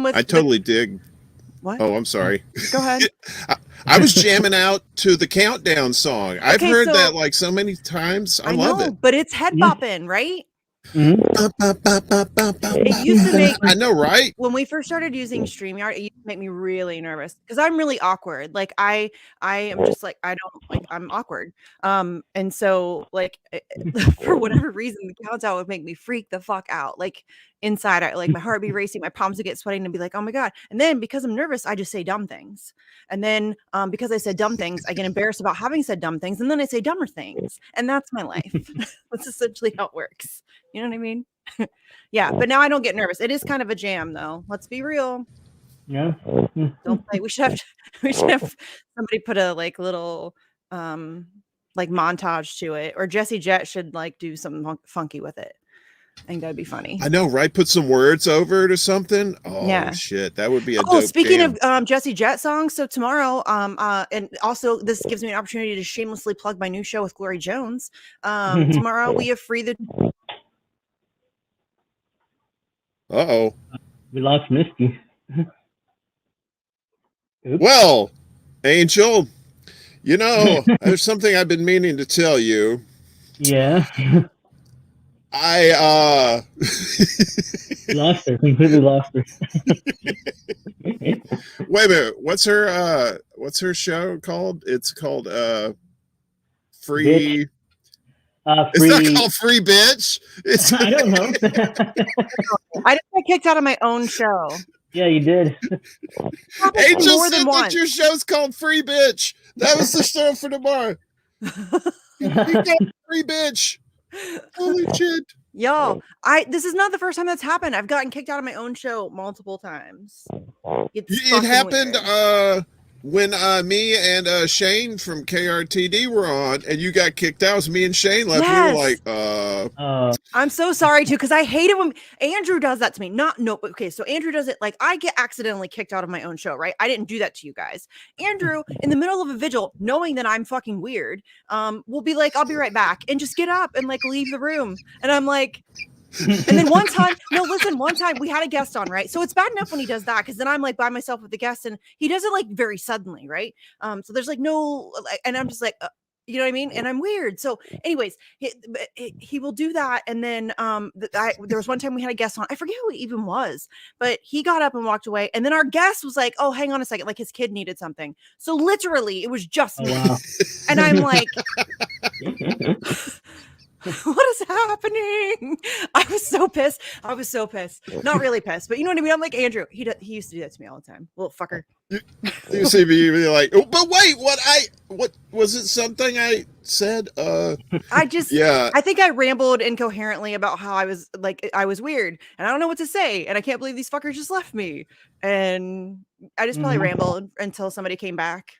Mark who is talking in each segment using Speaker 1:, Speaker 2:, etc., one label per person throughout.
Speaker 1: with
Speaker 2: I totally dig.
Speaker 1: what?
Speaker 2: Oh, I'm sorry.
Speaker 1: Go ahead.
Speaker 2: I was jamming out to the countdown song. I've
Speaker 1: Okay,
Speaker 2: heard
Speaker 1: so
Speaker 2: that like so many times. I love
Speaker 1: know,
Speaker 2: it.
Speaker 1: but it's head bopping, right?
Speaker 3: Mhm.
Speaker 1: It used to make
Speaker 2: I know, right?
Speaker 1: when we first started using StreamYard, it used to make me really nervous because I'm really awkward. Like I am just like I don't like I'm awkward. And so like for whatever reason, the countdown would make me freak the fuck out. Like inside, I like my heart would be racing, my palms would get sweating, and be like, oh my god. And then because I'm nervous, I just say dumb things. And then because I said dumb things, I get embarrassed about having said dumb things, and then I say dumber things, and that's my life. That's essentially how it works. You know what I mean? Yeah, but now I don't get nervous. It is kind of a jam, though. Let's be real.
Speaker 3: Yeah.
Speaker 1: Don't play. We should have somebody put a like little like montage to it, or Jesse Jet should like do something funky with it. I think that'd be funny.
Speaker 2: I know, right? Put some words over it or something. Oh
Speaker 1: Yeah.
Speaker 2: shit, that would be a
Speaker 1: Oh,
Speaker 2: dope
Speaker 1: speaking
Speaker 2: jam.
Speaker 1: of Jesse Jet songs, so tomorrow, and also this gives me an opportunity to shamelessly plug my new show with Glory Jones. Tomorrow we have Free the
Speaker 2: Uh-oh.
Speaker 3: We lost Misty. Oops.
Speaker 2: Well, Angel, you know, there's something I've been meaning to tell you.
Speaker 3: Yeah.
Speaker 2: I
Speaker 3: Lost her. Completely lost her.
Speaker 2: wait a minute. What's her show called? It's called Free. It's
Speaker 3: Free.
Speaker 2: not called Free Bitch. It's
Speaker 3: I don't know.
Speaker 1: I just got kicked out of my own show.
Speaker 3: Yeah, you did.
Speaker 2: Angel
Speaker 1: More
Speaker 2: said
Speaker 1: than
Speaker 2: that
Speaker 1: once.
Speaker 2: your show's called Free Bitch. That was the show for tomorrow. You got Free Bitch. Holy shit.
Speaker 1: Yo, this is not the first time that's happened. I've gotten kicked out of my own show multiple times. It's
Speaker 2: It
Speaker 1: fucking
Speaker 2: happened
Speaker 1: weird.
Speaker 2: when me and Shane from KRTD were on, and you got kicked out. It was me and Shane left.
Speaker 1: Yes.
Speaker 2: We were like,
Speaker 1: I'm so sorry too, because I hate it when Andrew does that to me. Okay, so Andrew does it like I get accidentally kicked out of my own show, right? I didn't do that to you guys. Andrew, in the middle of a vigil, knowing that I'm fucking weird, will be like, I'll be right back, and just get up and like leave the room. And I'm like, and then one time we had a guest on, right? So it's bad enough when he does that, because then I'm like by myself with the guest, and he does it like very suddenly, right? So there's like no, and I'm just like, you know what I mean? And I'm weird. So, anyways, he will do that, and then there was one time we had a guest on. I forget who it even was, but he got up and walked away, and then our guest was like, "Oh, hang on a second, like his kid needed something." So literally, it was just me,
Speaker 3: wow.
Speaker 1: and I'm like. What is happening? I was so pissed. Not really pissed, but you know what I mean? I'm like, Andrew, he used to do that to me all the time. Little fucker.
Speaker 2: you see me be like, oh, but wait, what was it something I said?
Speaker 1: I think I rambled incoherently about how I was weird, and I don't know what to say, and I can't believe these fuckers just left me. And I just probably rambled until somebody came back.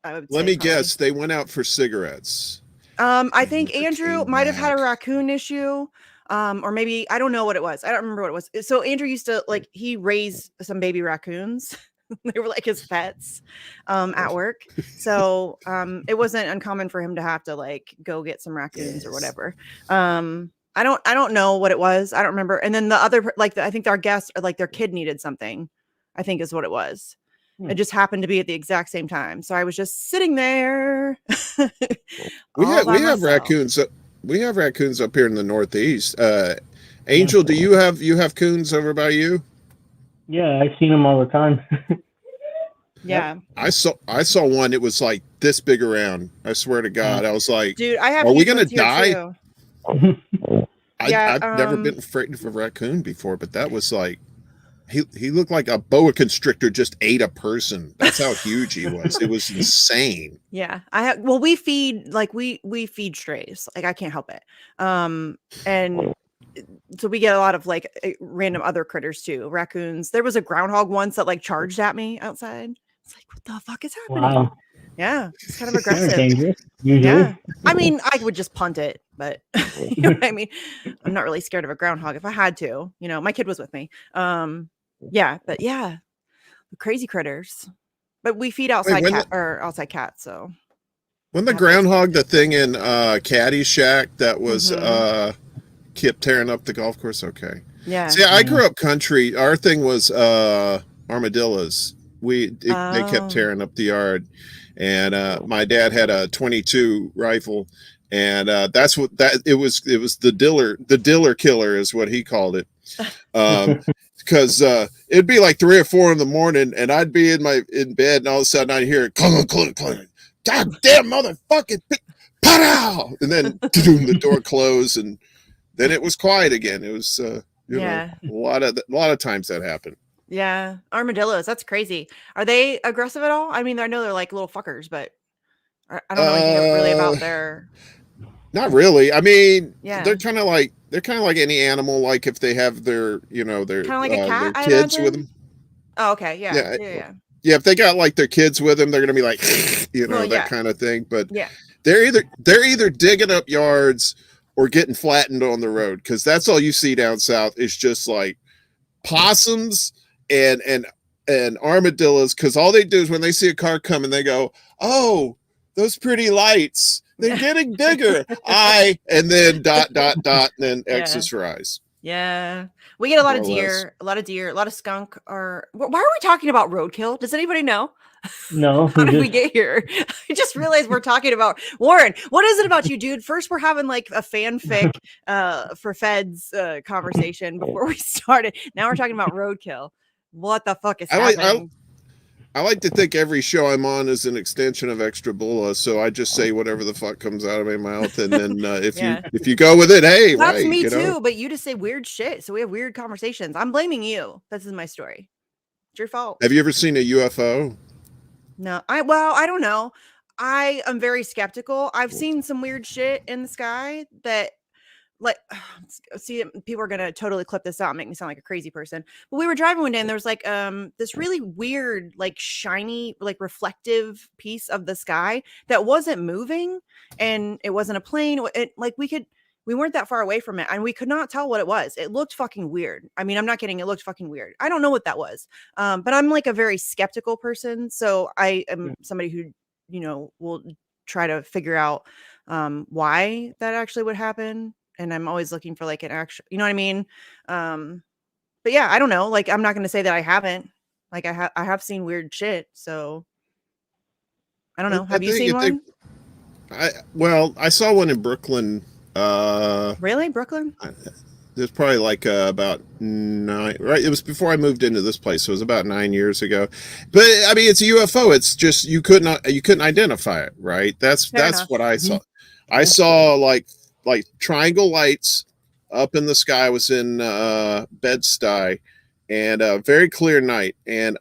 Speaker 2: Let me guess, they went out for cigarettes.
Speaker 1: I think Andrew might have had a raccoon issue. Or maybe I don't know what it was. I don't remember what it was. So Andrew used to he raised some baby raccoons. They were like his pets at work. So it wasn't uncommon for him to have to like go get some raccoons or whatever. I don't know what it was. I don't remember. And then the other I think our guest or like their kid needed something, I think is what it was. It just happened to be at the exact same time. So I was just sitting there.
Speaker 2: We have raccoons. We have raccoons up here in the Northeast. Angel, do you have coons over by you?
Speaker 3: Yeah, I've seen them all the time.
Speaker 1: Yeah.
Speaker 2: I saw one. It was like this big around. I swear to God. I was like,
Speaker 1: dude, I have.
Speaker 2: Are we gonna die?
Speaker 1: Yeah,
Speaker 2: I've never been afraid of a raccoon before, but that was like. He looked like a boa constrictor just ate a person. That's how huge he was. It was insane.
Speaker 1: Yeah. We feed we feed strays. Like I can't help it. And so we get a lot of like random other critters too. Raccoons. There was a groundhog once that like charged at me outside. It's like, what the fuck is happening?
Speaker 3: Wow.
Speaker 1: Yeah. It's kind of aggressive.
Speaker 3: Dangerous.
Speaker 1: Yeah. I mean, I would just punt it, but you know what I mean? I'm not really scared of a groundhog if I had to. You know, my kid was with me. Yeah, but yeah, crazy critters. But we feed outside outside cats. So
Speaker 2: when the groundhog, the thing in Caddyshack that was kept tearing up the golf course. Okay.
Speaker 1: Yeah.
Speaker 2: See, I grew up country. Our thing was armadillos. They kept tearing up the yard, and my dad had a 22 rifle, and that's what it was. It was the diller killer is what he called it. Because it'd be like 3 or 4 in the morning, and I'd be in bed, and all of a sudden I'd hear it, clunk, clunk, clunk. God damn motherfucking pow! And then the door closed, and then it was quiet again. It was you know, a lot of times that happened.
Speaker 1: Yeah, armadillos. That's crazy. Are they aggressive at all? I mean, I know they're like little fuckers, but I don't know anything really about their.
Speaker 2: Not really. I mean,
Speaker 1: Yeah.
Speaker 2: they're kind of like any animal. Like if they have their their
Speaker 1: kind of like a cat,
Speaker 2: their
Speaker 1: I
Speaker 2: kids
Speaker 1: imagine?
Speaker 2: with them.
Speaker 1: Oh, okay. Yeah.
Speaker 2: Yeah, if they got like their kids with them, they're gonna be like,
Speaker 1: Well,
Speaker 2: that kind of thing. But
Speaker 1: Yeah.
Speaker 2: they're either digging up yards or getting flattened on the road, because that's all you see down south is just like possums and armadillos. Because all they do is when they see a car coming, they go, "Oh, those pretty lights, they're getting bigger." And then ... and then X's for eyes.
Speaker 1: Yeah. We get a lot of
Speaker 2: More or less.
Speaker 1: deer, a lot of skunk. Why are we talking about roadkill? Does anybody know?
Speaker 3: No.
Speaker 1: How did we get here? I just realized we're talking about Warren. What is it about you, dude? First, we're having like a fanfic for feds conversation before we started. Now we're talking about roadkill. What the fuck is happening?
Speaker 2: I like to think every show I'm on is an extension of Extra Bulla, so I just say whatever the fuck comes out of my mouth, and then if you go with it, hey,
Speaker 1: That's
Speaker 2: right,
Speaker 1: me
Speaker 2: you
Speaker 1: too.
Speaker 2: know?
Speaker 1: But you just say weird shit, so we have weird conversations. I'm blaming you. This is my story. It's your fault.
Speaker 2: Have you ever seen a UFO?
Speaker 1: No, I don't know. I am very skeptical. I've seen some weird shit in the sky that, like, see, people are gonna totally clip this out and make me sound like a crazy person. But we were driving one day, and there was like this really weird, like shiny, like reflective piece of the sky that wasn't moving, and it wasn't a plane. We weren't that far away from it, and we could not tell what it was. It looked fucking weird. I mean, I'm not kidding. It looked fucking weird. I don't know what that was. But I'm like a very skeptical person. So I am somebody who, will try to figure out why that actually would happen. And I'm always looking for like an actual, you know what I mean? But yeah, I don't know. Like, I'm not going to say that I haven't. Like, I have seen weird shit. So I don't know. Have you seen one?
Speaker 2: I saw one in Brooklyn.
Speaker 1: Really? Brooklyn?
Speaker 2: There's probably like about 9, right? It was before I moved into this place, so it was about 9 years ago. But I mean, it's a UFO. It's just you couldn't identify it, right? That's what I saw. I saw like triangle lights up in the sky. I was in Bed-Stuy, and a very clear night, and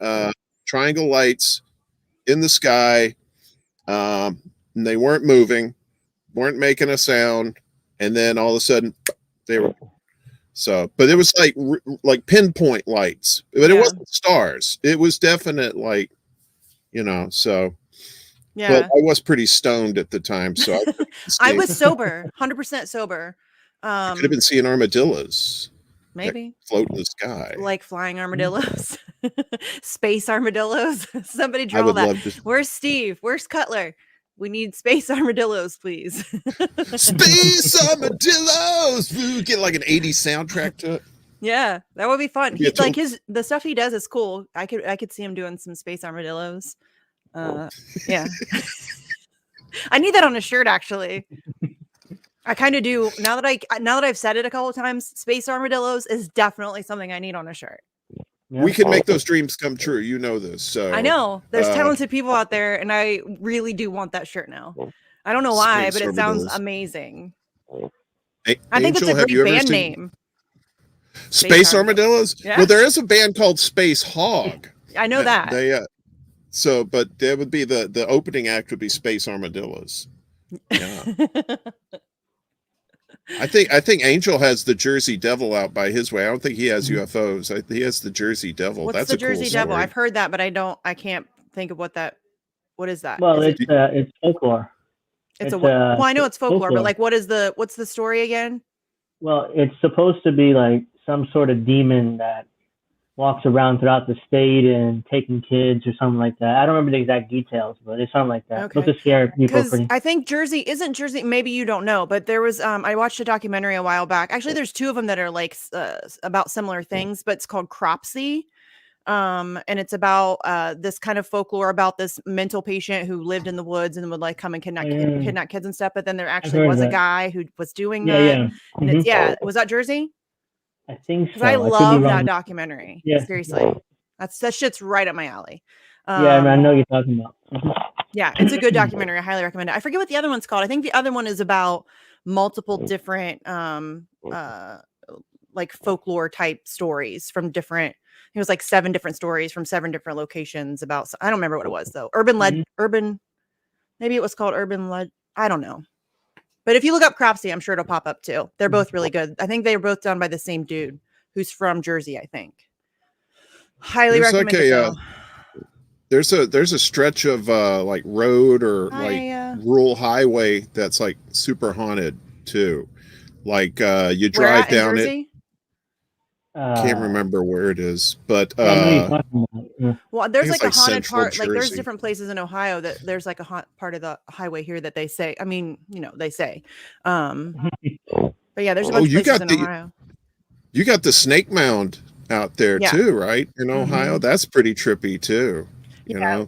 Speaker 2: triangle lights in the sky. And they weren't moving, weren't making a sound, and then all of a sudden they were. So, but it was like pinpoint lights, but it wasn't stars. It was definite, like, so.
Speaker 1: Yeah.
Speaker 2: But I was pretty stoned at the time, so
Speaker 1: I was sober, 100% sober.
Speaker 2: Could have been seeing armadillos.
Speaker 1: Maybe
Speaker 2: float in the sky,
Speaker 1: like flying armadillos, space armadillos. Somebody
Speaker 2: I
Speaker 1: draw
Speaker 2: would
Speaker 1: that.
Speaker 2: love to.
Speaker 1: Where's Steve? Where's Cutler? We need space armadillos, please.
Speaker 2: Space armadillos. We get like an 80s soundtrack to it.
Speaker 1: Yeah, that would be fun.
Speaker 2: Yeah,
Speaker 1: Like the stuff he does is cool. I could see him doing some space armadillos. Yeah. I need that on a shirt, actually. I kind of do. Now that I've said it a couple of times, space armadillos is definitely something I need on a shirt.
Speaker 3: Yeah.
Speaker 2: We can make those dreams come true. You know this. So
Speaker 1: I know there's talented people out there, and I really do want that shirt now. I don't know why,
Speaker 2: Space
Speaker 1: but it sounds
Speaker 2: armadillos.
Speaker 1: amazing.
Speaker 2: A-
Speaker 1: I think
Speaker 2: Angel,
Speaker 1: it's a
Speaker 2: have
Speaker 1: great
Speaker 2: you ever
Speaker 1: band
Speaker 2: seen
Speaker 1: name.
Speaker 2: Space Armadillos?
Speaker 1: Yeah.
Speaker 2: Well, there is a band called Space Hog.
Speaker 1: I know that.
Speaker 2: They but that would be the opening act would be Space Armadillos. Yeah. I think Angel has the Jersey Devil out by his way. I don't think he has UFOs. He has the Jersey Devil.
Speaker 1: What's
Speaker 2: That's
Speaker 1: the
Speaker 2: a
Speaker 1: Jersey
Speaker 2: cool
Speaker 1: Devil?
Speaker 2: story.
Speaker 1: I've heard that, but I can't think of what is that?
Speaker 3: Well,
Speaker 1: Is
Speaker 3: it's folklore.
Speaker 1: it's
Speaker 3: it's,
Speaker 1: well, I know it's folklore, but
Speaker 3: folklore.
Speaker 1: like, what's the story again?
Speaker 3: Well, it's supposed to be like some sort of demon that walks around throughout the state and taking kids or something like that. I don't remember the exact details, but it's something like that.
Speaker 1: Okay.
Speaker 3: Those are scary people.
Speaker 1: Because
Speaker 3: Pretty.
Speaker 1: I think Jersey isn't Jersey. Maybe you don't know, but there was I watched a documentary a while back. Actually, there's two of them that are like about similar things, but it's called Cropsey. And it's about this kind of folklore about this mental patient who lived in the woods and would like come and kidnap kids and stuff. But then there actually was a guy who was doing that.
Speaker 3: Yeah.
Speaker 1: And it's, was that Jersey?
Speaker 3: I think so.
Speaker 1: I
Speaker 3: could be
Speaker 1: love
Speaker 3: wrong.
Speaker 1: that documentary.
Speaker 3: Yeah.
Speaker 1: Seriously. That shit's right up my alley.
Speaker 3: Yeah, I know what you're talking about. Mhm.
Speaker 1: Yeah, it's a good documentary. I highly recommend it. I forget what the other one's called. I think the other one is about multiple different like folklore type stories from different. It was like 7 different stories from 7 different locations about. I don't remember what it was though. Urban. Maybe it was called Urban Led. I don't know. But if you look up Cropsey, I'm sure it'll pop up too. They're both really good. I think they were both done by the same dude who's from Jersey. I think. Highly
Speaker 2: There's
Speaker 1: recommend
Speaker 2: like
Speaker 1: it.
Speaker 2: there's a stretch of like road or like rural highway that's like super haunted too. Like you drive down it. Can't remember where it is, but
Speaker 1: well, there's like a haunted part.
Speaker 2: Jersey.
Speaker 1: Like there's different places in Ohio that there's like a part of the highway here that they say. I mean, they say. But yeah, there's a bunch of places in Ohio.
Speaker 2: You got the Snake Mound out there too, right? In Ohio, that's pretty trippy too. You know?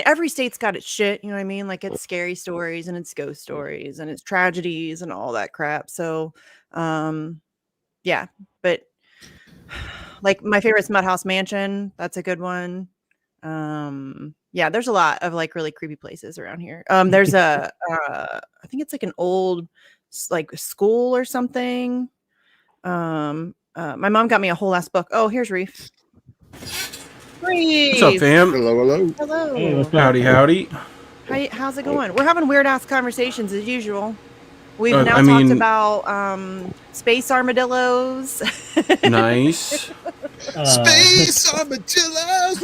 Speaker 1: Every state's got its shit. You know what I mean? Like it's scary stories and it's ghost stories and it's tragedies and all that crap. So, yeah, but like my favorite's Mud House Mansion. That's a good one. Yeah, there's a lot of like really creepy places around here. There's I think it's like an old like school or something. My mom got me a whole ass book. Oh, here's Reef.
Speaker 4: What's up, fam?
Speaker 1: Hello.
Speaker 3: Hey, what's up?
Speaker 4: Howdy.
Speaker 1: How's it going? We're having weird ass conversations as usual. We've now talked about space armadillos.
Speaker 4: Nice.
Speaker 2: Space armadillos.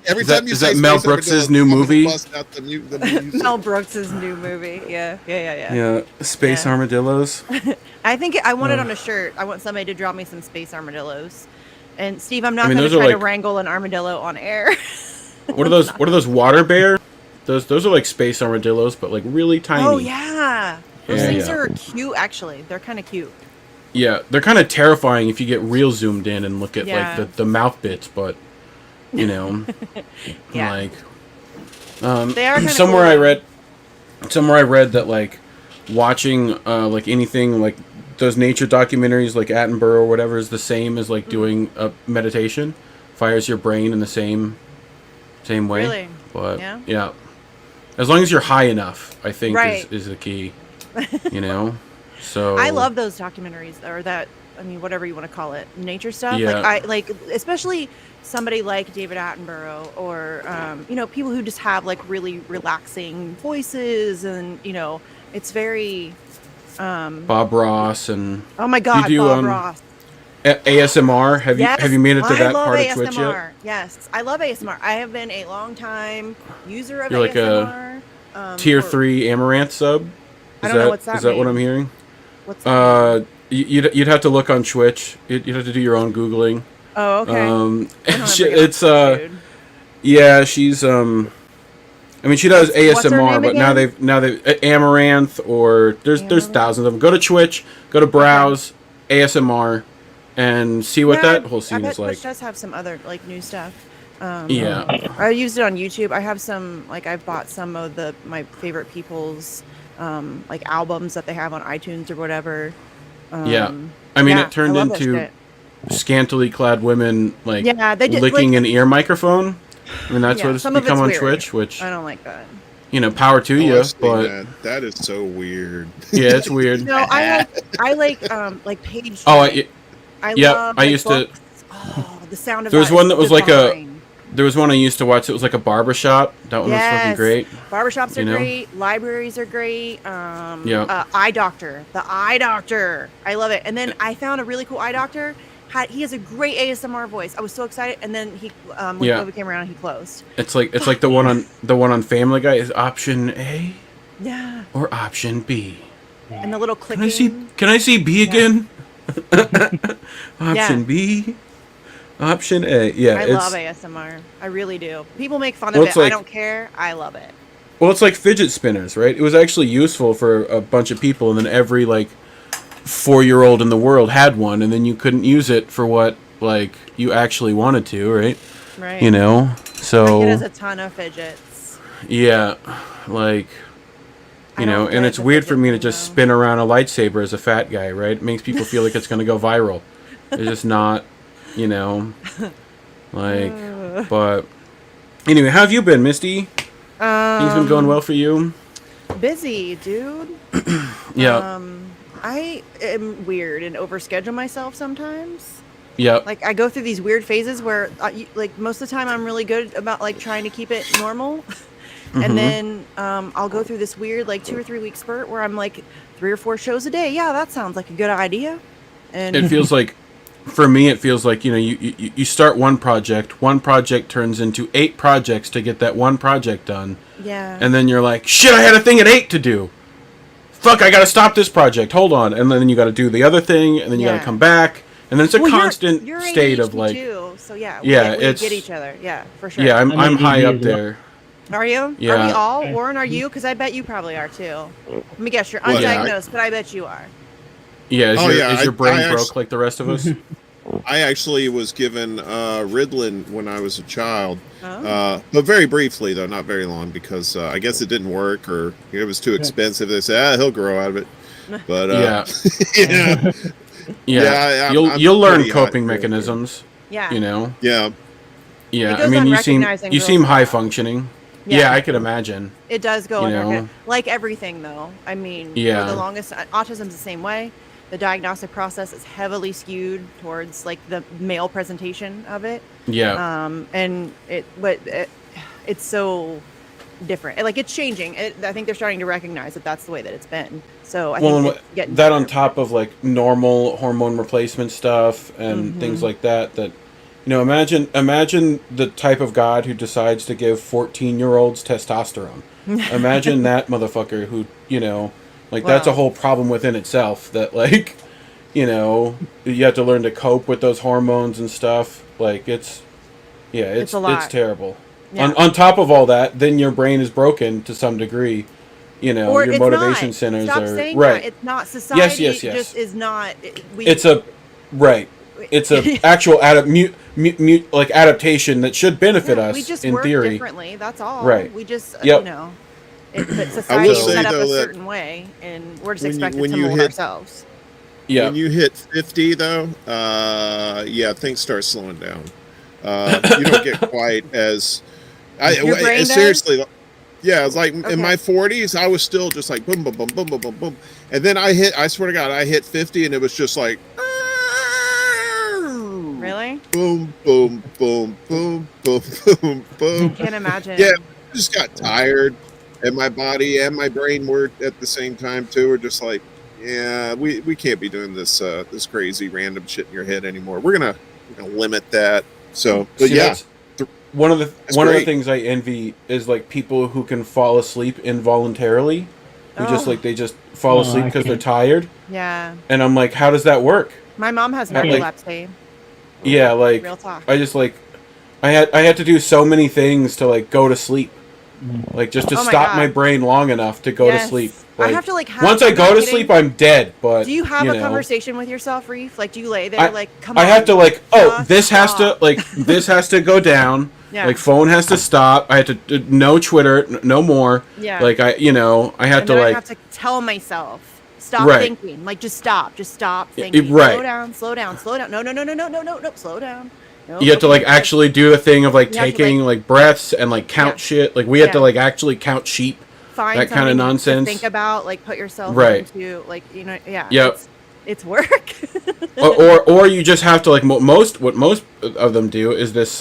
Speaker 2: Every time
Speaker 4: is that Mel Brooks's new movie?
Speaker 1: Mel Brooks's new movie. Yeah.
Speaker 4: Yeah, space armadillos.
Speaker 1: I think I want it on a shirt. I want somebody to draw me some space armadillos. And Steve, I'm not going to try to wrangle an armadillo on air.
Speaker 4: What are those? What are those? Water bear? Those are like space armadillos, but like really tiny.
Speaker 1: Oh yeah, those things are cute. Actually, they're kind of cute.
Speaker 4: Yeah, they're kind of terrifying if you get real zoomed in and look at like the mouth bits, but like
Speaker 1: they are
Speaker 4: somewhere
Speaker 1: cool.
Speaker 4: I read that like watching like anything like those nature documentaries like Attenborough or whatever is the same as like doing a meditation. Fires your brain in the same way.
Speaker 1: Really?
Speaker 4: But yeah. As long as you're high enough, I think is the key. So
Speaker 1: I love those documentaries or that. I mean, whatever you want to call it, nature stuff.
Speaker 4: Yeah.
Speaker 1: Like especially somebody like David Attenborough or people who just have like really relaxing voices and it's very
Speaker 4: Bob Ross and
Speaker 1: oh my god, Bob Ross.
Speaker 4: ASMR. Have you made it to that part
Speaker 1: ASMR.
Speaker 4: of Twitch yet?
Speaker 1: Yes, I love ASMR. I have been a long time user of
Speaker 4: You're
Speaker 1: ASMR.
Speaker 4: Like a tier 3 Amaranth sub.
Speaker 1: I don't know what's that.
Speaker 4: Is that what I'm hearing?
Speaker 1: What's that?
Speaker 4: You'd have to look on Twitch. You'd have to do your own googling.
Speaker 1: Oh, okay.
Speaker 4: It's yeah, she's I mean, she does ASMR, but now they've Amaranth or there's thousands of them. Go to Twitch, go to browse ASMR, and see what that whole scene is like.
Speaker 1: Twitch does have some other like new stuff.
Speaker 4: I
Speaker 1: used it on YouTube. I have some I've bought some of my favorite people's like albums that they have on iTunes or whatever.
Speaker 4: I mean, it turned into scantily clad women like
Speaker 1: they did,
Speaker 4: licking an ear microphone. I mean, that's what it's become on
Speaker 1: weird.
Speaker 4: Twitch, which
Speaker 1: I don't like that.
Speaker 4: Power to you, but
Speaker 2: man, that is so weird.
Speaker 4: Yeah, it's weird.
Speaker 1: No, I like page.
Speaker 4: I used to.
Speaker 1: Oh, the sound of
Speaker 4: there was one that was like there was one I used to watch. It was like a barbershop. That one was fucking great.
Speaker 1: Barbershops are great. Libraries are great. Eye Doctor. The Eye Doctor. I love it. And then I found a really cool eye doctor. He has a great ASMR voice. I was so excited, and then he when the movie came around, he closed.
Speaker 4: It's like the one on Family Guy is option A,
Speaker 1: yeah,
Speaker 4: or option B.
Speaker 1: And the little clicking.
Speaker 4: Can I see B again? Option B. Option A. Yeah,
Speaker 1: I love ASMR. I really do. People make fun of it. I don't care. I love it.
Speaker 4: Well, it's like fidget spinners, right? It was actually useful for a bunch of people, and then every like 4-year-old in the world had one, and then you couldn't use it for what like you actually wanted to, right?
Speaker 1: Right.
Speaker 4: You know, so
Speaker 1: my kid has a ton of fidgets.
Speaker 4: Yeah, like you know, and it's weird for me to just spin around a lightsaber as a fat guy, right? It makes people feel like it's going to go viral. It's just not, you know, like. But anyway, how have you been, Misty? Things been going well for you?
Speaker 1: Busy, dude.
Speaker 4: Yeah.
Speaker 1: I am weird and overschedule myself sometimes.
Speaker 4: Yeah.
Speaker 1: Like I go through these weird phases where, like most of the time, I'm really good about like trying to keep it normal, and then I'll go through this weird like 2 or 3 week spurt where I'm like 3 or 4 shows a day. Yeah, that sounds like a good idea. And
Speaker 4: it feels like, for me, it feels like, you know, you start one project turns into 8 projects to get that one project done.
Speaker 1: Yeah.
Speaker 4: And then you're like, shit, I had a thing at 8 to do. Fuck, I gotta stop this project. Hold on. And then you gotta do the other thing, and then you gotta come back. And then it's a constant
Speaker 1: you're
Speaker 4: state
Speaker 1: ADHD
Speaker 4: of like,
Speaker 1: too, so yeah, we
Speaker 4: it's
Speaker 1: get each other. Yeah, for sure.
Speaker 4: Yeah, I'm high up there.
Speaker 1: Are you?
Speaker 4: Yeah.
Speaker 1: Are we all? Warren, are you? Because I bet you probably are too. Let me guess. You're undiagnosed, but I bet you are.
Speaker 4: Yeah. Is your brain broke like the rest of us?
Speaker 2: I actually was given Ritalin when I was a child, but very briefly though, not very long, because I guess it didn't work or it was too expensive. They said, he'll grow out of it. But
Speaker 4: yeah, you'll learn coping mechanisms.
Speaker 1: Yeah,
Speaker 4: you know.
Speaker 2: Yeah.
Speaker 4: Yeah, I mean, you seem high functioning. Yeah, I could imagine.
Speaker 1: It does go under like everything, though. I mean, for the longest, autism's the same way. The diagnostic process is heavily skewed towards like the male presentation of it.
Speaker 4: Yeah.
Speaker 1: And it's so different. Like it's changing. I think they're starting to recognize that that's the way that it's been. So I think it's getting
Speaker 4: that on top of like normal hormone replacement stuff and things like that. That, you know, imagine the type of God who decides to give 14-year-olds testosterone. Imagine that motherfucker who, you know. Like, that's a whole problem within itself, that, like, you know, you have to learn to cope with those hormones and stuff. Like, it's terrible. Yeah. On top of all that, then your brain is broken to some degree. You know,
Speaker 1: or
Speaker 4: your motivation centers
Speaker 1: Stop
Speaker 4: are...
Speaker 1: saying
Speaker 4: right.
Speaker 1: That. It's not society.
Speaker 4: Yes.
Speaker 1: Just is not...
Speaker 4: It's a actual adaptation that should benefit us,
Speaker 1: we just
Speaker 4: in
Speaker 1: work
Speaker 4: theory.
Speaker 1: Differently, that's all.
Speaker 4: Right.
Speaker 1: We just, you know... But society is set up a certain way, and we're just expected to mold ourselves.
Speaker 2: Yeah. When you hit 50, though, things start slowing down. You don't get quite as... seriously, yeah, it's like in my 40s, I was still just like boom, boom, boom, boom, boom, boom, boom. And then I swear to God, I hit 50, and it was just like...
Speaker 1: Really?
Speaker 2: Boom, boom, boom, boom, boom, boom, boom.
Speaker 1: I can't imagine.
Speaker 2: Yeah, I just got tired. And my body and my brain were at the same time too. We're just like, yeah, we can't be doing this this crazy random shit in your head anymore. We're gonna limit that. So, but
Speaker 4: one of the things I envy is like people who can fall asleep involuntarily, who they just fall asleep because they're tired.
Speaker 1: Yeah.
Speaker 4: And I'm like, how does that work?
Speaker 1: My mom has narcolepsy.
Speaker 4: Yeah, like
Speaker 1: real talk.
Speaker 4: I just like I had to do so many things to like go to sleep. Like just to stop my brain long enough to go to sleep. Like,
Speaker 1: I have to
Speaker 4: once I go to sleep, I'm dead. But
Speaker 1: do you have a conversation with yourself, Reef? Like, do you lay there come
Speaker 4: on? I have to this
Speaker 1: stop.
Speaker 4: this has to go down.
Speaker 1: Yeah.
Speaker 4: Like phone has to stop. I had to no Twitter, no more.
Speaker 1: Yeah.
Speaker 4: Like I have
Speaker 1: I have to tell myself stop thinking. Like just stop thinking.
Speaker 4: Right.
Speaker 1: Slow down. No, slow down. Nope,
Speaker 4: you have to actually do the thing of taking breaths and count shit. Like we have to actually count sheep.
Speaker 1: Find
Speaker 4: that kind of nonsense.
Speaker 1: Think about put yourself into it's work.
Speaker 4: or you just have to what most of them do is this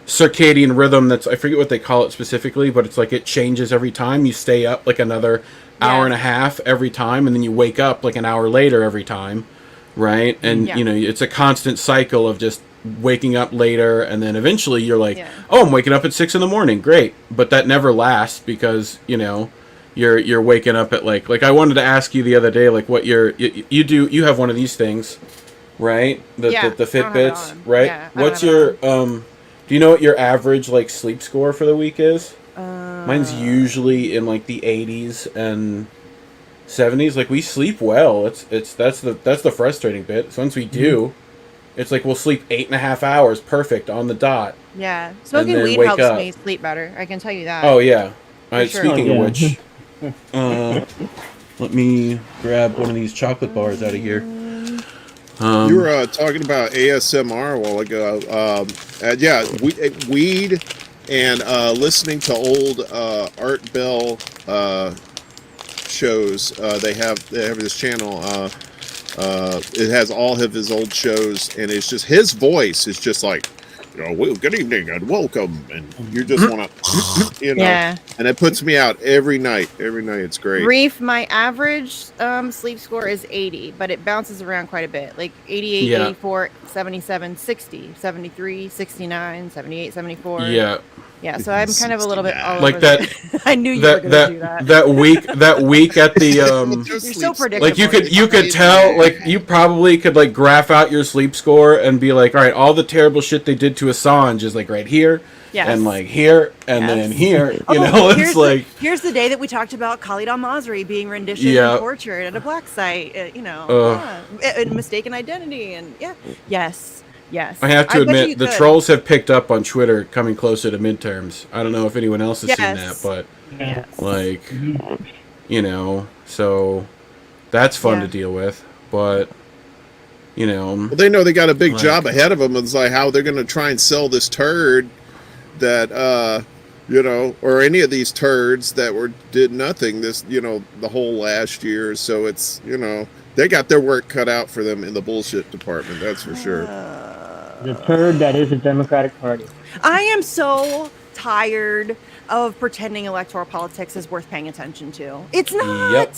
Speaker 4: circadian rhythm that's I forget what they call it specifically, but it's it changes every time. You stay up another hour and a half every time, and then you wake up an hour later every time, right? And it's a constant cycle of just waking up later, and then eventually you're oh, I'm waking up at 6 a.m. Great. But that never lasts because you're waking up at like I wanted to ask you the other day, like what you do. You have one of these things, right? The Fitbits, right?
Speaker 1: Yeah,
Speaker 4: What's your do you know what your average like sleep score for the week is? Mine's usually in like the 80s and 70s. Like we sleep well. That's the frustrating bit. So once we do, it's like we'll sleep 8.5 hours, perfect on the dot.
Speaker 1: Yeah, smoking
Speaker 4: then
Speaker 1: weed
Speaker 4: wake
Speaker 1: helps
Speaker 4: up.
Speaker 1: me sleep better. I can tell you that.
Speaker 4: Oh yeah.
Speaker 1: For sure.
Speaker 4: Speaking
Speaker 3: Oh,
Speaker 4: of
Speaker 3: yeah.
Speaker 4: which, let me grab one of these chocolate bars out of here.
Speaker 2: You were talking about ASMR a while ago. Yeah, weed and listening to old Art Bell shows. They have this channel. It has all of his old shows, and it's just his voice is just like, well, good evening and welcome, and you just want to,
Speaker 1: Yeah.
Speaker 2: And it puts me out every night. Every night, it's great.
Speaker 1: Reef, my average sleep score is 80, but it bounces around quite a bit. Like 88,
Speaker 4: Yeah.
Speaker 1: 84, 77, 60, 73, 69, 78, 74.
Speaker 4: Yeah.
Speaker 1: Yeah, so I'm kind of a little bit all
Speaker 4: Like
Speaker 1: over
Speaker 4: that-
Speaker 1: the- I knew you were going to do that.
Speaker 4: that week at the
Speaker 1: You're so predictable.
Speaker 4: like you could tell, like you probably could like graph out your sleep score and be like, all right, all the terrible shit they did to Assange is like right here,
Speaker 1: Yes.
Speaker 4: and like here, and
Speaker 1: Yes.
Speaker 4: then here. You
Speaker 1: Although,
Speaker 4: know, it's
Speaker 1: here's
Speaker 4: like
Speaker 1: here's the day that we talked about Khalid al-Masri being renditioned
Speaker 4: Yeah.
Speaker 1: and tortured at a black site, and mistaken identity, and yes.
Speaker 4: I have to
Speaker 1: bet you
Speaker 4: admit, the
Speaker 1: could.
Speaker 4: trolls have picked up on Twitter coming closer to midterms. I don't know if anyone else has seen that,
Speaker 1: Yes.
Speaker 4: but
Speaker 1: Yes.
Speaker 4: like, so that's fun
Speaker 1: Yeah.
Speaker 4: to deal with. But
Speaker 2: Well, they know they got a big
Speaker 4: Like-
Speaker 2: job ahead of them. It's like how they're going to try and sell this turd that, or any of these turds that did nothing this, the whole last year. So it's, they got their work cut out for them in the bullshit department. That's for sure.
Speaker 3: The turd that is the Democratic Party.
Speaker 1: I am so tired of pretending electoral politics is worth paying attention to. It's not.
Speaker 4: Yep.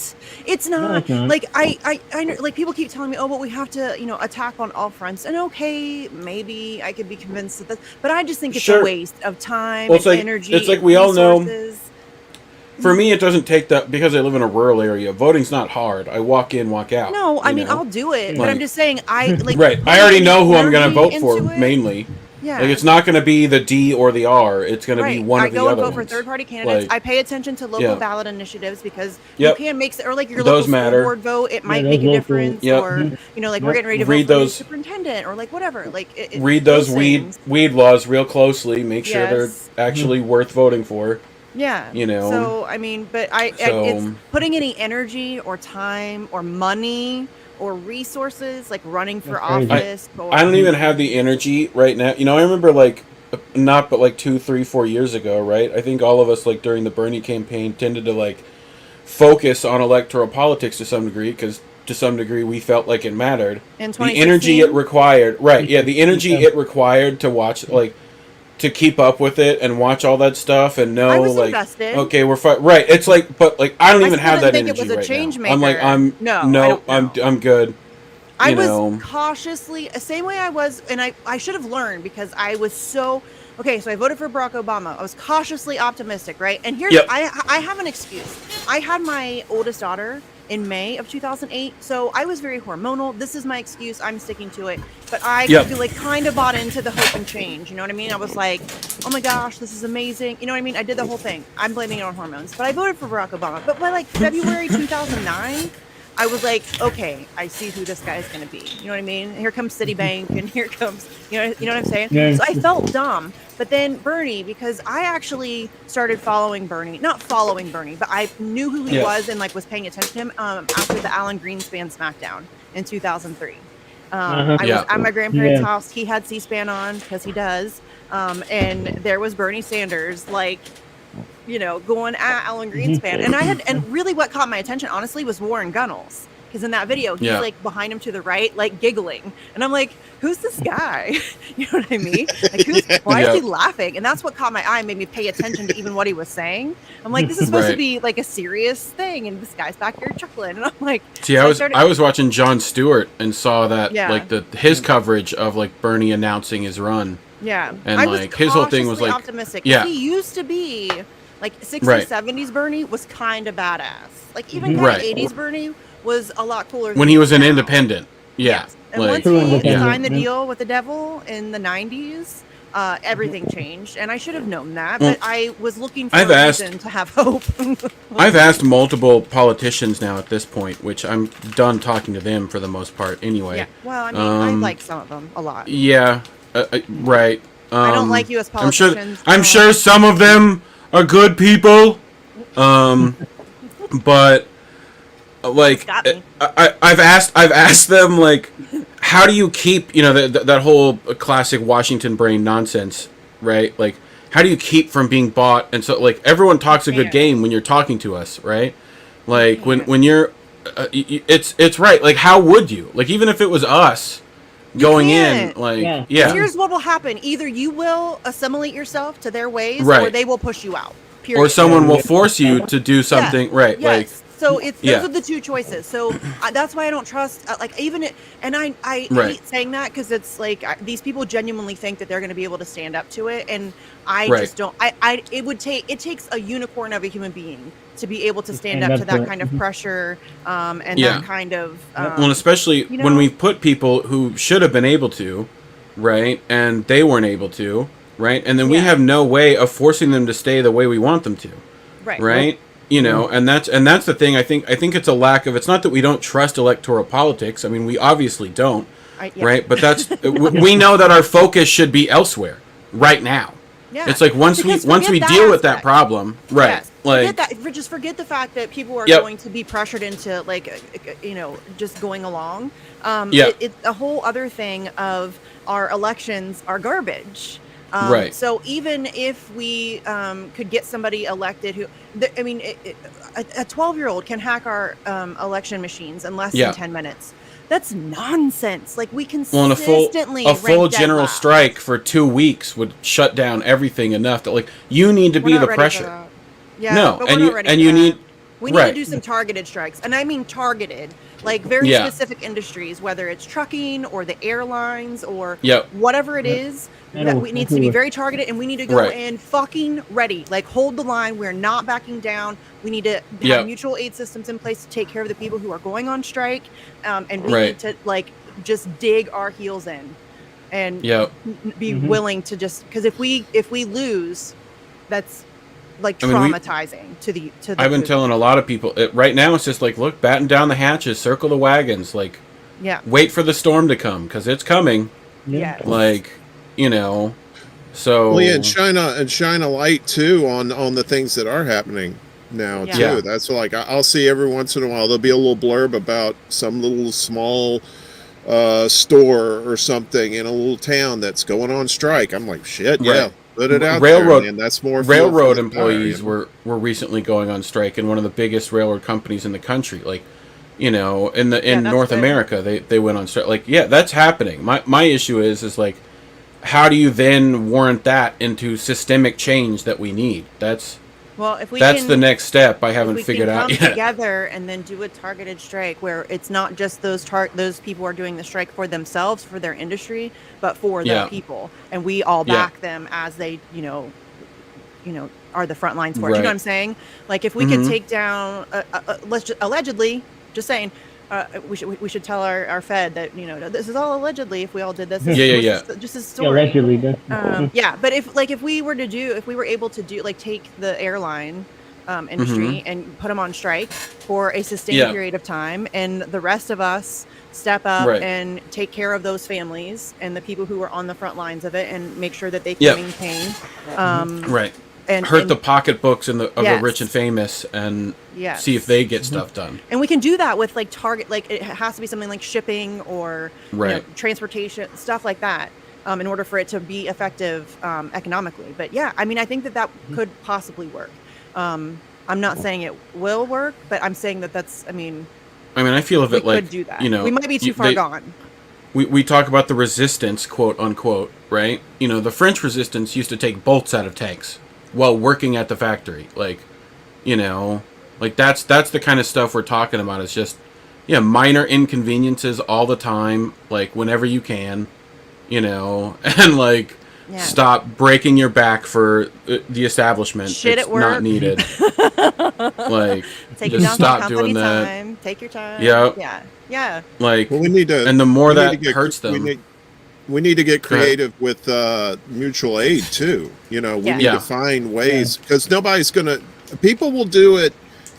Speaker 1: It's
Speaker 3: No,
Speaker 1: not.
Speaker 3: it's not.
Speaker 1: Like I know, like people keep telling me, oh, but we have to, attack on all fronts. And okay, maybe I could be convinced of this, but I just think it's
Speaker 4: Sure.
Speaker 1: a waste of time
Speaker 4: Well, it's
Speaker 1: and
Speaker 4: like-
Speaker 1: energy.
Speaker 4: it's like
Speaker 1: and
Speaker 4: we all know-
Speaker 1: resources.
Speaker 4: for me, it doesn't take that because I live in a rural area. Voting's not hard. I walk in, walk out.
Speaker 1: No, I
Speaker 4: you
Speaker 1: mean
Speaker 4: know?
Speaker 1: I'll do it, but
Speaker 4: Like-
Speaker 1: I'm just saying I like.
Speaker 4: Right. I
Speaker 1: putting
Speaker 4: already know who I'm going to
Speaker 1: energy
Speaker 4: vote for
Speaker 1: into it-
Speaker 4: mainly.
Speaker 1: Yeah.
Speaker 4: Like it's not going to be the D or the R. It's going to be
Speaker 1: Right.
Speaker 4: one
Speaker 1: I
Speaker 4: of the
Speaker 1: go and
Speaker 4: other
Speaker 1: vote for
Speaker 4: ones.
Speaker 1: third-party candidates.
Speaker 4: Like-
Speaker 1: I pay attention to local
Speaker 4: Yeah.
Speaker 1: ballot initiatives because
Speaker 4: Yep.
Speaker 1: you can make, or like your
Speaker 4: Those
Speaker 1: local
Speaker 4: matter.
Speaker 1: school board vote. It might
Speaker 3: those
Speaker 1: make a
Speaker 3: local-
Speaker 1: difference,
Speaker 4: Yep.
Speaker 1: or like we're
Speaker 3: Yep.
Speaker 1: getting ready to
Speaker 4: Read
Speaker 1: vote for the
Speaker 4: those-
Speaker 1: superintendent, or like whatever. Like
Speaker 4: Read those
Speaker 1: things.
Speaker 4: weed laws real closely. Make sure
Speaker 1: Yes.
Speaker 4: they're actually worth voting for.
Speaker 1: Yeah.
Speaker 4: you know.
Speaker 1: So I mean, but
Speaker 4: So-
Speaker 1: it's putting any energy or time or money or resources like running for
Speaker 3: That's crazy.
Speaker 1: office. Or,
Speaker 4: I don't even have the energy right now. I remember like not but like 2, 3, 4 years ago, right? I think all of us like during the Bernie campaign tended to like focus on electoral politics to some degree because to some degree we felt like it mattered.
Speaker 1: in
Speaker 4: The energy
Speaker 1: 2016.
Speaker 4: it required, right? Yeah, the energy it required to watch like to keep up with it and watch all that stuff and know
Speaker 1: I was
Speaker 4: like
Speaker 1: invested.
Speaker 4: okay, we're fine. Right. It's like but like I don't
Speaker 1: I
Speaker 4: even
Speaker 1: still
Speaker 4: have
Speaker 1: didn't
Speaker 4: that
Speaker 1: think it
Speaker 4: energy
Speaker 1: was a
Speaker 4: right
Speaker 1: change
Speaker 4: now. I'm like
Speaker 1: maker.
Speaker 4: I'm
Speaker 1: No, I
Speaker 4: no,
Speaker 1: don't know.
Speaker 4: I'm good.
Speaker 1: I
Speaker 4: you
Speaker 1: was
Speaker 4: know.
Speaker 1: cautiously same way I was, and I should have learned because I was so okay. So I voted for Barack Obama. I was cautiously optimistic, right? And here's
Speaker 4: Yep.
Speaker 1: I have an excuse. I had my oldest daughter in May of 2008, so I was very hormonal. This is my excuse. I'm sticking to it. But I
Speaker 4: Yep.
Speaker 1: feel like kind of bought into the hope and change. You know what I mean? I was like, oh my gosh, this is amazing. You know what I mean? I did the whole thing. I'm blaming it on hormones, but I voted for Barack Obama. But by like February 2009. I was like, okay, I see who this guy is going to be. You know what I mean? Here comes Citibank, and here comes, you know what I'm saying?
Speaker 3: Yeah.
Speaker 1: So I felt dumb. But then Bernie, because I actually started following Bernie, not following Bernie, but I knew who he
Speaker 4: Yeah.
Speaker 1: was and like was paying attention to him after the Alan Greenspan smackdown in 2003. I
Speaker 4: Yeah.
Speaker 1: was at my grandparents'
Speaker 3: Yeah.
Speaker 1: house. He had C-SPAN on because he does, and there was Bernie Sanders, like, going at Alan Greenspan. And really what caught my attention, honestly, was Warren Gunnels. Because in that video, he's
Speaker 4: Yeah.
Speaker 1: like behind him to the right, like giggling. And I'm like, who's this guy? You know what I mean? Like, why
Speaker 4: Yeah.
Speaker 1: is he laughing? And that's what caught my eye and made me pay attention to even what he was saying. I'm like, this is supposed to
Speaker 4: Right.
Speaker 1: be like a serious thing. And this guy's back here chuckling. And I'm like,
Speaker 4: See,
Speaker 1: so
Speaker 4: I
Speaker 1: started-
Speaker 4: was watching Jon Stewart and saw that
Speaker 1: Yeah.
Speaker 4: like his coverage of like Bernie announcing his run.
Speaker 1: yeah.
Speaker 4: And,
Speaker 1: I was
Speaker 4: like, his whole thing was,
Speaker 1: cautiously
Speaker 4: like-
Speaker 1: optimistic.
Speaker 4: yeah.
Speaker 1: He used to be Like 60s,
Speaker 4: Right.
Speaker 1: 70s Bernie was kind of badass. Like even kind
Speaker 4: Right.
Speaker 1: of 80s Bernie was a lot cooler
Speaker 4: When
Speaker 1: than
Speaker 4: he was an
Speaker 1: now.
Speaker 4: independent. Yeah.
Speaker 1: Yes. And
Speaker 4: Like,
Speaker 1: once
Speaker 3: True
Speaker 1: he
Speaker 3: independent,
Speaker 1: signed the
Speaker 3: yeah.
Speaker 1: deal with the devil in the 90s, everything changed. And I should have known that,
Speaker 4: Well,
Speaker 1: but I was looking for
Speaker 4: I've
Speaker 1: a
Speaker 4: asked-
Speaker 1: reason to have hope.
Speaker 4: I've asked multiple politicians now at this point, which I'm done talking to them for the most part anyway.
Speaker 1: Yeah. Well, I mean, I
Speaker 4: Um,
Speaker 1: like some of them a lot.
Speaker 4: Yeah, right.
Speaker 1: I don't like U.S.
Speaker 4: I'm sure.
Speaker 1: politicians.
Speaker 4: I'm sure some of them are good people, but like
Speaker 1: Got me.
Speaker 4: I've asked them like, how do you keep that whole classic Washington brain nonsense, right? Like, how do you keep from being bought? And so like everyone talks a good
Speaker 1: Can't.
Speaker 4: game when you're talking to us, right? Like
Speaker 1: can't.
Speaker 4: when you're, it's right. Like how would you? Like even if it was us going in,
Speaker 1: can't.
Speaker 4: like
Speaker 3: Yeah.
Speaker 4: yeah.
Speaker 1: Here's what will happen: either you will assimilate yourself to their ways, or
Speaker 4: Right.
Speaker 1: they will push you out. Period.
Speaker 4: Or someone will force you to do something, right?
Speaker 1: Yes.
Speaker 4: Like,
Speaker 1: So it's those
Speaker 4: Yeah.
Speaker 1: are the two choices. So that's why I don't trust like even it. And I
Speaker 4: Right.
Speaker 1: hate saying that because it's like these people genuinely think that they're going to be able to stand up to it, and I
Speaker 4: Right.
Speaker 1: just don't. It takes a unicorn of a human being to be able to stand
Speaker 3: stand
Speaker 1: up
Speaker 3: up
Speaker 1: to
Speaker 3: to
Speaker 1: that
Speaker 3: it.
Speaker 1: kind of
Speaker 3: Mhm.
Speaker 1: pressure, and
Speaker 4: Yeah.
Speaker 1: that kind of.
Speaker 3: Yep.
Speaker 4: well, especially
Speaker 1: you
Speaker 4: when
Speaker 1: know-
Speaker 4: we've put people who should have been able to, right, and they weren't able to, right, and then we
Speaker 1: Yeah.
Speaker 4: have no way of forcing them to stay the way we want them to,
Speaker 1: right.
Speaker 4: right? You know, and that's the thing. I think it's a lack of. It's not that we don't trust electoral politics. I mean, we obviously don't,
Speaker 1: Yeah.
Speaker 4: right? But that's we know that our focus should be elsewhere right now.
Speaker 1: Yeah.
Speaker 4: It's like once
Speaker 1: Because
Speaker 4: we
Speaker 1: forget that
Speaker 4: deal with that
Speaker 1: aspect.
Speaker 4: problem, right?
Speaker 1: Yes.
Speaker 4: Like
Speaker 1: forget that. Just forget the fact that people are
Speaker 4: Yep.
Speaker 1: going to be pressured into like, just going along.
Speaker 4: Yeah.
Speaker 1: It's a whole other thing of our elections are garbage.
Speaker 4: Right.
Speaker 1: So even if we could get somebody elected who, a 12-year-old can hack our election machines in less
Speaker 4: Yeah.
Speaker 1: than 10 minutes. That's nonsense. Like we
Speaker 4: Well, and
Speaker 1: consistently
Speaker 4: a full
Speaker 1: rank dead
Speaker 4: general
Speaker 1: last.
Speaker 4: strike for 2 weeks would shut down everything enough that like you need to
Speaker 1: We're
Speaker 4: be
Speaker 1: not
Speaker 4: the
Speaker 1: ready for
Speaker 4: pressure.
Speaker 1: that. Yeah,
Speaker 4: No,
Speaker 1: but
Speaker 4: and
Speaker 1: we're
Speaker 4: you-
Speaker 1: not ready
Speaker 4: and
Speaker 1: for
Speaker 4: you
Speaker 1: that.
Speaker 4: need-
Speaker 1: We need
Speaker 4: right.
Speaker 1: to do some targeted strikes, and I mean targeted, like very
Speaker 4: Yeah.
Speaker 1: specific industries, whether it's trucking or the airlines or
Speaker 4: Yep.
Speaker 1: whatever it is. That
Speaker 3: Metal,
Speaker 1: we needs to be
Speaker 3: everywhere.
Speaker 1: very targeted, and we need to go
Speaker 4: Right.
Speaker 1: in fucking ready. Like hold the line. We're not backing down. We need to have
Speaker 4: Yep.
Speaker 1: mutual aid systems in place to take care of the people who are going on strike, and we
Speaker 4: Right.
Speaker 1: need to like just dig our heels in, and
Speaker 4: Yep.
Speaker 1: be
Speaker 3: Mhm.
Speaker 1: willing to just because if we lose, that's like
Speaker 4: I mean, we-
Speaker 1: traumatizing to the
Speaker 4: I've been
Speaker 1: to-
Speaker 4: telling a lot of people right now. It's just like look, batten down the hatches, circle the wagons, like
Speaker 1: yeah.
Speaker 4: wait for the storm to come because it's coming.
Speaker 1: Yeah.
Speaker 4: Like so.
Speaker 2: Well, yeah, and shine a light too on the things that are happening now
Speaker 1: Yeah.
Speaker 2: too.
Speaker 4: Yeah.
Speaker 2: That's like I'll see every once in a while there'll be a little blurb about some little small store or something in a little town that's going on strike. I'm like, shit, yeah,
Speaker 4: Right.
Speaker 2: put it out
Speaker 4: Railroad-
Speaker 2: there, and that's more fuel for
Speaker 4: railroad
Speaker 2: the
Speaker 4: employees
Speaker 2: fire,
Speaker 4: were recently going on strike in one of the biggest railroad companies in the country, like in
Speaker 1: Yeah, that's
Speaker 4: North
Speaker 1: good.
Speaker 4: America they went on strike. Like yeah, that's happening. My issue is like how do you then warrant that into systemic change that we need? That's
Speaker 1: Well, if we
Speaker 4: that's
Speaker 1: can,
Speaker 4: the next step I
Speaker 1: if
Speaker 4: haven't
Speaker 1: we
Speaker 4: figured
Speaker 1: can
Speaker 4: out
Speaker 1: come
Speaker 4: yet.
Speaker 1: together and then do a targeted strike where it's not just those people are doing the strike for themselves for their industry, but for
Speaker 4: Yeah.
Speaker 1: the people, and we all
Speaker 4: Yeah.
Speaker 1: back them as they are the front lines for it. You know
Speaker 4: Right.
Speaker 1: what I'm saying? Like if we could
Speaker 4: Mhm.
Speaker 1: take down, let's just, allegedly, just saying. We should tell our Fed that this is all allegedly. If we all did this,
Speaker 4: Yeah.
Speaker 1: just a
Speaker 3: Yeah,
Speaker 1: story.
Speaker 3: allegedly,
Speaker 1: Yeah, but if we were able to do like take the airline industry and put them on strike for a sustained
Speaker 4: Mm-hmm. Yeah.
Speaker 1: period of time, and the rest of us step up
Speaker 4: Right.
Speaker 1: and take care of those families and the people who are on the front lines of it, and make sure that they can
Speaker 4: Yep.
Speaker 1: maintain,
Speaker 4: Right.
Speaker 1: and
Speaker 4: Hurt
Speaker 1: and,
Speaker 4: the pocketbooks of the
Speaker 1: Yes.
Speaker 4: rich and famous and
Speaker 1: yes.
Speaker 4: see if they get stuff done.
Speaker 1: And we can do that with like target, like it has to be something like shipping or
Speaker 4: Right.
Speaker 1: transportation, stuff like that, in order for it to be effective economically. But yeah, I mean, I think that could possibly work. I'm not saying it will work, but I'm saying that's. I mean,
Speaker 4: I feel if
Speaker 1: we
Speaker 4: it like
Speaker 1: could do that.
Speaker 4: you know
Speaker 1: We might be too far gone.
Speaker 4: We talk about the resistance, quote unquote, right? The French resistance used to take bolts out of tanks while working at the factory. Like that's the kind of stuff we're talking about. It's just, minor inconveniences all the time, like whenever you can, and like stop breaking your back for the establishment.
Speaker 1: Shit
Speaker 4: it's
Speaker 1: at work.
Speaker 4: not needed. Like,
Speaker 1: Take
Speaker 4: just
Speaker 1: down
Speaker 4: stop
Speaker 1: company
Speaker 4: doing that.
Speaker 1: time. Take your time.
Speaker 4: Yep.
Speaker 1: Yeah.
Speaker 4: Like,
Speaker 2: Well, we need to,
Speaker 4: and the more
Speaker 2: we need
Speaker 4: that
Speaker 2: to get-
Speaker 4: hurts them.
Speaker 2: we need to get
Speaker 4: Go ahead.
Speaker 2: creative with mutual aid too. You know, we
Speaker 1: Yeah.
Speaker 2: need
Speaker 4: Yeah.
Speaker 2: to find ways because nobody's gonna. People will do it.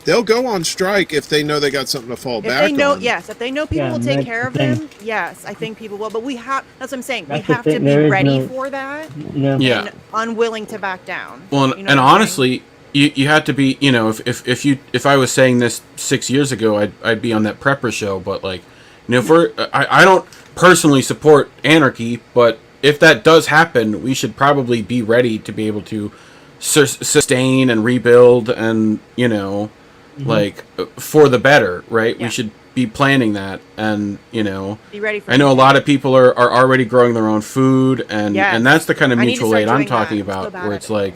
Speaker 2: They'll go on strike if they know they got something to fall
Speaker 1: If
Speaker 2: back
Speaker 1: they know,
Speaker 2: on.
Speaker 1: yes, if they know people
Speaker 3: Yeah,
Speaker 1: will take
Speaker 3: that's
Speaker 1: care
Speaker 3: the
Speaker 1: of
Speaker 3: thing.
Speaker 1: them, yes, I think people will. But we have, that's what I'm saying.
Speaker 3: That's
Speaker 1: we
Speaker 3: the
Speaker 1: have to
Speaker 3: thing,
Speaker 1: be
Speaker 3: there is
Speaker 1: ready
Speaker 3: no-
Speaker 1: for that
Speaker 3: Yeah.
Speaker 4: Yeah.
Speaker 1: and unwilling to back down.
Speaker 4: Well,
Speaker 1: You know
Speaker 4: and
Speaker 1: what I'm saying?
Speaker 4: honestly, you have to be. You know, if I was saying this 6 years ago, I'd be on that prepper show. But like, you know, for I don't personally support anarchy, but if that does happen, we should probably be ready to be able to sustain and rebuild, and you know, like for the better, right?
Speaker 1: Yeah.
Speaker 4: We should be planning that, and you know.
Speaker 1: Be ready for
Speaker 4: I know a lot of people are already growing their own food, and
Speaker 1: Yes.
Speaker 4: that's the kind of
Speaker 1: I need to
Speaker 4: mutual
Speaker 1: start
Speaker 4: aid I'm
Speaker 1: doing that.
Speaker 4: talking
Speaker 1: I'm so
Speaker 4: about,
Speaker 1: bad
Speaker 4: where
Speaker 1: at
Speaker 4: it's
Speaker 1: it.
Speaker 4: like,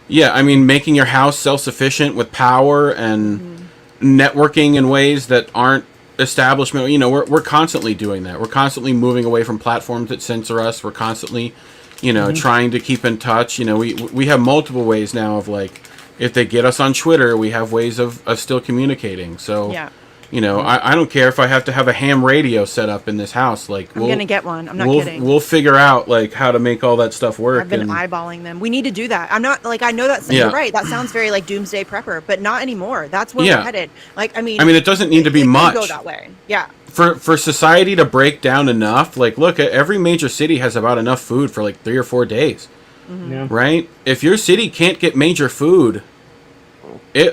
Speaker 4: yeah, I mean, making your house self-sufficient with power and networking in ways that aren't establishment. You know, we're constantly doing that. We're constantly moving away from platforms that censor us. We're constantly, you know, trying to keep in touch. You know, we have multiple ways now of like, if they get us on Twitter, we have ways of still communicating. So,
Speaker 1: Yeah.
Speaker 4: you know, I don't care if I have to have a ham radio set up in this house. Like,
Speaker 1: I'm gonna get one. I'm not
Speaker 4: we'll,
Speaker 1: kidding.
Speaker 4: We'll figure out like how to make all that stuff work.
Speaker 1: I've been
Speaker 4: and,
Speaker 1: eyeballing them. We need to do that. I'm not like, I know that's
Speaker 4: Yeah.
Speaker 1: you're right. That sounds very like doomsday prepper, but not anymore. That's where
Speaker 4: Yeah.
Speaker 1: we're headed. Like, I mean,
Speaker 4: it doesn't need to be
Speaker 1: it could
Speaker 4: much.
Speaker 1: Go that way. Yeah.
Speaker 4: For society to break down enough. Like, look, every major city has about enough food for like 3 or 4 days,
Speaker 3: Yeah.
Speaker 4: right? If your city can't get major food,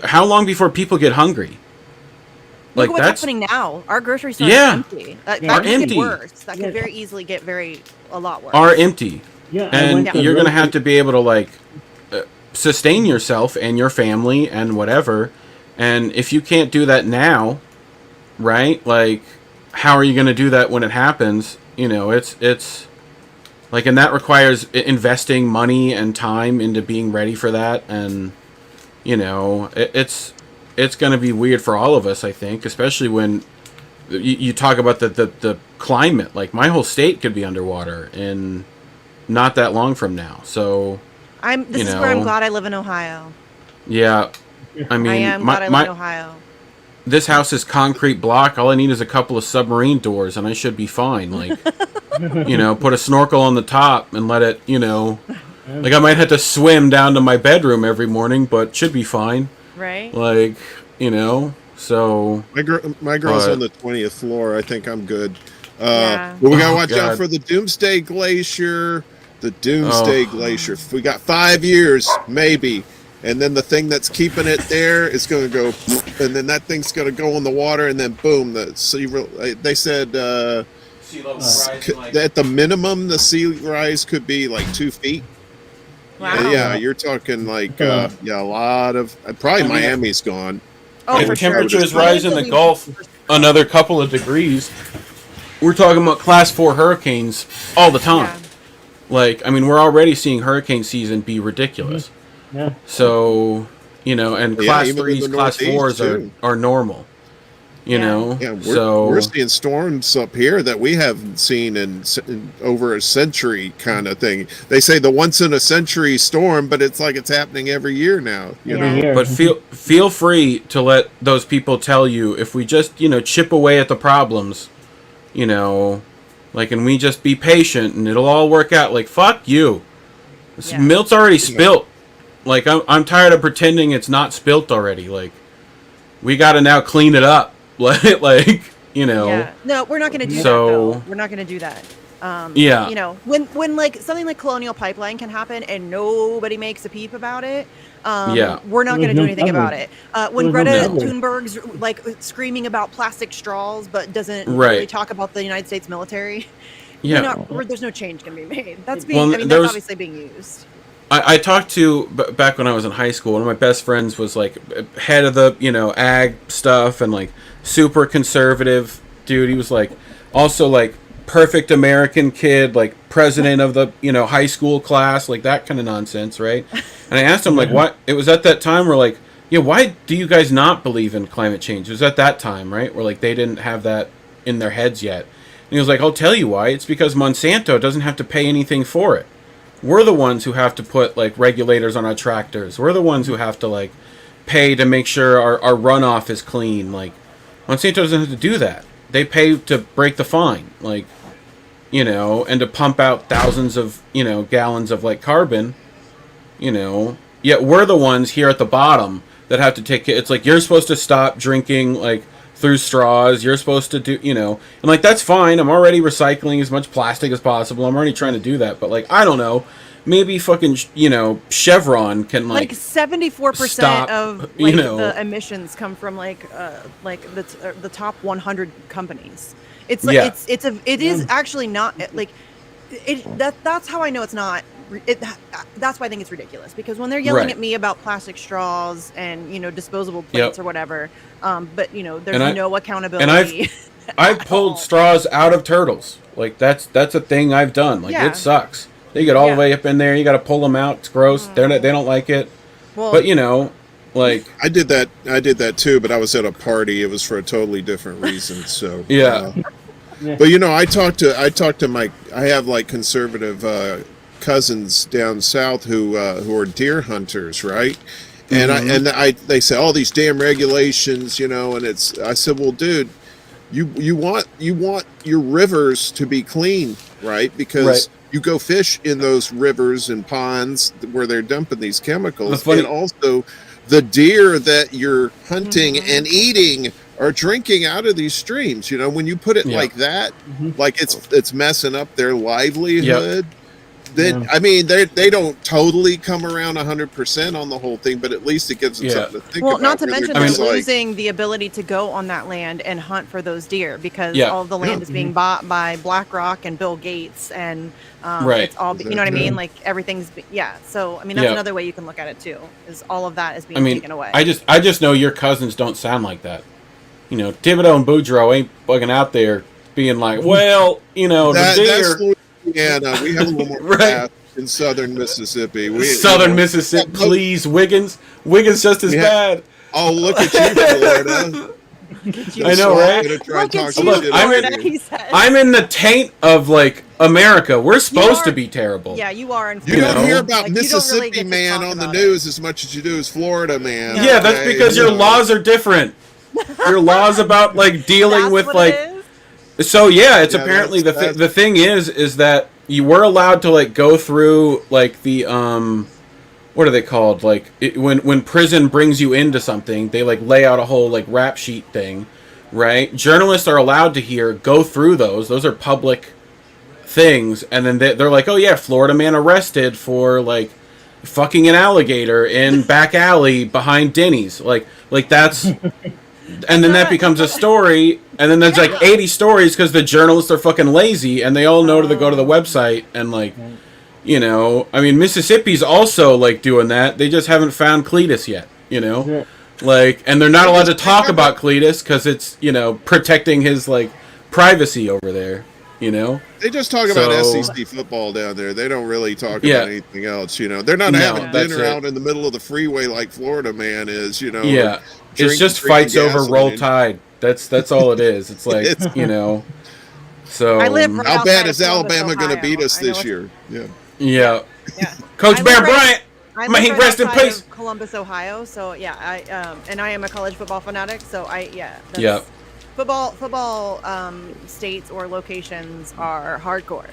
Speaker 4: how long before people get hungry?
Speaker 1: Look
Speaker 4: Like
Speaker 1: at what's
Speaker 4: that's
Speaker 1: happening now. Our grocery stores
Speaker 4: Yeah.
Speaker 1: are empty. That
Speaker 3: Are
Speaker 1: could
Speaker 4: empty.
Speaker 1: get worse. That
Speaker 3: Yeah.
Speaker 1: could very easily get a lot worse.
Speaker 4: are empty.
Speaker 3: Yeah. I
Speaker 4: And
Speaker 3: went to
Speaker 4: you're going to have
Speaker 3: grocery-
Speaker 4: to be able to like sustain yourself and your family and whatever. And if you can't do that now, right? Like, how are you going to do that when it happens? You know, it's like, and that requires investing money and time into being ready for that. And, you know, it's going to be weird for all of us, I think, especially when you talk about the climate. Like, my whole state could be underwater in not that long from now. So,
Speaker 1: This
Speaker 4: you
Speaker 1: is where I'm
Speaker 4: know.
Speaker 1: glad I live in Ohio.
Speaker 4: yeah, I mean,
Speaker 1: I am glad I live in Ohio.
Speaker 4: this house is concrete block. All I need is a couple of submarine doors, and I should be fine. Like, you know, put a snorkel on the top and let it, you know, like I might have to swim down to my bedroom every morning, but should be fine.
Speaker 1: Right?
Speaker 4: Like, you know, so
Speaker 2: My girl's
Speaker 4: But-
Speaker 2: on the 20th floor. I think I'm good.
Speaker 1: Yeah.
Speaker 2: But we gotta
Speaker 4: Oh,
Speaker 2: watch
Speaker 4: God.
Speaker 2: out for the Doomsday Glacier. The Doomsday
Speaker 4: Oh.
Speaker 2: Glacier. We got 5 years, maybe, and then the thing that's keeping it there is going to go, and then that thing's going to go in the water, and then boom, the sea. They said
Speaker 4: sea level
Speaker 2: at the minimum, the sea rise could be like 2 feet.
Speaker 1: Wow.
Speaker 2: Yeah, you're talking like a lot of probably
Speaker 4: I mean,
Speaker 2: Miami's gone.
Speaker 1: Oh,
Speaker 4: if
Speaker 1: for sure.
Speaker 4: temperatures
Speaker 1: Sure.
Speaker 4: rise in the Gulf another couple of degrees, we're talking about class 4 hurricanes all the time.
Speaker 1: Yeah.
Speaker 4: Like, I mean, we're already seeing hurricane season be ridiculous.
Speaker 3: Yeah.
Speaker 4: So, you know, and
Speaker 2: Yeah,
Speaker 4: class
Speaker 2: even in
Speaker 4: 3s,
Speaker 2: the
Speaker 4: class
Speaker 2: Northeast,
Speaker 4: 4s
Speaker 2: too.
Speaker 4: are normal. You
Speaker 1: Yeah.
Speaker 4: know?
Speaker 2: Yeah,
Speaker 4: so
Speaker 2: we're seeing storms up here that we haven't seen in over a century, kind of thing. They say the once in a century storm, but it's like it's happening every year now. You
Speaker 1: Yeah.
Speaker 2: know,
Speaker 3: Every year.
Speaker 4: but feel free to let those people tell you, if we just, you know, chip away at the problems, you know, like, and we just be patient and it'll all work out. Like, fuck you. This
Speaker 1: Yeah.
Speaker 4: milk's already spilt. Like, I'm tired of pretending it's not spilt already. Like, we got to now clean it up. Like, you know.
Speaker 1: Yeah. No, we're not going to do that.
Speaker 4: So-
Speaker 1: Though. We're not going to do that.
Speaker 4: Yeah.
Speaker 1: You know, when like something like Colonial Pipeline can happen and nobody makes a peep about it.
Speaker 4: Yeah.
Speaker 1: We're not going to
Speaker 3: There's
Speaker 1: do
Speaker 3: no
Speaker 1: anything about
Speaker 3: coverage.
Speaker 1: it. When
Speaker 3: There's
Speaker 1: Greta
Speaker 3: no coverage.
Speaker 1: Thunberg's like screaming about plastic straws, but doesn't
Speaker 4: Right.
Speaker 1: really talk about the United States military.
Speaker 4: Yeah.
Speaker 1: There's no change can be made. That's being.
Speaker 4: Well,
Speaker 1: I mean,
Speaker 4: there
Speaker 1: that's
Speaker 4: was-
Speaker 1: obviously being used.
Speaker 4: I talked to back when I was in high school. One of my best friends was like head of the, you know, ag stuff and like super conservative dude. He was like also like perfect American kid, like president of the, you know, high school class, like that kind of nonsense, right? And I asked him like, what? It was at that time where like, yeah, why do you guys not believe in climate change? It was at that time, right, where like they didn't have that in their heads yet. And he was like, I'll tell you why. It's because Monsanto doesn't have to pay anything for it. we're the ones who have to put like regulators on our tractors. We're the ones who have to like pay to make sure our runoff is clean. Like Monsanto doesn't have to do that. They pay to break the fine, like, you know, and to pump out thousands of, you know, gallons of like carbon, you know. Yet we're the ones here at the bottom that have to take it. It's like you're supposed to stop drinking like through straws. You're supposed to do, you know, and like that's fine. I'm already recycling as much plastic as possible. I'm already trying to do that. But like I don't know, maybe fucking, you know, Chevron can like
Speaker 1: 74% of like,
Speaker 4: you know,
Speaker 1: the emissions come from like the top 100 companies. It's like it is actually not like that's how I know it's not. That's why I think it's ridiculous, because when they're yelling at me about plastic straws and, you know, disposable plates or whatever, but you know, there's no accountability.
Speaker 4: And I've pulled straws out of turtles. Like that's a thing I've done. Like it sucks. They get all the way up in there. You got to pull them out. It's gross. They don't like it. Well, but you know, like
Speaker 2: I did that too. But I was at a party. It was for a totally different reason. So but you know, I talked to my. I have like conservative cousins down south who are deer hunters, right? And they say all these damn regulations, you know. And I said, well, dude, you want your rivers to be clean, right? Because you go fish in those rivers and ponds where they're dumping these chemicals, and also the deer that you're hunting and eating are drinking out of these streams. You know, when you put it like that, like it's messing up their livelihood. Then I mean, they don't totally come around 100% on the whole thing, but at least it gives them something to think about.
Speaker 1: Well, not to mention they're losing the ability to go on that land and hunt for those deer, because all of the land is being bought by BlackRock and Bill Gates, and it's all, you know what I mean? Like everything's so I mean, that's another way you can look at it too, is all of that is being taken away. I
Speaker 4: just know your cousins don't sound like that. You know, Thibodeau and Boudreaux ain't bugging out there being like, well, you know, the deer.
Speaker 2: Yeah, we have a little more path in southern Mississippi.
Speaker 4: Mississippi, please, Wiggins. Wiggins just as bad.
Speaker 2: Oh, look at you, Florida.
Speaker 4: I know, right? I'm in the taint of like America. We're supposed to be terrible.
Speaker 1: Yeah, you are.
Speaker 2: You don't hear about like, Mississippi really man on the news as much as you do as Florida man.
Speaker 4: Yeah, that's because your laws are different. Your laws about like dealing with like. So it's apparently the thing is that you were allowed to like go through like the what are they called, like when prison brings you into something, they like lay out a whole like rap sheet thing, right? Journalists are allowed to go through those are public things, and then they're like, oh yeah, Florida man arrested for like fucking an alligator in back alley behind Denny's, like that's. And then that becomes a story, and then there's like 80 stories because the journalists are fucking lazy, and they all know to go to the website, and like, you know, I mean, Mississippi's also like doing that. They just haven't found Cletus yet, you know, like, and they're not allowed to talk about Cletus because it's, you know, protecting his like privacy over there, you know.
Speaker 2: They just talk about SEC football down there. They don't really talk about anything else, you know. They're not having dinner out in the middle of the freeway like Florida man is, you know.
Speaker 4: Yeah. It's just fights over Roll Tide. That's all it is. It's like, you know. So
Speaker 1: I live
Speaker 2: how bad is Alabama going to beat us this year?
Speaker 4: Yeah. Coach Bear Bryant, may he rest in peace.
Speaker 1: Columbus, Ohio. So I am a college football fanatic. So football states or locations are hardcore.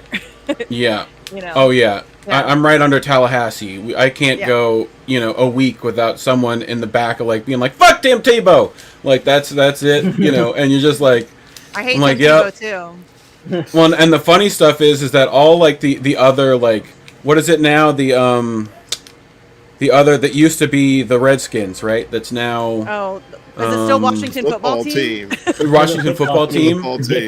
Speaker 4: Yeah.
Speaker 1: You know.
Speaker 4: Oh yeah. I'm right under Tallahassee. I can't go, you know, a week without someone in the back of like being like, "Fuck Tim Tebow." Like that's it, you know. And you're just like,
Speaker 1: I hate Tim Tebow too.
Speaker 4: Well, and the funny stuff is that all like the other like, what is it now? The other that used to be the Redskins, right? That's now.
Speaker 1: Oh. Is it still Washington football team?
Speaker 4: Washington football team,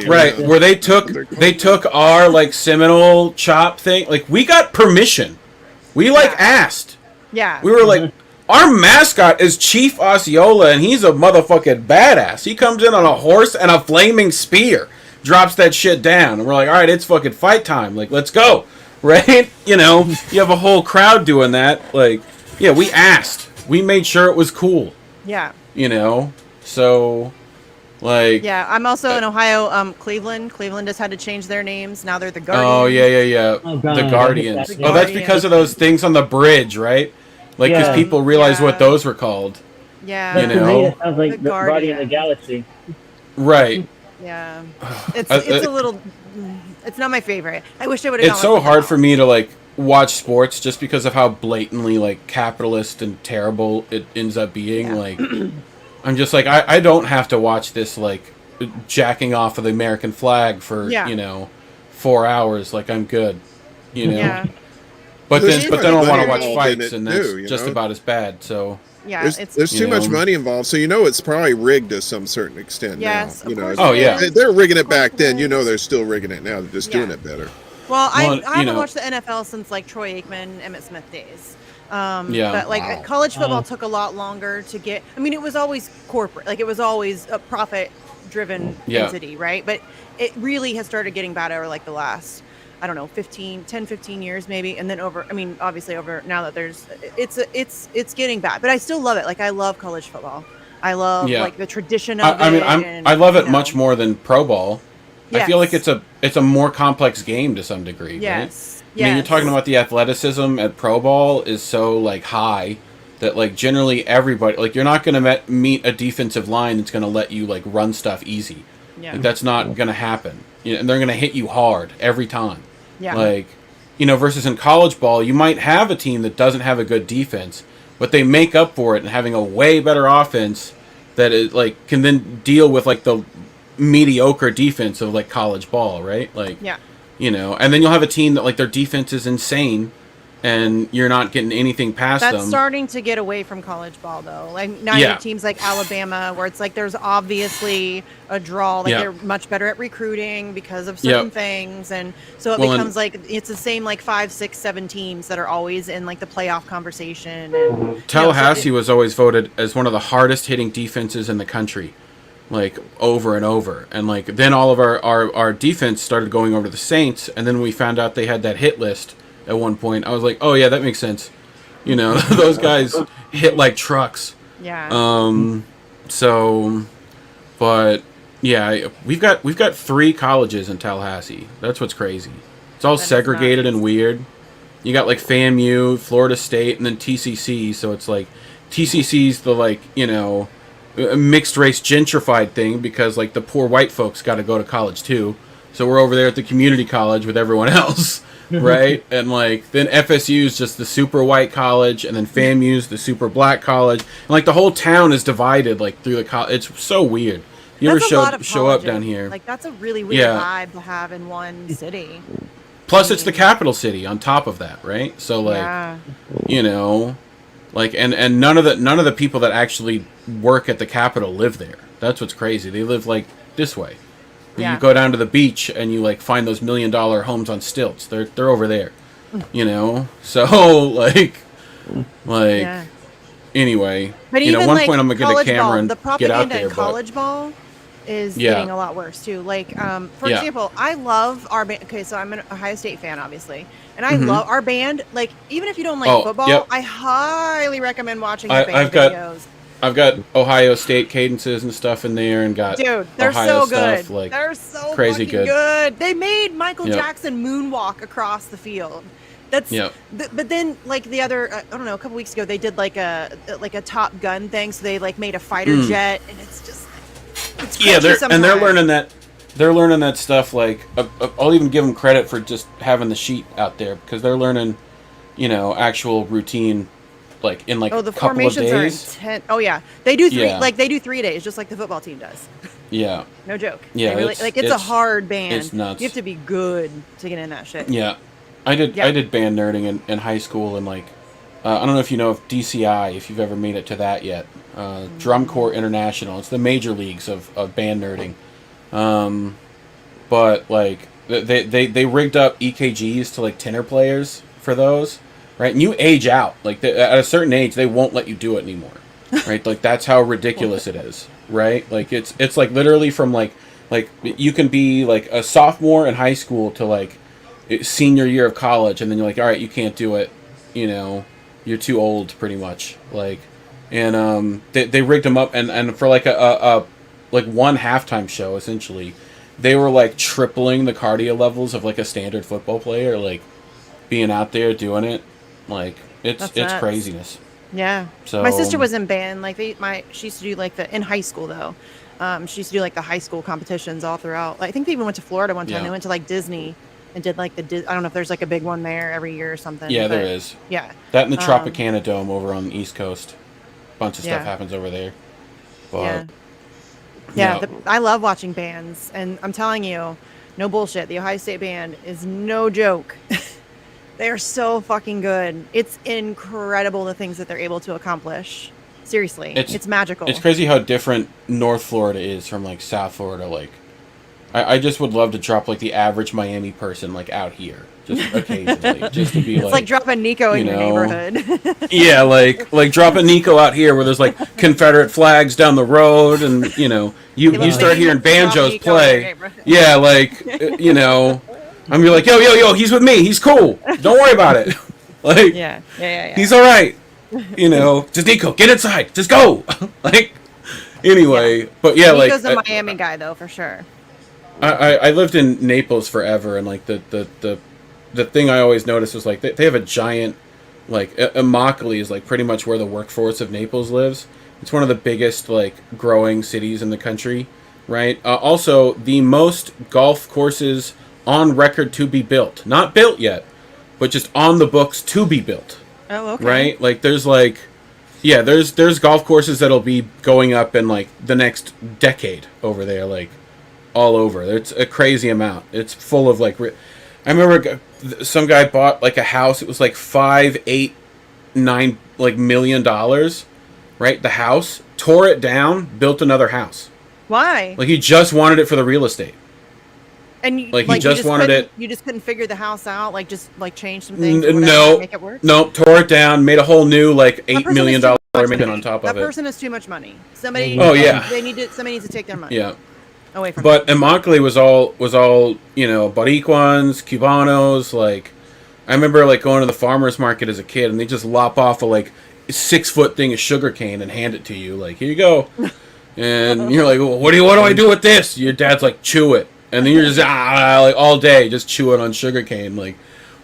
Speaker 4: right?
Speaker 2: Yeah.
Speaker 4: Where they took our like Seminole chop thing. Like we got permission. We like asked.
Speaker 1: Yeah.
Speaker 4: We were like, our mascot is Chief Osceola, and he's a motherfucking badass. He comes in on a horse and a flaming spear, drops that shit down, and we're like, all right, it's fucking fight time. Like, let's go, right? You know, you have a whole crowd doing that. Like, yeah, we asked. We made sure it was cool.
Speaker 1: Yeah.
Speaker 4: You know, so Like,
Speaker 1: Yeah, I'm also in Ohio. Cleveland. Cleveland just had to change their names. Now they're the Guardians.
Speaker 4: oh yeah.
Speaker 3: Oh, God,
Speaker 4: The
Speaker 3: I
Speaker 4: Guardians.
Speaker 3: hate
Speaker 1: that.
Speaker 4: Oh, that's because of those things on the bridge, right? Like, because
Speaker 3: Yeah.
Speaker 4: people realized what
Speaker 1: Yeah.
Speaker 4: those were called.
Speaker 1: Yeah.
Speaker 4: You
Speaker 3: But to
Speaker 4: know?
Speaker 3: me, it sounds like
Speaker 1: The
Speaker 3: the Guardian of the
Speaker 1: Guardians.
Speaker 3: Galaxy.
Speaker 4: Right.
Speaker 1: Yeah. It's
Speaker 4: I-
Speaker 1: a little. It's not my favorite. I wish I would have.
Speaker 4: It's so hard for me to like watch sports just because of how blatantly like capitalist and terrible it ends up being.
Speaker 1: Yeah.
Speaker 4: Like, I'm just like, I don't have to watch this like jacking off of the American flag for
Speaker 1: Yeah.
Speaker 4: 4 hours. Like, I'm good.
Speaker 1: Yeah.
Speaker 4: But
Speaker 2: There's
Speaker 4: then
Speaker 2: too
Speaker 4: I
Speaker 2: much
Speaker 4: want to
Speaker 2: money
Speaker 4: watch
Speaker 2: involved in
Speaker 4: fights,
Speaker 2: it
Speaker 4: and that's
Speaker 2: too,
Speaker 4: just about as bad. So
Speaker 1: Yeah.
Speaker 2: There's
Speaker 4: You
Speaker 2: too much
Speaker 4: know.
Speaker 2: money involved, so it's probably rigged to some certain extent
Speaker 1: Yes,
Speaker 2: now.
Speaker 1: of course
Speaker 4: Oh,
Speaker 1: it
Speaker 4: yeah.
Speaker 1: is.
Speaker 2: They're rigging it
Speaker 1: Of course
Speaker 2: back then.
Speaker 1: is.
Speaker 2: They're still rigging it now. They're just doing
Speaker 1: Yeah.
Speaker 2: it better.
Speaker 1: Well, I
Speaker 4: Well,
Speaker 1: haven't watched the NFL since like Troy Aikman, Emmett Smith days.
Speaker 4: Yeah.
Speaker 1: But like
Speaker 2: Wow.
Speaker 1: college football
Speaker 3: Oh.
Speaker 1: took a lot longer to get. I mean, it was always corporate. Like it was always a profit-driven
Speaker 4: Yeah.
Speaker 1: entity, right? But it really has started getting bad over like the last, I don't know, 15 years maybe. And then obviously over now that it's getting bad. But I still love it. Like I love college football. I love
Speaker 4: Yeah.
Speaker 1: like the tradition of
Speaker 4: I mean,
Speaker 1: it. and,
Speaker 4: I love it
Speaker 1: you
Speaker 4: much
Speaker 1: know.
Speaker 4: more than pro ball. I feel like
Speaker 1: Yes.
Speaker 4: it's a more complex game to some degree. Right?
Speaker 1: Yes.
Speaker 4: I mean, you're
Speaker 1: Yes.
Speaker 4: talking about the athleticism at pro ball is so like high that like generally everybody like you're not going to meet a defensive line that's going to let you like run stuff easy.
Speaker 1: Yeah.
Speaker 4: Like, that's not going to happen. And they're going to hit you hard every time.
Speaker 1: Yeah.
Speaker 4: Like, versus in college ball, you might have a team that doesn't have a good defense, but they make up for it and having a way better offense that is like can then deal with like the mediocre defense of like college ball, right? Like,
Speaker 1: Yeah.
Speaker 4: and then you'll have a team that like their defense is insane and you're not getting anything past
Speaker 1: That's
Speaker 4: them.
Speaker 1: starting to get away from college ball, though. Like now you
Speaker 4: Yeah.
Speaker 1: have teams like Alabama, where it's like there's obviously a draw. Like
Speaker 4: Yeah.
Speaker 1: they're much better at recruiting because of certain
Speaker 4: Yep.
Speaker 1: things, and so it
Speaker 4: Well, and-
Speaker 1: becomes like it's the same like 5, 6, 7 teams that are always in like the playoff conversation. And
Speaker 4: Tallahassee was always voted as one of the hardest hitting defenses in the country, like over and over. And like then all of our defense started going over to the Saints, and then we found out they had that hit list at one point. I was like, oh yeah, that makes sense. Those guys hit like trucks.
Speaker 1: yeah,
Speaker 4: So, but yeah, we've got 3 colleges in Tallahassee. That's what's crazy. It's all
Speaker 1: That is
Speaker 4: segregated
Speaker 1: nuts.
Speaker 4: and weird. You got like FAMU, Florida State, and then TCC. So it's like TCC's the like mixed race gentrified thing because like the poor white folks got to go to college too. So we're over there at the community college with everyone else. Right? And like then FSU's just the super white college, and then FAMU's the super black college. And like the whole town is divided like through the college. It's so weird. You
Speaker 1: That's a lot
Speaker 4: ever
Speaker 1: of
Speaker 4: show up
Speaker 1: colleges.
Speaker 4: down here?
Speaker 1: Like that's a really weird
Speaker 4: Yeah.
Speaker 1: vibe to have in one city.
Speaker 4: Plus it's the capital city on top of that, right? So like
Speaker 1: Yeah,
Speaker 4: like and none of the people that actually work at the Capitol live there. That's what's crazy. They live like this way.
Speaker 1: Yeah.
Speaker 4: You go down to the beach and you like find those $1 million homes on stilts. They're over there. So like
Speaker 1: yeah.
Speaker 4: anyway.
Speaker 1: But even
Speaker 4: one
Speaker 1: like
Speaker 4: point I'm gonna get a
Speaker 1: college
Speaker 4: camera
Speaker 1: ball,
Speaker 4: and
Speaker 1: the
Speaker 4: get out
Speaker 1: propaganda
Speaker 4: there.
Speaker 1: in
Speaker 4: But
Speaker 1: college ball is
Speaker 4: Yeah.
Speaker 1: getting a lot worse too. Like, for
Speaker 4: Yeah.
Speaker 1: example, I love our band. Okay, so I'm an Ohio State fan, obviously, and I
Speaker 4: Mhm.
Speaker 1: love our band. Like, even if you don't like
Speaker 4: Oh,
Speaker 1: football,
Speaker 4: yep.
Speaker 1: I highly recommend watching the
Speaker 4: I-
Speaker 1: band
Speaker 4: I've got-
Speaker 1: videos.
Speaker 4: I've got Ohio State cadences and stuff in there, and got
Speaker 1: Dude, they're
Speaker 4: Ohio
Speaker 1: so good.
Speaker 4: stuff, like,
Speaker 1: They're so
Speaker 4: crazy
Speaker 1: fucking good. They made Michael
Speaker 4: Yep.
Speaker 1: Jackson moonwalk across the field. That's
Speaker 4: Yep.
Speaker 1: but then like the other I don't know, a couple weeks ago they did like a Top Gun thing, so they like made a fighter
Speaker 4: Mm.
Speaker 1: jet, and it's just it's
Speaker 4: Yeah,
Speaker 1: cringy
Speaker 4: they're
Speaker 1: sometimes.
Speaker 4: learning that. They're learning that stuff. Like, I'll even give them credit for just having the sheet out there because they're learning, actual routine, like in like
Speaker 1: Oh,
Speaker 4: a
Speaker 1: the
Speaker 4: couple of
Speaker 1: formations are
Speaker 4: days.
Speaker 1: intense. Oh yeah, they do 3
Speaker 4: Yeah.
Speaker 1: like they do 3 days, just like the football team does.
Speaker 4: Yeah,
Speaker 1: No joke.
Speaker 4: Yeah,
Speaker 1: They really,
Speaker 4: it's-
Speaker 1: like it's a
Speaker 4: it's-
Speaker 1: hard band.
Speaker 4: it's nuts.
Speaker 1: You have to be good to get in that shit.
Speaker 4: yeah. I did
Speaker 1: Yeah.
Speaker 4: band nerding in high school, and like, I don't know if you know of DCI, if you've ever made it to that yet. Drum Corps International. It's the major leagues of band nerding. But like they rigged up EKGs to like tenor players for those, right? And you age out. Like at a certain age, they won't let you do it anymore, right? Like that's how ridiculous it is, right? Like it's like literally from like you can be like a sophomore in high school to like senior year of college, and then you're like, all right, you can't do it. You're too old, pretty much. Like, and they rigged them up, and for like like one halftime show essentially, they were like tripling the cardio levels of like a standard football player, like being out there doing it. Like it's
Speaker 1: nuts.
Speaker 4: craziness.
Speaker 1: Yeah.
Speaker 4: So
Speaker 1: My sister was in band. Like she used to do like in high school though. She used to do like the high school competitions all throughout. I think they even went to Florida one time.
Speaker 4: Yeah.
Speaker 1: They went to like Disney and did like I don't know if there's like a big one there every year or something.
Speaker 4: Yeah,
Speaker 1: but,
Speaker 4: there is.
Speaker 1: Yeah.
Speaker 4: That and the Tropicana Dome over on the East Coast. Bunch of
Speaker 1: Yeah.
Speaker 4: stuff happens over there. But
Speaker 1: yeah. I love watching bands, and I'm telling you, no bullshit. The Ohio State Band is no joke. They are so fucking good. It's incredible the things that they're able to accomplish. Seriously, it's magical.
Speaker 4: It's crazy how different North Florida is from like South Florida. Like, I just would love to drop like the average Miami person like out here, just occasionally, just to be
Speaker 1: it's like dropping Nico in your neighborhood.
Speaker 4: Yeah, like dropping Nico out here where there's like Confederate flags down the road, and you start hearing banjos play. Yeah, like I'm be like, yo, he's with me. He's cool. Don't worry about it. Like,
Speaker 1: yeah.
Speaker 4: He's all right. Just Nico, get inside. Just go. Like, anyway, but yeah,
Speaker 1: Nico's
Speaker 4: like
Speaker 1: a Miami guy though, for sure.
Speaker 4: I lived in Naples forever, and like the thing I always noticed was like they have a giant, like Immokalee is like pretty much where the workforce of Naples lives. It's one of the biggest like growing cities in the country, right? Also, the most golf courses on record to be built, not built yet, but just on the books to be built.
Speaker 1: Oh, okay.
Speaker 4: Right? Like there's golf courses that'll be going up in like the next decade over there, like all over. It's a crazy amount. It's full of like I remember some guy bought like a house. It was like $5, $8, $9 like $1 million, right? The house, tore it down, built another house.
Speaker 1: Why?
Speaker 4: Like he just wanted it for the real estate.
Speaker 1: And
Speaker 4: he just wanted it.
Speaker 1: You just couldn't figure the house out, like just like change some things.
Speaker 4: No,
Speaker 1: make it work?
Speaker 4: no, tore it down, made a whole new like $8 million maybe on top of it.
Speaker 1: That person has too much money. Somebody.
Speaker 4: Oh yeah.
Speaker 1: Somebody needs to take their money.
Speaker 4: Yeah.
Speaker 1: Away from.
Speaker 4: But Immokalee was all Baricuans, Cubanos. Like I remember like going to the farmers market as a kid, and they just lop off a like 6-foot thing of sugar cane and hand it to you, like here you go, and you're like, well, what do I do with this? Your dad's like, chew it. And then you're just like all day just chewing on sugarcane, like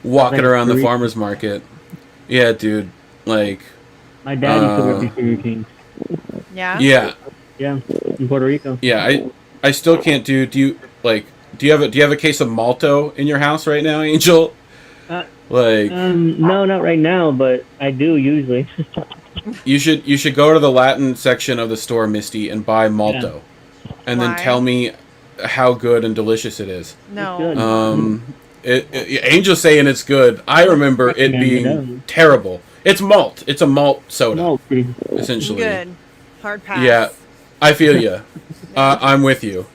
Speaker 4: walking around the farmer's market. Yeah, dude. Like
Speaker 3: my dad used to work in sugar cane.
Speaker 1: Yeah.
Speaker 3: Yeah, in Puerto Rico.
Speaker 4: Yeah, I still can't do. Do you have a case of Malto in your house right now, Angel?
Speaker 3: No, not right now, but I do usually.
Speaker 4: you should go to the Latin section of the store, Misty, and buy Malto, and then tell me how good and delicious it is.
Speaker 1: No.
Speaker 4: Angel's saying it's good. I remember it being terrible. It's malt. It's a malt soda, essentially.
Speaker 1: Good. Hard pass.
Speaker 4: Yeah, I feel you. I'm with you.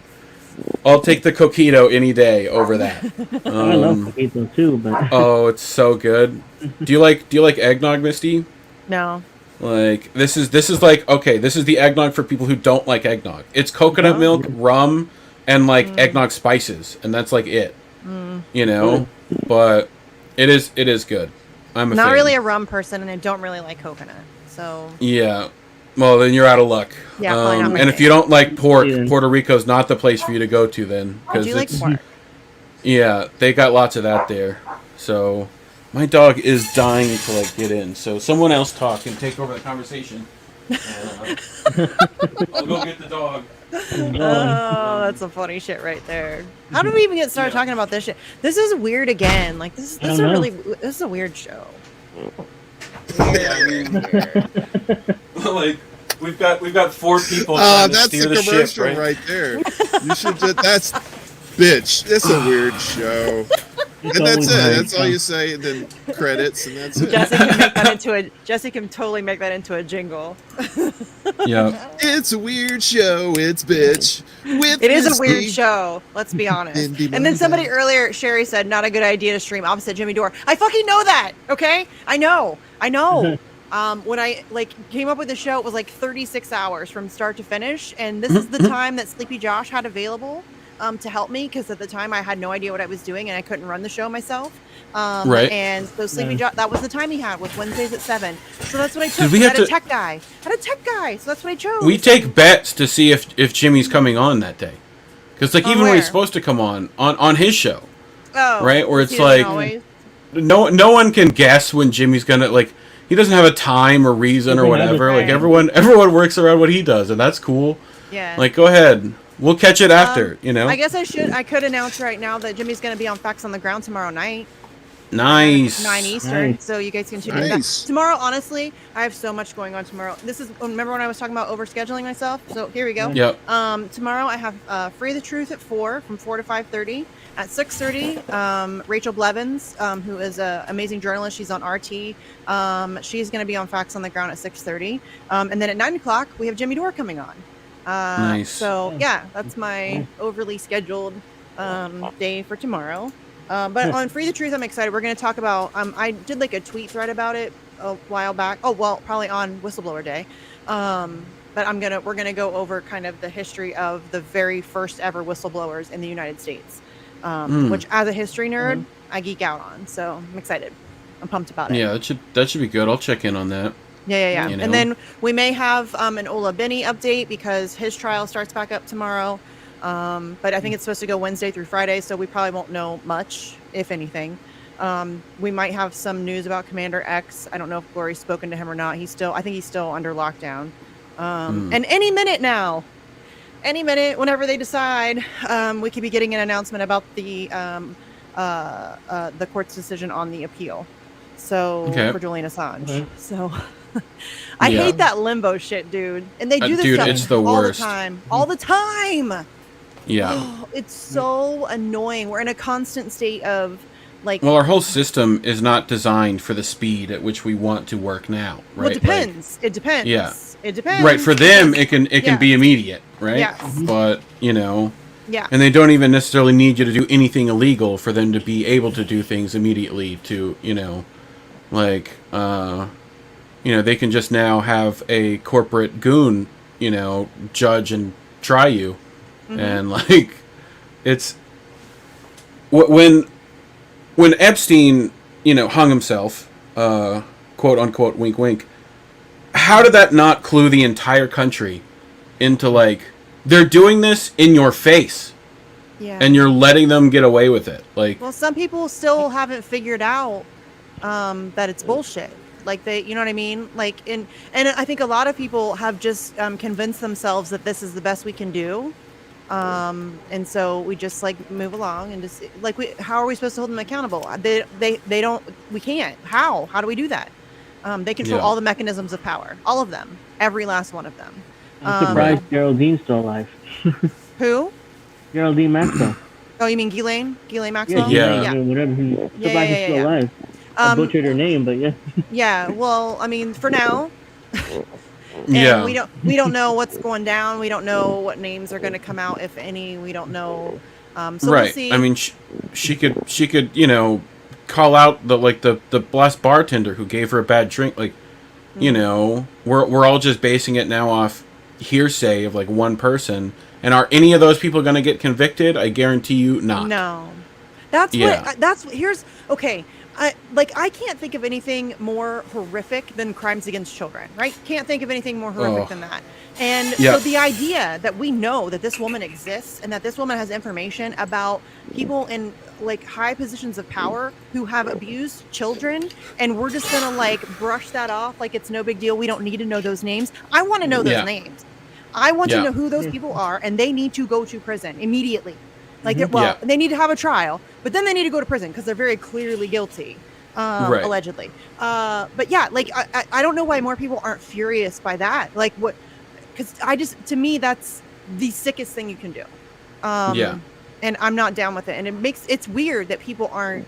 Speaker 4: I'll take the coquito any day over that.
Speaker 3: I love coquito too, but
Speaker 4: oh, it's so good. Do you like eggnog, Misty?
Speaker 1: No.
Speaker 4: Like this is like, okay, this is the eggnog for people who don't like eggnog. It's coconut milk, rum, and like eggnog spices, and that's like it. But it is good. I'm
Speaker 1: not
Speaker 4: fan.
Speaker 1: really a rum person, and I don't really like coconut. So
Speaker 4: yeah. Well, then you're out of luck.
Speaker 1: Yeah, probably not my
Speaker 4: and if
Speaker 1: thing.
Speaker 4: you don't like pork, Puerto Rico's not the place for you to go to then.
Speaker 1: Oh, do you like pork?
Speaker 4: Yeah, they got lots of that there. So my dog is dying to like get in. So someone else talk and take over the conversation. I'll go get the dog.
Speaker 1: Oh, that's some funny shit right there. How did we even get started talking about this shit? This is weird again. Like this is a weird show.
Speaker 4: Yeah, I mean, like we've got 4 people trying to
Speaker 2: that's
Speaker 4: steer
Speaker 2: the
Speaker 4: the
Speaker 2: commercial
Speaker 4: ship, right?
Speaker 2: there. You should that's bitch. It's a weird show. And that's it. That's all you say, and then credits, and that's it.
Speaker 1: Jesse can totally make that into a jingle.
Speaker 4: Yeah.
Speaker 2: It's a weird show. It's bitch.
Speaker 1: It is a weird show. Let's be honest. And then somebody earlier, Sherry said, not a good idea to stream opposite Jimmy Dore. I fucking know that. Okay, I know. When I came up with the show, it was like 36 hours from start to finish, and this is the time that Sleepy Josh had available. to help me because at the time I had no idea what I was doing and I couldn't run the show myself.
Speaker 4: Right.
Speaker 1: And so Sleepy Josh, that was the time he had, was Wednesdays at 7. So that's what I took.
Speaker 4: Did we have
Speaker 1: had a
Speaker 4: to-
Speaker 1: tech guy. Had a tech guy. So that's what I chose.
Speaker 4: We take bets to see if Jimmy's coming on that day. Because like
Speaker 1: On
Speaker 4: even when he's
Speaker 1: where?
Speaker 4: supposed to come on his show,
Speaker 1: oh,
Speaker 4: right? Where
Speaker 1: he
Speaker 4: it's
Speaker 1: doesn't
Speaker 4: like
Speaker 1: always-
Speaker 4: no one can guess when Jimmy's gonna like. He doesn't have a time or reason or
Speaker 3: Doesn't have a
Speaker 4: whatever. Like
Speaker 1: time.
Speaker 4: everyone works around what he does, and that's cool.
Speaker 1: yeah.
Speaker 4: Like go ahead, we'll catch it after. You know,
Speaker 1: I guess I could announce right now that Jimmy's going to be on Facts on the Ground tomorrow night.
Speaker 4: nice.
Speaker 1: 9 Eastern,
Speaker 3: Nice.
Speaker 1: so you guys can tune in.
Speaker 2: Nice.
Speaker 1: Tomorrow, honestly, I have so much going on tomorrow. This is remember when I was talking about overscheduling myself? So here we go.
Speaker 4: Yep.
Speaker 1: Tomorrow I have Free the Truth at 4 from 4 to 5:30. At 6:30, Rachel Blevins, who is an amazing journalist, she's on RT. She's going to be on Facts on the Ground at 6:30, and then at 9 o'clock we have Jimmy Dore coming on.
Speaker 4: Nice.
Speaker 1: So yeah, that's my overly scheduled day for tomorrow. But on Free the Truth, I'm excited. We're going to talk about. I did like a tweet thread about it a while back. Oh well, probably on Whistleblower Day. But we're gonna go over kind of the history of the very first ever whistleblowers in the United States, which as a history nerd, I geek out on. So I'm excited. I'm pumped about it.
Speaker 4: Yeah, that should be good. I'll check in on that.
Speaker 1: Yeah.
Speaker 4: You know?
Speaker 1: And then we may have an Ola Benny update because his trial starts back up tomorrow. But I think it's supposed to go Wednesday through Friday, so we probably won't know much, if anything. We might have some news about Commander X. I don't know if Glory's spoken to him or not. I think he's still under lockdown. And any minute now, whenever they decide, we could be getting an announcement about the court's decision on the appeal. So
Speaker 4: Okay.
Speaker 1: for Julian Assange.
Speaker 3: Okay.
Speaker 1: So I
Speaker 4: Yeah.
Speaker 1: hate that limbo shit, dude. And they do this
Speaker 4: Dude,
Speaker 1: stuff
Speaker 4: it's the
Speaker 1: all
Speaker 4: worst.
Speaker 1: the time. All the time.
Speaker 4: Yeah.
Speaker 1: It's so annoying. We're in a constant state of like
Speaker 4: Well, our whole system is not designed for the speed at which we want to work now, right?
Speaker 1: well, it depends. It depends.
Speaker 4: Yeah.
Speaker 1: It depends.
Speaker 4: Right, for them
Speaker 1: because-
Speaker 4: it can
Speaker 1: Yeah.
Speaker 4: be immediate, right?
Speaker 1: Yes.
Speaker 4: But,
Speaker 1: Yeah.
Speaker 4: and they don't even necessarily need you to do anything illegal for them to be able to do things immediately to, like they can just now have a corporate goon, judge and try you. And like it's when Epstein, hung himself, quote unquote, wink wink, how did that not clue the entire country into like they're doing this in your face
Speaker 1: Yeah.
Speaker 4: and you're letting them get away with it? Like
Speaker 1: Well, some people still haven't figured out that it's bullshit. Like you know what I mean? Like, and I think a lot of people have just convinced themselves that this is the best we can do. And so we just like move along and just like how are we supposed to hold them accountable? They don't, we can't. How do we do that? They control
Speaker 4: Yeah.
Speaker 1: all the mechanisms of power, all of them, every last one of them.
Speaker 3: I'm surprised Geraldine's still alive.
Speaker 1: Who?
Speaker 3: Geraldine Maxwell.
Speaker 1: Oh, you mean Ghislaine Maxwell?
Speaker 4: Yeah.
Speaker 3: Whatever. Surprised she's still
Speaker 1: yeah.
Speaker 3: alive. I butchered her name, but yeah.
Speaker 1: Yeah, well, I mean, for now. And
Speaker 4: yeah.
Speaker 1: we don't know what's going down. We don't know what names are going to come out, if any. We don't know. So
Speaker 4: right.
Speaker 1: we'll see.
Speaker 4: I mean, she could call out the last bartender who gave her a bad drink. Like, we're all just basing it now off hearsay of like one person. And are any of those people going to get convicted? I guarantee you not.
Speaker 1: No, that's
Speaker 4: Yeah.
Speaker 1: okay. I can't think of anything more horrific than crimes against children, right? Can't think of anything more horrific
Speaker 4: Oh.
Speaker 1: than that. And
Speaker 4: Yeah.
Speaker 1: so the idea that we know that this woman exists and that this woman has information about people in like high positions of power who have abused children, and we're just gonna like brush that off like it's no big deal. We don't need to know those names. I want to know those
Speaker 4: Yeah.
Speaker 1: names. I want
Speaker 4: Yeah.
Speaker 1: to know who those people are, and they need to go to prison immediately. Like,
Speaker 4: Yeah.
Speaker 1: they need to have a trial, but then they need to go to prison because they're very clearly guilty,
Speaker 4: Right.
Speaker 1: allegedly. But yeah, like I don't know why more people aren't furious by that. Like what? Because to me, that's the sickest thing you can do.
Speaker 4: Yeah.
Speaker 1: And I'm not down with it. And it's weird that people aren't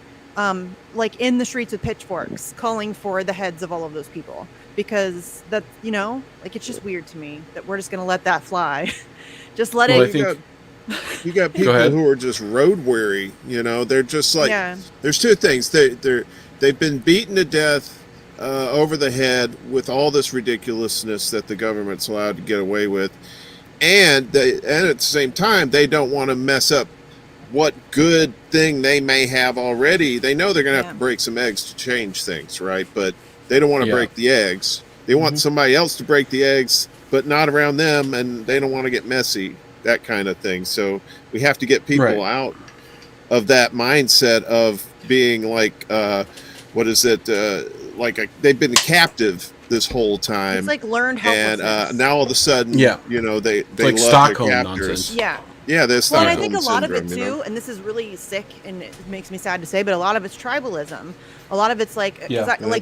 Speaker 1: like in the streets with pitchforks calling for the heads of all of those people, because that like it's just weird to me that we're just gonna let that fly. Just let
Speaker 4: Well,
Speaker 1: it.
Speaker 4: I think-
Speaker 2: You got people
Speaker 4: ahead.
Speaker 2: who are just road weary. They're just like
Speaker 1: Yeah.
Speaker 2: there's two things. They've been beaten to death over the head with all this ridiculousness that the government's allowed to get away with, and at the same time, they don't want to mess up what good thing they may have already. They know they're going to have to break some eggs to change things, right? But they don't want to break the eggs. They want somebody else to break the eggs, but not around them, and they don't want to get messy, that kind of thing. So we have to get people out of that mindset of being like, what is it? They've been captive this whole time.
Speaker 1: It's like learned helplessness.
Speaker 2: And now all of a sudden, they
Speaker 4: like
Speaker 2: love
Speaker 4: Stockholm
Speaker 2: their captors.
Speaker 4: nonsense.
Speaker 2: Yeah, there's
Speaker 1: well, and I think a lot
Speaker 2: syndrome,
Speaker 1: of it too, and this is really sick, and it makes me sad to say, but a lot of it's tribalism. A lot of it's like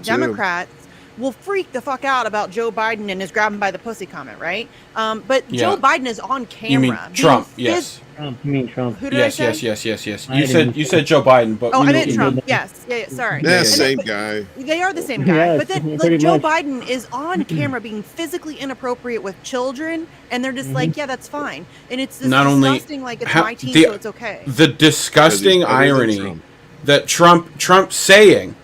Speaker 1: Democrats will freak the fuck out about Joe Biden and his grab him by the pussy comment, right? But Joe Biden is on camera.
Speaker 4: You mean Trump? Yes.
Speaker 3: You mean Trump?
Speaker 1: Who did I say?
Speaker 4: Yes. You said Joe Biden, but
Speaker 1: I meant Trump. Yes. Yeah. Sorry.
Speaker 2: Yeah, same guy.
Speaker 1: They are the same guy.
Speaker 3: Yes,
Speaker 1: but then, like, Joe Biden is on camera being physically inappropriate with children, and they're just like, yeah, that's fine. And it's this disgusting, like, it's my team, so it's okay.
Speaker 4: The disgusting irony that Trump saying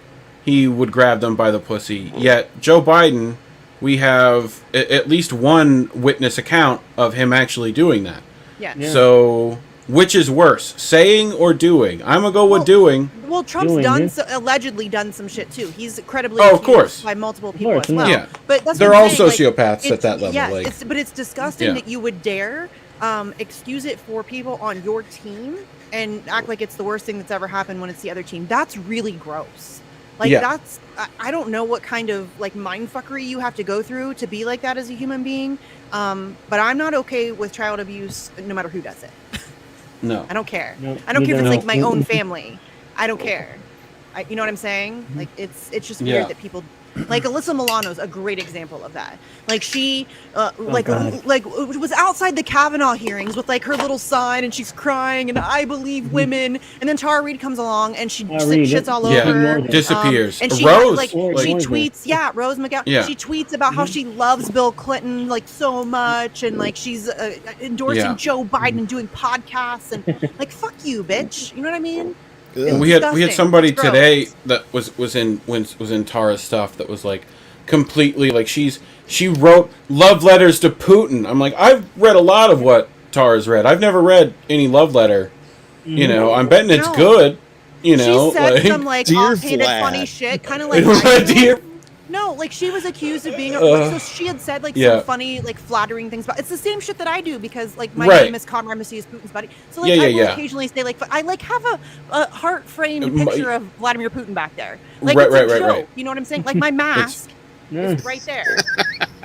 Speaker 4: he would grab them by the pussy, yet Joe Biden, we have at least one witness account of him actually doing that.
Speaker 1: Yeah.
Speaker 4: So, which is worse, saying or doing? I'm gonna go with doing.
Speaker 1: Well, Trump's allegedly done some shit too. He's credibly
Speaker 4: accused
Speaker 1: by multiple people as well.
Speaker 4: Yeah.
Speaker 1: But that's
Speaker 4: they're all sociopaths at that level.
Speaker 1: Yeah, but it's disgusting that you would dare excuse it for people on your team and act like it's the worst thing that's ever happened when it's the other team. That's really gross. Like that's I don't know what kind of like mindfuckery you have to go through to be like that as a human being. But I'm not okay with child abuse no matter who does it.
Speaker 4: No.
Speaker 1: I don't care.
Speaker 3: No,
Speaker 1: I don't care if it's like my own family. I don't care. You know what I'm saying? Like it's just weird that people like Alyssa Milano's a great example of that. Like she was outside the Kavanaugh hearings with like her little sign and she's crying and I believe women, and then Tara Reid comes along and she shits all over,
Speaker 4: disappears.
Speaker 1: And she
Speaker 4: Rose,
Speaker 1: she tweets, Rose McGowan.
Speaker 4: Yeah.
Speaker 1: She tweets about how she loves Bill Clinton like so much, and like she's endorsing Joe Biden and doing podcasts and like fuck you, bitch. You know what I mean?
Speaker 4: We had somebody today that was in Tara's stuff that was like completely like she wrote love letters to Putin. I'm like, I've read a lot of what Tara's read. I've never read any love letter. You know, I'm betting it's good. You know,
Speaker 1: she said some like offhanded funny shit, kind of like no, like she was accused of being so she had said like some funny like flattering things about it's the same shit that I do because like my name is Conrad Macias Putin's buddy, so like I will occasionally say like I like have a heart framed picture of Vladimir Putin back there, like it's a joke. You know what I'm saying? Like my mask is right there.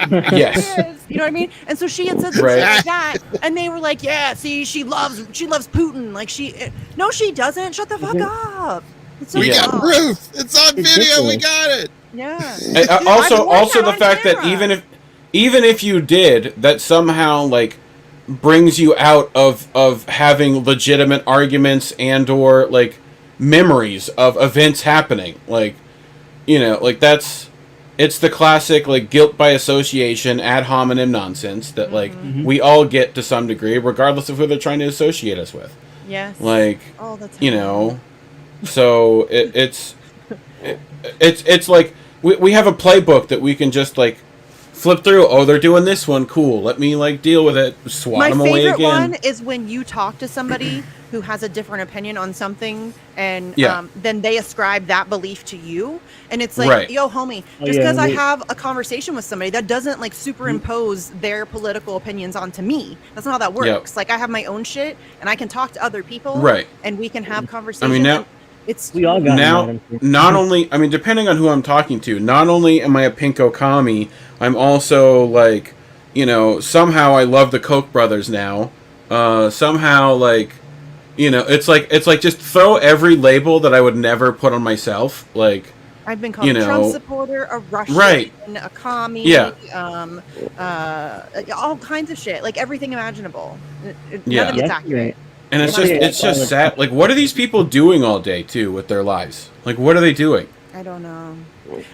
Speaker 4: Yes.
Speaker 1: You know what I mean? And so she had said something like that, and they were like, yeah, see, she loves Putin, like no she doesn't, shut the fuck up.
Speaker 2: We got proof. It's on video. We got it.
Speaker 1: Yeah.
Speaker 4: Also the fact that even if you did, that somehow like brings you out of having legitimate arguments and or like memories of events happening. Like, you know, like it's the classic like guilt by association ad hominem nonsense that like we all get to some degree, regardless of who they're trying to associate us with.
Speaker 1: Yes.
Speaker 4: Like
Speaker 1: all the time.
Speaker 4: You know. So it's like we have a playbook that we can just like flip through. Oh, they're doing this one. Cool. Let me like deal with it. Swat them away again.
Speaker 1: My favorite one is when you talk to somebody who has a different opinion on something, and then they ascribe that belief to you, and it's like, yo, homie, just because I have a conversation with somebody, that doesn't like superimpose their political opinions onto me. That's not how that works. Like I have my own shit, and I can talk to other people, and we can have conversations.
Speaker 4: I mean now.
Speaker 3: We all got
Speaker 4: now, not only, I mean, depending on who I'm talking to, not only am I a pinko commie, I'm also like, you know, somehow I love the Koch brothers now. Somehow, like, you know, it's like just throw every label that I would never put on myself. Like,
Speaker 1: I've been called a Trump supporter, a Russian, a commie, all kinds of shit, like everything imaginable. None of it's accurate.
Speaker 4: And it's just sad. Like, what are these people doing all day too with their lives? Like, what are they doing?
Speaker 1: I don't know.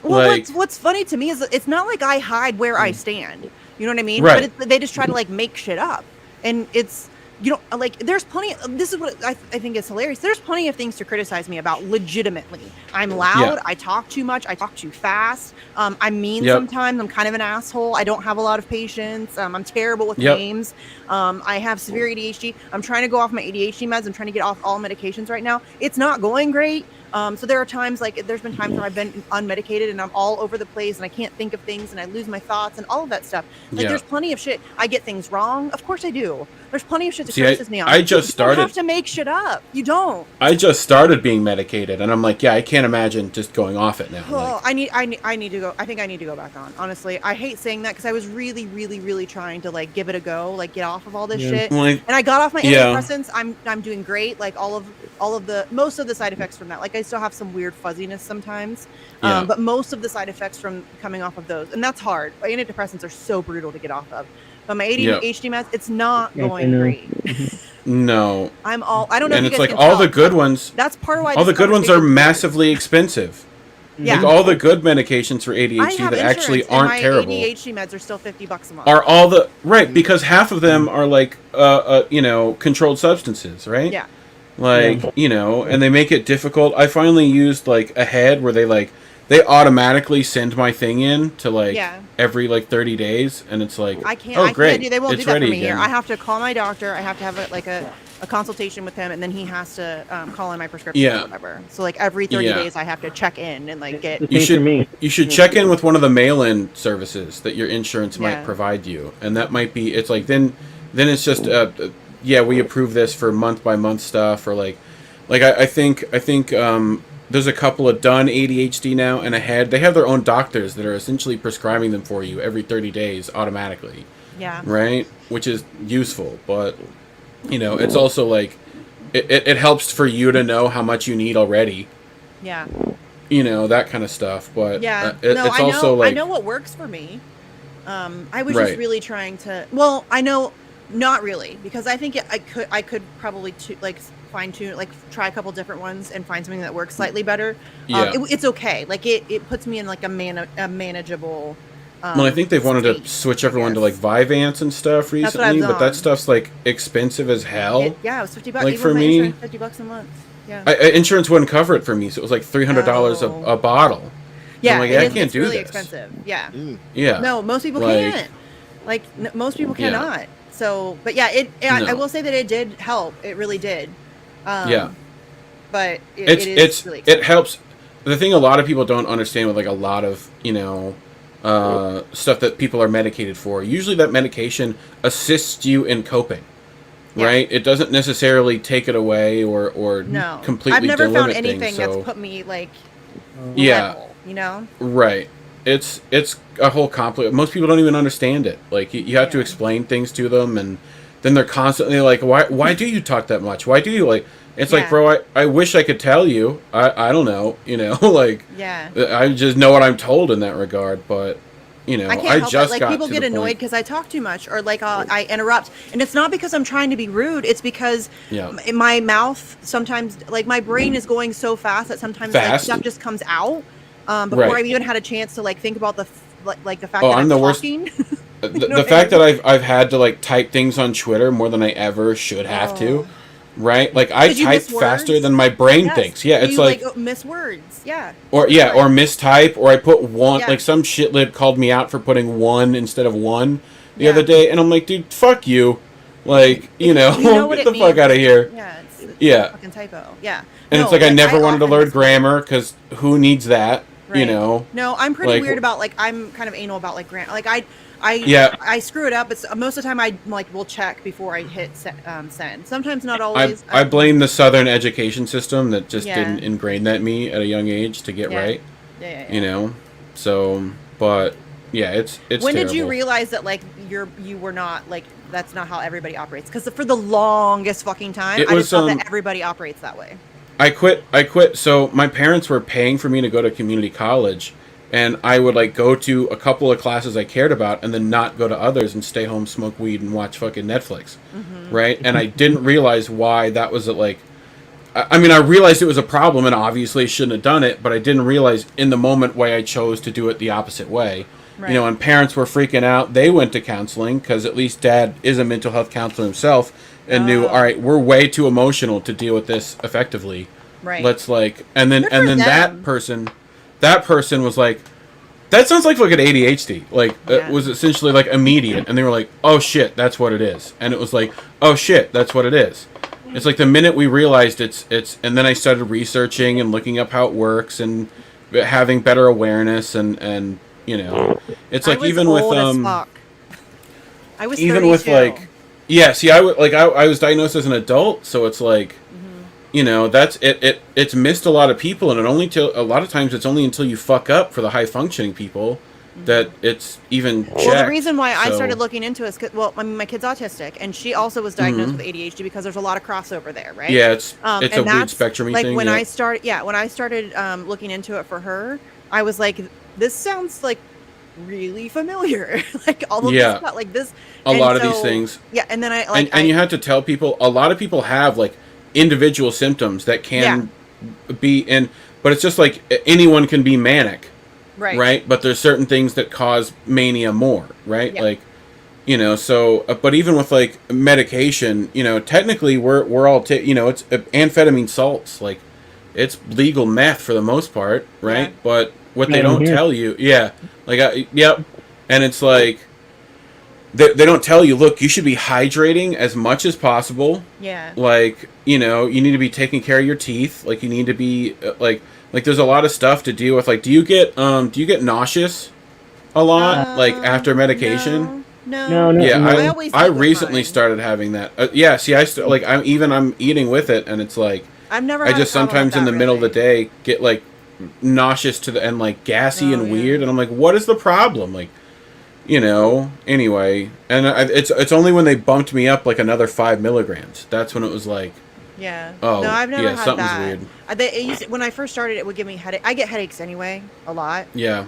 Speaker 1: Well, like, what's funny to me is it's not like I hide where I stand. You know what I mean?
Speaker 4: Right.
Speaker 1: But they just try to like make shit up, and it's you know, like there's plenty. This is what I think is hilarious. There's plenty of things to criticize me about. Legitimately, I'm loud. I talk too much. I talk too fast. I'm mean sometimes. I'm kind of an asshole. I don't have a lot of patience. I'm terrible with names. I have severe ADHD. I'm trying to go off my ADHD meds. I'm trying to get off all medications right now. It's not going great. So there are times, like there's been times where I've been unmedicated and I'm all over the place and I can't think of things and I lose my thoughts and all of that stuff. Like there's plenty of shit. I get things wrong. Of course I do. There's plenty of shit that stresses me on.
Speaker 4: I just started.
Speaker 1: You don't have to make shit up. You don't.
Speaker 4: I just started being medicated and I'm like, yeah, I can't imagine just going off it now.
Speaker 1: Oh, I need to go. I think I need to go back on. Honestly, I hate saying that because I was really, really, really trying to like give it a go, like get off of all this shit. And I got off my antidepressants. I'm doing great. Like most of the side effects from that. Like I still have some weird fuzziness sometimes, but most of the side effects from coming off of those, and that's hard. Antidepressants are so brutal to get off of. But my ADHD meds, it's not going great.
Speaker 4: No.
Speaker 1: I don't know.
Speaker 4: And
Speaker 1: if
Speaker 4: it's
Speaker 1: you
Speaker 4: like
Speaker 1: guys can
Speaker 4: all
Speaker 1: tell.
Speaker 4: the good ones.
Speaker 1: That's part of why.
Speaker 4: All the good ones are massively expensive.
Speaker 1: Yeah.
Speaker 4: Like all the good medications for ADHD that actually aren't
Speaker 1: and my
Speaker 4: terrible.
Speaker 1: ADHD meds are still $50 a month.
Speaker 4: Are all the because half of them are like controlled substances, right?
Speaker 1: Yeah.
Speaker 4: Like, and they make it difficult. I finally used like a head where they automatically send my thing in to like every like 30 days and it's like
Speaker 1: I can't they won't
Speaker 4: it's
Speaker 1: do that for
Speaker 4: ready
Speaker 1: me here.
Speaker 4: again.
Speaker 1: I have to call my doctor. I have to have a consultation with him and then he has to call in my prescription or whatever. So like every 30 days I have to check in and like get
Speaker 4: you should check in with one of the mail-in services that your insurance might provide you. And that might be it's like then it's just we approve this for month by month stuff or like I think there's a couple of done ADHD now and ahead. They have their own doctors that are essentially prescribing them for you every 30 days automatically.
Speaker 1: Yeah.
Speaker 4: Right? Which is useful, but it's also like it helps for you to know how much you need already.
Speaker 1: Yeah.
Speaker 4: That kind of stuff, but it's also
Speaker 1: I know what works for me. I was just really trying to I know not really because I think I could probably fine tune, like try a couple different ones and find something that works slightly better. It's okay. Like it puts me in like a manageable.
Speaker 4: I think they've wanted to switch everyone to like Vyvanse and stuff recently, but that stuff's like expensive as hell.
Speaker 1: It was $50.
Speaker 4: Like for me,
Speaker 1: $50 a month. Yeah.
Speaker 4: Insurance wouldn't cover it for me, so it was like $300 a bottle.
Speaker 1: Yeah,
Speaker 4: I'm like, I can't do
Speaker 1: really
Speaker 4: this.
Speaker 1: Expensive. Yeah.
Speaker 4: Yeah.
Speaker 1: No, most people can't. Like most people cannot. So, but I will say that it did help. It really did. But
Speaker 4: it helps. The thing a lot of people don't understand with like a lot of stuff that people are medicated for. Usually, that medication assists you in coping, right? It doesn't necessarily take it away or completely.
Speaker 1: I've never found
Speaker 4: delimit
Speaker 1: anything
Speaker 4: things,
Speaker 1: that's put me like
Speaker 4: level, right. It's a whole complex. Most people don't even understand it. Like you have to explain things to them, and then they're constantly like, "Why do you talk that much? Why do you like?" It's like, bro, I wish I could tell you. I don't know. Like, I just know what I'm told in that regard. But
Speaker 1: I can't help it. Like people get annoyed because I talk too much or like I interrupt, and it's not because I'm trying to be rude. It's because my mouth sometimes, like my brain is going so fast that sometimes like, stuff just comes out. Before I've even had a chance to like think about the fact that I'm talking.
Speaker 4: The fact that I've had to like type things on Twitter more than I ever should have to, right? Like I type faster than my brain thinks. Yeah, it's like
Speaker 1: miss words. Yeah.
Speaker 4: Or mistype, or I put one. Like some shitlib called me out for putting one instead of one the other day, and I'm like, dude, fuck you. Like get the fuck out of here.
Speaker 1: Yeah. It's a fucking typo. Yeah.
Speaker 4: And it's like I never wanted to learn grammar because who needs that? Right.
Speaker 1: No, I'm pretty weird about like I'm kind of anal about like grammar. Like I screw it up. It's most of the time I like will check before I hit send. Sometimes not always.
Speaker 4: I blame the Southern education system that just didn't ingrain that in me at a young age to get right. Yeah. So, but it's.
Speaker 1: When
Speaker 4: terrible.
Speaker 1: did you realize that like you were not like that's not how everybody operates? Because for the longest fucking time, I just thought that everybody operates that way.
Speaker 4: I quit. So my parents were paying for me to go to community college, and I would like go to a couple of classes I cared about and then not go to others and stay home, smoke weed, and watch fucking Netflix. Right? And I didn't realize why that was like. I mean, I realized it was a problem and obviously shouldn't have done it, but I didn't realize in the moment why I chose to do it the opposite way. Right. And parents were freaking out. They went to counseling because at least Dad is a mental health counselor himself, and knew, all right, we're way too emotional to deal with this effectively.
Speaker 1: Right.
Speaker 4: Let's like, and then
Speaker 1: Good
Speaker 4: and
Speaker 1: for
Speaker 4: then
Speaker 1: them.
Speaker 4: that person was like, that sounds like fucking ADHD. Like
Speaker 1: Yeah.
Speaker 4: it was essentially like immediate, and they were like, oh shit, that's what it is, and it was like, oh shit, that's what it is. It's like the minute we realized it's, and then I started researching and looking up how it works and having better awareness and you know, it's like
Speaker 1: I was
Speaker 4: even
Speaker 1: old
Speaker 4: with
Speaker 1: as fuck. I was
Speaker 4: even
Speaker 1: 32.
Speaker 4: with like, yeah, see, I was diagnosed as an adult, so it's like, you know, that's it's missed a lot of people, and a lot of times it's only until you fuck up for the high functioning people that it's even checked.
Speaker 1: Well, the reason why I
Speaker 4: So-
Speaker 1: started looking into it is 'cause, well, I mean, my kid's autistic, and she also was diagnosed with ADHD because there's a lot of crossover there, right?
Speaker 4: Yeah, it's
Speaker 1: and
Speaker 4: a weird
Speaker 1: that's,
Speaker 4: spectrum
Speaker 1: like
Speaker 4: thing.
Speaker 1: when
Speaker 4: yeah.
Speaker 1: I started looking into it for her, I was like, this sounds like really familiar. Like all of
Speaker 4: Yeah.
Speaker 1: this stuff, like this.
Speaker 4: a
Speaker 1: and
Speaker 4: lot of
Speaker 1: so-
Speaker 4: these things,
Speaker 1: Yeah, and then I like
Speaker 4: and you have to tell people. A lot of people have like individual symptoms that can be in, but it's just like anyone can be manic, right? But there's certain things that cause mania more, right?
Speaker 1: Yeah.
Speaker 4: Like, you know, so but even with like medication, you know, technically we're all you know, it's amphetamine salts, like it's legal meth for the most part, right?
Speaker 1: Yeah.
Speaker 4: But what they
Speaker 3: Yeah,
Speaker 4: don't
Speaker 3: here.
Speaker 4: tell you, yep, and it's like they don't tell you, look, you should be hydrating as much as possible.
Speaker 1: yeah.
Speaker 4: Like, you know, you need to be taking care of your teeth. Like, you need to be like there's a lot of stuff to deal with. Like, do you get nauseous a lot, like after medication?
Speaker 1: No.
Speaker 3: No,
Speaker 4: Yeah,
Speaker 1: I always
Speaker 4: I
Speaker 1: eat with
Speaker 4: recently
Speaker 1: mine.
Speaker 4: started having that. Yeah, see, I'm eating with it, and it's like
Speaker 1: I've never.
Speaker 4: I
Speaker 1: had a
Speaker 4: just
Speaker 1: problem
Speaker 4: sometimes
Speaker 1: with
Speaker 4: in the
Speaker 1: that,
Speaker 4: middle of the
Speaker 1: really.
Speaker 4: day get like nauseous and like gassy
Speaker 1: Oh,
Speaker 4: and
Speaker 1: yeah.
Speaker 4: weird, and I'm like, what is the problem? Like, you know. Anyway, and it's only when they bumped me up like another 5 milligrams. That's when it was like,
Speaker 1: Yeah.
Speaker 4: oh,
Speaker 1: no, I've never
Speaker 4: yeah,
Speaker 1: had
Speaker 4: something's
Speaker 1: that.
Speaker 4: weird.
Speaker 1: When I first started, it would give me headache. I get headaches anyway, a lot.
Speaker 4: Yeah.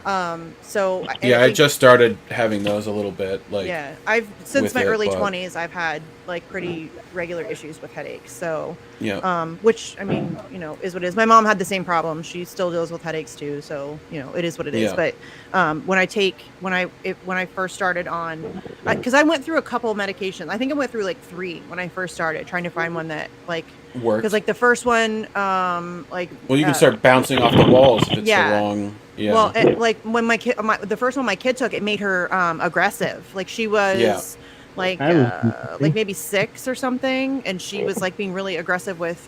Speaker 1: So and
Speaker 4: Yeah, I
Speaker 1: think-
Speaker 4: just started having those a little bit. Like,
Speaker 1: yeah, I've since
Speaker 4: with
Speaker 1: my
Speaker 4: it,
Speaker 1: early
Speaker 4: but-
Speaker 1: 20s, I've had like pretty regular issues with headaches. So,
Speaker 4: yeah,
Speaker 1: which I mean, you know, is what it is. My mom had the same problem. She still deals with headaches too. So, you know, it is what it is.
Speaker 4: Yeah.
Speaker 1: But when I first started on, because I went through a couple of medications. I think I went through like 3 when I first started, trying to find one that like,
Speaker 4: works.
Speaker 1: because like the first one, like,
Speaker 4: Well, you can start bouncing off the walls if it's
Speaker 1: yeah.
Speaker 4: the wrong. Yeah.
Speaker 1: well, like when the first one my kid took, it made her aggressive. Like she was
Speaker 4: Yeah.
Speaker 1: like
Speaker 3: I was-
Speaker 1: like maybe 6 or something, and she was like being really aggressive with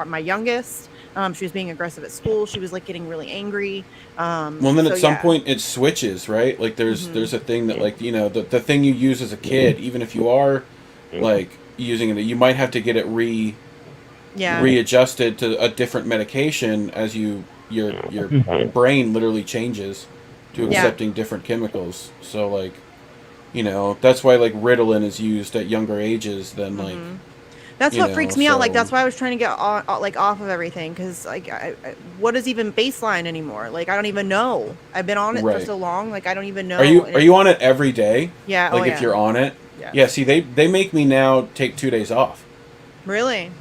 Speaker 1: my youngest. She was being aggressive at school. She was like getting really angry.
Speaker 4: Well, and then
Speaker 1: so,
Speaker 4: at some
Speaker 1: yeah.
Speaker 4: point it switches, right? Like there's a thing that, like, you know, the thing you use as a kid, even if you are like using it, you might have to get it
Speaker 1: yeah,
Speaker 4: readjusted to a different medication as your brain literally changes to
Speaker 1: Yeah.
Speaker 4: accepting different chemicals. So like, you know, that's why like Ritalin is used at younger ages than like.
Speaker 1: that's
Speaker 4: you
Speaker 1: what
Speaker 4: know,
Speaker 1: freaks me out. Like
Speaker 4: so-
Speaker 1: that's why I was trying to get off of everything, because like what is even baseline anymore? Like I don't even know. I've been on it for
Speaker 4: Right.
Speaker 1: so long. Like I don't even know.
Speaker 4: Are you
Speaker 1: And
Speaker 4: on it every day?
Speaker 1: Yeah.
Speaker 4: Like
Speaker 1: oh,
Speaker 4: if
Speaker 1: yeah.
Speaker 4: you're on it.
Speaker 1: Yeah.
Speaker 4: Yeah. See, they make me now take 2 days off.
Speaker 1: Really?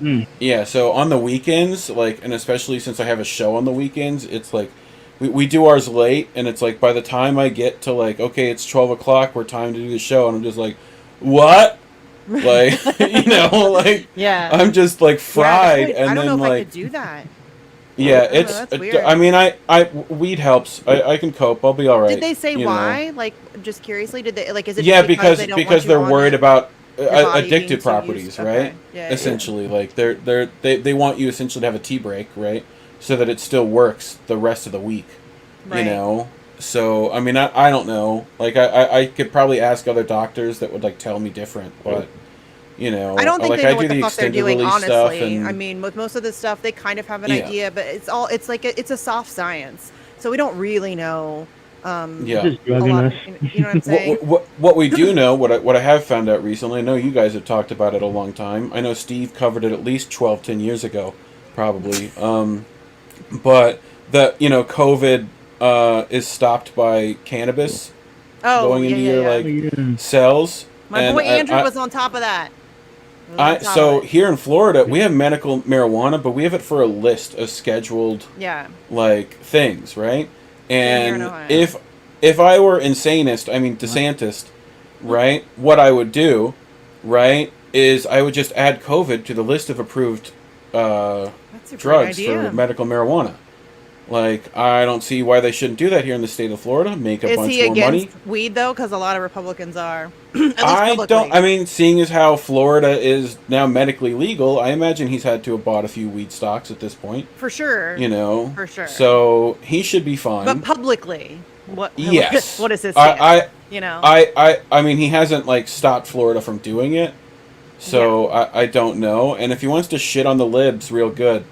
Speaker 4: Yeah, so on the weekends, like, and especially since I have a show on the weekends, it's like we do ours late, and it's like by the time I get to like, okay, it's 12 o'clock, we're time to do the show, and I'm just like, what? Like, you know, like
Speaker 1: Yeah.
Speaker 4: I'm just like fried,
Speaker 1: I
Speaker 4: and
Speaker 1: don't
Speaker 4: then
Speaker 1: know if I
Speaker 4: like,
Speaker 1: could do that.
Speaker 4: yeah,
Speaker 1: I don't know,
Speaker 4: it's.
Speaker 1: that's weird.
Speaker 4: I mean, I weed helps. I can cope. I'll be all right.
Speaker 1: Did they say
Speaker 4: you know.
Speaker 1: why? Like, just curiously, did they like? Is it
Speaker 4: Yeah,
Speaker 1: just
Speaker 4: because
Speaker 1: they don't want you
Speaker 4: they're
Speaker 1: on
Speaker 4: worried
Speaker 1: it?
Speaker 4: about
Speaker 1: Your body being
Speaker 4: addictive
Speaker 1: too
Speaker 4: properties,
Speaker 1: used-
Speaker 4: right?
Speaker 1: okay. Yeah,
Speaker 4: Essentially, like they want you essentially to have a tea break, right? So that it still works the rest of the week.
Speaker 1: Right.
Speaker 4: You know. So I mean, I don't know. Like I could probably ask other doctors that would like tell me different, but you know,
Speaker 1: I don't think
Speaker 4: like
Speaker 1: they know
Speaker 4: I
Speaker 1: what
Speaker 4: do
Speaker 1: the
Speaker 4: the
Speaker 1: fuck they're
Speaker 4: extended
Speaker 1: doing.
Speaker 4: release stuff,
Speaker 1: Honestly,
Speaker 4: and
Speaker 1: I mean, with most of this stuff, they kind of have an
Speaker 4: Yeah.
Speaker 1: idea, but it's like it's a soft science, so we don't really know.
Speaker 4: yeah.
Speaker 3: Just
Speaker 1: A
Speaker 3: drugging
Speaker 1: lot,
Speaker 3: us.
Speaker 1: you know what I'm saying?
Speaker 4: What we do know, what I have found out recently, I know you guys have talked about it a long time. I know Steve covered it at least 10 years ago, probably. But that, you know, COVID is stopped by cannabis
Speaker 1: Oh,
Speaker 4: going
Speaker 1: yeah,
Speaker 4: into
Speaker 1: yeah,
Speaker 4: your
Speaker 1: yeah.
Speaker 4: like cells.
Speaker 1: My
Speaker 4: And
Speaker 1: boy
Speaker 4: I-
Speaker 1: Andrew
Speaker 4: I-
Speaker 1: was on top of that. He was on top
Speaker 4: So
Speaker 1: of it.
Speaker 4: here in Florida, we have medical marijuana, but we have it for a list of scheduled
Speaker 1: Yeah,
Speaker 4: like things, right?
Speaker 1: here in
Speaker 4: And
Speaker 1: Ohio.
Speaker 4: if I were DeSantis, right, what I would do, right, is I would just add COVID to the list of approved
Speaker 1: That's a great
Speaker 4: drugs
Speaker 1: idea.
Speaker 4: for medical marijuana. Like, I don't see why they shouldn't do that here in the state of Florida. Make a
Speaker 1: Is
Speaker 4: bunch
Speaker 1: he
Speaker 4: more
Speaker 1: against
Speaker 4: money.
Speaker 1: weed though? Because a lot of Republicans are. At least
Speaker 4: I
Speaker 1: publicly.
Speaker 4: don't. I mean, seeing as how Florida is now medically legal, I imagine he's had to have bought a few weed stocks at this point.
Speaker 1: For sure.
Speaker 4: You know,
Speaker 1: For sure.
Speaker 4: So he should be fine.
Speaker 1: But publicly, what?
Speaker 4: Yes.
Speaker 1: What is his stance? You know.
Speaker 4: I mean, he hasn't like stopped Florida from doing it, so I don't know. And if he wants to shit on the libs real good,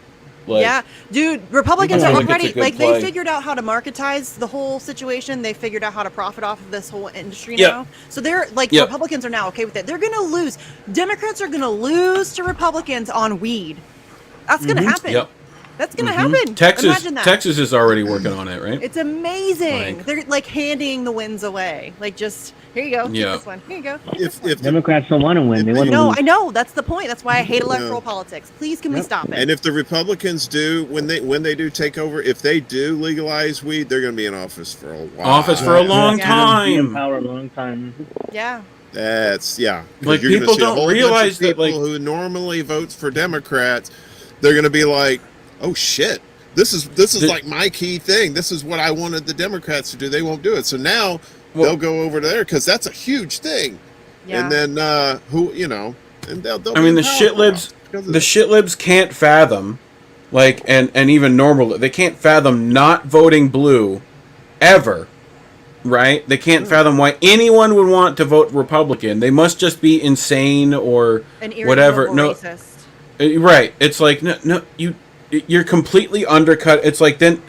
Speaker 4: like,
Speaker 1: yeah, dude, Republicans
Speaker 4: I
Speaker 1: are
Speaker 4: feel like it's
Speaker 1: already
Speaker 4: a good
Speaker 1: like
Speaker 4: play.
Speaker 1: they figured out how to marketize the whole situation. They figured out how to profit off of this whole industry
Speaker 4: Yep.
Speaker 1: now. So they're like
Speaker 4: Yep.
Speaker 1: Republicans are now okay with it. They're gonna lose. Democrats are gonna lose to Republicans on weed. That's gonna happen.
Speaker 4: Yep.
Speaker 1: That's gonna
Speaker 4: Mhm.
Speaker 1: happen.
Speaker 4: Texas,
Speaker 1: Imagine that.
Speaker 4: Texas is already working on it, right?
Speaker 1: It's amazing.
Speaker 4: Like-
Speaker 1: They're like handing the wins away. Like just here you go. Take
Speaker 4: Yeah.
Speaker 1: this one. Here you go.
Speaker 2: If the,
Speaker 3: Democrats don't want to win. They want to
Speaker 1: No,
Speaker 3: lose.
Speaker 1: I know. That's the point. That's why I hate electoral
Speaker 2: No.
Speaker 1: politics. Please, can we
Speaker 3: Yep.
Speaker 1: stop it?
Speaker 2: and if the Republicans do when they do take over, if they do legalize weed, they're going to be in office for a while.
Speaker 4: Office for a
Speaker 3: Yeah.
Speaker 4: long
Speaker 1: Yeah.
Speaker 3: Be in
Speaker 4: time.
Speaker 3: power a long time.
Speaker 1: yeah.
Speaker 2: That's yeah. 'Cause
Speaker 4: Like,
Speaker 2: you're gonna
Speaker 4: people
Speaker 2: see a
Speaker 4: don't
Speaker 2: whole bunch of
Speaker 4: realize that,
Speaker 2: people
Speaker 4: like-
Speaker 2: who normally votes for Democrats, they're going to be like, oh shit. This is
Speaker 4: The-
Speaker 2: like my key thing. This is what I wanted the Democrats to do. They won't do it. So now
Speaker 4: Well-
Speaker 2: they'll go over there because that's a huge thing.
Speaker 1: Yeah.
Speaker 2: And then who and they'll
Speaker 4: I mean,
Speaker 2: be
Speaker 4: the
Speaker 2: in
Speaker 4: shit
Speaker 2: power
Speaker 4: libs,
Speaker 2: because of
Speaker 4: the shit libs can't fathom, like, and even normal, they can't fathom not voting blue, ever, right? They can't fathom why anyone would want to vote Republican. They must just be insane or
Speaker 1: An
Speaker 4: whatever.
Speaker 1: irredeemable
Speaker 4: No,
Speaker 1: racist.
Speaker 4: right? It's like no, you're completely undercut. It's like then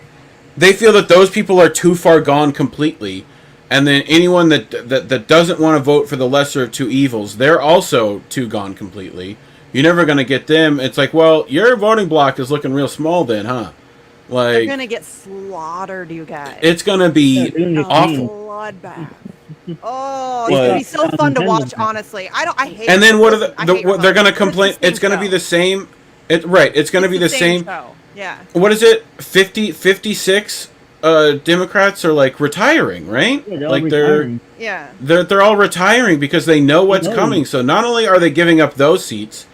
Speaker 4: they feel that those people are too far gone completely, and then anyone that doesn't want to vote for the lesser of two evils, they're also too gone completely. You're never gonna get them. It's like, well, your voting block is looking real small then, huh?
Speaker 1: They're
Speaker 4: Like,
Speaker 1: gonna get slaughtered, you guys.
Speaker 4: it's gonna
Speaker 3: Yeah,
Speaker 4: be
Speaker 3: they're gonna get
Speaker 4: awful.
Speaker 1: Bloodbath. Oh,
Speaker 4: Like-
Speaker 1: it's gonna be so fun to watch.
Speaker 3: Democrats.
Speaker 1: Honestly, I hate.
Speaker 4: And then what are
Speaker 1: I hate
Speaker 4: what they're gonna
Speaker 1: Republicans, but
Speaker 4: complain?
Speaker 1: the
Speaker 4: It's gonna
Speaker 1: same
Speaker 4: be
Speaker 1: show.
Speaker 4: the same. It's gonna be the same.
Speaker 1: show. Yeah.
Speaker 4: What is it? 56 Democrats are like retiring, right?
Speaker 3: Yeah, they're all
Speaker 4: Like
Speaker 3: retiring.
Speaker 1: Yeah.
Speaker 4: they're all retiring because they know what's
Speaker 3: No.
Speaker 4: coming. So not only are they giving up those seats,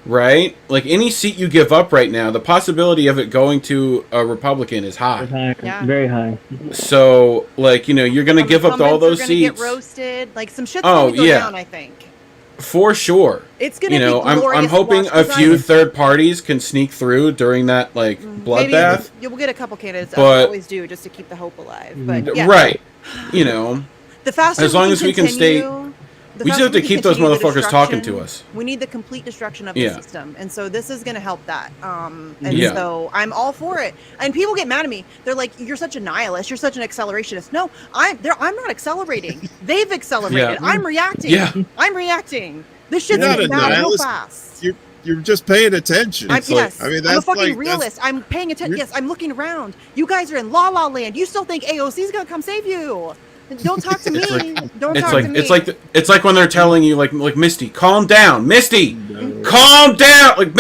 Speaker 4: right? Like any seat you give up right now, the possibility of it going to a Republican is high.
Speaker 3: Retiring.
Speaker 1: Yeah.
Speaker 3: Very high.
Speaker 4: So like, you're going to
Speaker 1: Some
Speaker 4: give up all
Speaker 1: incumbents
Speaker 4: those
Speaker 1: are gonna
Speaker 4: seats
Speaker 1: Get roasted. Like some shit's
Speaker 4: Oh,
Speaker 1: gonna go
Speaker 4: yeah.
Speaker 1: down. I think
Speaker 4: for sure.
Speaker 1: it's gonna
Speaker 4: You know,
Speaker 1: be
Speaker 4: I'm
Speaker 1: glorious to
Speaker 4: hoping
Speaker 1: watch
Speaker 4: a
Speaker 1: 'cause
Speaker 4: few third parties can sneak through during that like
Speaker 1: maybe
Speaker 4: bloodbath.
Speaker 1: We'll get a couple candidates. As
Speaker 4: But-
Speaker 1: we always do, just to keep the hope alive. But yeah,
Speaker 4: Right. You know,
Speaker 1: the faster
Speaker 4: As long as we can stay-
Speaker 1: the
Speaker 4: we just
Speaker 1: faster
Speaker 4: have to keep those
Speaker 1: continue the
Speaker 4: motherfuckers talking to
Speaker 1: destruction,
Speaker 4: us.
Speaker 1: We need the complete destruction of
Speaker 4: Yeah.
Speaker 1: the system, and so this is going to help that. And
Speaker 4: Yeah.
Speaker 1: so I'm all for it. And people get mad at me. They're like, "You're such a nihilist. You're such an accelerationist." No, I'm not accelerating. They've accelerated.
Speaker 4: Yeah.
Speaker 1: I'm reacting.
Speaker 4: Yeah.
Speaker 1: I'm reacting. This shit's
Speaker 2: You're not
Speaker 1: getting
Speaker 2: a
Speaker 1: bad real
Speaker 2: nihilist.
Speaker 1: fast.
Speaker 2: You're just paying attention.
Speaker 1: I'm,
Speaker 4: It's like-
Speaker 1: yes,
Speaker 2: I mean,
Speaker 1: I'm a
Speaker 2: that's
Speaker 1: fucking
Speaker 2: like-
Speaker 1: realist. I'm paying attention.
Speaker 2: you're-
Speaker 1: Yes, I'm looking around. You guys are in La La Land. You still think AOC's gonna come save you? Don't talk to me. Don't
Speaker 4: It's
Speaker 1: talk
Speaker 4: like
Speaker 1: to me.
Speaker 4: it's like when they're telling you like Misty, calm down, Misty, calm down, like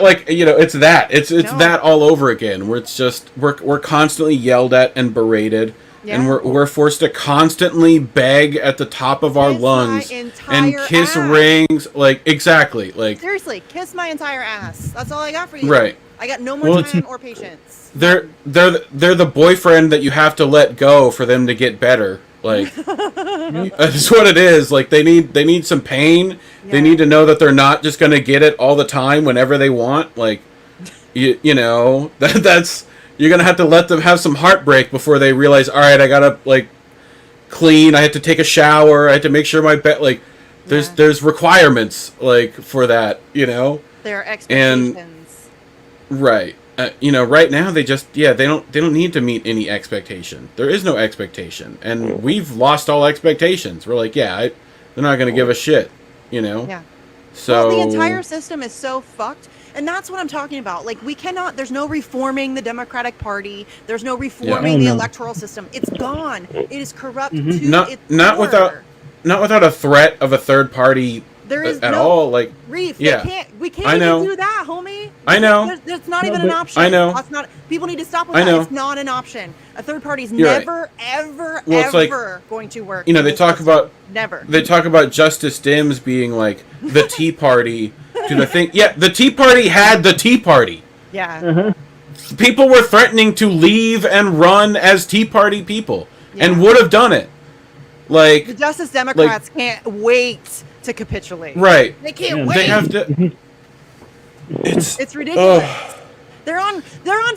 Speaker 4: like it's that
Speaker 1: No.
Speaker 4: that all over again. Where it's just we're constantly yelled at and berated, and
Speaker 1: Yeah.
Speaker 4: we're forced to constantly beg at the top of our
Speaker 1: Kiss my
Speaker 4: lungs and
Speaker 1: entire
Speaker 4: kiss
Speaker 1: ass.
Speaker 4: rings, like exactly, like
Speaker 1: Seriously, kiss my entire ass. That's all I got for you.
Speaker 4: right.
Speaker 1: I got no more
Speaker 4: Well, it's-
Speaker 1: time or patience.
Speaker 4: They're the boyfriend that you have to let go for them to get better. Like that's what it is. Like they need some pain. They
Speaker 1: Yeah.
Speaker 4: need to know that they're not just gonna get it all the time whenever they want. Like you know that's you're gonna have to let them have some heartbreak before they realize. All right, I gotta like clean. I have to take a shower. I have to make sure my bed like
Speaker 1: Yeah.
Speaker 4: there's requirements like for that. You know.
Speaker 1: Their expectations.
Speaker 4: Right. Right now they just they don't need to meet any expectation. There is no expectation, and we've lost all expectations. We're like, they're not gonna give a shit,
Speaker 1: Yeah.
Speaker 4: So
Speaker 1: Well, the entire system is so fucked. And that's what I'm talking about. Like, there's no reforming the Democratic Party. There's no reforming the
Speaker 3: No.
Speaker 1: electoral system. It's gone. It is corrupt
Speaker 3: Mhm.
Speaker 1: to
Speaker 4: Not
Speaker 1: its
Speaker 4: not
Speaker 1: core.
Speaker 4: without not without a threat of a third party
Speaker 1: There is
Speaker 4: at
Speaker 1: no
Speaker 4: all. Like,
Speaker 1: Reef.
Speaker 4: yeah.
Speaker 1: We can't
Speaker 4: I know.
Speaker 1: even do that, homie.
Speaker 4: I know.
Speaker 1: That's not
Speaker 3: No,
Speaker 1: even an
Speaker 3: but-
Speaker 1: option.
Speaker 4: I know.
Speaker 1: That's not. People need to stop with
Speaker 4: I
Speaker 1: that.
Speaker 4: know.
Speaker 1: It's not an option. A third party is
Speaker 4: You're right.
Speaker 1: never, ever,
Speaker 4: Well, it's like,
Speaker 1: ever going to work.
Speaker 4: you know,
Speaker 1: in
Speaker 4: they
Speaker 1: this
Speaker 4: talk
Speaker 1: system.
Speaker 4: about
Speaker 1: never.
Speaker 4: they talk about Justice Dims being like the Tea Party to the thing. Yeah, the Tea Party had the Tea Party.
Speaker 1: Yeah.
Speaker 3: Uh-huh.
Speaker 4: People were threatening to leave and run as Tea Party people, and
Speaker 1: Yeah.
Speaker 4: would have done it.
Speaker 1: The
Speaker 4: Like,
Speaker 1: Justice Democrats can't wait to capitulate.
Speaker 4: right?
Speaker 1: They can't
Speaker 3: Yeah.
Speaker 1: wait.
Speaker 4: They have to. It's
Speaker 1: It's ridiculous.
Speaker 4: Ugh.
Speaker 1: They're on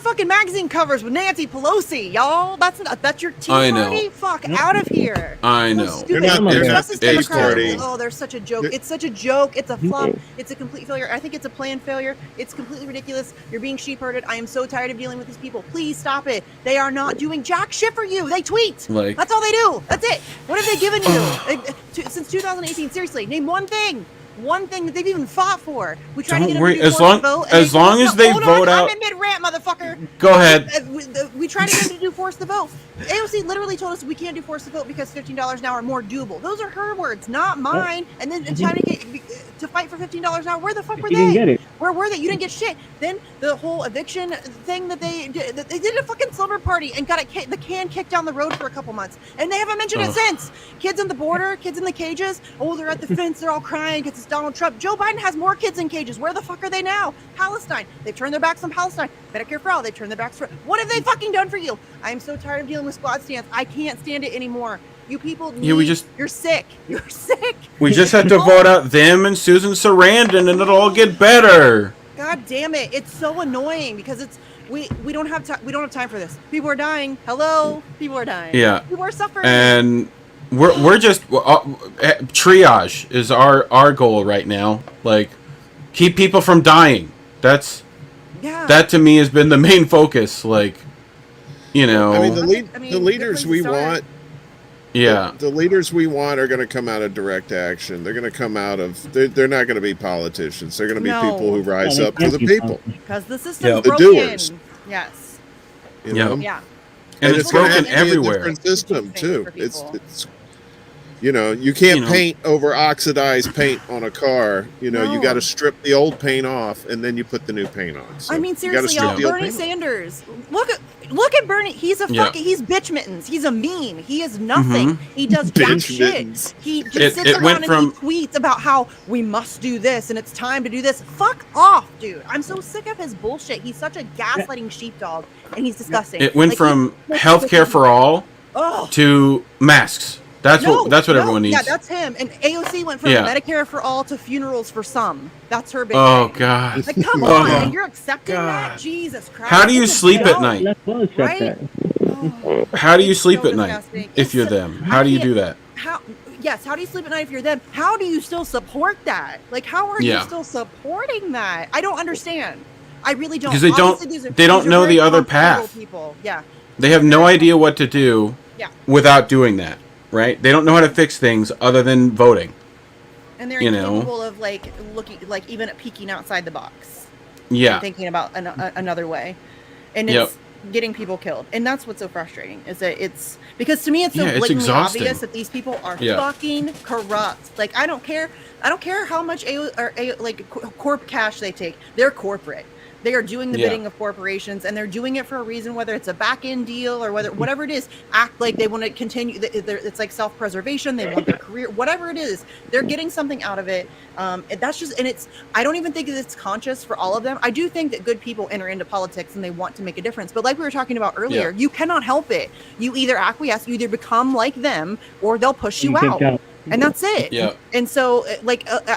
Speaker 1: fucking magazine covers with Nancy Pelosi, y'all. That's your Tea
Speaker 4: I know.
Speaker 1: Party. Fuck out of here.
Speaker 4: I
Speaker 1: So
Speaker 4: know.
Speaker 1: stupid.
Speaker 2: They're
Speaker 3: not- they're
Speaker 2: not
Speaker 1: Justice
Speaker 2: the Tea
Speaker 1: Democrats,
Speaker 2: Party.
Speaker 1: oh, they're such a joke.
Speaker 2: They're-
Speaker 1: It's such a joke. It's a flop. It's a complete failure. I think it's a planned failure. It's completely ridiculous. You're being sheep-herded. I am so tired of dealing with these people. Please stop it. They are not doing jack shit for you. They tweet.
Speaker 4: Like,
Speaker 1: That's all they do. That's it. What have they given you since 2018? Seriously, name one thing. One thing that they've even fought for. We tried to
Speaker 4: Don't
Speaker 1: get them
Speaker 4: worry,
Speaker 1: to do
Speaker 4: as
Speaker 1: forced
Speaker 4: long-
Speaker 1: vote, and
Speaker 4: as long as they
Speaker 1: hold
Speaker 4: vote
Speaker 1: on,
Speaker 4: out-
Speaker 1: I'm in mid-rant, motherfucker.
Speaker 4: go ahead.
Speaker 1: We tried to get them to do force the vote. AOC literally told us we can't do force the vote because $15 an hour more doable. Those are her words, not mine. And then trying to fight for $15 an hour. Where the fuck were
Speaker 3: You didn't
Speaker 1: they?
Speaker 3: get it.
Speaker 1: Where were they? You didn't get shit. Then the whole eviction thing that they did a fucking slumber party and got the can kicked down the road for a couple months, and they haven't mentioned it
Speaker 4: Ugh.
Speaker 1: since. Kids on the border, kids in the cages. Oh, they're at the fence. They're all crying because it's Donald Trump. Joe Biden has more kids in cages. Where the fuck are they now? Palestine. They've turned their backs on Palestine. Medicare for all. They've turned their backs for. What have they fucking done for you? I am so tired of dealing with squad stance. I can't stand it anymore. You people. You're sick. You're sick.
Speaker 4: We just had to vote out them and Susan Sarandon, and it'll all get better.
Speaker 1: God damn it! It's so annoying because it's we don't have time. We don't have time for this. People are dying. Hello, people are dying.
Speaker 4: Yeah.
Speaker 1: People are suffering.
Speaker 4: And we're just triage is our goal right now. Like, keep people from dying. That to me has been the main focus. Like, you know.
Speaker 2: I mean, the
Speaker 1: good
Speaker 2: leaders
Speaker 1: place
Speaker 2: we
Speaker 1: to start.
Speaker 2: want.
Speaker 4: yeah.
Speaker 2: The leaders we want are going to come out of direct action. They're going to come out of. They're not going to be politicians. They're going to be
Speaker 1: No.
Speaker 2: people who rise
Speaker 3: Yeah,
Speaker 2: up for the
Speaker 3: thank you,
Speaker 2: people.
Speaker 1: Because the system's
Speaker 4: Yeah.
Speaker 2: The
Speaker 1: broken.
Speaker 2: doers.
Speaker 1: Yes.
Speaker 2: You
Speaker 4: Yeah.
Speaker 2: know?
Speaker 1: Yeah.
Speaker 4: And it's
Speaker 2: gonna
Speaker 4: broken
Speaker 2: have to be a
Speaker 4: everywhere.
Speaker 2: different system
Speaker 1: Thing
Speaker 2: too.
Speaker 1: for
Speaker 2: It's
Speaker 1: people.
Speaker 2: you know, you can't
Speaker 4: You know.
Speaker 2: paint over oxidized paint on a car. You know, you
Speaker 1: No.
Speaker 2: got to strip the old paint off and then you put the new paint on. So
Speaker 1: I mean,
Speaker 2: you gotta
Speaker 1: seriously,
Speaker 2: strip
Speaker 1: y'all.
Speaker 2: the old
Speaker 1: Bernie
Speaker 2: paint off.
Speaker 1: Sanders. Look at Bernie. He's a
Speaker 4: Yeah.
Speaker 1: fucking. He's bitch mittens. He's a meme. He is nothing. He does jack
Speaker 2: Bitch
Speaker 1: shit.
Speaker 2: mittens.
Speaker 1: He just
Speaker 4: It-
Speaker 1: sits
Speaker 4: it went
Speaker 1: around and
Speaker 4: from-
Speaker 1: he tweets about how we must do this and it's time to do this. Fuck off, dude. I'm so sick of his bullshit. He's such a gaslighting sheepdog, and he's disgusting.
Speaker 4: It went
Speaker 1: Like,
Speaker 4: from
Speaker 1: he-
Speaker 4: healthcare for all
Speaker 1: Oh.
Speaker 4: to masks. That's what everyone needs.
Speaker 1: Yeah, that's him. And AOC went from
Speaker 4: Yeah.
Speaker 1: Medicare for all to funerals for some. That's her big
Speaker 4: Oh
Speaker 1: thing.
Speaker 4: God.
Speaker 1: Like, come
Speaker 2: Oh,
Speaker 1: on, and you're accepting
Speaker 4: God.
Speaker 1: that? Jesus Christ.
Speaker 4: How do you
Speaker 1: It's a
Speaker 4: sleep at
Speaker 1: joke.
Speaker 4: night?
Speaker 3: Let's well accept
Speaker 1: Right?
Speaker 3: that.
Speaker 1: Oh.
Speaker 4: How do you
Speaker 1: It's
Speaker 4: sleep
Speaker 1: so
Speaker 4: at night
Speaker 1: disgusting.
Speaker 4: if
Speaker 1: It's
Speaker 4: you're
Speaker 1: so-
Speaker 4: them?
Speaker 1: I
Speaker 4: How do you
Speaker 1: can't-
Speaker 4: do that?
Speaker 1: How do you sleep at night if you're them? How do you still support that? Like, how are
Speaker 4: Yeah.
Speaker 1: you still supporting that? I don't understand. I really don't.
Speaker 4: Because they don't-
Speaker 1: Obviously,
Speaker 4: they don't
Speaker 1: these are
Speaker 4: know
Speaker 1: very
Speaker 4: the other
Speaker 1: comfortable
Speaker 4: path.
Speaker 1: People. Yeah.
Speaker 4: They have no idea what to do
Speaker 1: Yeah.
Speaker 4: without doing that, right? They don't know how to fix things other than voting.
Speaker 1: And they're
Speaker 4: You know.
Speaker 1: incapable of like looking, like even peeking outside the box.
Speaker 4: Yeah.
Speaker 1: And thinking about another way, and
Speaker 4: Yep.
Speaker 1: it's getting people killed. And that's what's so frustrating is that it's because to me it's so
Speaker 4: Yeah, it's
Speaker 1: blatantly
Speaker 4: exhausting.
Speaker 1: obvious that these people are
Speaker 4: Yeah.
Speaker 1: fucking corrupt. Like I don't care how much corp cash they take. They're corporate. They are doing the
Speaker 4: Yeah.
Speaker 1: bidding of corporations, and they're doing it for a reason, whether it's a back end deal or whatever it is. Act like they want to continue. It's like self preservation. They want their career, whatever it is. They're getting something out of it. That's just, and it's. I don't even think that it's conscious for all of them. I do think that good people enter into politics and they want to make a difference. But like we were talking about earlier,
Speaker 4: Yeah.
Speaker 1: you cannot help it. You either acquiesce, you either become like them, or they'll push you
Speaker 3: kicked
Speaker 1: out.
Speaker 3: out.
Speaker 1: And that's it.
Speaker 4: Yeah.
Speaker 1: And so,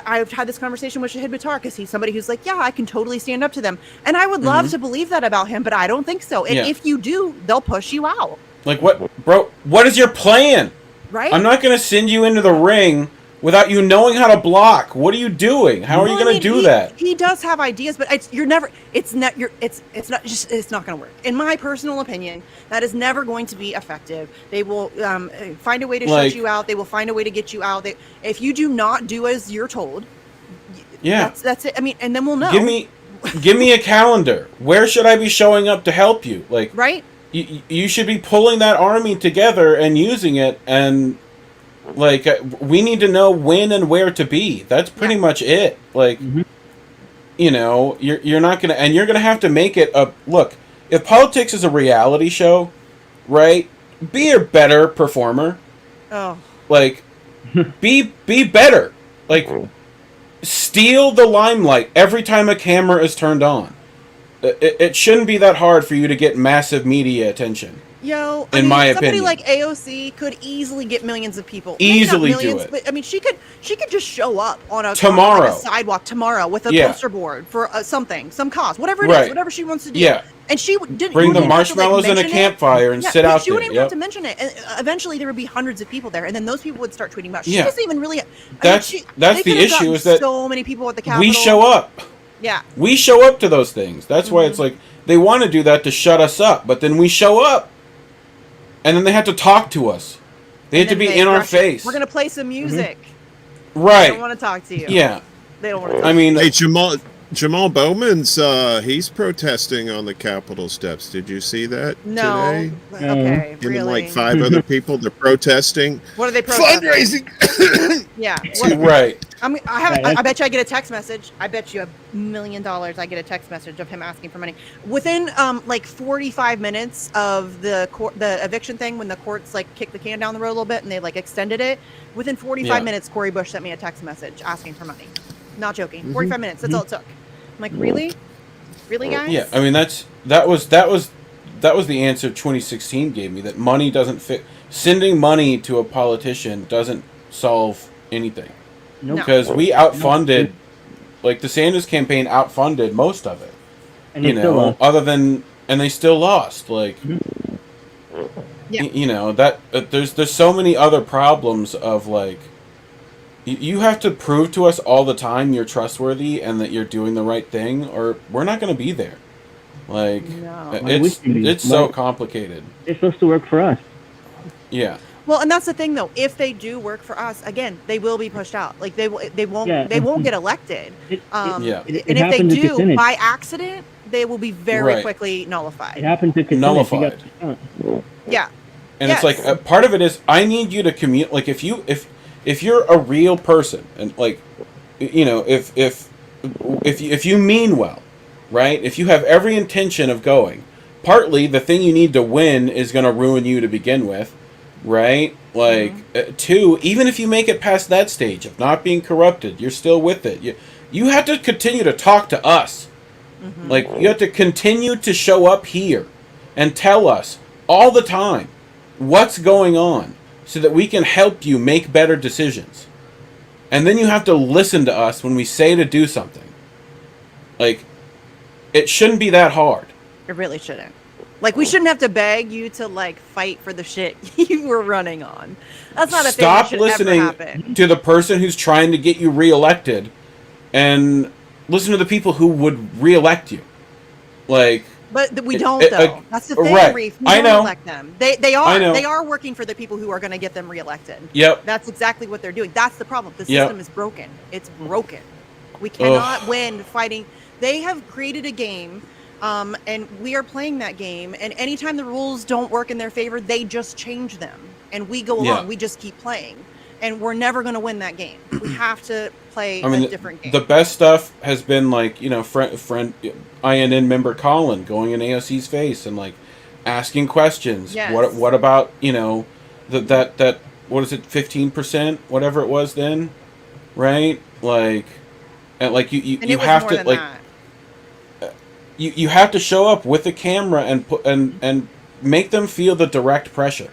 Speaker 1: I've had this conversation with Shahid Buttar because he's somebody who's like, yeah, I can totally stand up to them. And I would love to believe that about him, but I don't think so. And
Speaker 4: Yeah.
Speaker 1: if you do, they'll push you out.
Speaker 4: Like what, bro? What is your plan?
Speaker 1: Right?
Speaker 4: I'm not gonna send you into the ring without you knowing how to block. What are you doing? How are you
Speaker 1: Well, I
Speaker 4: gonna
Speaker 1: mean,
Speaker 4: do
Speaker 1: he,
Speaker 4: that?
Speaker 1: He does have ideas, but it's not going to work. In my personal opinion, that is never going to be effective. They will find a way to
Speaker 4: Like-
Speaker 1: shut you out. They will find a way to get you out. If you do not do as you're told,
Speaker 4: Yeah.
Speaker 1: that's it. I mean, and then we'll know.
Speaker 4: Give me a calendar. Where should I be showing up to help you? Like,
Speaker 1: right?
Speaker 4: you should be pulling that army together and using it, and Like we need to know when and where to be. That's pretty much it. Like, you know, you're not gonna, and you're gonna have to make it a look. If politics is a reality show, right? Be a better performer.
Speaker 1: Oh,
Speaker 4: Like, be better. Like, steal the limelight every time a camera is turned on. It shouldn't be that hard for you to get massive media attention.
Speaker 1: yo,
Speaker 4: In my
Speaker 1: somebody
Speaker 4: opinion.
Speaker 1: like AOC could easily get millions of people.
Speaker 4: Easily
Speaker 1: Maybe not millions,
Speaker 4: do it.
Speaker 1: But I mean, she could just show up on a
Speaker 4: Tomorrow.
Speaker 1: on, like, a sidewalk tomorrow with a
Speaker 4: Yeah.
Speaker 1: poster board for something, some cause, whatever it
Speaker 4: Right.
Speaker 1: is, whatever she wants to do.
Speaker 4: Yeah.
Speaker 1: And she didn't
Speaker 4: Bring the
Speaker 1: wouldn't have to, like,
Speaker 4: marshmallows and a
Speaker 1: mention it.
Speaker 4: campfire and sit out
Speaker 1: She
Speaker 4: there.
Speaker 1: wouldn't even have
Speaker 4: Yep.
Speaker 1: to mention it. And eventually, there would be hundreds of people there, and then those people would start tweeting about. She
Speaker 4: Yeah.
Speaker 1: doesn't even really.
Speaker 4: That's
Speaker 1: they
Speaker 4: the
Speaker 1: could have
Speaker 4: issue
Speaker 1: gotten
Speaker 4: is that
Speaker 1: so many people at the Capitol.
Speaker 4: we show up.
Speaker 1: Yeah.
Speaker 4: We show up to those things. That's why it's like they want to do that to shut us up, but then we show up, and then they have to talk to us. They have to
Speaker 1: And then
Speaker 4: be
Speaker 1: they
Speaker 4: in our
Speaker 1: rush it.
Speaker 4: face.
Speaker 1: We're gonna play some music. They
Speaker 4: Right.
Speaker 1: don't want to talk to you.
Speaker 4: Yeah.
Speaker 1: They don't want to.
Speaker 4: I mean,
Speaker 2: Hey, Jamal Bowman's he's protesting on the Capitol steps. Did you see that
Speaker 1: No.
Speaker 2: today?
Speaker 1: Okay.
Speaker 2: Him
Speaker 1: Really.
Speaker 2: and like 5 other people, they're protesting.
Speaker 1: What are they protesting?
Speaker 2: Fundraising.
Speaker 1: Yeah. What,
Speaker 4: right.
Speaker 1: I mean, I have.
Speaker 3: Right,
Speaker 1: I bet you I get a text message. I bet you $1 million. I get a text message of him asking for money within like 45 minutes of the eviction thing, when the courts like kicked the can down the road a little bit and they like extended it. Within 45
Speaker 4: Yeah.
Speaker 1: minutes, Cori Bush sent me a text message asking for money. Not joking. 45 minutes. That's all it took. I'm like, really, guys?
Speaker 4: Yeah. I mean, that was the answer 2016 gave me, that money doesn't fit. Sending money to a politician doesn't solve anything.
Speaker 3: Nope.
Speaker 1: No.
Speaker 4: Because we outfunded, like the Sanders campaign outfunded most of it.
Speaker 3: And
Speaker 4: You
Speaker 3: they still
Speaker 4: know,
Speaker 3: lost.
Speaker 4: other than, and they still lost. Like,
Speaker 1: Yeah.
Speaker 4: you know, that there's so many other problems of like, you have to prove to us all the time you're trustworthy and that you're doing the right thing, or we're not going to be there. Like,
Speaker 1: No.
Speaker 4: it's so complicated.
Speaker 3: They're supposed to work for us.
Speaker 4: Yeah.
Speaker 1: Well, and that's the thing, though. If they do work for us, again, they will be pushed out. Like they won't
Speaker 3: Yeah.
Speaker 1: get elected.
Speaker 3: It
Speaker 4: Yeah.
Speaker 1: And
Speaker 3: it
Speaker 1: if they
Speaker 3: happened to
Speaker 1: do
Speaker 3: Kucinich.
Speaker 1: by accident, they will be very
Speaker 4: Right.
Speaker 1: quickly
Speaker 3: It
Speaker 1: nullified.
Speaker 3: happened to Kucinich. He
Speaker 4: Nullified.
Speaker 3: got-
Speaker 1: Yeah.
Speaker 4: And it's like,
Speaker 1: Yes.
Speaker 4: part of it is I need you to commute. Like, if you're a real person, and like, you know, if you mean well, right? If you have every intention of going, partly the thing you need to win is going to ruin you to begin with, right? Like, two, even if you make it past that stage of not being corrupted, you're still with it. You have to continue to talk to us. Like, you have to continue to show up here and tell us all the time what's going on so that we can help you make better decisions. And then you have to listen to us when we say to do something. Like, it shouldn't be that hard.
Speaker 1: It really shouldn't. Like, we shouldn't have to beg you to like fight for the shit you were running on. That's not a thing that
Speaker 4: Stop
Speaker 1: should
Speaker 4: listening
Speaker 1: ever happen.
Speaker 4: to the person who's trying to get you reelected, and listen to the people who would reelect you. Like,
Speaker 1: But we don't,
Speaker 4: it-
Speaker 1: though. That's the thing,
Speaker 4: right.
Speaker 1: Reef. We
Speaker 4: I
Speaker 1: don't
Speaker 4: know.
Speaker 1: elect them. They
Speaker 4: I know.
Speaker 1: are working for the people who are going to get them reelected.
Speaker 4: yep.
Speaker 1: That's exactly what they're doing. That's the problem. The
Speaker 4: Yep.
Speaker 1: system is broken. It's broken. We cannot win fighting. They have created a game, and we are playing that game. And anytime the rules don't work in their favor, they just change them, and we go along.
Speaker 4: Yeah.
Speaker 1: We just keep playing, and we're never going to win that game. We have to play
Speaker 4: I mean,
Speaker 1: a different game.
Speaker 4: the best stuff has been like, you know, friend INN member Colin going in AOC's face and like asking questions.
Speaker 1: Yes.
Speaker 4: What about, you know, that what is it, 15%, whatever it was then, right? Like, and like you
Speaker 1: and it was
Speaker 4: have
Speaker 1: more
Speaker 4: to
Speaker 1: than
Speaker 4: like
Speaker 1: that.
Speaker 4: you have to show up with the camera and put and make them feel the direct pressure.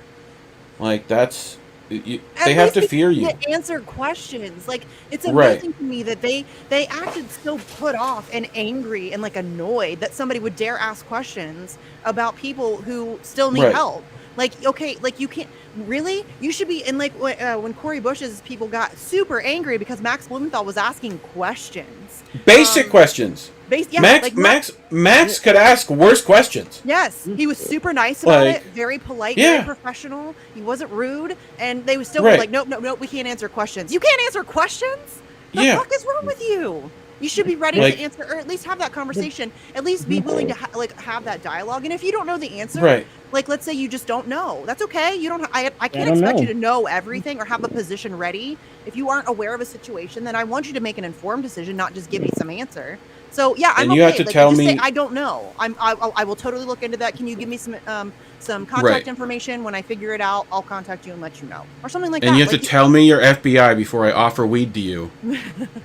Speaker 4: Like, that's they
Speaker 1: At
Speaker 4: have to
Speaker 1: least
Speaker 4: fear you.
Speaker 1: to answer questions. Like, it's
Speaker 4: Right.
Speaker 1: amazing to me that they acted so put off and angry and like annoyed that somebody would dare ask questions about people who still need
Speaker 4: Right.
Speaker 1: help. Like, okay, like you can't really. You should be. And like when Cori Bush's people got super angry because Max Blumenthal was asking questions.
Speaker 4: Basic questions.
Speaker 1: Yeah,
Speaker 4: Max
Speaker 1: like
Speaker 4: Max could ask worse questions.
Speaker 1: Yes, he was super nice about
Speaker 4: Like,
Speaker 1: it, very polite,
Speaker 4: yeah.
Speaker 1: very professional. He wasn't rude, and they would still
Speaker 4: Right.
Speaker 1: be like, nope, we can't answer questions. You can't answer questions? The
Speaker 4: Yeah.
Speaker 1: fuck is wrong with you? You should be ready
Speaker 4: Like-
Speaker 1: to answer, or at least have that conversation. At least be willing to have that dialogue. And if you don't know the answer,
Speaker 4: Right.
Speaker 1: like let's say you just don't know, that's okay. You don't. I can't
Speaker 3: don't
Speaker 1: expect
Speaker 3: know.
Speaker 1: you to know everything or have a position ready. If you aren't aware of a situation, then I want you to make an informed decision, not just give me some answer. So yeah, I'm
Speaker 4: And
Speaker 1: okay.
Speaker 4: you have to
Speaker 1: like,
Speaker 4: tell
Speaker 1: just
Speaker 4: me-
Speaker 1: say, I don't know. I will totally look into that. Can you give me some contact
Speaker 4: Right.
Speaker 1: information? When I figure it out, I'll contact you and let you know, or something like that.
Speaker 4: And you have
Speaker 1: Like,
Speaker 4: to tell me you're FBI before I offer weed to you.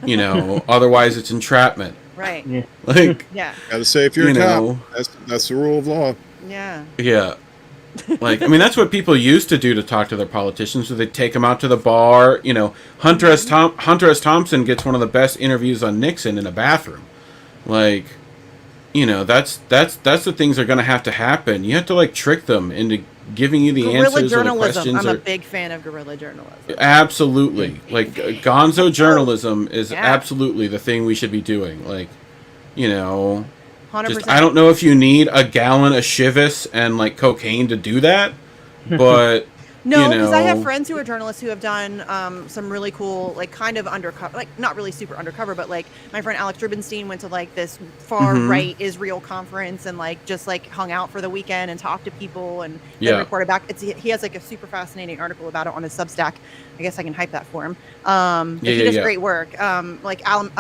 Speaker 4: You know, otherwise it's entrapment.
Speaker 1: right?
Speaker 3: Yeah.
Speaker 4: Like,
Speaker 1: Yeah,
Speaker 2: Gotta say if you're
Speaker 4: You
Speaker 2: a cop,
Speaker 4: know.
Speaker 2: that's the rule of law.
Speaker 1: yeah.
Speaker 4: yeah. Like, I mean, that's what people used to do to talk to their politicians. So they'd take them out to the bar. You know, Hunter S. Thompson gets one of the best interviews on Nixon in a bathroom. Like, you know, that's the things that are going to happen. You have to like trick them into giving you the
Speaker 1: Guerrilla
Speaker 4: answers or the
Speaker 1: journalism.
Speaker 4: questions.
Speaker 1: I'm a
Speaker 4: Or,
Speaker 1: big fan of guerrilla journalism.
Speaker 4: absolutely, like Gonzo journalism is
Speaker 1: Yeah.
Speaker 4: absolutely the thing we should be doing. Like, you know.
Speaker 1: 100%.
Speaker 4: Just, I don't know if you need a gallon of Chivas and like cocaine to do that, but
Speaker 1: No,
Speaker 4: you
Speaker 1: because I have
Speaker 4: know.
Speaker 1: friends who are journalists who have done some really cool, like kind of undercover, like not really super undercover, but like my friend Alex Rubinstein went to like this far
Speaker 4: Mhm.
Speaker 1: right Israel conference and like just like hung out for the weekend and talked to people and then
Speaker 4: Yeah.
Speaker 1: reported back. He has like a super fascinating article about it on his Substack. I guess I can hype that for him. But he does great work. Like Alan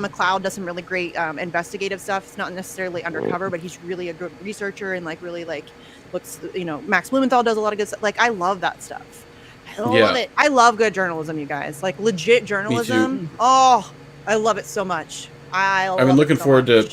Speaker 1: McLeod does some really great investigative stuff. It's not necessarily undercover, but he's really a good researcher and like really like looks, you know, Max Blumenthal does a lot of good stuff. Like I love that stuff. I love it. I love good journalism, you guys. Like legit journalism. Oh, I love it so much. I've
Speaker 4: been looking forward to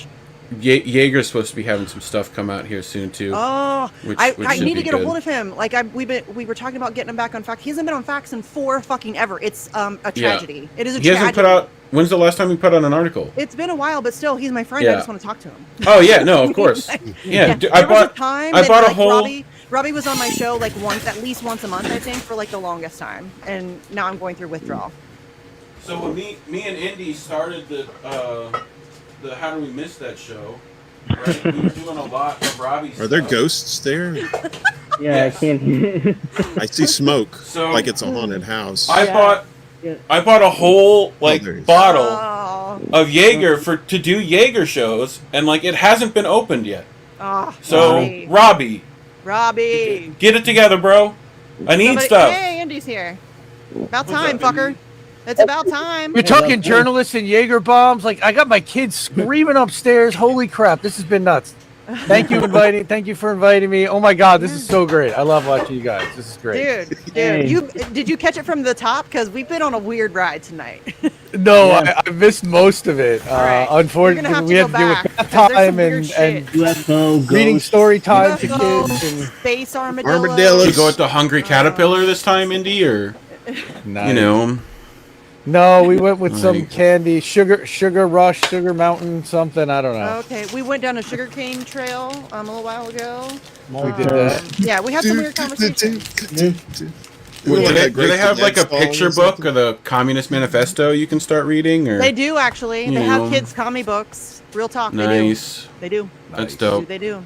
Speaker 4: Jaeger's supposed to be having some stuff come out here soon too.
Speaker 1: Oh,
Speaker 4: which
Speaker 1: I
Speaker 4: should
Speaker 1: need to
Speaker 4: be
Speaker 1: get a
Speaker 4: good.
Speaker 1: hold of him. Like we were talking about getting him back on Fax. He hasn't been on Fax in four fucking ever. It's a tragedy. It is a
Speaker 4: He hasn't put
Speaker 1: tragedy.
Speaker 4: out. When's the last time he put out an article?
Speaker 1: It's been a while, but still, he's my friend. I
Speaker 4: Yeah.
Speaker 1: just want to talk to him.
Speaker 4: Oh yeah, no, of course. Yeah, dude,
Speaker 1: There was a time
Speaker 4: I
Speaker 1: that,
Speaker 4: bought a
Speaker 1: like,
Speaker 4: whole.
Speaker 1: Robbie was on my show like at least once a month, I think, for like the longest time, and now I'm going through withdrawal.
Speaker 4: So when me and Indy started the How Do We Miss That show, right? We were doing a lot of Robbie's.
Speaker 2: Are there
Speaker 4: stuff.
Speaker 2: ghosts there?
Speaker 3: Yeah,
Speaker 4: Yes.
Speaker 3: I can't.
Speaker 2: I see smoke,
Speaker 4: So-
Speaker 2: like it's a haunted house.
Speaker 4: I
Speaker 1: Yeah.
Speaker 4: bought a whole like
Speaker 2: there he is.
Speaker 4: bottle
Speaker 1: Oh,
Speaker 4: of Jaeger to do Jaeger shows, and like it hasn't been opened yet.
Speaker 1: oh,
Speaker 4: So Robbie,
Speaker 1: Robbie.
Speaker 4: get it together, bro. I need
Speaker 1: Somebody-
Speaker 4: stuff.
Speaker 1: Hey, Andy's here. About
Speaker 4: What's
Speaker 1: time,
Speaker 4: up,
Speaker 1: fucker.
Speaker 4: Andy?
Speaker 1: It's about time.
Speaker 5: You're talking journalists and Jaeger bombs. Like I got my kids screaming upstairs. Holy crap! This has been nuts. Thank you for inviting me. Oh my God, this is so great. I love watching you guys. This is great.
Speaker 1: Dude,
Speaker 3: Hey.
Speaker 1: did you catch it from the top? Because we've been on a weird ride tonight.
Speaker 5: No,
Speaker 3: Yeah.
Speaker 5: I missed most of it.
Speaker 1: Alright.
Speaker 5: Unfortunately,
Speaker 1: You're gonna have
Speaker 5: we
Speaker 1: to
Speaker 5: had
Speaker 1: go
Speaker 5: to deal
Speaker 1: back,
Speaker 5: with
Speaker 1: because
Speaker 5: bath
Speaker 1: there's some
Speaker 5: time
Speaker 1: weird
Speaker 5: and
Speaker 1: shit.
Speaker 3: UFO,
Speaker 5: reading
Speaker 3: ghosts.
Speaker 5: story time to
Speaker 1: UFO,
Speaker 5: kids. And
Speaker 1: space armadillo.
Speaker 2: Armadillo.
Speaker 4: Did you go with the Hungry Caterpillar this time, Indy, or
Speaker 5: Nice.
Speaker 4: you know?
Speaker 5: No, we went with some
Speaker 4: Like-
Speaker 5: candy, sugar rush, sugar mountain, something. I don't know.
Speaker 1: Okay, we went down a sugarcane trail a little while ago.
Speaker 5: We did that.
Speaker 1: Yeah, we had some weird conversations.
Speaker 4: Do
Speaker 2: Like
Speaker 4: they,
Speaker 2: a
Speaker 4: do they have like a
Speaker 2: Great
Speaker 4: picture
Speaker 2: Song or
Speaker 4: book of the Communist Manifesto you can start reading? Or
Speaker 1: They do actually.
Speaker 4: You
Speaker 1: They have
Speaker 4: know.
Speaker 1: kids' comic books. Real talk.
Speaker 4: nice.
Speaker 1: They do.
Speaker 4: That's
Speaker 1: They do.
Speaker 4: dope.
Speaker 1: They do.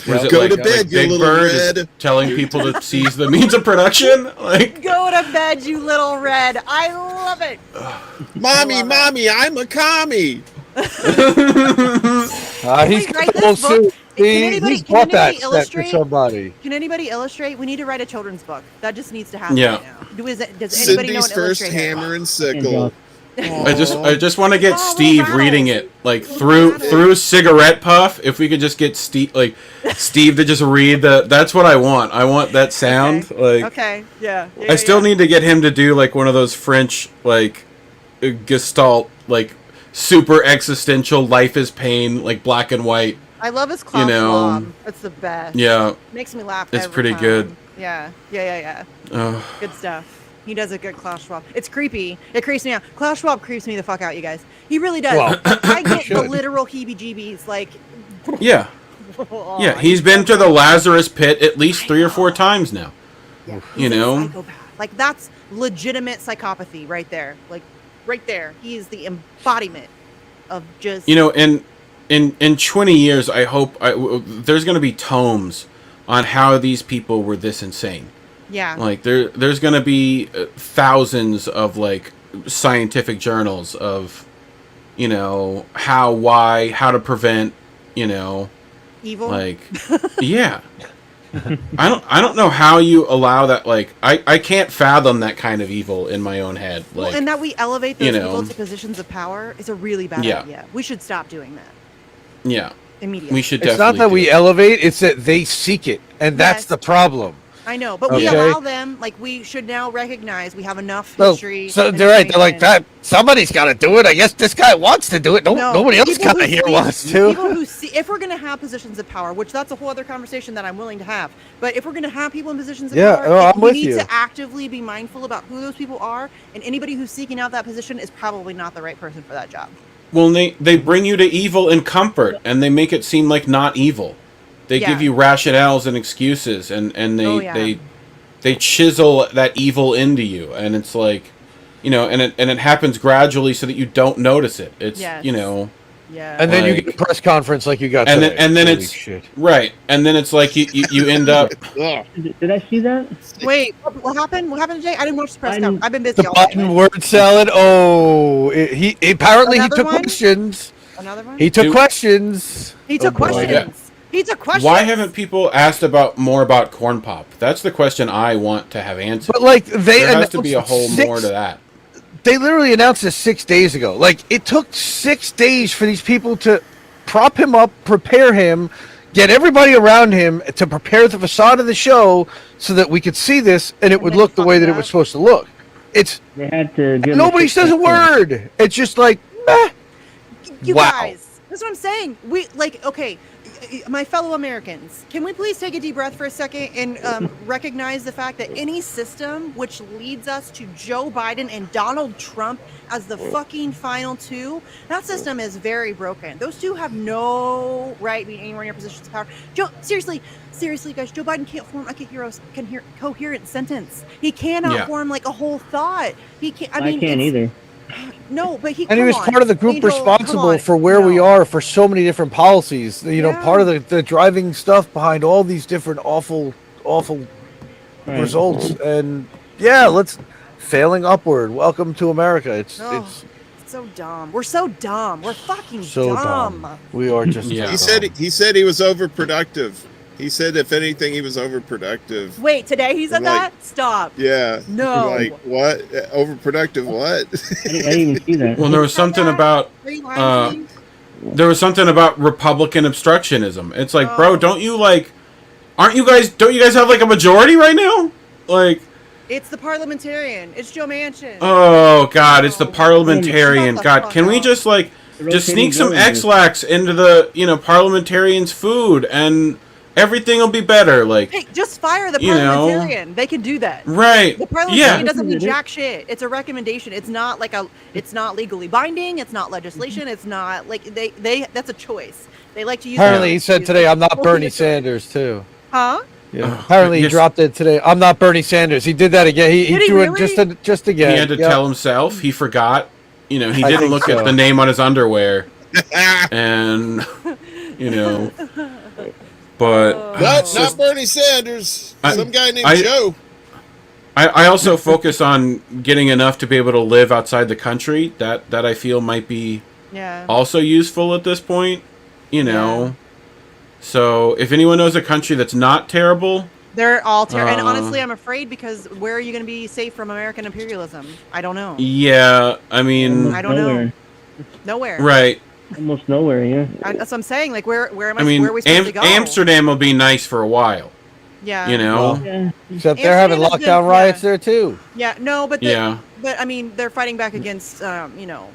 Speaker 4: Was it
Speaker 2: Go
Speaker 4: like,
Speaker 2: to bed,
Speaker 4: like
Speaker 2: you
Speaker 4: Big
Speaker 2: little
Speaker 4: Bird is
Speaker 2: red.
Speaker 4: telling people to seize the means of production? Like,
Speaker 1: Go to bed, you little red. I love it.
Speaker 2: Mommy,
Speaker 1: I love it.
Speaker 2: mommy, I'm a commie.
Speaker 5: He's
Speaker 1: Wait,
Speaker 5: got
Speaker 1: write
Speaker 5: the whole
Speaker 1: this book.
Speaker 5: suit.
Speaker 1: Can
Speaker 5: He-
Speaker 1: anybody-
Speaker 5: he's
Speaker 1: can
Speaker 5: bought that
Speaker 1: anybody
Speaker 5: set for
Speaker 1: illustrate?
Speaker 5: somebody.
Speaker 1: Can anybody illustrate? We need to write a children's book. That just needs to happen
Speaker 4: Yeah.
Speaker 1: right now. Does anybody know
Speaker 2: Cindy's
Speaker 1: an
Speaker 2: first
Speaker 1: illustrator?
Speaker 2: hammer and sickle.
Speaker 4: I just want to get
Speaker 1: Oh,
Speaker 4: Steve
Speaker 1: little
Speaker 4: reading
Speaker 1: rattles.
Speaker 4: it like
Speaker 1: Little
Speaker 4: through cigarette puff. If we could just get Steve to just read that's what I want. I want that sound. Like
Speaker 1: Okay. Yeah.
Speaker 4: I still need to get him to do like one of those French like Gestalt like super existential life is pain like black and white.
Speaker 1: I love his Klaus
Speaker 4: know.
Speaker 1: Schwab. It's the best.
Speaker 4: Yeah.
Speaker 1: Makes me laugh.
Speaker 4: It's
Speaker 1: every
Speaker 4: pretty
Speaker 1: time.
Speaker 4: good.
Speaker 1: Yeah.
Speaker 4: Uh,
Speaker 1: Good stuff. He does a good Klaus Schwab. It's creepy. It creeps me out. Klaus Schwab creeps me the fuck out, you guys. He really does.
Speaker 5: Well,
Speaker 1: I get the
Speaker 5: should.
Speaker 1: literal heebie-jeebies. Like,
Speaker 4: yeah. Yeah, he's been to the Lazarus pit at least 3 or 4 times now.
Speaker 1: Yeah,
Speaker 4: You
Speaker 1: he's a
Speaker 4: know?
Speaker 1: psychopath. Like that's legitimate psychopathy right there. Like right there, he is the embodiment of just.
Speaker 4: You know, in 20 years, I hope there's going to be tomes on how these people were this insane.
Speaker 1: Yeah.
Speaker 4: Like there's going to be thousands of like scientific journals of you know, how, why, how to prevent, you know,
Speaker 1: Evil.
Speaker 4: like, yeah. I don't know how you allow that. Like, I can't fathom that kind of evil in my own head. Like,
Speaker 1: well, and that we elevate those
Speaker 4: you
Speaker 1: people
Speaker 4: know.
Speaker 1: to positions of power is a really bad
Speaker 4: Yeah.
Speaker 1: idea. We should stop doing that
Speaker 4: yeah,
Speaker 1: immediately.
Speaker 4: we should
Speaker 5: It's
Speaker 4: definitely.
Speaker 5: not that
Speaker 4: do
Speaker 5: we
Speaker 4: it.
Speaker 5: elevate; it's that they seek it, and that's
Speaker 1: Yes.
Speaker 5: the problem.
Speaker 1: I know, but we
Speaker 5: Okay.
Speaker 1: allow them. Like, we should now recognize we have enough
Speaker 5: So,
Speaker 1: history.
Speaker 5: so
Speaker 1: and
Speaker 5: they're right. They're like
Speaker 1: information.
Speaker 5: that. Somebody's got to do it. I guess this guy wants to do it. No,
Speaker 1: No,
Speaker 5: nobody else
Speaker 1: people
Speaker 5: kind
Speaker 1: who
Speaker 5: of here
Speaker 1: see-
Speaker 5: wants to.
Speaker 1: People who see, if we're going to have positions of power, which that's a whole other conversation that I'm willing to have. But if we're going to have people in positions of
Speaker 5: Yeah,
Speaker 1: power,
Speaker 5: oh, I'm
Speaker 1: we
Speaker 5: with
Speaker 1: need
Speaker 5: you.
Speaker 1: to actively be mindful about who those people are, and anybody who's seeking out that position is probably not the right person for that job.
Speaker 4: Well, they bring you to evil and comfort, and they make it seem like not evil. They
Speaker 1: Yeah.
Speaker 4: give you rationales and excuses, and they
Speaker 1: Oh, yeah.
Speaker 4: they chisel that evil into you, and it's like, you know, and it happens gradually so that you don't notice it. It's
Speaker 1: Yes.
Speaker 4: you know,
Speaker 1: Yeah.
Speaker 5: And then you
Speaker 4: Like-
Speaker 5: get a press conference like you got
Speaker 4: and
Speaker 5: today.
Speaker 4: then
Speaker 5: Holy
Speaker 4: it's
Speaker 5: shit.
Speaker 4: right, and then it's like you end up.
Speaker 2: Ugh.
Speaker 3: Did I see that?
Speaker 1: Wait, what happened? What happened today? I didn't watch the press
Speaker 3: Biden-
Speaker 1: conference. I've been busy
Speaker 5: The
Speaker 1: all day.
Speaker 5: Biden word salad. Oh, he apparently
Speaker 1: Another
Speaker 5: he took
Speaker 1: one?
Speaker 5: questions.
Speaker 1: Another one?
Speaker 5: He took
Speaker 4: Dude.
Speaker 5: questions.
Speaker 1: He took
Speaker 3: boy.
Speaker 1: questions. He took questions.
Speaker 4: Why haven't people asked more about corn pop? That's the question I want to have answered.
Speaker 5: But like they
Speaker 4: There has to be a
Speaker 5: announced
Speaker 4: whole
Speaker 5: six-
Speaker 4: more to that.
Speaker 5: They literally announced this 6 days ago. Like it took 6 days for these people to prop him up, prepare him, get everybody around him to prepare the facade of the show so that we could see this and it
Speaker 1: And
Speaker 5: would
Speaker 1: then
Speaker 5: look the way
Speaker 1: fuck
Speaker 5: that
Speaker 1: it
Speaker 5: it was
Speaker 1: up.
Speaker 5: supposed to look. It's
Speaker 3: They had to give. him
Speaker 5: nobody
Speaker 3: six
Speaker 5: says a
Speaker 3: points.
Speaker 5: word. It's just like, meh.
Speaker 1: You
Speaker 5: Wow.
Speaker 1: guys, that's what I'm saying. We like, okay, my fellow Americans, can we please take a deep breath for a second and recognize the fact that any system which leads us to Joe Biden and Donald Trump as the fucking final two, that system is very broken. Those two have no right being anywhere near positions of power. Joe, seriously, guys, Joe Biden can't form a coherent sentence. He cannot
Speaker 4: Yeah.
Speaker 1: form like a whole thought. He can't.
Speaker 3: I
Speaker 1: mean,
Speaker 3: can't
Speaker 1: it's-
Speaker 3: either.
Speaker 1: No, but he.
Speaker 5: And he
Speaker 1: come
Speaker 5: was
Speaker 1: on.
Speaker 5: part of the group
Speaker 1: Angel, come
Speaker 5: responsible
Speaker 1: on.
Speaker 5: for where we
Speaker 1: No.
Speaker 5: are for so many different policies. You know,
Speaker 1: Yeah.
Speaker 5: part of the driving stuff behind all these different awful
Speaker 3: Right.
Speaker 5: results. And yeah, let's failing upward. Welcome to America. It's
Speaker 1: Oh, so dumb. We're so dumb. We're fucking
Speaker 5: so dumb. We are just
Speaker 4: Yeah.
Speaker 2: He said he was overproductive. He said if anything he was overproductive.
Speaker 1: Wait, today he said
Speaker 2: Like-
Speaker 1: that? Stop.
Speaker 2: Yeah.
Speaker 1: No.
Speaker 2: Like what? Overproductive what?
Speaker 3: I didn't even see that.
Speaker 4: Well, there was something about
Speaker 1: Are you lying to me?
Speaker 4: there was something about Republican obstructionism. It's like,
Speaker 1: Oh.
Speaker 4: bro, don't you guys have like a majority right now? Like,
Speaker 1: It's the parliamentarian. It's Joe Manchin.
Speaker 4: oh god, it's the
Speaker 1: Oh.
Speaker 4: parliamentarian.
Speaker 1: Shut the
Speaker 4: God,
Speaker 1: fuck
Speaker 4: can we
Speaker 1: up.
Speaker 4: just like
Speaker 3: The
Speaker 4: just
Speaker 3: rotating
Speaker 4: sneak some
Speaker 3: government.
Speaker 4: X-Lax into the, you know, parliamentarians' food and everything will be better. Like,
Speaker 1: Hey, just fire the
Speaker 4: You know.
Speaker 1: parliamentarian. They can do that.
Speaker 4: right.
Speaker 1: The parliamentarian
Speaker 4: Yeah.
Speaker 1: doesn't mean
Speaker 3: Isn't it?
Speaker 1: jack shit. It's a recommendation. It's not like it's not legally binding. It's not legislation. It's not like they that's a choice. They like to use.
Speaker 5: Apparently, he said
Speaker 1: use
Speaker 5: today, "I'm not
Speaker 1: full
Speaker 5: Bernie
Speaker 1: authority."
Speaker 5: Sanders," too.
Speaker 1: Huh?
Speaker 5: Yeah.
Speaker 4: Ugh,
Speaker 5: Apparently, he
Speaker 4: yes.
Speaker 5: dropped it today. "I'm not Bernie Sanders." He did that again. He
Speaker 1: Did he
Speaker 5: threw
Speaker 1: really?
Speaker 5: it just again.
Speaker 4: He had to
Speaker 5: Yep.
Speaker 4: tell himself. He forgot. You know, he
Speaker 5: I
Speaker 4: didn't
Speaker 5: think
Speaker 4: look
Speaker 5: so.
Speaker 4: at the name on his underwear. And you know, but
Speaker 2: not Bernie Sanders.
Speaker 4: I-
Speaker 2: Some guy named
Speaker 4: I-
Speaker 2: Joe.
Speaker 4: I also focus on getting enough to be able to live outside the country. That I feel might be
Speaker 1: Yeah.
Speaker 4: also useful at this point. You know, so if anyone knows a country that's not terrible,
Speaker 1: They're all terrible. And
Speaker 4: Uh,
Speaker 1: honestly, I'm afraid because where are you going to be safe from American imperialism? I don't know.
Speaker 4: yeah, I mean,
Speaker 1: I don't know.
Speaker 3: Nowhere.
Speaker 1: Nowhere.
Speaker 4: right.
Speaker 3: Almost nowhere. Yeah.
Speaker 1: That's what I'm saying. Like, where am I?
Speaker 4: I mean,
Speaker 1: where are we supposed to go?
Speaker 4: Amsterdam will be nice for a while.
Speaker 1: Yeah.
Speaker 4: You know,
Speaker 3: Yeah.
Speaker 5: Except they're having
Speaker 1: Amsterdam is
Speaker 5: lockdown
Speaker 1: good,
Speaker 5: riots
Speaker 1: yeah.
Speaker 5: there too.
Speaker 1: Yeah. No, but
Speaker 4: yeah,
Speaker 1: but I mean, they're fighting back against, you know.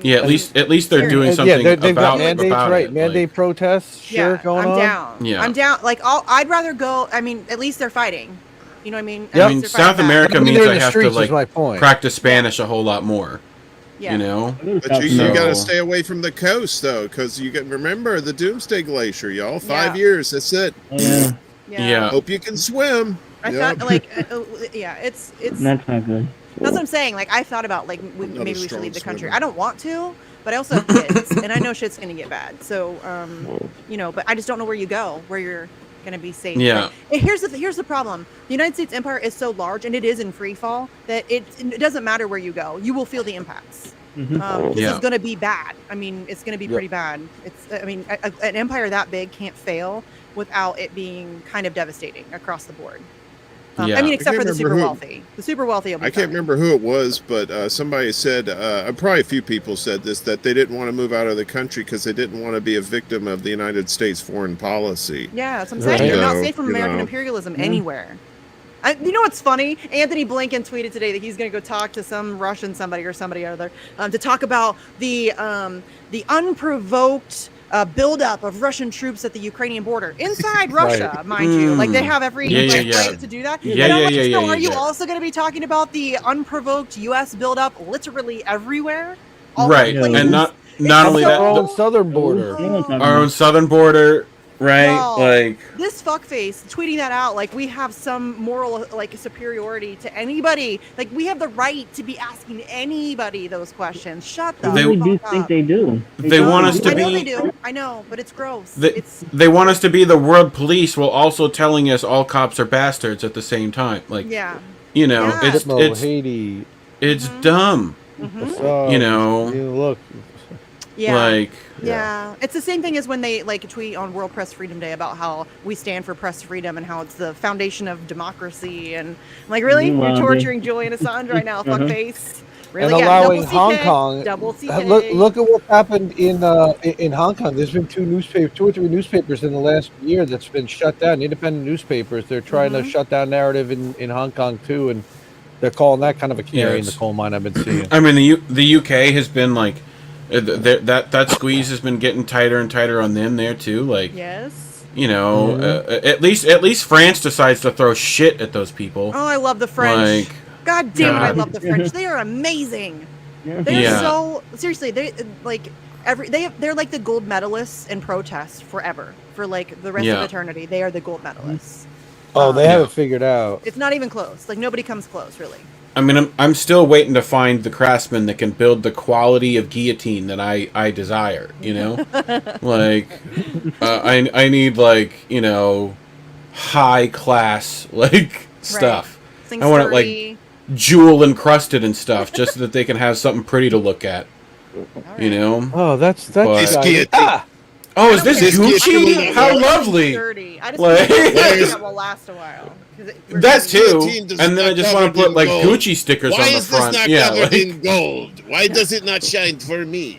Speaker 4: yeah. At least they're
Speaker 1: Yeah,
Speaker 4: doing
Speaker 5: Yeah,
Speaker 4: something
Speaker 5: they've got
Speaker 4: about
Speaker 5: mandates,
Speaker 4: about
Speaker 5: right?
Speaker 4: it.
Speaker 5: Mandate
Speaker 4: Like,
Speaker 5: protests, sure,
Speaker 1: Yeah,
Speaker 5: going
Speaker 1: I'm
Speaker 5: on.
Speaker 1: down.
Speaker 4: Yeah.
Speaker 1: I'm down. Like, I'd rather go. I mean, at least they're fighting. You know what I mean?
Speaker 5: Yeah.
Speaker 4: I mean,
Speaker 1: At least they're
Speaker 4: South
Speaker 1: fighting back.
Speaker 4: America
Speaker 5: I mean,
Speaker 4: means
Speaker 5: they're
Speaker 4: I
Speaker 5: in the
Speaker 4: have to
Speaker 5: streets, is
Speaker 4: like
Speaker 5: my point.
Speaker 4: practice Spanish a whole lot more.
Speaker 1: Yeah.
Speaker 4: You know,
Speaker 2: But you
Speaker 4: So-
Speaker 2: got to stay away from the coast though, because you can remember the Doomsday Glacier, y'all. 5
Speaker 1: Yeah.
Speaker 2: years. That's it.
Speaker 3: Oh, yeah.
Speaker 4: Yeah.
Speaker 2: Hope you can swim.
Speaker 1: I
Speaker 2: Yeah.
Speaker 1: thought like, yeah, it's
Speaker 3: That's not good.
Speaker 1: that's what I'm saying. Like, I thought about like
Speaker 2: Not a
Speaker 1: maybe we should
Speaker 2: strong
Speaker 1: leave the country.
Speaker 2: swimmer.
Speaker 1: I don't want to, but I also have kids, and I know shit's gonna get bad. So, you know, but I just don't know where you go, where you're gonna be safe.
Speaker 4: Yeah.
Speaker 1: But here's the problem. The United States empire is so large, and it is in free fall that it doesn't matter where you go. You will feel the impacts. This
Speaker 4: Yeah.
Speaker 1: is going to be bad. I mean, it's going to be pretty bad. It's, I mean, an empire that big can't fail without it being kind of devastating across the board.
Speaker 4: Yeah.
Speaker 1: I mean, except
Speaker 2: I
Speaker 1: for
Speaker 2: can't
Speaker 1: the super
Speaker 2: remember who-
Speaker 1: wealthy. The super wealthy will be
Speaker 2: I can't
Speaker 1: fine.
Speaker 2: remember who it was, but somebody said, probably a few people said this, that they didn't want to move out of the country because they didn't want to be a victim of the United States foreign policy.
Speaker 1: Yeah, that's what I'm saying.
Speaker 5: Right.
Speaker 1: You're not
Speaker 2: So,
Speaker 1: safe from
Speaker 2: you
Speaker 1: American
Speaker 2: know.
Speaker 1: imperialism anywhere. You know what's funny? Anthony Blinken tweeted today that he's going to go talk to some Russian somebody or somebody other to talk about the unprovoked buildup of Russian troops at the Ukrainian border inside Russia, mind you. Like they have every right to do that.
Speaker 4: Yeah,
Speaker 1: And I'm
Speaker 4: yeah,
Speaker 1: like,
Speaker 4: yeah,
Speaker 1: so
Speaker 4: yeah,
Speaker 1: are you
Speaker 4: yeah.
Speaker 1: also going to be talking about the unprovoked U.S. buildup literally everywhere? All
Speaker 4: Right,
Speaker 1: over the
Speaker 4: and
Speaker 1: place?
Speaker 4: not only
Speaker 1: so-
Speaker 4: that,
Speaker 5: Our own southern border.
Speaker 4: our own southern border, right?
Speaker 1: No.
Speaker 4: Like,
Speaker 1: This fuckface tweeting that out like we have some moral like superiority to anybody. Like we have the right to be asking anybody those questions. Shut the
Speaker 4: They-
Speaker 3: I really do
Speaker 1: fuck
Speaker 3: think
Speaker 1: up.
Speaker 3: they do.
Speaker 4: They want us to
Speaker 1: I know
Speaker 4: be-
Speaker 1: they do. I know, but it's gross.
Speaker 4: They,
Speaker 1: It's
Speaker 4: they want us to be the world police while also telling us all cops are bastards at the same time. Like,
Speaker 1: yeah.
Speaker 4: you know,
Speaker 1: Yeah.
Speaker 4: it's
Speaker 5: Haiti.
Speaker 4: it's dumb.
Speaker 1: Mhm.
Speaker 4: You know.
Speaker 5: Look.
Speaker 1: Yeah.
Speaker 4: Like,
Speaker 1: yeah. It's the same thing as when they like tweet on World Press Freedom Day about how we stand for press freedom and how it's the foundation of democracy. And I'm like, really?
Speaker 3: Wow,
Speaker 1: You're
Speaker 3: they-
Speaker 1: torturing Julian Assange right now, fuckface. Really?
Speaker 5: And
Speaker 1: Yeah,
Speaker 5: allowing
Speaker 1: double
Speaker 5: Hong
Speaker 1: CK,
Speaker 5: Kong.
Speaker 1: double CK.
Speaker 5: Look at what happened in Hong Kong. There's been two or three newspapers in the last year that's been shut down. Independent newspapers. They're trying to shut down narrative in Hong Kong too, and they're calling that kind of a canary in the
Speaker 4: Yes.
Speaker 5: coal mine. I've been seeing.
Speaker 4: I mean, the UK has been like, that squeeze has been getting tighter and tighter on them there too. Like,
Speaker 1: Yes.
Speaker 4: you know, at least France decides to throw shit at those people.
Speaker 1: Oh, I love the French.
Speaker 4: Like,
Speaker 1: God damn it, I
Speaker 4: God.
Speaker 1: love the French. They are amazing. They're
Speaker 4: Yeah.
Speaker 1: so seriously. They like they're like the gold medalists in protest forever for like the rest
Speaker 4: Yeah.
Speaker 1: of eternity. They are the gold medalists.
Speaker 5: Oh, they
Speaker 4: Yeah.
Speaker 5: have it figured out.
Speaker 1: It's not even close. Like nobody comes close, really.
Speaker 4: I mean, I'm still waiting to find the craftsman that can build the quality of guillotine that I desire. You know, like I need like, you know, high class like stuff.
Speaker 1: Things
Speaker 4: I want it, like,
Speaker 1: sturdy.
Speaker 4: Jewel encrusted and stuff, just so that they can have something pretty to look at.
Speaker 1: All
Speaker 4: You
Speaker 1: right.
Speaker 4: know.
Speaker 5: Oh, that's
Speaker 4: But-
Speaker 5: exciting.
Speaker 4: Oh,
Speaker 1: I
Speaker 4: is
Speaker 1: don't
Speaker 4: this
Speaker 1: care.
Speaker 4: Gucci? How
Speaker 1: It's
Speaker 4: lovely!
Speaker 1: sturdy. I just
Speaker 4: Like-
Speaker 1: think that will last a while. 'Cause we're
Speaker 4: That
Speaker 1: gonna-
Speaker 4: too.
Speaker 2: Guillotine does
Speaker 4: And then I
Speaker 2: not
Speaker 4: just want
Speaker 2: covered
Speaker 4: to put
Speaker 2: in
Speaker 4: like
Speaker 2: gold.
Speaker 4: Gucci stickers
Speaker 2: Why
Speaker 4: on the
Speaker 2: is this
Speaker 4: front.
Speaker 2: not
Speaker 4: Yeah,
Speaker 2: covered
Speaker 4: like,
Speaker 2: in gold? Why does it not shine for me?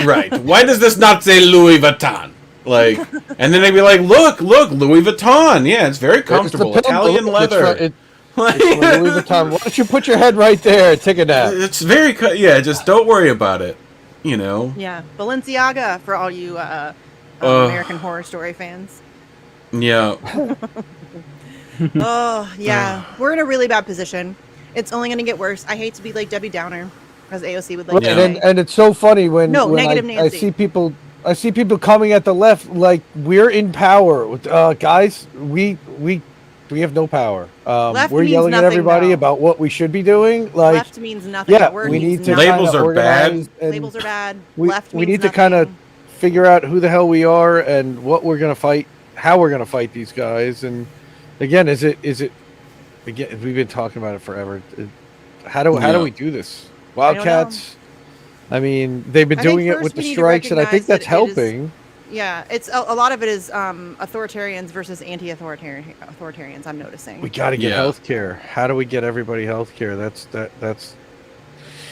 Speaker 4: right. Why does this not say Louis Vuitton? Like, and then they'd be like, look, Louis Vuitton. Yeah, it's very comfortable.
Speaker 5: It's the
Speaker 4: Italian
Speaker 5: pinnacle. It's
Speaker 4: leather.
Speaker 5: from Louis Vuitton. Why don't you put your head right there and take a nap?
Speaker 4: It's very, yeah, just don't worry about it. You know?
Speaker 1: Yeah, Balenciaga for all you American Horror Story fans.
Speaker 4: Yeah.
Speaker 1: Oh yeah, we're in a really bad position. It's only going to get worse. I hate to be like Debbie Downer, as AOC would like to
Speaker 4: Yeah.
Speaker 1: say.
Speaker 5: And it's so funny when
Speaker 1: No,
Speaker 5: when
Speaker 1: negative
Speaker 5: I
Speaker 1: Nancy.
Speaker 5: see people coming at the left like we're in power. Guys, we have no power.
Speaker 1: Left
Speaker 5: We're
Speaker 1: means
Speaker 5: yelling at
Speaker 1: nothing,
Speaker 5: everybody
Speaker 1: though.
Speaker 5: about what we should be doing. Like,
Speaker 1: Left means nothing.
Speaker 5: yeah,
Speaker 1: That word
Speaker 5: we
Speaker 1: means
Speaker 5: need to
Speaker 1: nothing.
Speaker 4: Labels
Speaker 5: kinda
Speaker 4: are bad.
Speaker 5: organize and
Speaker 1: Labels are bad.
Speaker 5: We,
Speaker 1: Left
Speaker 5: we
Speaker 1: means
Speaker 5: need to kind of
Speaker 1: nothing.
Speaker 5: figure out who the hell we are and what we're gonna fight, how we're gonna fight these guys. And again, is it again? We've been talking about it forever. How do
Speaker 4: Yeah.
Speaker 5: we do this?
Speaker 1: don't know.
Speaker 5: Wildcats. I mean, they've been
Speaker 1: I think
Speaker 5: doing it
Speaker 1: first
Speaker 5: with
Speaker 1: we
Speaker 5: the
Speaker 1: need to
Speaker 5: strikes, and I think
Speaker 1: recognize
Speaker 5: that's
Speaker 1: that it is-
Speaker 5: helping.
Speaker 1: Yeah, it's a lot of it is authoritarians versus anti-authoritarians. I'm noticing.
Speaker 5: We got to get
Speaker 4: Yeah.
Speaker 5: health care. How do we get everybody health care? That's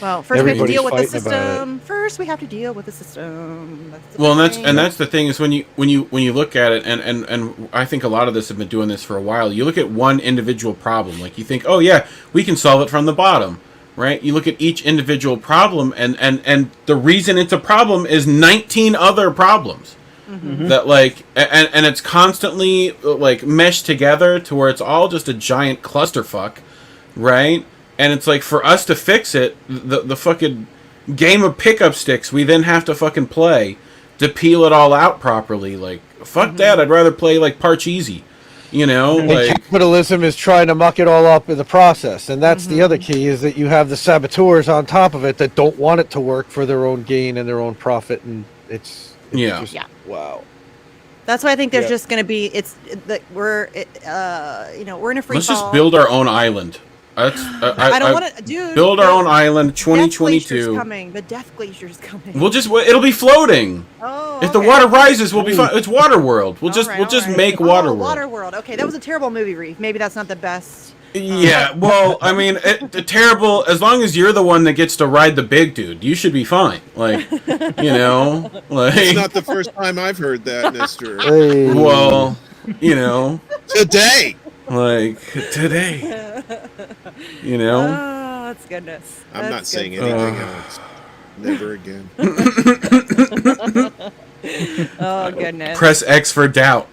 Speaker 1: Well, first we have to
Speaker 5: Everybody's
Speaker 1: deal with the
Speaker 5: fighting about it.
Speaker 1: system. First, we have to deal with the system. That's the
Speaker 4: Well,
Speaker 1: thing.
Speaker 4: and that's the thing is when you look at it, and I think a lot of this have been doing this for a while. You look at one individual problem, like you think, oh yeah, we can solve it from the bottom, right? You look at each individual problem, and the reason it's a problem is 19 other problems that like, and it's constantly like meshed together to where it's all just a giant clusterfuck, right? And it's like for us to fix it, the fucking game of pickup sticks we then have to fucking play to peel it all out properly. Like, fuck that. I'd rather play like Parcheesi, you know?
Speaker 5: And
Speaker 4: Like,
Speaker 5: capitalism is trying to muck it all up in the process, and that's the other key: is that you have the saboteurs on top of it that don't want it to work for their own gain and their own profit, and it's
Speaker 4: Yeah.
Speaker 5: just,
Speaker 1: Yeah.
Speaker 5: wow.
Speaker 1: That's why I think there's
Speaker 5: Yeah.
Speaker 1: just going to be. It's that we're, we're in a free
Speaker 4: let's
Speaker 1: fall.
Speaker 4: just build our own island.
Speaker 1: I don't want to, dude.
Speaker 4: build our own island.
Speaker 1: Death Glacier's
Speaker 4: 2022.
Speaker 1: coming. The Death Glacier's coming.
Speaker 4: We'll just it'll be floating.
Speaker 1: Oh,
Speaker 4: If the
Speaker 1: okay.
Speaker 4: water rises, we'll be fine. It's Waterworld. We'll just
Speaker 1: Alright.
Speaker 4: make
Speaker 1: Oh,
Speaker 4: Waterworld.
Speaker 1: Waterworld. Okay, that was a terrible movie, Reef. Maybe that's not the best.
Speaker 4: Yeah, well, I mean, terrible. As long as you're the one that gets to ride the big dude, you should be fine. Like,
Speaker 2: It's
Speaker 4: like,
Speaker 2: not the first time I've heard that, Mister.
Speaker 5: Hey.
Speaker 4: well,
Speaker 2: Today,
Speaker 4: like today,
Speaker 1: Oh, that's goodness.
Speaker 2: I'm
Speaker 1: That's
Speaker 2: not saying
Speaker 1: good.
Speaker 2: anything else. Never again.
Speaker 1: Oh goodness.
Speaker 4: press X for doubt.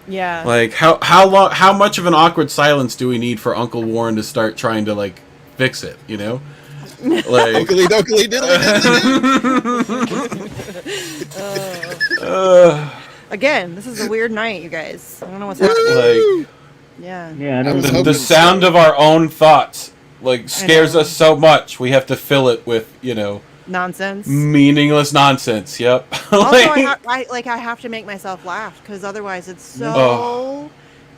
Speaker 1: Yeah.
Speaker 4: Like, how much of an awkward silence do we need for Uncle Warren to start trying to like fix it? Like,
Speaker 2: Dokily, dokily, diddly, diddly.
Speaker 1: Again, this is a weird night, you guys. I don't know what's happening.
Speaker 4: like
Speaker 1: Yeah.
Speaker 3: Yeah, I
Speaker 2: I
Speaker 3: don't
Speaker 2: was
Speaker 3: know.
Speaker 2: hoping
Speaker 4: the sound
Speaker 2: so.
Speaker 4: of our own thoughts like scares
Speaker 1: know.
Speaker 4: us so much we have to fill it with
Speaker 1: Nonsense.
Speaker 4: meaningless nonsense. Yep.
Speaker 1: Also,
Speaker 4: Like-
Speaker 1: I have to make myself laugh because otherwise it's so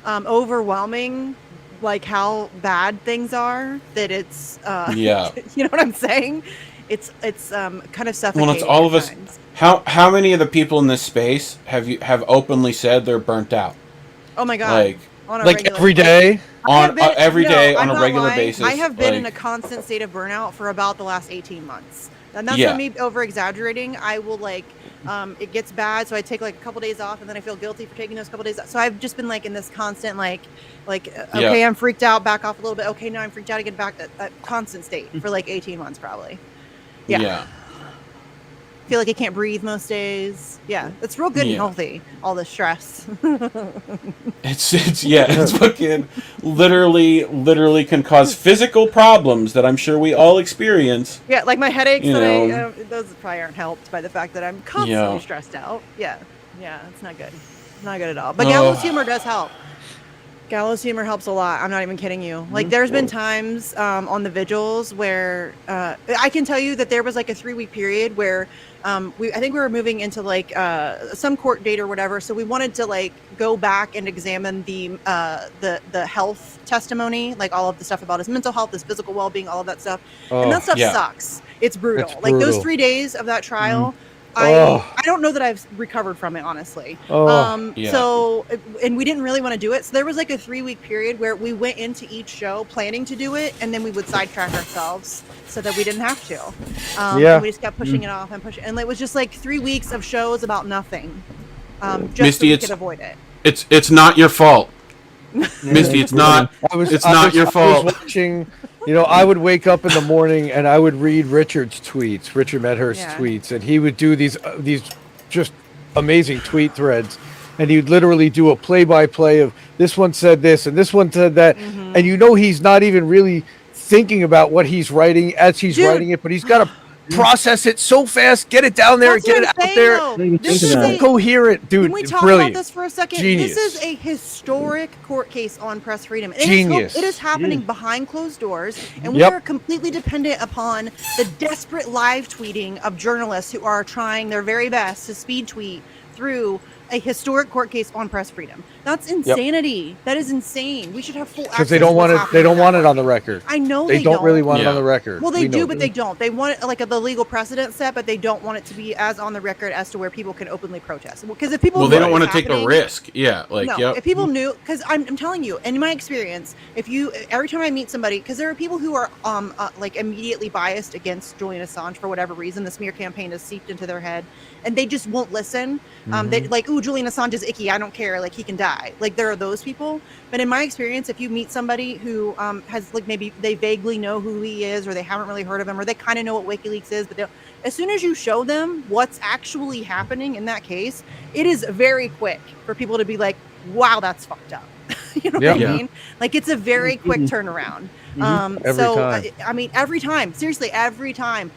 Speaker 1: overwhelming. Like how bad things are that it's
Speaker 4: Yeah.
Speaker 1: you know what I'm saying? It's kind of suffocating.
Speaker 4: Well, it's all of
Speaker 1: at
Speaker 4: us.
Speaker 1: times.
Speaker 4: How many of the people in this space have openly said they're burnt out?
Speaker 1: Oh my god!
Speaker 4: Like
Speaker 1: On a
Speaker 5: Like
Speaker 1: regular-
Speaker 5: every day.
Speaker 1: I have
Speaker 4: on
Speaker 1: been-
Speaker 4: every
Speaker 1: no,
Speaker 4: day
Speaker 1: I'm
Speaker 4: on a
Speaker 1: not
Speaker 4: regular
Speaker 1: lying.
Speaker 4: basis.
Speaker 1: I have been in a
Speaker 4: like,
Speaker 1: constant state of burnout for about the last 18 months. And that's
Speaker 4: Yeah.
Speaker 1: not me over exaggerating. I will it gets bad, so I take like a couple days off, and then I feel guilty for taking those couple days off. So I've just been like in this constant okay, I'm freaked out, back off a little bit. Okay, now I'm freaked out again, back that constant state for like 18 months probably. Yeah. Feel like I can't breathe most days. Yeah, it's real good and
Speaker 4: Yeah.
Speaker 1: healthy. All the stress.
Speaker 4: It's fucking literally can cause physical problems that I'm sure we all experience.
Speaker 1: Yeah, like my headaches.
Speaker 4: You know.
Speaker 1: Those probably aren't helped by the fact that I'm constantly
Speaker 4: Yeah.
Speaker 1: stressed out. Yeah, it's not good. It's not good at all. But gallows humor does help. Gallows humor helps a lot. I'm not even kidding you. Like, there's been times on the vigils where I can tell you that there was like a 3-week period where I think we were moving into like some court date or whatever. So we wanted to like go back and examine the health testimony, like all of the stuff about his mental health, his physical well-being, all of that stuff. And that stuff
Speaker 4: yeah.
Speaker 1: sucks. It's brutal.
Speaker 5: It's
Speaker 1: Like those
Speaker 5: brutal.
Speaker 1: 3 days of that trial.
Speaker 5: Oh.
Speaker 1: I don't know that I've recovered from it, honestly.
Speaker 4: Yeah.
Speaker 1: So, and we didn't really want to do it. So there was like a 3-week period where we went into each show planning to do it, and then we would sidetrack ourselves so that we didn't have to.
Speaker 5: Yeah.
Speaker 1: And we just kept pushing it off and pushing. And it was just like 3 weeks of shows about nothing. Just
Speaker 4: Misty,
Speaker 1: so we
Speaker 4: it's-
Speaker 1: could avoid it.
Speaker 4: It's not your fault, Misty. It's not. It's not your fault.
Speaker 5: I was watching, I would wake up in the morning and I would read Richard's tweets, Richard Medhurst's
Speaker 1: Yeah.
Speaker 5: tweets, and he would do these just amazing tweet threads, and he'd literally do a play-by-play of this one said this and this one said that,
Speaker 1: Mm-hmm.
Speaker 5: and he's not even really thinking about what he's writing as he's
Speaker 1: Dude.
Speaker 5: writing it, but he's got to process it so fast, get it down there,
Speaker 1: That's
Speaker 5: get
Speaker 1: what
Speaker 5: it
Speaker 1: I'm
Speaker 5: out
Speaker 1: saying,
Speaker 5: there.
Speaker 1: though.
Speaker 3: Don't even
Speaker 1: This
Speaker 3: think
Speaker 1: is
Speaker 3: about
Speaker 1: a-
Speaker 3: it.
Speaker 5: Coherent, dude.
Speaker 1: Can we talk
Speaker 5: brilliant.
Speaker 1: about this for a second?
Speaker 5: Genius.
Speaker 1: This is a historic court case on press freedom.
Speaker 5: Genius.
Speaker 1: It is happening behind closed doors, and we
Speaker 5: Yep.
Speaker 1: are completely dependent upon the desperate live tweeting of journalists who are trying their very best to speed tweet through a historic court case on press freedom. That's insanity. That is insane. We should have full access.
Speaker 5: Because they don't want it. They don't want it on the record.
Speaker 1: I know
Speaker 5: They don't really want it
Speaker 4: Yeah.
Speaker 5: on the record.
Speaker 1: Well, they
Speaker 5: We know
Speaker 1: do, but
Speaker 5: that.
Speaker 1: they don't. They want it like the legal precedent set, but they don't want it to be as on the record as to where people can openly protest. Because if people
Speaker 4: Well, they
Speaker 1: knew
Speaker 4: don't
Speaker 1: what
Speaker 4: want to
Speaker 1: was
Speaker 4: take the
Speaker 1: happening-
Speaker 4: risk. Yeah, like
Speaker 1: no,
Speaker 4: yep.
Speaker 1: if people knew, because I'm telling you, in my experience, every time I meet somebody, because there are people who are like immediately biased against Julian Assange for whatever reason, the smear campaign has seeped into their head, and they just won't listen. They like, ooh, Julian Assange is icky. I don't care. Like, he can die. Like, there are those people. But in my experience, if you meet somebody who has like maybe they vaguely know who he is, or they haven't really heard of him, or they kind of know what WikiLeaks is, but as soon as you show them what's actually happening in that case, it is very quick for people to be like, wow, that's fucked up. You know what
Speaker 4: Yeah.
Speaker 1: I mean? Like, it's a very quick turnaround.
Speaker 5: Every
Speaker 1: So
Speaker 5: time.
Speaker 1: I mean, every time, seriously, every time,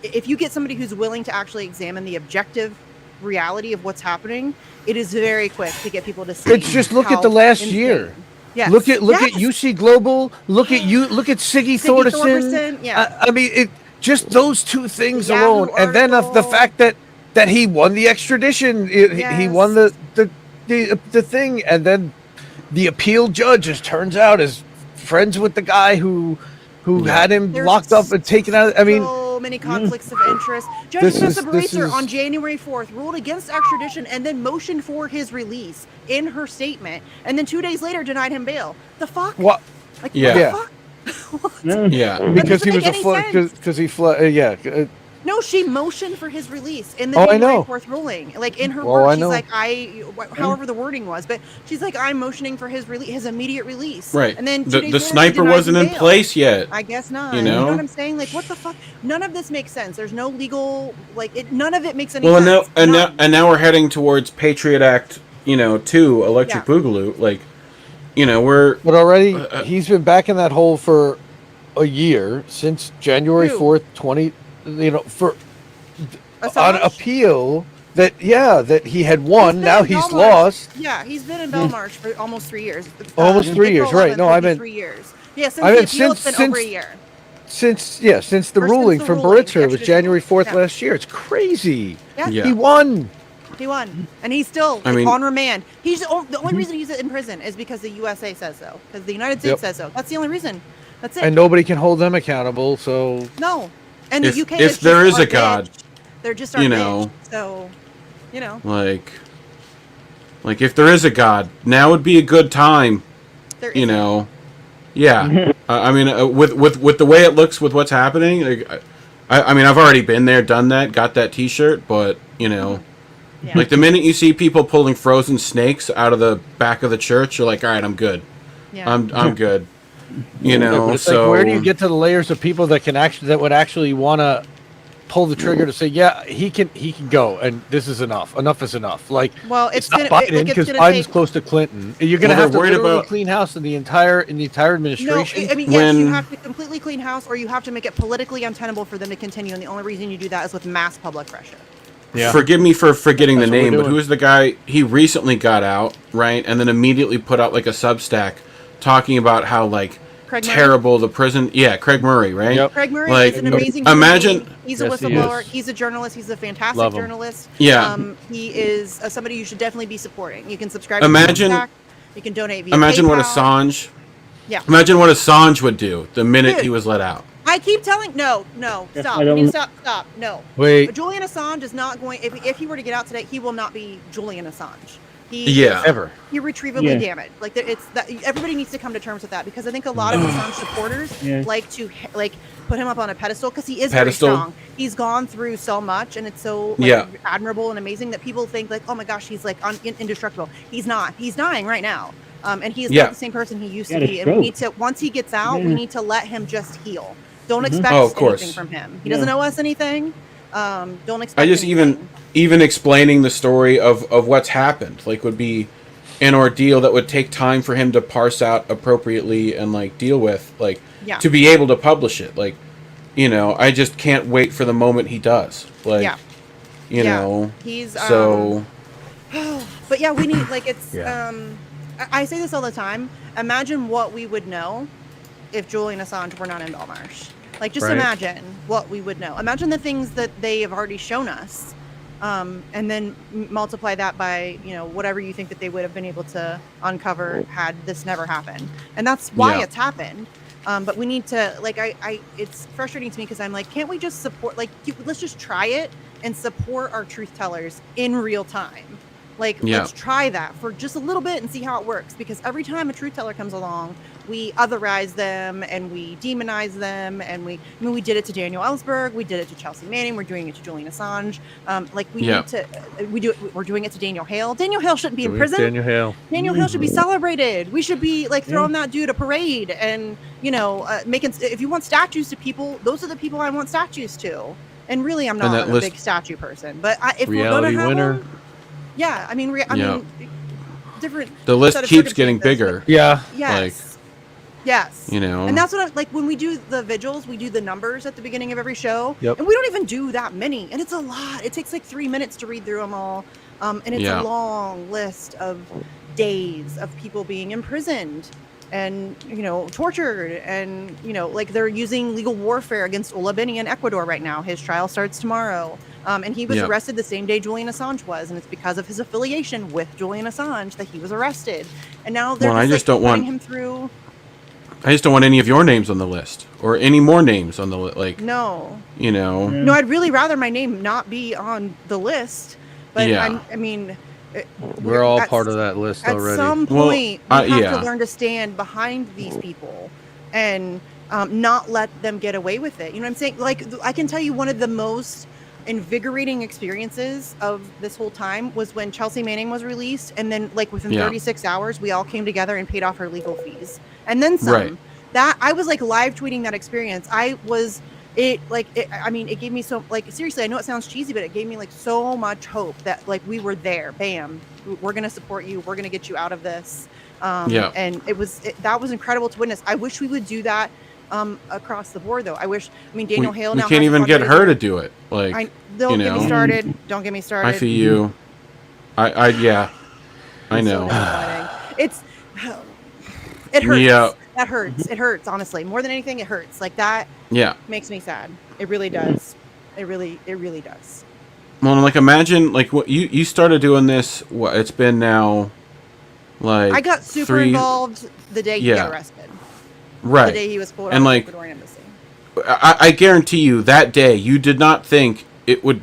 Speaker 1: if you get somebody who's willing to actually examine the objective reality of what's happening, it is very quick to get people to see.
Speaker 5: It's just look at
Speaker 1: how
Speaker 5: the last
Speaker 1: insane.
Speaker 5: year.
Speaker 1: Yes.
Speaker 5: Look at
Speaker 1: Yes.
Speaker 5: UC Global. Look at Siggy
Speaker 1: Siggy
Speaker 5: Thordarson.
Speaker 1: Thordarson, yeah.
Speaker 5: I mean, just those two things
Speaker 1: The Yahoo
Speaker 5: alone, and then of the
Speaker 1: article.
Speaker 5: fact that he won the extradition, he won the thing, and then the appeal judge, as turns out, is friends with the guy who had him
Speaker 1: There's
Speaker 5: locked up and taken out. I mean,
Speaker 1: so many conflicts of interest. Judge
Speaker 5: This
Speaker 1: Tessa
Speaker 5: is- this
Speaker 1: Bracer
Speaker 5: is-
Speaker 1: on January 4th ruled against extradition and then motioned for his release in her statement, and then 2 days later denied him bail. The fuck?
Speaker 5: what?
Speaker 1: Like,
Speaker 4: Yeah.
Speaker 1: what the fuck?
Speaker 4: Yeah.
Speaker 5: Because he
Speaker 1: doesn't
Speaker 5: was
Speaker 1: make any sense.
Speaker 5: because he fled. Yeah.
Speaker 1: No, she motioned for his release in the
Speaker 5: Oh, I
Speaker 1: January
Speaker 5: know.
Speaker 1: 4th ruling. Like in her
Speaker 5: Oh, I
Speaker 1: words, she's
Speaker 5: know.
Speaker 1: like, however the wording was, but she's like, I'm motioning for his his immediate release.
Speaker 4: Right.
Speaker 1: And then 2
Speaker 4: The
Speaker 1: days
Speaker 4: the
Speaker 1: later,
Speaker 4: sniper
Speaker 1: denied
Speaker 4: wasn't
Speaker 1: him
Speaker 4: in
Speaker 1: bail.
Speaker 4: place yet.
Speaker 1: I guess not.
Speaker 4: You
Speaker 1: You know
Speaker 4: know?
Speaker 1: what I'm saying? Like, what the fuck? None of this makes sense. There's no legal, none of it makes any
Speaker 4: Well, and
Speaker 1: sense.
Speaker 4: now we're heading towards Patriot Act, 2, Electric
Speaker 1: Yeah.
Speaker 4: Boogaloo. Like, we're
Speaker 5: But already he's been back in that hole for a year since January
Speaker 1: Who?
Speaker 5: 4th, 20. For on
Speaker 1: Assange?
Speaker 5: appeal that he had won.
Speaker 1: He's been
Speaker 5: Now
Speaker 1: in
Speaker 5: he's
Speaker 1: Belmarsh.
Speaker 5: lost.
Speaker 1: Yeah, he's been in Belmarsh for almost 3 years.
Speaker 5: Almost 3 years,
Speaker 1: April
Speaker 5: right. No,
Speaker 1: 11th
Speaker 5: I
Speaker 1: will be
Speaker 5: meant-
Speaker 1: 3 years. Yeah, since
Speaker 5: I
Speaker 1: the
Speaker 5: meant
Speaker 1: appeal, it's
Speaker 5: since-
Speaker 1: been over a
Speaker 5: since-
Speaker 1: year.
Speaker 5: Since the
Speaker 1: Or since
Speaker 5: ruling
Speaker 1: the
Speaker 5: from
Speaker 1: ruling, the
Speaker 5: Britzer was
Speaker 1: extradition
Speaker 5: January 4th
Speaker 1: yeah.
Speaker 5: last year. It's crazy.
Speaker 1: Yeah,
Speaker 4: Yeah.
Speaker 5: He won.
Speaker 1: he won, and he's still
Speaker 4: I mean-
Speaker 1: on remand. He's the only reason he's in prison is because the USA says so, because the United States
Speaker 5: Yep.
Speaker 1: says so. That's the only reason. That's it.
Speaker 5: And nobody can hold them accountable. So
Speaker 1: No, and the
Speaker 4: If-
Speaker 1: UK.
Speaker 4: if
Speaker 1: is
Speaker 4: there
Speaker 1: just
Speaker 4: is
Speaker 1: our
Speaker 4: a God,
Speaker 1: bitch. They're just our
Speaker 4: you know.
Speaker 1: bitch. So,
Speaker 4: like if there is a God, now would be a good time.
Speaker 1: there is
Speaker 4: Yeah. I mean, with the way it looks, with what's happening, like, I mean, I've already been there, done that, got that T-shirt, but
Speaker 1: Yeah.
Speaker 4: like the minute you see people pulling frozen snakes out of the back of the church, you're like, all right, I'm good.
Speaker 1: Yeah.
Speaker 4: I'm good.
Speaker 5: Yeah, but it's
Speaker 4: So
Speaker 5: like, where do you get to the layers of people that would actually want to pull the trigger to say, yeah, he can go, and this is enough. Enough is enough. Like,
Speaker 1: Well,
Speaker 5: it's not Biden because
Speaker 1: gonna
Speaker 5: Biden's
Speaker 1: take-
Speaker 5: close to Clinton. You're going to
Speaker 4: Well,
Speaker 5: have to
Speaker 4: they're worried
Speaker 5: literally
Speaker 4: about-
Speaker 5: clean house in the entire
Speaker 1: No,
Speaker 5: administration.
Speaker 1: I mean, yes, you
Speaker 4: When-
Speaker 1: have to completely clean house, or you have to make it politically untenable for them to continue. And the only reason you do that is with mass public pressure.
Speaker 5: Yeah.
Speaker 4: Forgive me for forgetting
Speaker 5: That's
Speaker 4: the
Speaker 5: what we're
Speaker 4: name, but
Speaker 5: doing.
Speaker 4: who is the guy? He recently got out, right, and then immediately put out like a Substack talking about how like
Speaker 1: Craig Murray?
Speaker 4: terrible the prison. Yeah, Craig Murray, right?
Speaker 5: Yep.
Speaker 1: Craig Murray
Speaker 4: Like,
Speaker 1: is an amazing.
Speaker 4: imagine-
Speaker 1: human being. He's a
Speaker 5: Yes, he
Speaker 1: whistleblower.
Speaker 5: is.
Speaker 1: He's a journalist. He's a fantastic
Speaker 5: Love him.
Speaker 1: journalist.
Speaker 4: Yeah.
Speaker 1: He is somebody you should definitely be supporting. You can subscribe.
Speaker 4: Imagine-
Speaker 1: to Substack. You can donate via
Speaker 4: Imagine what
Speaker 1: PayPal.
Speaker 4: Assange.
Speaker 1: Yeah.
Speaker 4: Imagine what Assange would do the minute
Speaker 1: Dude.
Speaker 4: he was let out.
Speaker 1: I keep telling no, stop.
Speaker 3: I
Speaker 1: You need to
Speaker 3: don't-
Speaker 1: stop, no.
Speaker 5: Wait,
Speaker 1: Julian Assange is not going. If he were to get out today, he will not be Julian Assange. He
Speaker 4: Yeah.
Speaker 1: is
Speaker 5: ever.
Speaker 1: irretrievably
Speaker 3: Yeah.
Speaker 1: damaged. Like it's that everybody needs to come to terms with that, because I think a lot of Assange supporters
Speaker 3: Yeah.
Speaker 1: like to put him up on a pedestal because he is
Speaker 4: Pedestal.
Speaker 1: very strong. He's gone through so much, and it's so
Speaker 4: Yeah.
Speaker 1: admirable and amazing that people think like, oh my gosh, he's like indestructible. He's not. He's dying right now. And he is
Speaker 4: Yeah.
Speaker 1: not the same person he used
Speaker 3: He
Speaker 1: to
Speaker 3: had a
Speaker 1: be. And we need
Speaker 3: stroke.
Speaker 1: to, once he gets out, we
Speaker 3: Yeah.
Speaker 1: need to let him just heal. Don't expect
Speaker 4: Oh, of course.
Speaker 1: anything from him. He
Speaker 3: Yeah.
Speaker 1: doesn't owe us anything. Don't expect.
Speaker 4: I just
Speaker 1: anything.
Speaker 4: even explaining the story of what's happened like would be an ordeal that would take time for him to parse out appropriately and like deal with, like
Speaker 1: Yeah.
Speaker 4: to be able to publish it. Like, I just can't wait for the moment he does. Like,
Speaker 1: Yeah.
Speaker 4: you
Speaker 1: Yeah.
Speaker 4: know.
Speaker 1: He's
Speaker 4: So
Speaker 1: but yeah, we need like it's
Speaker 5: Yeah.
Speaker 1: I say this all the time. Imagine what we would know if Julian Assange were not in Belmarsh. Like just
Speaker 5: Right.
Speaker 1: imagine what we would know. Imagine the things that they have already shown us. And then multiply that by, whatever you think that they would have been able to uncover had this never happened. And that's why
Speaker 4: Yeah.
Speaker 1: it's happened. But we need to it's frustrating to me because I'm like, can't we just support, let's just try it and support our truth tellers in real time. Like,
Speaker 4: Yeah.
Speaker 1: let's try that for just a little bit and see how it works. Because every time a truth teller comes along, we otherize them and we demonize them. And we did it to Daniel Ellsberg. We did it to Chelsea Manning. We're doing it to Julian Assange.
Speaker 4: Yeah.
Speaker 1: Need to, we're doing it to Daniel Hale. Daniel Hale shouldn't be in prison.
Speaker 5: Daniel Hale.
Speaker 1: Daniel Hill should be celebrated. We should be throwing that dude a parade and making. If you want statues to people, those are the people I want statues to. And really, I'm
Speaker 4: And
Speaker 1: not
Speaker 4: that
Speaker 1: a
Speaker 4: list-
Speaker 1: big statue person. But if
Speaker 5: Reality
Speaker 1: we're gonna have
Speaker 5: winner.
Speaker 1: one, yeah, I mean,
Speaker 4: Yeah.
Speaker 1: different.
Speaker 4: the list
Speaker 1: set of
Speaker 4: keeps getting
Speaker 1: circumstances,
Speaker 4: bigger.
Speaker 5: Yeah.
Speaker 1: Yes. Yes.
Speaker 4: And
Speaker 1: that's what when we do the vigils, we do the numbers at the beginning of every show.
Speaker 5: Yep.
Speaker 1: And we don't even do that many. And it's a lot. It takes like 3 minutes to read through them all. And it's
Speaker 4: Yeah.
Speaker 1: a long list of days of people being imprisoned and, tortured. And, they're using legal warfare against Ola Beni in Ecuador right now. His trial starts tomorrow. And he was
Speaker 4: Yeah.
Speaker 1: arrested the same day Julian Assange was. And it's because of his affiliation with Julian Assange that he was arrested. And now they're
Speaker 4: Well, I just don't
Speaker 1: putting
Speaker 4: want-
Speaker 1: him through.
Speaker 4: I just don't want any of your names on the list or any more names on the list. Like,
Speaker 1: No.
Speaker 4: you know,
Speaker 1: No, I'd really rather my name not be on the list. But
Speaker 4: Yeah.
Speaker 1: I mean,
Speaker 6: We're all
Speaker 1: at
Speaker 6: part of that list
Speaker 1: At
Speaker 6: already.
Speaker 1: some
Speaker 4: Well,
Speaker 1: point, we have
Speaker 4: yeah.
Speaker 1: to learn to stand behind these people and not let them get away with it. You know what I'm saying? Like, I can tell you one of the most invigorating experiences of this whole time was when Chelsea Manning was released, and then like within
Speaker 4: Yeah.
Speaker 1: 36 hours, we all came together and paid off her legal fees, and then some.
Speaker 4: Right.
Speaker 1: That I was like live tweeting that experience. I mean, it gave me so, like, seriously, I know it sounds cheesy, but it gave me like so much hope that like we were there. Bam, we're gonna support you. We're gonna get you out of this.
Speaker 4: Yeah.
Speaker 1: And that was incredible to witness. I wish we would do that across the board, though. I mean, Daniel Hale
Speaker 4: we
Speaker 1: now
Speaker 4: can't
Speaker 1: has a
Speaker 4: even get her to
Speaker 1: fundraiser.
Speaker 4: do it. Like,
Speaker 1: Don't
Speaker 4: you
Speaker 1: get me
Speaker 4: know.
Speaker 1: started. Don't get me started.
Speaker 4: I feel you. Yeah, I
Speaker 1: It's so
Speaker 4: know.
Speaker 1: disappointing. It hurts.
Speaker 4: Yeah.
Speaker 1: That hurts. It hurts, honestly. More than anything, it hurts. Like, that
Speaker 4: Yeah.
Speaker 1: makes me sad. It really does. It really does.
Speaker 4: Well, like, imagine, like, what you started doing this. What it's been now, like,
Speaker 1: I got super involved the day he
Speaker 4: Yeah.
Speaker 1: got arrested.
Speaker 4: right?
Speaker 1: The day he was pulled out
Speaker 4: And,
Speaker 1: of
Speaker 4: like,
Speaker 1: the Ecuadorian embassy.
Speaker 4: I guarantee you that day you did not think it would.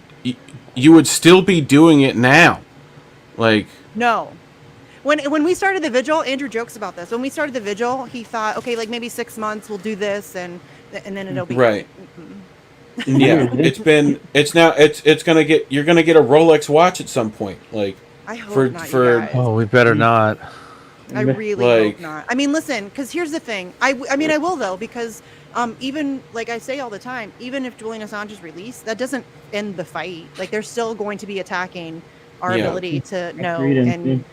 Speaker 4: You would still be doing it now, like.
Speaker 1: No. When we started the vigil, Andrew jokes about this. When we started the vigil, he thought, okay, like maybe 6 months we'll do this, and then it'll be
Speaker 4: Right.
Speaker 1: Mm-mm.
Speaker 4: Yeah, it's gonna get, you're gonna get a Rolex watch at some point, like.
Speaker 1: I hope
Speaker 4: For-
Speaker 1: not.
Speaker 4: for-
Speaker 1: You guys.
Speaker 6: Oh, we better not.
Speaker 1: I really
Speaker 4: like-
Speaker 1: hope not. I mean, listen, because here's the thing. I mean, I will though, because even like I say all the time, even if Julian Assange is released, that doesn't end the fight. Like, they're still going to be attacking our
Speaker 4: Yeah.
Speaker 1: ability to know.
Speaker 3: Agreed,
Speaker 1: And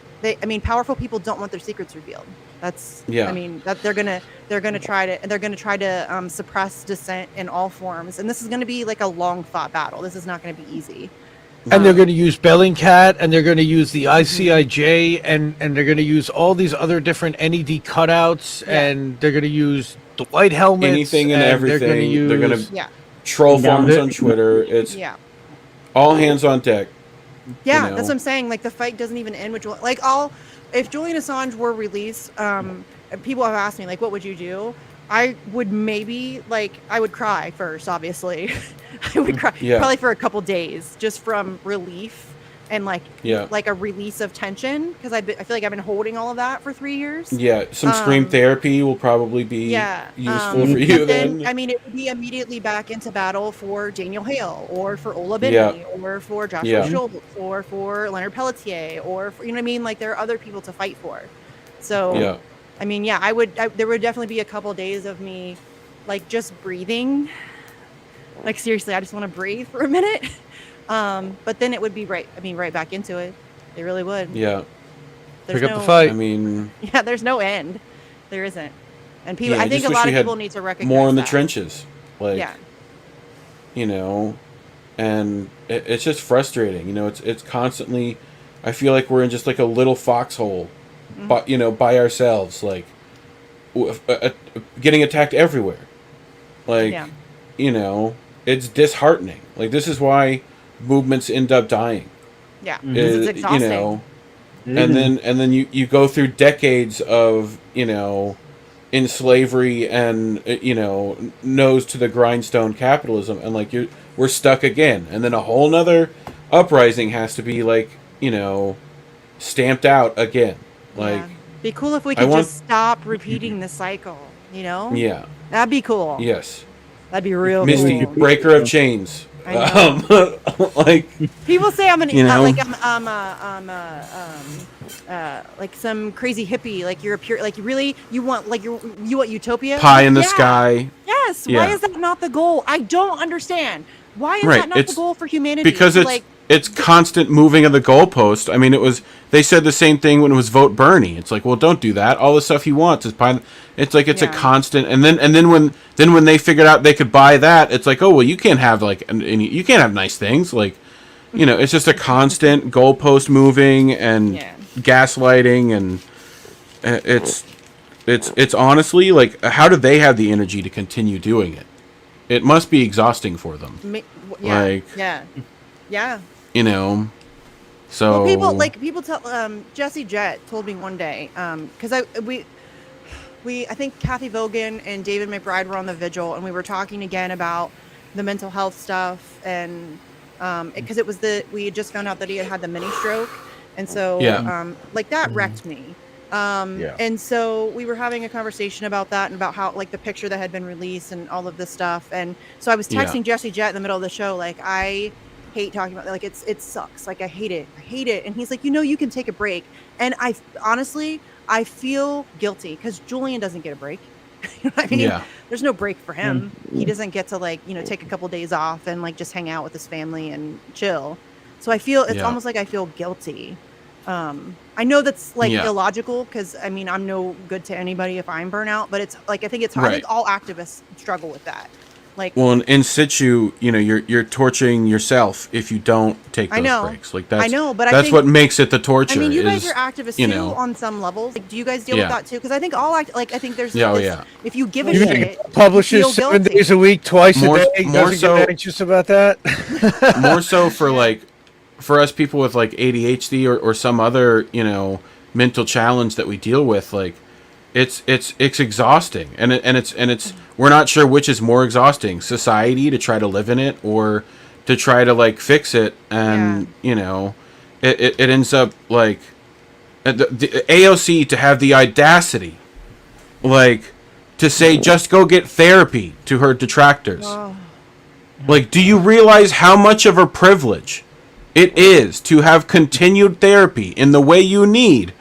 Speaker 1: I mean, powerful people don't want their secrets revealed. That's
Speaker 4: Yeah.
Speaker 1: I mean, that they're gonna try to suppress dissent in all forms, and this is gonna be like a long fought battle. This is not gonna be easy.
Speaker 5: And they're going to use Bellingcat, and they're going to use the ICIJ, and they're going to use all these other different NED cutouts,
Speaker 1: Yeah.
Speaker 5: and they're going to use the white helmets,
Speaker 4: Anything and everything. They're gonna
Speaker 1: Yeah,
Speaker 4: troll
Speaker 3: Yeah.
Speaker 4: farms on Twitter. It's
Speaker 1: yeah.
Speaker 4: all hands on deck.
Speaker 1: Yeah,
Speaker 4: know?
Speaker 1: that's what I'm saying. Like, the fight doesn't even end with Julian. Like, if Julian Assange were released, people have asked me, like, what would you do? I would maybe, like, I would cry first, obviously. I would cry
Speaker 4: Yeah.
Speaker 1: probably for a couple days, just from relief and like
Speaker 4: Yeah.
Speaker 1: a release of tension, because I feel like I've been holding all of that for 3 years.
Speaker 4: Yeah, some scream therapy will probably be
Speaker 1: Yeah,
Speaker 4: useful for you
Speaker 1: but
Speaker 4: then.
Speaker 1: I mean, it would be immediately back into battle for Daniel Hale, or for Ola Binney,
Speaker 4: Yeah.
Speaker 1: or for Joshua
Speaker 4: Yeah.
Speaker 1: Schultz, or for Leonard Pelletier, or for, you know what I mean? Like, there are other people to fight for. So,
Speaker 4: Yeah.
Speaker 1: I mean, yeah, there would definitely be a couple days of me, like, just breathing. Like, seriously, I just want to breathe for a minute. But then it would be right back into it. It really would.
Speaker 4: Yeah.
Speaker 1: There's
Speaker 5: Pick up the
Speaker 1: no-
Speaker 5: fight.
Speaker 4: I mean,
Speaker 1: Yeah, there's no end. There isn't. And people,
Speaker 4: Yeah, I
Speaker 1: I think
Speaker 4: just
Speaker 1: a
Speaker 4: wish
Speaker 1: lot
Speaker 4: we
Speaker 1: of
Speaker 4: had
Speaker 1: people need to recognize
Speaker 4: more in the
Speaker 1: that.
Speaker 4: trenches. Like,
Speaker 1: Yeah.
Speaker 4: you know, and it's just frustrating. You know, it's constantly, I feel like we're in just like a little foxhole,
Speaker 1: Mm-hmm.
Speaker 4: but, you know, by ourselves, like, getting attacked everywhere. Like,
Speaker 1: Yeah.
Speaker 4: you know, it's disheartening. Like, this is why movements end up dying.
Speaker 1: Yeah.
Speaker 3: Mhm.
Speaker 1: Because it's
Speaker 4: You
Speaker 1: exhausting.
Speaker 4: know, and then you go through decades of, you know, in slavery and, you know, nose to the grindstone capitalism, and like we're stuck again, and then a whole nother uprising has to be, like, you know, stamped out again. Like,
Speaker 1: Yeah. Be cool if we
Speaker 4: I
Speaker 1: could
Speaker 4: want-
Speaker 1: just stop repeating the cycle, you know?
Speaker 4: yeah,
Speaker 1: That'd be cool.
Speaker 4: yes,
Speaker 1: That'd be real
Speaker 4: Misty,
Speaker 1: cool.
Speaker 4: breaker of chains.
Speaker 1: I
Speaker 4: Like,
Speaker 1: People say I'm
Speaker 4: You know?
Speaker 1: like like some crazy hippie, like you're a pure, like you want utopia?
Speaker 4: pie in the
Speaker 1: Yeah.
Speaker 4: sky.
Speaker 1: Yes. Why
Speaker 4: Yeah.
Speaker 1: is that not the goal? I don't understand. Why is
Speaker 4: Right,
Speaker 1: that not the
Speaker 4: it's-
Speaker 1: goal for humanity?
Speaker 4: Because
Speaker 1: To,
Speaker 4: it's
Speaker 1: like,
Speaker 4: it's constant moving of the goalpost. I mean, they said the same thing when it was vote Bernie. It's like, well, don't do that. All the stuff he wants is pie. It's like it's a
Speaker 1: Yeah.
Speaker 4: constant. And then when they figured out they could buy that, it's like, oh well, you can't have like you can't have nice things. Like, you know, it's just a constant goalpost moving and
Speaker 1: Yeah.
Speaker 4: gaslighting, and it's honestly like, how do they have the energy to continue doing it? It must be exhausting for them.
Speaker 1: yeah,
Speaker 4: like-
Speaker 1: yeah.
Speaker 4: You know. So
Speaker 1: Well, people tell Jesse Jett told me one day, because we I think Kathy Vogan and David McBride were on the vigil, and we were talking again about the mental health stuff, and because we had just found out that he had the mini stroke, and so like that wrecked me. And so we were having a conversation about that and about how like the picture that had been released and all of this stuff. And so I was texting Jesse Jet in the middle of the show, like, I hate talking about like it sucks. Like I hate it. And he's like, you can take a break. And I honestly feel guilty because Julian doesn't get a break. You know what I mean? There's no break for him. He doesn't get to like, take a couple days off and like just hang out with his family and chill. So I feel it's almost like I feel guilty. I know that's like illogical because I mean I'm no good to anybody if I'm burnout, but it's like I think it's hard. I think all activists struggle with that. Like, well,
Speaker 4: in situ, you're torturing yourself if you don't take those breaks. Like that's but that's what makes it the torture.
Speaker 1: I mean, you guys are activists too on some levels. Like, do you guys deal with that too? Because I think I think there's if you give a shit,
Speaker 5: publishes 7 days a week, twice a day.
Speaker 4: More so,
Speaker 5: get anxious about that.
Speaker 4: More so for us people with like ADHD or some other mental challenge that we deal with, like it's exhausting, and it's we're not sure which is more exhausting, society to try to live in it or to try to like fix it, and it ends up like the AOC to have the audacity like to say just go get therapy to her detractors. Like, do you realize how much of a privilege it is to have continued therapy in the way you need?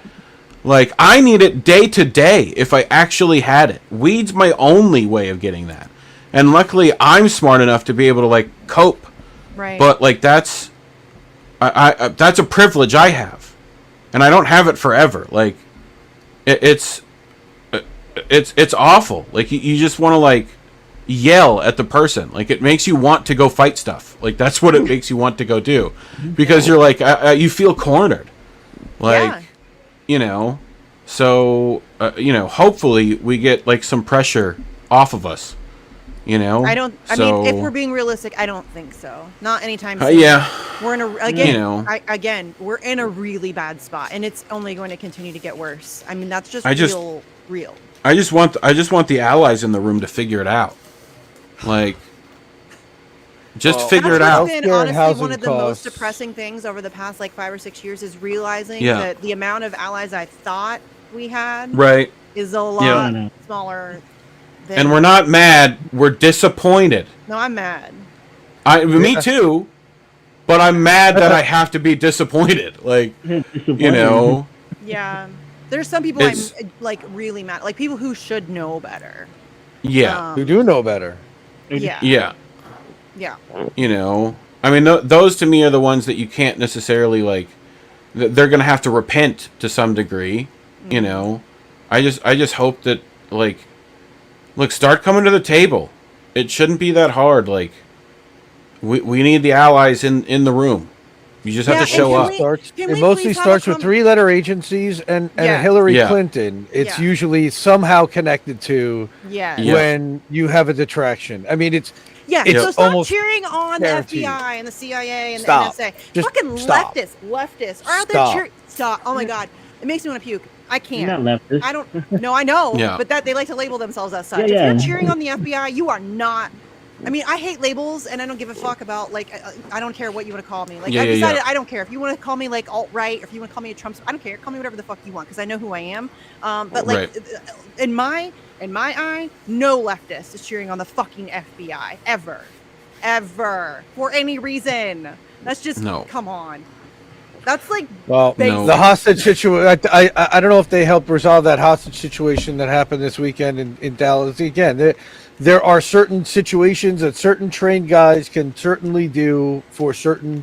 Speaker 4: Like, I need it day to day if I actually had it. Weed's my only way of getting that. And luckily, I'm smart enough to be able to, like, cope.
Speaker 1: Right.
Speaker 4: But, like, that's a privilege I have. And I don't have it forever. Like, it's awful. Like, you just want to, like, yell at the person. Like, it makes you want to go fight stuff. Like, that's what it makes you want to go do, because you're like you feel cornered, like so hopefully we get like some pressure off of us, I mean, if we're being realistic, I don't think so, not anytime soon. We're in a we're in a really bad spot, and it's only going to continue to get worse. I mean, that's just real. I just want the allies in the room to figure it out. Like, just figure it out.
Speaker 1: Been, honestly, one of the most depressing things over the past like 5 or 6 years is realizing that the amount of allies I thought we had is a lot smaller.
Speaker 4: And we're not mad. We're disappointed.
Speaker 1: No, I'm mad.
Speaker 4: Me too. But I'm mad that I have to be disappointed. Like,
Speaker 1: Yeah. There's some people I'm like really mad. Like people who should know better.
Speaker 4: Yeah.
Speaker 5: Who do know better.
Speaker 1: Yeah.
Speaker 4: I mean, those to me are the ones that you can't necessarily like. They're gonna have to repent to some degree. I just hope that like, look, start coming to the table. It shouldn't be that hard. Like, we need the allies in the room. You just have to show up.
Speaker 5: It mostly starts with 3-letter agencies and Hillary Clinton. It's usually somehow connected to when you have a detraction. I mean, it's
Speaker 1: so stop cheering on
Speaker 5: guaranteed.
Speaker 1: the FBI and the CIA and
Speaker 5: Stop.
Speaker 1: the NSA.
Speaker 5: Just
Speaker 1: fucking
Speaker 5: stop.
Speaker 1: leftists are out there cheering. Stop. Oh my God. It makes me want to puke. I can't.
Speaker 3: You're not leftist.
Speaker 1: I don't. No, I know.
Speaker 4: Yeah.
Speaker 1: But that they like to label themselves as such. If you're cheering on the FBI, you are not. I mean, I hate labels, and I don't give a fuck about like. I don't care what you want to call me. Like, I decided I don't care if you want to call me like alt-right, or if you want to call me a Trump. I don't care. Call me whatever the fuck you want, because I know who I am. But like, in my eye, no leftist is cheering on the fucking FBI ever for any reason. That's just come on. That's like
Speaker 5: the hostage situation. I don't know if they helped resolve that hostage situation that happened this weekend in Dallas. Again, there are certain situations that certain trained guys can certainly do for certain,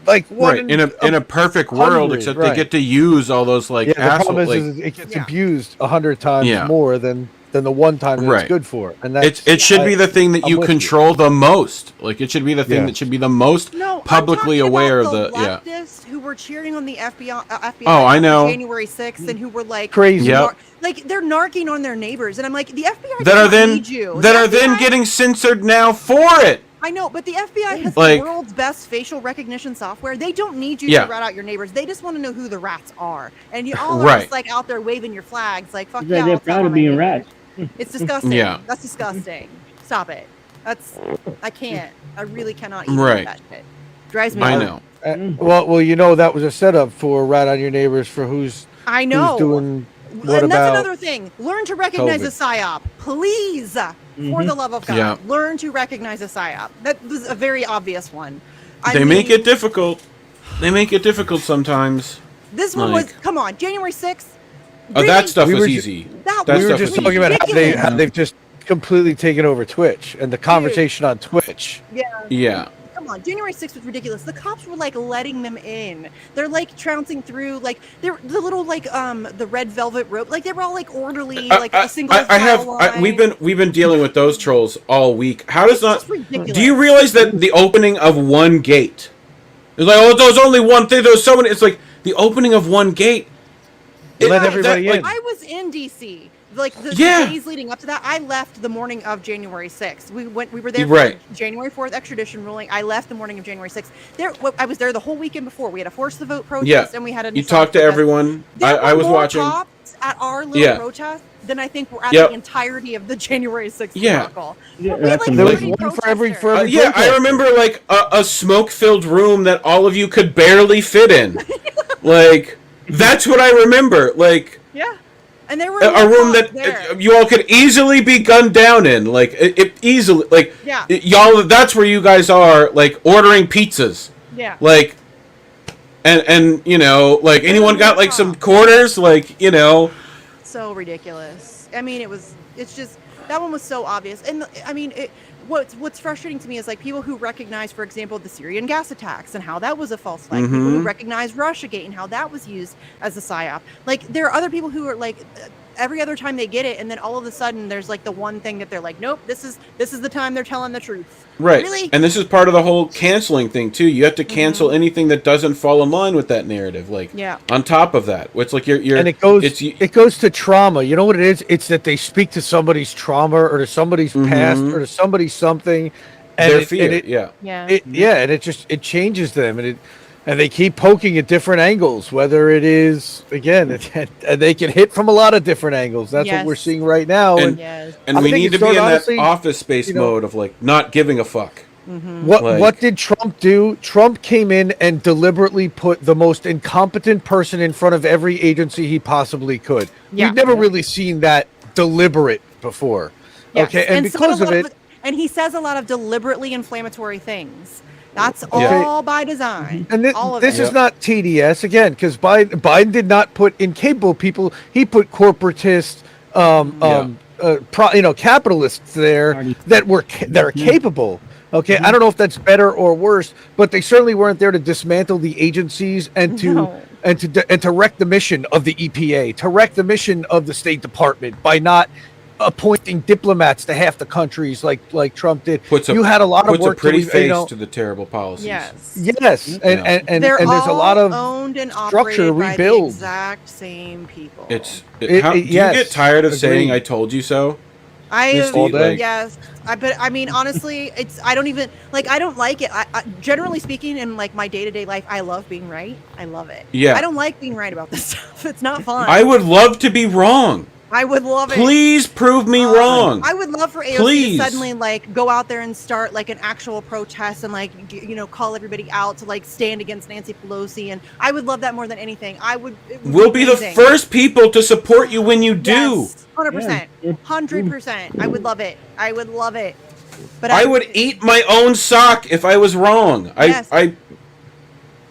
Speaker 5: like one
Speaker 4: in a perfect world, except they get to use all those like
Speaker 5: the problem is it gets abused 100 times more than the one time that it's good for. And
Speaker 4: it should be the thing that you control the most. Like, it should be the thing that should be the most publicly aware of the
Speaker 1: leftists who were cheering on the FBI.
Speaker 4: Oh, I know.
Speaker 1: January 6th, and who were like
Speaker 5: crazy.
Speaker 1: Like, they're narking on their neighbors, and I'm like, the FBI
Speaker 4: that are then
Speaker 1: need you.
Speaker 4: That are then getting censored now for it.
Speaker 1: I know, but the FBI has
Speaker 4: Like-
Speaker 1: the world's best facial recognition software. They don't need you
Speaker 4: Yeah.
Speaker 1: to rat out your neighbors. They just want to know who the rats are. And you all are
Speaker 4: Right.
Speaker 1: just like out there waving your flags, like fuck
Speaker 3: They're
Speaker 1: yeah. I'll tell
Speaker 3: proud of
Speaker 1: my
Speaker 3: being
Speaker 1: neighbors.
Speaker 3: rats.
Speaker 1: It's disgusting.
Speaker 4: Yeah.
Speaker 1: That's disgusting. Stop it. I can't. I really cannot eat
Speaker 4: Right.
Speaker 1: that shit. Drives me
Speaker 4: I
Speaker 1: nuts.
Speaker 4: know.
Speaker 5: Well, you know that was a setup for rat on your neighbors for who's
Speaker 1: I know.
Speaker 5: who's doing
Speaker 1: and
Speaker 5: what
Speaker 1: that's
Speaker 5: about
Speaker 1: another thing. Learn to recognize
Speaker 5: COVID?
Speaker 1: a psyop, please. For the love of God,
Speaker 4: Yeah.
Speaker 1: learn to recognize a psyop. That was a very obvious one.
Speaker 4: They make it difficult. They make it difficult sometimes.
Speaker 1: This one was.
Speaker 4: like-
Speaker 1: Come on, January 6th.
Speaker 4: Oh,
Speaker 1: really?
Speaker 4: that stuff
Speaker 5: We
Speaker 4: was
Speaker 5: were ju-
Speaker 4: easy.
Speaker 1: That
Speaker 4: That
Speaker 5: we were
Speaker 4: stuff
Speaker 5: just
Speaker 4: was
Speaker 5: talking about how
Speaker 1: ridiculous.
Speaker 5: they've just completely taken over Twitch and the conversation on Twitch.
Speaker 4: Yeah.
Speaker 1: Come on, January 6th was ridiculous. The cops were like letting them in. They're like trouncing through, like they're the little like the red velvet rope. Like they were all like orderly, like a single.
Speaker 4: We've been dealing with those trolls all week. How does not?
Speaker 1: It's ridiculous.
Speaker 4: Do you realize that the opening of one gate? It's like, oh, there's only one thing. There's so many. It's like the opening of one gate.
Speaker 5: Let everybody in.
Speaker 1: I was in DC. Like the
Speaker 4: Yeah.
Speaker 1: days leading up to that, I left the morning of January 6th. We were there
Speaker 4: Right.
Speaker 1: for January 4th extradition ruling. I left the morning of January 6th. I was there the whole weekend before. We had a force the vote protest,
Speaker 4: Yeah.
Speaker 1: and we had a.
Speaker 4: You talked to everyone. I was
Speaker 1: more
Speaker 4: watching.
Speaker 1: cops at our little
Speaker 4: Yeah.
Speaker 1: protest than I think were at
Speaker 4: Yep.
Speaker 1: the entirety of the January 6th
Speaker 4: Yeah.
Speaker 1: debacle.
Speaker 3: Yeah,
Speaker 1: We had,
Speaker 3: that's
Speaker 1: like,
Speaker 5: There was
Speaker 1: 30
Speaker 5: one for every
Speaker 1: protesters.
Speaker 4: Yeah, I
Speaker 5: protest.
Speaker 4: remember like a smoke-filled room that all of you could barely fit in. Like that's what I remember. Like
Speaker 1: Yeah, and there were
Speaker 4: a room
Speaker 1: cops
Speaker 4: that
Speaker 1: there.
Speaker 4: you all could easily be gunned down in. Like it easily. Like
Speaker 1: Yeah.
Speaker 4: y'all. That's where you guys are. Like ordering pizzas.
Speaker 1: Yeah.
Speaker 4: Like. And you know, like anyone got like some quarters, like you know,
Speaker 1: So ridiculous. I mean, it's just that one was so obvious. And I mean, what's frustrating to me is like people who recognize, for example, the Syrian gas attacks and how that was a false flag. People who
Speaker 4: Mhm.
Speaker 1: recognize Russiagate and how that was used as a psyop. Like there are other people who are like every other time they get it, and then all of a sudden there's like the one thing that they're like, nope, this is the time they're telling the truth.
Speaker 4: right?
Speaker 1: Really?
Speaker 4: And this is part of the whole canceling thing too. You have to cancel anything that doesn't fall in line with that narrative. Like
Speaker 1: Yeah.
Speaker 4: on top of that, it's like you're
Speaker 5: And it goes
Speaker 4: it's
Speaker 5: to trauma. You know what it is? It's that they speak to somebody's trauma or to somebody's past or to somebody's something, and
Speaker 4: their
Speaker 5: it,
Speaker 4: fear.
Speaker 5: and it,
Speaker 4: Yeah.
Speaker 1: Yeah.
Speaker 5: and it changes them, and they keep poking at different angles. Whether it is again, and they can hit from a lot of different angles. That's what we're
Speaker 1: Yes.
Speaker 5: seeing right now.
Speaker 4: And-
Speaker 5: And
Speaker 1: Yes.
Speaker 4: And
Speaker 5: I
Speaker 4: we
Speaker 5: think
Speaker 4: need
Speaker 5: it
Speaker 4: to be in
Speaker 5: started,
Speaker 4: that
Speaker 5: honestly,
Speaker 4: office space
Speaker 5: you know-
Speaker 4: mode of like not giving a fuck.
Speaker 5: what
Speaker 4: like-
Speaker 5: did Trump do? Trump came in and deliberately put the most incompetent person in front of every agency he possibly could.
Speaker 1: Yeah.
Speaker 5: We've never really seen that deliberate before.
Speaker 1: Yes.
Speaker 5: Okay, and
Speaker 1: said a
Speaker 5: because of
Speaker 1: lot
Speaker 5: it,
Speaker 1: and he says a lot of deliberately inflammatory things. That's
Speaker 5: Okay.
Speaker 1: all by design.
Speaker 5: and
Speaker 1: all of
Speaker 5: this
Speaker 1: it.
Speaker 5: is not TDS again, because Biden did not put incapable people. He put corporatists, capitalists there that are capable. Okay, I don't know if that's better or worse, but they certainly weren't there to dismantle the agencies and to
Speaker 1: No.
Speaker 5: and to wreck the mission of the EPA, to wreck the mission of the State Department by not appointing diplomats to half the countries like Trump did. You had a lot of
Speaker 4: puts
Speaker 5: work
Speaker 4: a pretty
Speaker 5: to,
Speaker 4: face to the terrible policies.
Speaker 1: Yes.
Speaker 5: Yes, and
Speaker 1: They're
Speaker 5: there's a lot
Speaker 1: all
Speaker 5: of
Speaker 1: owned and
Speaker 5: structure
Speaker 1: operated by the
Speaker 5: rebuild.
Speaker 1: exact same people.
Speaker 4: Do you
Speaker 5: yes,
Speaker 4: get tired of saying
Speaker 5: agreed.
Speaker 4: "I told you so"?
Speaker 1: I
Speaker 5: all day?
Speaker 1: yes. But I mean, honestly, I don't even like. I don't like it. I generally speaking, in like my day to day life, I love being right. I love it.
Speaker 4: Yeah.
Speaker 1: I don't like being right about this stuff. It's not fun.
Speaker 4: I would love to be wrong.
Speaker 1: I would love it.
Speaker 4: Please prove me wrong.
Speaker 1: I would love for AOC
Speaker 4: Please.
Speaker 1: to suddenly like go out there and start like an actual protest and like call everybody out to like stand against Nancy Pelosi, and I would love that more than anything. It would
Speaker 4: We'll be the
Speaker 1: amazing.
Speaker 4: first people to support you when you do.
Speaker 1: Yes, 100%, 100%. I would love it. I would love it. But
Speaker 4: I would eat my own sock if I was wrong.
Speaker 1: Yes.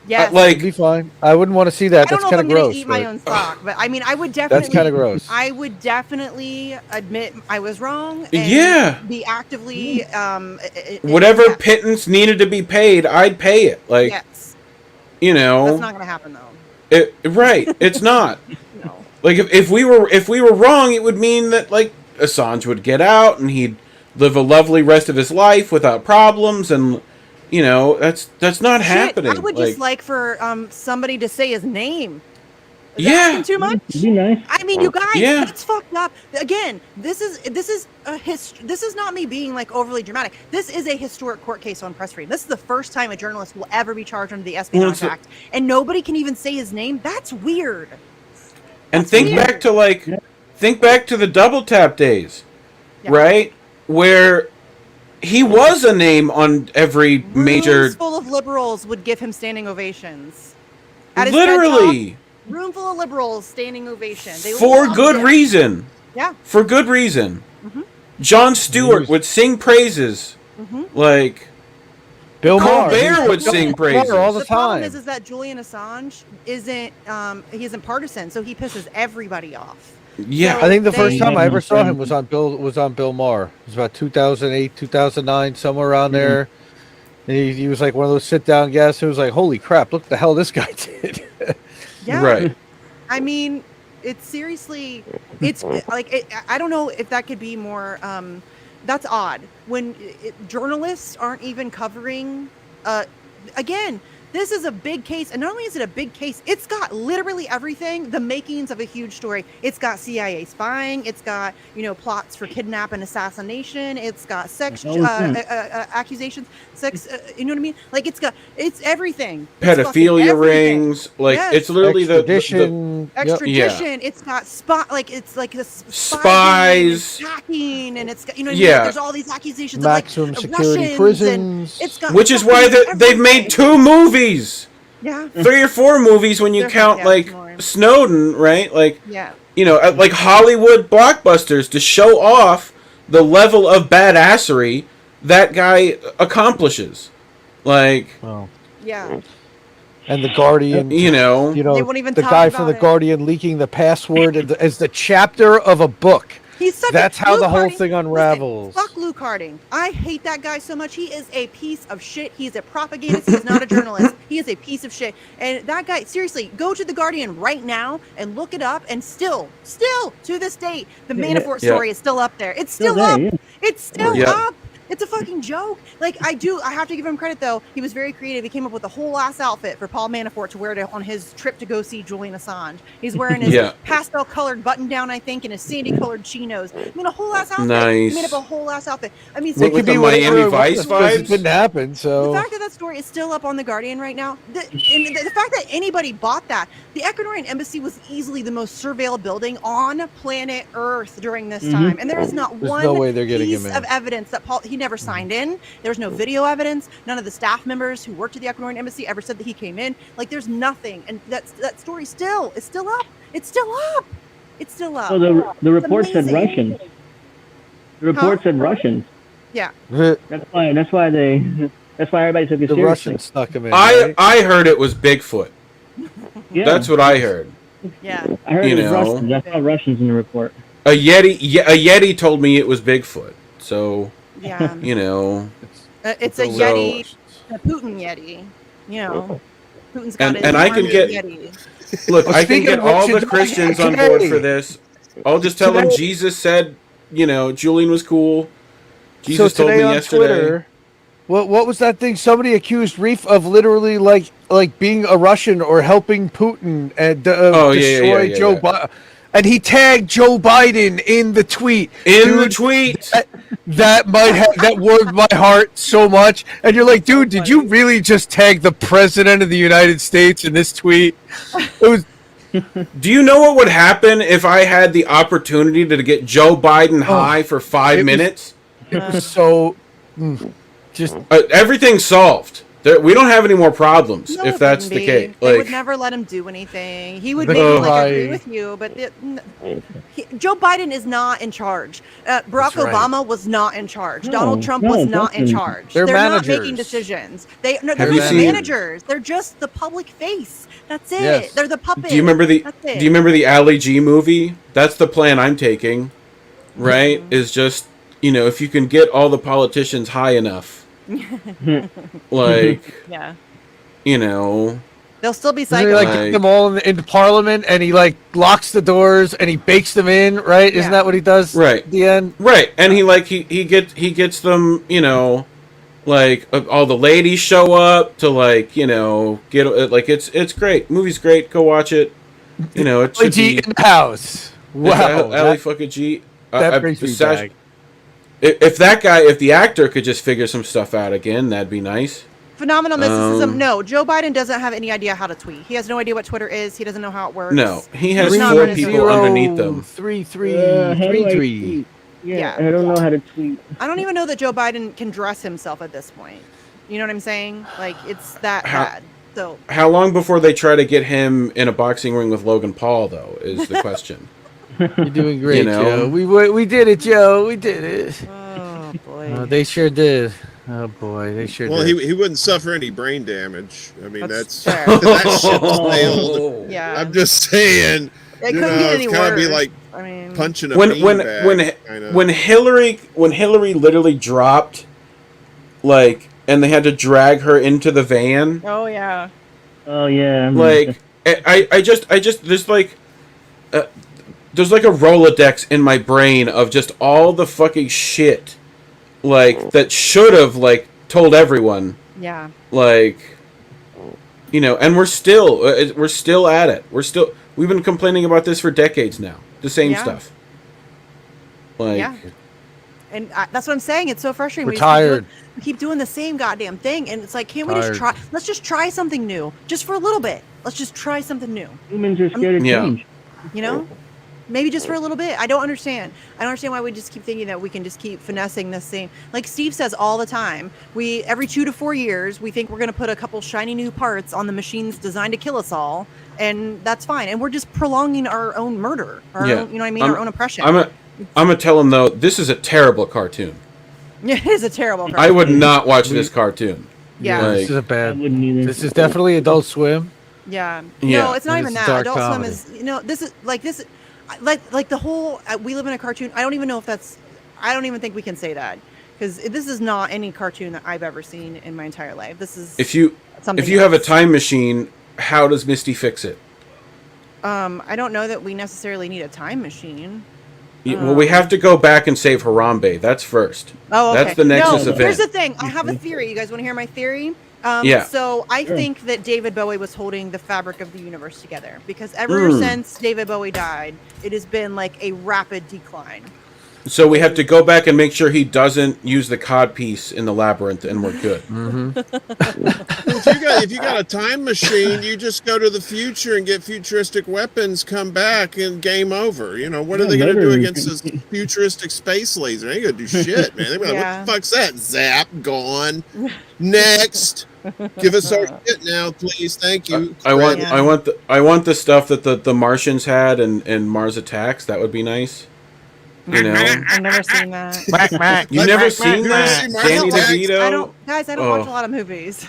Speaker 1: Yes.
Speaker 4: like
Speaker 5: be fine. I wouldn't want to see that.
Speaker 1: I don't
Speaker 5: That's
Speaker 1: know if
Speaker 5: kind
Speaker 1: I'm
Speaker 5: of
Speaker 1: gonna
Speaker 5: gross.
Speaker 1: eat my
Speaker 5: but-
Speaker 1: own sock, but I mean, I would definitely.
Speaker 5: That's kind of gross.
Speaker 1: I would definitely admit I was wrong. And
Speaker 4: Yeah.
Speaker 1: Be actively.
Speaker 4: whatever
Speaker 1: yeah.
Speaker 4: pittance needed to be paid, I'd pay it. Like
Speaker 1: Yes.
Speaker 4: you know,
Speaker 1: That's not gonna happen though.
Speaker 4: right? It's not.
Speaker 1: No.
Speaker 4: Like if we were wrong, it would mean that like Assange would get out and he'd live a lovely rest of his life without problems, and you know that's not happening.
Speaker 1: I would just like for somebody to say his name. Is that asking too much?
Speaker 3: It'd be nice.
Speaker 1: I mean, you guys,
Speaker 4: Yeah.
Speaker 1: that's fucked up. Again, this is this is not me being like overly dramatic. This is a historic court case on press freedom. This is the first time a journalist will ever be charged under the Espionage
Speaker 4: Well,
Speaker 1: Act, and nobody can even say his name. That's weird.
Speaker 4: And
Speaker 1: That's
Speaker 4: think
Speaker 1: weird.
Speaker 4: back to the double tap days,
Speaker 1: Yeah.
Speaker 4: right? Where he was a name on every major.
Speaker 1: Rooms full of liberals would give him standing ovations. At his TED
Speaker 4: Literally,
Speaker 1: Talk, room full of liberals standing ovation. They
Speaker 4: for
Speaker 1: loved
Speaker 4: good
Speaker 1: it.
Speaker 4: reason.
Speaker 1: Yeah.
Speaker 4: For good reason.
Speaker 1: Mhm.
Speaker 4: Jon Stewart would sing praises.
Speaker 1: Mhm.
Speaker 4: Like,
Speaker 5: Bill Maher.
Speaker 4: Colbert would
Speaker 5: Bill
Speaker 4: sing
Speaker 5: Maher
Speaker 4: praises.
Speaker 5: all the
Speaker 1: The problem
Speaker 5: time.
Speaker 1: is that Julian Assange isn't he isn't partisan, so he pisses everybody off.
Speaker 4: yeah.
Speaker 5: I think the first
Speaker 1: They-
Speaker 5: time I ever saw him was on Bill Maher. It was about 2008, 2009, somewhere around there. And he was like one of those sit down guests who was like, "Holy crap! Look at the hell this guy did."
Speaker 1: Yeah.
Speaker 4: Right.
Speaker 1: I mean, it's seriously, it's like I don't know if that could be more. That's odd when journalists aren't even covering. Again, this is a big case, and not only is it a big case, it's got literally everything, the makings of a huge story. It's got CIA spying, it's got plots for kidnap and assassination, it's got sex accusations, sex. You know what I mean? Like it's everything. It's fucking
Speaker 4: Pedophilia
Speaker 1: everything.
Speaker 4: rings. Like,
Speaker 1: Yes.
Speaker 4: it's literally the
Speaker 5: Extradition. Yep.
Speaker 1: Extradition. It's got it's like the
Speaker 4: Spies.
Speaker 1: hacking, and it's got
Speaker 4: Yeah.
Speaker 1: there's all these accusations
Speaker 5: Maximum
Speaker 1: of like
Speaker 5: security
Speaker 1: Russians,
Speaker 5: prisons.
Speaker 1: and it's got
Speaker 4: which is why
Speaker 1: fucking
Speaker 4: they've made
Speaker 1: everything.
Speaker 4: 2 movies.
Speaker 1: Yeah,
Speaker 4: 3 or 4 movies when you
Speaker 1: They're-
Speaker 4: count
Speaker 1: yeah,
Speaker 4: like
Speaker 1: more.
Speaker 4: Snowden, right? Like,
Speaker 1: yeah.
Speaker 4: like Hollywood blockbusters to show off the level of badassery that guy accomplishes. Like,
Speaker 5: Well,
Speaker 1: Yeah.
Speaker 5: and the Guardian.
Speaker 4: you know,
Speaker 5: You know,
Speaker 1: They won't even
Speaker 5: the
Speaker 1: talk
Speaker 5: guy from
Speaker 1: about
Speaker 5: the
Speaker 1: it.
Speaker 5: Guardian leaking the password as the chapter of a book.
Speaker 1: He's such
Speaker 5: That's
Speaker 1: a
Speaker 5: how
Speaker 1: Luke
Speaker 5: the whole
Speaker 1: Harding-
Speaker 5: thing unravels.
Speaker 1: Listen, fuck Luke Harding. I hate that guy so much. He is a piece of shit. He's a propagandist. He's not a journalist. He is a piece of shit. And that guy, seriously, go to the Guardian right now and look it up. And still to this day, the Manafort
Speaker 4: Yeah.
Speaker 1: story is still up there. It's still
Speaker 3: Still
Speaker 1: up.
Speaker 3: there, yeah.
Speaker 1: It's still
Speaker 4: Yeah.
Speaker 1: up. It's a fucking joke. Like I have to give him credit though. He was very creative. He came up with a whole ass outfit for Paul Manafort to wear on his trip to go see Julian Assange. He's wearing his
Speaker 4: Yeah.
Speaker 1: pastel colored button down, I think, and his sandy colored chinos. I mean, a whole ass outfit.
Speaker 4: Nice.
Speaker 1: He made up a whole ass outfit. I mean,
Speaker 4: With
Speaker 1: seriously,
Speaker 4: the
Speaker 5: whatever
Speaker 4: Miami
Speaker 5: it was,
Speaker 4: Vice
Speaker 5: because
Speaker 4: vibes?
Speaker 5: It didn't happen.
Speaker 1: the
Speaker 5: So
Speaker 1: fact that story is still up on the Guardian right now, and the fact that anybody bought that, the Ecuadorian embassy was easily the most surveilled building on planet Earth during this time, and there is not
Speaker 5: There's
Speaker 1: one
Speaker 5: no way they're getting
Speaker 1: piece
Speaker 5: him in.
Speaker 1: of evidence that he never signed in. There's no video evidence. None of the staff members who worked at the Ecuadorian embassy ever said that he came in. Like, there's nothing, and that story is still up. It's still up. It's still up.
Speaker 3: So the report said
Speaker 1: amazing.
Speaker 3: Russians. The report said Russians.
Speaker 1: Yeah.
Speaker 5: the
Speaker 3: That's why everybody took it seriously.
Speaker 5: Russians snuck him in. right?
Speaker 4: I heard it was Bigfoot.
Speaker 3: Yeah.
Speaker 4: That's what I heard.
Speaker 1: Yeah.
Speaker 3: I heard
Speaker 4: you
Speaker 3: it was
Speaker 4: know.
Speaker 3: Russians. I saw Russians in the report.
Speaker 4: A Yeti told me it was Bigfoot. So,
Speaker 1: Yeah.
Speaker 4: you know,
Speaker 1: It's a
Speaker 5: So-
Speaker 1: Yeti, a Putin Yeti. You know, Putin's got
Speaker 4: And I can
Speaker 1: army
Speaker 4: get-
Speaker 1: Yeti.
Speaker 4: look,
Speaker 5: Well,
Speaker 4: I can
Speaker 5: speaking
Speaker 4: get
Speaker 5: of
Speaker 4: all
Speaker 5: which,
Speaker 4: the Christians on
Speaker 5: today-
Speaker 4: board for this. I'll just tell them
Speaker 5: today-
Speaker 4: Jesus said, Julian was cool.
Speaker 5: So
Speaker 4: Jesus told
Speaker 5: today
Speaker 4: me
Speaker 5: on
Speaker 4: yesterday.
Speaker 5: Twitter, what was that thing? Somebody accused Reef of literally like being a Russian or helping Putin and destroy
Speaker 4: yeah.
Speaker 5: Joe Biden. And he tagged Joe Biden in the tweet.
Speaker 4: In the
Speaker 5: Dude,
Speaker 4: tweet.
Speaker 5: that warmed my heart so much. And you're like, dude, did you really just tag the president of the United States in this tweet? It was
Speaker 4: Do you know what would happen if I had the opportunity to get Joe Biden high for 5
Speaker 5: it was-
Speaker 4: minutes?
Speaker 5: so just
Speaker 4: Everything's solved. We don't have any more problems
Speaker 1: No,
Speaker 4: if
Speaker 1: it
Speaker 4: that's
Speaker 1: wouldn't
Speaker 4: the
Speaker 1: be.
Speaker 4: case.
Speaker 1: They would
Speaker 4: Like,
Speaker 1: never let him do anything. He would
Speaker 5: But
Speaker 1: maybe agree
Speaker 5: I-
Speaker 1: with you, but Joe Biden is not in charge. Barack
Speaker 5: That's right.
Speaker 1: Obama was not in charge.
Speaker 3: No,
Speaker 1: Donald Trump
Speaker 3: no,
Speaker 1: was not in
Speaker 3: definitely.
Speaker 1: charge.
Speaker 5: They're
Speaker 1: not making
Speaker 5: managers.
Speaker 1: decisions. They're
Speaker 4: Have
Speaker 1: not
Speaker 4: you
Speaker 1: the
Speaker 4: seen-
Speaker 1: managers. They're just the public face. That's it.
Speaker 5: Yes.
Speaker 1: They're the puppet.
Speaker 4: do you remember the
Speaker 1: That's it.
Speaker 4: Do you remember the Ali G movie? That's the plan I'm taking. Right?
Speaker 1: Mm-hmm.
Speaker 4: Is just, if you can get all the politicians high enough. Like,
Speaker 1: Yeah. They'll still be
Speaker 5: Doesn't
Speaker 1: psycho.
Speaker 5: he like
Speaker 4: Like-
Speaker 5: get them all into Parliament and he like locks the doors and he bakes them in, right? Isn't
Speaker 1: Yeah.
Speaker 5: that what he does?
Speaker 4: Right.
Speaker 5: At the end.
Speaker 4: right. And he gets them, like all the ladies show up to get like it's great. Movie's great. Go watch it. You know, it
Speaker 5: Ali
Speaker 4: should
Speaker 5: G
Speaker 4: be
Speaker 5: in the house. Wow,
Speaker 4: Ali fucking G.
Speaker 5: that brings me back.
Speaker 4: If the actor could just figure some stuff out again, that'd be nice.
Speaker 1: Phenomenal mysticism. No, Joe Biden doesn't have any idea how to tweet. He has no idea what Twitter is. He doesn't know how it works.
Speaker 4: No, he has
Speaker 1: He's not
Speaker 4: 4
Speaker 1: gonna
Speaker 4: people
Speaker 1: do it.
Speaker 4: underneath them.
Speaker 3: 3333.
Speaker 1: Yeah.
Speaker 3: I don't know how to tweet.
Speaker 1: I don't even know that Joe Biden can dress himself at this point. You know what I'm saying? Like, it's that
Speaker 4: How-
Speaker 1: bad. So
Speaker 4: How long before they try to get him in a boxing ring with Logan Paul, though, is the question.
Speaker 5: You're doing great,
Speaker 4: You know?
Speaker 5: Joe. We did it, Joe. We did it.
Speaker 1: oh boy.
Speaker 5: They sure did. Oh boy, they sure
Speaker 2: Well,
Speaker 5: did.
Speaker 2: he wouldn't suffer any brain damage. I mean,
Speaker 1: That's
Speaker 2: that's
Speaker 1: fair.
Speaker 2: that ship's sailed.
Speaker 1: Yeah.
Speaker 2: I'm just saying.
Speaker 1: It
Speaker 2: you
Speaker 1: couldn't
Speaker 2: know,
Speaker 1: get any
Speaker 2: it's kind of be
Speaker 1: worse.
Speaker 2: like
Speaker 1: I mean,
Speaker 2: punching a
Speaker 4: when
Speaker 2: beanbag, kinda.
Speaker 4: when Hillary literally dropped, like, and they had to drag her into the van,
Speaker 1: oh yeah.
Speaker 3: Oh yeah.
Speaker 4: like, I just there's like a Rolodex in my brain of just all the fucking shit, like, that should have, like, told everyone,
Speaker 1: Yeah.
Speaker 4: like, you know, and we're still at it. We've been complaining about this for decades now. The same
Speaker 1: Yeah.
Speaker 4: stuff. Like,
Speaker 1: Yeah. And that's what I'm saying. It's so frustrating.
Speaker 5: We're
Speaker 1: We
Speaker 5: tired.
Speaker 1: keep doing the same goddamn thing, and it's like, can't we
Speaker 5: Tired.
Speaker 1: just try? Let's just try something new, just for a little bit. Let's just try something new.
Speaker 3: Humans are scared of
Speaker 4: Yeah.
Speaker 3: change.
Speaker 1: You know, maybe just for a little bit. I don't understand. I don't understand why we just keep thinking that we can just keep finessing the same. Like Steve says all the time, we every 2 to 4 years we think we're going to put a couple shiny new parts on the machines designed to kill us all, and that's fine. And we're just prolonging our own murder, our
Speaker 4: Yeah.
Speaker 1: own, you know what I mean,
Speaker 4: I'm-
Speaker 1: our own oppression.
Speaker 4: I'm gonna tell him, though, this is a terrible cartoon.
Speaker 1: It is a terrible.
Speaker 4: I would not watch this cartoon.
Speaker 1: Yeah.
Speaker 4: Like,
Speaker 5: This is a
Speaker 3: I
Speaker 5: bad.
Speaker 3: wouldn't either.
Speaker 5: This is definitely Adult Swim.
Speaker 1: Yeah.
Speaker 4: Yeah.
Speaker 1: No, it's not
Speaker 5: This
Speaker 1: even
Speaker 5: is
Speaker 1: that.
Speaker 5: dark
Speaker 1: Adult Swim
Speaker 5: comedy.
Speaker 1: is, this is like the whole we live in a cartoon. I don't even know if that's I don't even think we can say that because this is not any cartoon that I've ever seen in my entire life. This is
Speaker 4: if you
Speaker 1: something
Speaker 4: have a
Speaker 1: else.
Speaker 4: time machine, how does Misty fix it?
Speaker 1: I don't know that we necessarily need a time machine.
Speaker 4: Well, we have to go back and save Harambe. That's first.
Speaker 1: Oh, okay.
Speaker 4: That's the Nexus
Speaker 1: no,
Speaker 4: event.
Speaker 1: Here's the thing. I have a theory. You guys want to hear my theory?
Speaker 4: Yeah.
Speaker 1: So I think that David Bowie was holding the fabric of the universe together because ever since David Bowie died, it has been like a rapid decline.
Speaker 4: So we have to go back and make sure he doesn't use the cod piece in the labyrinth, and we're good.
Speaker 2: If you got a time machine, you just go to the future and get futuristic weapons, come back, and game over. You know, what are they going to do against this futuristic space laser? They ain't going to do shit, man. They're going to,
Speaker 1: Yeah.
Speaker 2: what the fuck's that? Zap, gone. Next. Give us our shit now, please. Thank you.
Speaker 4: I want
Speaker 1: Yeah.
Speaker 4: I want the stuff that the Martians had in Mars Attacks. That would be nice. You know,
Speaker 1: I've never seen that.
Speaker 4: you never seen
Speaker 2: You
Speaker 4: that,
Speaker 2: never seen Mars
Speaker 4: Danny
Speaker 2: Attacks?
Speaker 4: DeVito.
Speaker 1: I don't watch
Speaker 4: Oh.
Speaker 1: a lot of movies.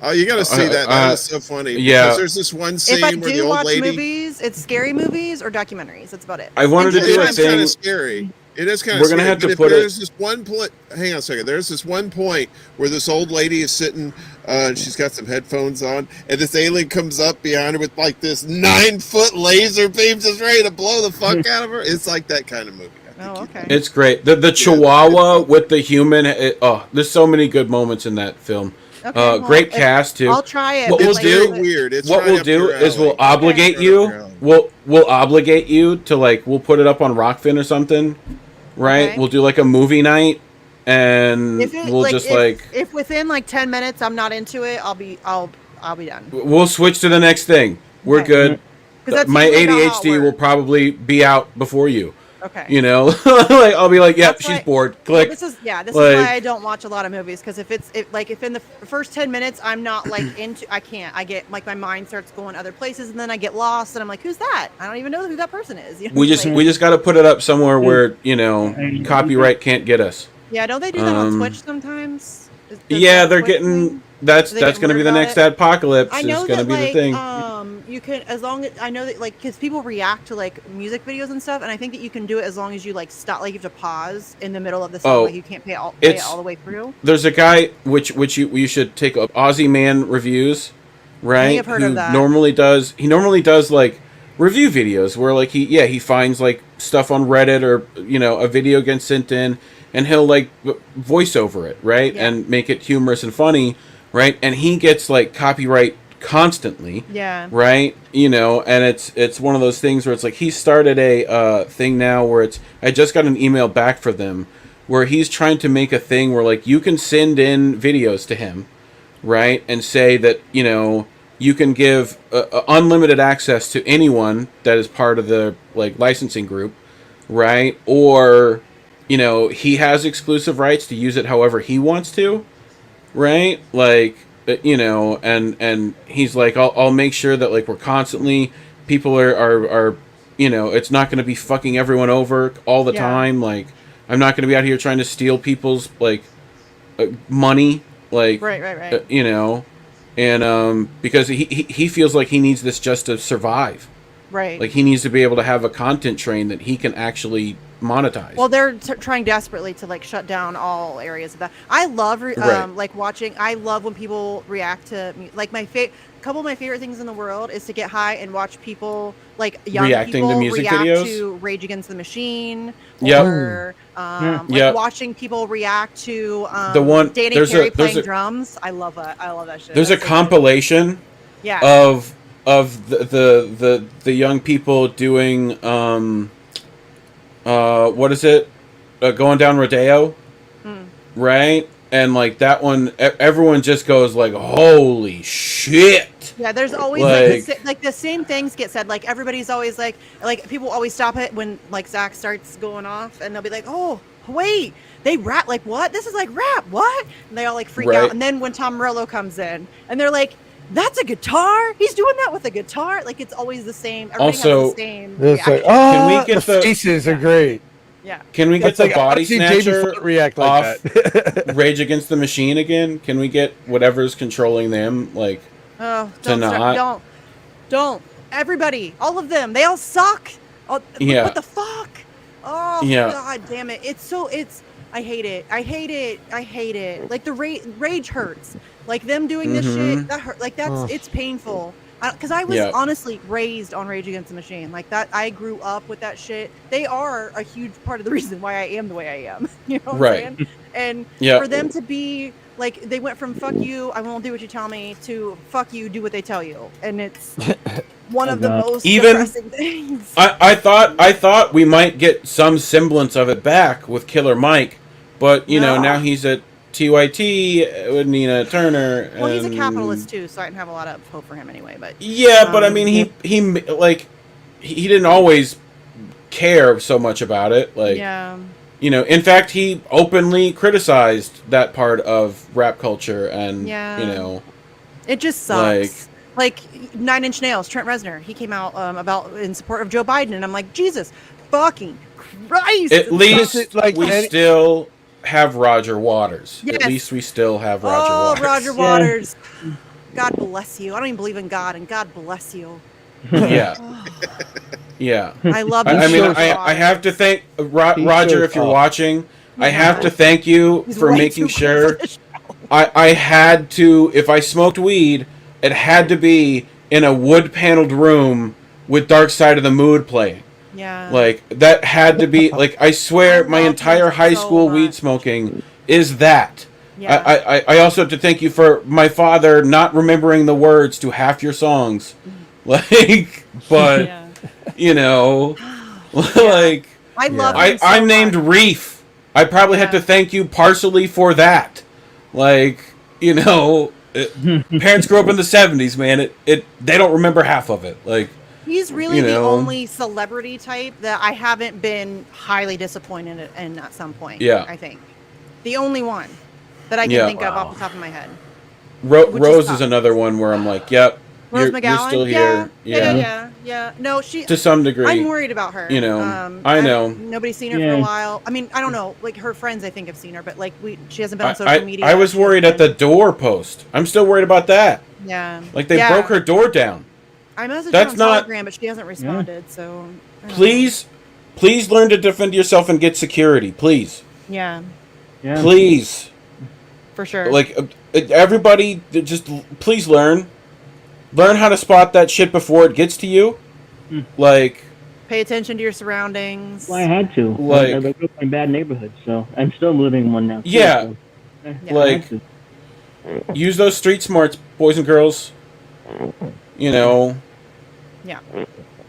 Speaker 2: Oh, you got to see that. That is so funny.
Speaker 4: yeah.
Speaker 2: Because there's this one scene
Speaker 1: If I
Speaker 2: where the
Speaker 1: do
Speaker 2: old
Speaker 1: watch
Speaker 2: lady.
Speaker 1: movies, it's scary movies or documentaries. That's about it.
Speaker 4: I wanted to
Speaker 2: It
Speaker 4: do a
Speaker 2: is kind
Speaker 4: thing.
Speaker 2: of scary. It is kind of
Speaker 4: We're
Speaker 2: scary.
Speaker 4: gonna have to
Speaker 2: but if
Speaker 4: put it-
Speaker 2: there's this one point. Hang on a second. There's this one point where this old lady is sitting. And she's got some headphones on, and this alien comes up behind her with like this 9-foot laser beam, just ready to blow the fuck out of her. It's like that kind of movie. I think
Speaker 1: Oh,
Speaker 2: you-
Speaker 1: okay.
Speaker 4: It's great. The Chihuahua with the human. There's so many good moments in that film.
Speaker 1: Okay, well,
Speaker 4: Great
Speaker 1: if-
Speaker 4: cast too.
Speaker 1: I'll try it.
Speaker 4: What
Speaker 1: but,
Speaker 4: we'll
Speaker 1: like,
Speaker 4: do-
Speaker 2: very weird. It's
Speaker 4: What
Speaker 2: right
Speaker 4: we'll
Speaker 2: up
Speaker 4: do
Speaker 2: your
Speaker 4: is we'll
Speaker 2: alley.
Speaker 4: obligate
Speaker 2: Right
Speaker 4: you.
Speaker 2: up your alley.
Speaker 4: We'll obligate you to, like, we'll put it up on Rockfin or something, right?
Speaker 1: Okay.
Speaker 4: We'll do like a movie night, and
Speaker 1: if it,
Speaker 4: we'll
Speaker 1: like,
Speaker 4: just
Speaker 1: if within like 10 minutes I'm not into it, I'll be done.
Speaker 4: we'll switch to the next thing. We're
Speaker 1: Okay.
Speaker 4: good.
Speaker 1: 'Cause that's
Speaker 4: My
Speaker 1: usually not how it
Speaker 4: ADHD will
Speaker 1: works.
Speaker 4: probably be out before you.
Speaker 1: Okay.
Speaker 4: You know, like I'll be like, "Yep,
Speaker 1: That's
Speaker 4: she's
Speaker 1: why-
Speaker 4: bored."
Speaker 1: Well,
Speaker 4: Click.
Speaker 1: this is
Speaker 4: like-
Speaker 1: why I don't watch a lot of movies because if in the first 10 minutes I'm not like I get like my mind starts going other places and then I get lost and I'm like, who's that? I don't even know who that person is. You know,
Speaker 4: We just
Speaker 1: like,
Speaker 4: got to put it up somewhere where, you know, copyright can't get us.
Speaker 1: yeah. Don't they do that on
Speaker 4: um,
Speaker 1: Twitch sometimes?
Speaker 4: Yeah,
Speaker 1: that
Speaker 4: they're
Speaker 1: Twitch
Speaker 4: getting
Speaker 1: thing?
Speaker 4: that's
Speaker 1: Do they
Speaker 4: that's
Speaker 1: get
Speaker 4: going to be
Speaker 1: weird
Speaker 4: the
Speaker 1: about
Speaker 4: next
Speaker 1: it?
Speaker 4: apocalypse.
Speaker 1: I
Speaker 4: Is
Speaker 1: know
Speaker 4: going to
Speaker 1: that
Speaker 4: be
Speaker 1: like
Speaker 4: the thing.
Speaker 1: you can as long as I know that like because people react to like music videos and stuff and I think that you can do it as long as you like stop like you have to pause in the middle of the song
Speaker 4: Oh,
Speaker 1: like you can't play it
Speaker 4: it's-
Speaker 1: all the way through.
Speaker 4: There's a guy which you should take up Aussie Man reviews, right?
Speaker 1: I've heard
Speaker 4: Who
Speaker 1: of that.
Speaker 4: normally does like review videos where like he finds like stuff on Reddit or, you know, a video gets sent in and he'll like voice over it, right?
Speaker 1: Yeah.
Speaker 4: And make it humorous and funny, right? And he gets like copyright constantly.
Speaker 1: Yeah.
Speaker 4: Right, and it's one of those things where it's like he started a thing now where I just got an email back for them where he's trying to make a thing where like you can send in videos to him, right, and say that you can give unlimited access to anyone that is part of the like licensing group, right, or he has exclusive rights to use it however he wants to, right, like. And he's like, I'll make sure that like we're constantly people are it's not going to be fucking everyone over all the time. Like I'm not going to be out here trying to steal people's like money, like
Speaker 1: right.
Speaker 4: And because he feels like he needs this just to survive.
Speaker 1: Right.
Speaker 4: Like he needs to be able to have a content train that he can actually monetize.
Speaker 1: Well, they're trying desperately to like shut down all areas of that. I love like watching. I love when people react to like couple of my favorite things in the world is to get high and watch people like young
Speaker 4: reacting
Speaker 1: people
Speaker 4: to music
Speaker 1: react
Speaker 4: videos?
Speaker 1: to Rage Against the Machine,
Speaker 4: Yep.
Speaker 1: or like watching people react to
Speaker 4: the one
Speaker 1: Danny Carey playing drums. I love that. I love that shit.
Speaker 4: There's
Speaker 1: That's
Speaker 4: a
Speaker 1: so
Speaker 4: compilation
Speaker 1: good.
Speaker 4: of the young people doing what is it? Going down Rodeo, right? And like that one, everyone just goes like, "Holy shit!"
Speaker 1: Yeah, there's always like the same things get said. Like everybody's always like people always stop it when like Zach starts going off, and they'll be like, "Oh, wait, they rap like what? This is like rap, what?" And they all like freak out. And then when Tom Morello comes in, and they're like, "That's a guitar? He's doing that with a guitar?" Like it's always the same. Everybody
Speaker 4: Also,
Speaker 1: has the same
Speaker 5: It's like,
Speaker 1: reaction.
Speaker 4: Can we get
Speaker 5: the faces are great.
Speaker 1: Yeah.
Speaker 4: Can we get
Speaker 5: That's
Speaker 4: the
Speaker 5: like,
Speaker 4: body
Speaker 5: I've seen Jamie
Speaker 4: snatcher
Speaker 5: Foxx react like
Speaker 4: off
Speaker 5: that.
Speaker 4: Rage Against the Machine again? Can we get whatever's controlling them like
Speaker 1: Oh,
Speaker 4: to not?
Speaker 1: Don't. Everybody, all of them, they all suck. Oh,
Speaker 4: Yeah.
Speaker 1: What the fuck? Oh,
Speaker 4: Yeah.
Speaker 1: God damn it. I hate it. Like the rage hurts. Like them doing this shit, that hurt. Like it's painful. Because I was honestly raised on Rage Against the Machine. Like that, I grew up with that shit. They are a huge part of the reason why I am the way I am. You know what I'm saying? And for them to be like, they went from "fuck you, I won't do what you tell me" to "fuck you, do what they tell you," and it's one of the most depressing things.
Speaker 4: I thought we might get some semblance of it back with Killer Mike, but now he's at TYT with Nina Turner.
Speaker 1: Well, he's a capitalist too, so I didn't have a lot of hope for him anyway. But
Speaker 4: but I mean, he like he didn't always care so much about it. Like, in fact, he openly criticized that part of rap culture, and
Speaker 1: it just sucks. Like 9 Inch Nails, Trent Reznor, he came out about in support of Joe Biden, and I'm like, Jesus fucking Christ!
Speaker 4: At least we still have Roger Waters.
Speaker 1: Yes.
Speaker 4: At least we still have Roger Waters.
Speaker 1: Roger Waters. God bless you. I don't even believe in God, and God bless you.
Speaker 4: Yeah. Yeah.
Speaker 1: I love
Speaker 4: I mean, I have to thank Roger, if you're watching. I have to thank you for making sure. I had to, if I smoked weed, it had to be in a wood-paneled room with Dark Side of the Moon playing.
Speaker 1: Yeah.
Speaker 4: Like, that had to be, like, I swear my entire high school weed smoking is that. Yeah. I also have to thank you for my father not remembering the words to half your songs. Like, but, like,
Speaker 1: I love
Speaker 4: I'm named Reef. I probably had to thank you partially for that. Like, parents grew up in the 70s, man. They don't remember half of it. Like,
Speaker 1: he's really the only celebrity type that I haven't been highly disappointed in at some point.
Speaker 4: Yeah.
Speaker 1: I think. The only one that I can think of off the top of my head.
Speaker 4: Rose is another one where I'm like, yep,
Speaker 1: Rose
Speaker 4: you're
Speaker 1: McGowan?
Speaker 4: still here.
Speaker 1: Yeah. No,
Speaker 4: to some degree.
Speaker 1: I'm worried about her.
Speaker 4: I know.
Speaker 1: Nobody's seen her for a while. I mean, I don't know. Like her friends, I think have seen her, but like she hasn't been on social media.
Speaker 4: I was worried at the door post. I'm still worried about that.
Speaker 1: Yeah.
Speaker 4: Like they broke her door down.
Speaker 1: I messaged her on Telegram, but she hasn't responded. So
Speaker 4: please learn to defend yourself and get security, please.
Speaker 1: Yeah.
Speaker 4: Please.
Speaker 1: For sure.
Speaker 4: Like everybody, just please learn how to spot that shit before it gets to you. Like,
Speaker 1: pay attention to your surroundings.
Speaker 3: Well, I had to.
Speaker 4: Like,
Speaker 3: I grew up in a bad neighborhood, so I'm still living in one now.
Speaker 4: Yeah. Like, use those street smarts, boys and girls. You know,
Speaker 1: Yeah.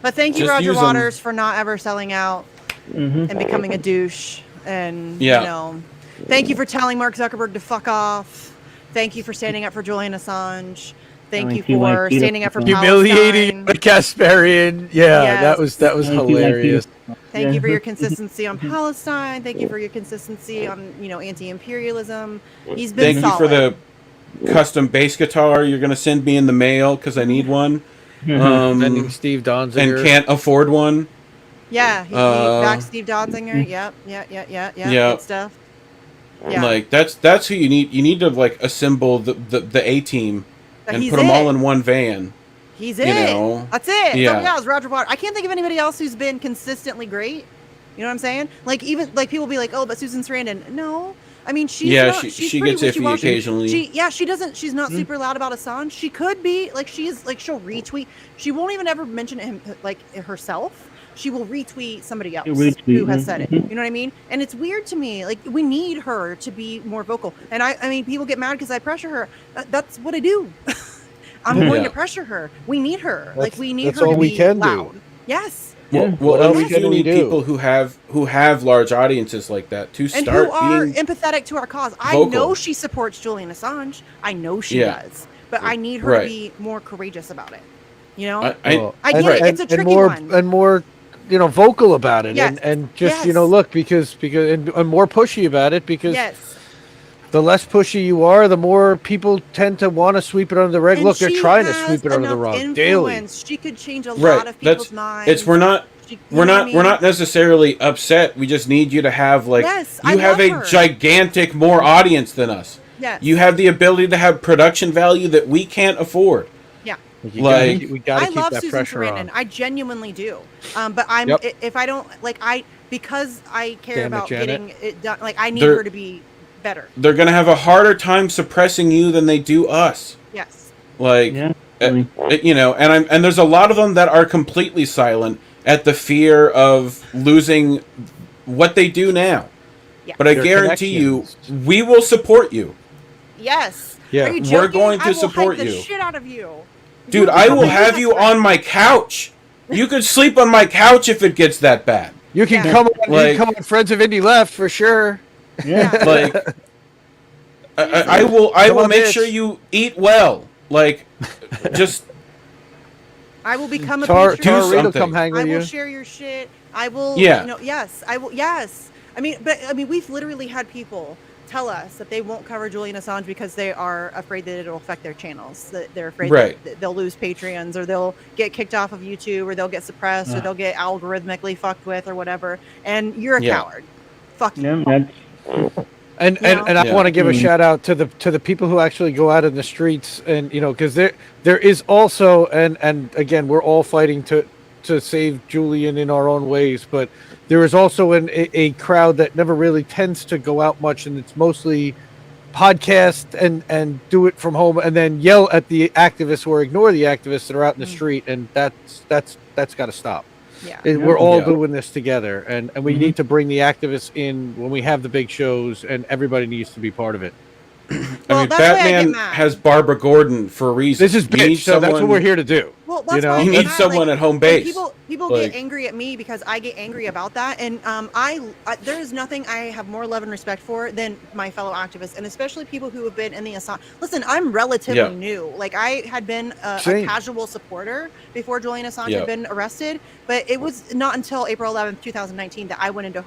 Speaker 1: But thank you,
Speaker 4: Just
Speaker 1: Roger
Speaker 4: use 'em.
Speaker 1: Waters, for not ever selling out
Speaker 3: Mhm.
Speaker 1: and becoming a douche. And,
Speaker 4: Yeah.
Speaker 1: you know, thank you for telling Mark Zuckerberg to fuck off. Thank you for standing up for Julian Assange. Thank
Speaker 3: Telling
Speaker 1: you
Speaker 3: T.Y.
Speaker 1: for
Speaker 3: Peter
Speaker 1: standing up for
Speaker 3: to fuck off.
Speaker 5: Humiliating the Casparian. Yeah,
Speaker 1: Yes.
Speaker 5: that was
Speaker 3: Thank you,
Speaker 5: hilarious.
Speaker 1: Thank you for
Speaker 3: Yeah.
Speaker 1: your consistency on Palestine. Thank you for your consistency on, anti-imperialism. He's been
Speaker 4: thank
Speaker 1: solid.
Speaker 4: you for the custom bass guitar you're gonna send me in the mail because I need one.
Speaker 5: Defending Steve
Speaker 4: And
Speaker 5: Donziger.
Speaker 4: can't afford one.
Speaker 1: Yeah, he backed Steve Donziger. Yep, yeah.
Speaker 4: Yeah.
Speaker 1: Good stuff. Yeah.
Speaker 4: Like that's who you need. You need to like assemble the A team
Speaker 1: But
Speaker 4: and
Speaker 1: he's
Speaker 4: put them all
Speaker 1: it.
Speaker 4: in one van.
Speaker 1: He's
Speaker 4: you
Speaker 1: it.
Speaker 4: know,
Speaker 1: That's it.
Speaker 4: yeah.
Speaker 1: So, yeah, it's Roger Waters. I can't think of anybody else who's been consistently great. You know what I'm saying? Like, even like people be like, "Oh, but Susan Sarandon." No, I mean she's
Speaker 4: Yeah,
Speaker 1: not,
Speaker 4: she
Speaker 1: she's
Speaker 4: gets
Speaker 1: pretty
Speaker 4: iffy
Speaker 1: wishy-washy.
Speaker 4: occasionally.
Speaker 1: She doesn't. She's not super loud about Assange. She could be like she's like she'll retweet. She won't even ever mention him like herself. She will retweet somebody else who has said it. You know what I mean? And it's weird to me. Like we need her to be more vocal. And I mean, people get mad because I pressure her. That's what I do. I'm going to pressure her. We need her. Like we need
Speaker 5: that's
Speaker 1: her
Speaker 5: all
Speaker 1: to
Speaker 5: we
Speaker 1: be
Speaker 5: can do.
Speaker 1: loud. Yes.
Speaker 4: Well,
Speaker 5: What else
Speaker 4: we
Speaker 5: can
Speaker 4: do
Speaker 5: we
Speaker 4: need
Speaker 5: do?
Speaker 4: people who have large audiences like that to
Speaker 1: And
Speaker 4: start
Speaker 1: who are
Speaker 4: being
Speaker 1: empathetic to our cause. I
Speaker 4: vocal.
Speaker 1: know she supports Julian Assange. I know she
Speaker 4: Yeah.
Speaker 1: does. But I need her
Speaker 4: Right.
Speaker 1: to be more courageous about it. You know?
Speaker 4: I
Speaker 1: I get it. It's a tricky
Speaker 5: more,
Speaker 1: one.
Speaker 5: And more, vocal about it,
Speaker 1: Yes.
Speaker 5: and just
Speaker 1: Yes.
Speaker 5: look because and more pushy about it because
Speaker 1: yes.
Speaker 5: the less pushy you are, the more people tend to want to sweep it under the rug.
Speaker 1: And
Speaker 5: Look, they're
Speaker 1: she
Speaker 5: trying to
Speaker 1: has
Speaker 5: sweep it under the
Speaker 1: enough
Speaker 5: rug daily.
Speaker 1: influence. She could change a
Speaker 4: Right.
Speaker 1: lot of people's
Speaker 4: That's
Speaker 1: minds.
Speaker 4: it's we're not
Speaker 1: She- you
Speaker 4: we're
Speaker 1: know what I
Speaker 4: not we're
Speaker 1: mean?
Speaker 4: not necessarily upset. We just need you to have like
Speaker 1: Yes,
Speaker 4: you
Speaker 1: I
Speaker 4: have
Speaker 1: love
Speaker 4: a
Speaker 1: her.
Speaker 4: gigantic more audience than us.
Speaker 1: Yes.
Speaker 4: You have the ability to have production value that we can't afford.
Speaker 1: Yeah.
Speaker 5: We
Speaker 4: Like-
Speaker 5: gotta
Speaker 1: I
Speaker 5: keep
Speaker 1: love
Speaker 5: that
Speaker 1: Susan
Speaker 5: pressure
Speaker 1: Sarandon.
Speaker 5: on.
Speaker 1: I genuinely do. But I'm
Speaker 5: Yep.
Speaker 1: if I don't because I care
Speaker 5: Damn it,
Speaker 1: about
Speaker 5: Janet.
Speaker 1: getting it done. Like I need
Speaker 4: They're-
Speaker 1: her to be better.
Speaker 4: They're gonna have a harder time suppressing you than they do us.
Speaker 1: Yes.
Speaker 4: Like
Speaker 3: Yeah. Really.
Speaker 4: and there's a lot of them that are completely silent at the fear of losing what they do now.
Speaker 1: Yeah.
Speaker 4: But I
Speaker 5: Their
Speaker 4: guarantee you,
Speaker 5: connections.
Speaker 4: we will support you.
Speaker 1: Yes.
Speaker 5: Yeah.
Speaker 1: Are you
Speaker 4: We're
Speaker 1: joking?
Speaker 4: going to
Speaker 1: I will
Speaker 4: support
Speaker 1: hype the
Speaker 4: you.
Speaker 1: shit out of you.
Speaker 4: Dude, I will have you on my couch. You could sleep on my couch if it gets that bad.
Speaker 5: You can
Speaker 1: Yeah.
Speaker 5: come on,
Speaker 4: Like-
Speaker 5: Friends of Indie Left for sure.
Speaker 3: Yeah.
Speaker 4: Like I will
Speaker 5: Come
Speaker 4: will
Speaker 5: on,
Speaker 4: make
Speaker 5: bitch.
Speaker 4: sure you eat well. Like just
Speaker 1: I will become a
Speaker 5: Tara
Speaker 1: patron.
Speaker 5: Reid will
Speaker 4: something.
Speaker 5: come hang
Speaker 1: I
Speaker 5: with
Speaker 1: will
Speaker 5: you.
Speaker 1: share your shit. I will.
Speaker 4: Yeah.
Speaker 1: Yes. I will. Yes. I mean, we've literally had people tell us that they won't cover Julian Assange because they are afraid that it'll affect their channels. That they're afraid
Speaker 4: Right.
Speaker 1: that they'll lose Patreons or they'll get kicked off of YouTube or they'll get suppressed or they'll get algorithmically fucked with or whatever. And you're a
Speaker 4: Yeah.
Speaker 1: coward. Fuck you.
Speaker 3: Yeah, that's
Speaker 5: And
Speaker 1: Yeah.
Speaker 5: and I
Speaker 4: Yeah.
Speaker 5: want to give a
Speaker 3: Mhm.
Speaker 5: shout out to the people who actually go out in the streets and because there is also and again we're all fighting to save Julian in our own ways, but there is also a crowd that never really tends to go out much, and it's mostly podcast and do it from home and then yell at the activists or ignore the activists that are out in the street, and that's got to stop.
Speaker 1: Yeah.
Speaker 5: We're all
Speaker 4: Yeah.
Speaker 5: doing this together, and we need to bring the activists in when we have the big shows, and everybody needs to be part of it.
Speaker 1: Well,
Speaker 4: I mean,
Speaker 1: that's why I get
Speaker 4: Batman
Speaker 1: mad.
Speaker 4: has Barbara Gordon for a reason.
Speaker 5: This is
Speaker 4: You need
Speaker 5: bitch, so that's what
Speaker 4: someone-
Speaker 5: we're here to do.
Speaker 1: Well, that's
Speaker 5: know?
Speaker 1: why I
Speaker 4: You
Speaker 1: get
Speaker 4: need
Speaker 1: mad,
Speaker 4: someone at home
Speaker 1: like,
Speaker 4: base.
Speaker 1: People
Speaker 4: Like-
Speaker 1: get angry at me because I get angry about that, and there is nothing I have more love and respect for than my fellow activists, and especially people who have been in the Assange. Listen, I'm relatively
Speaker 4: Yeah.
Speaker 1: new. Like I had been a
Speaker 5: Same.
Speaker 1: casual supporter before Julian Assange
Speaker 4: Yeah.
Speaker 1: had been arrested, but it was not until April 11th, 2019, that I went into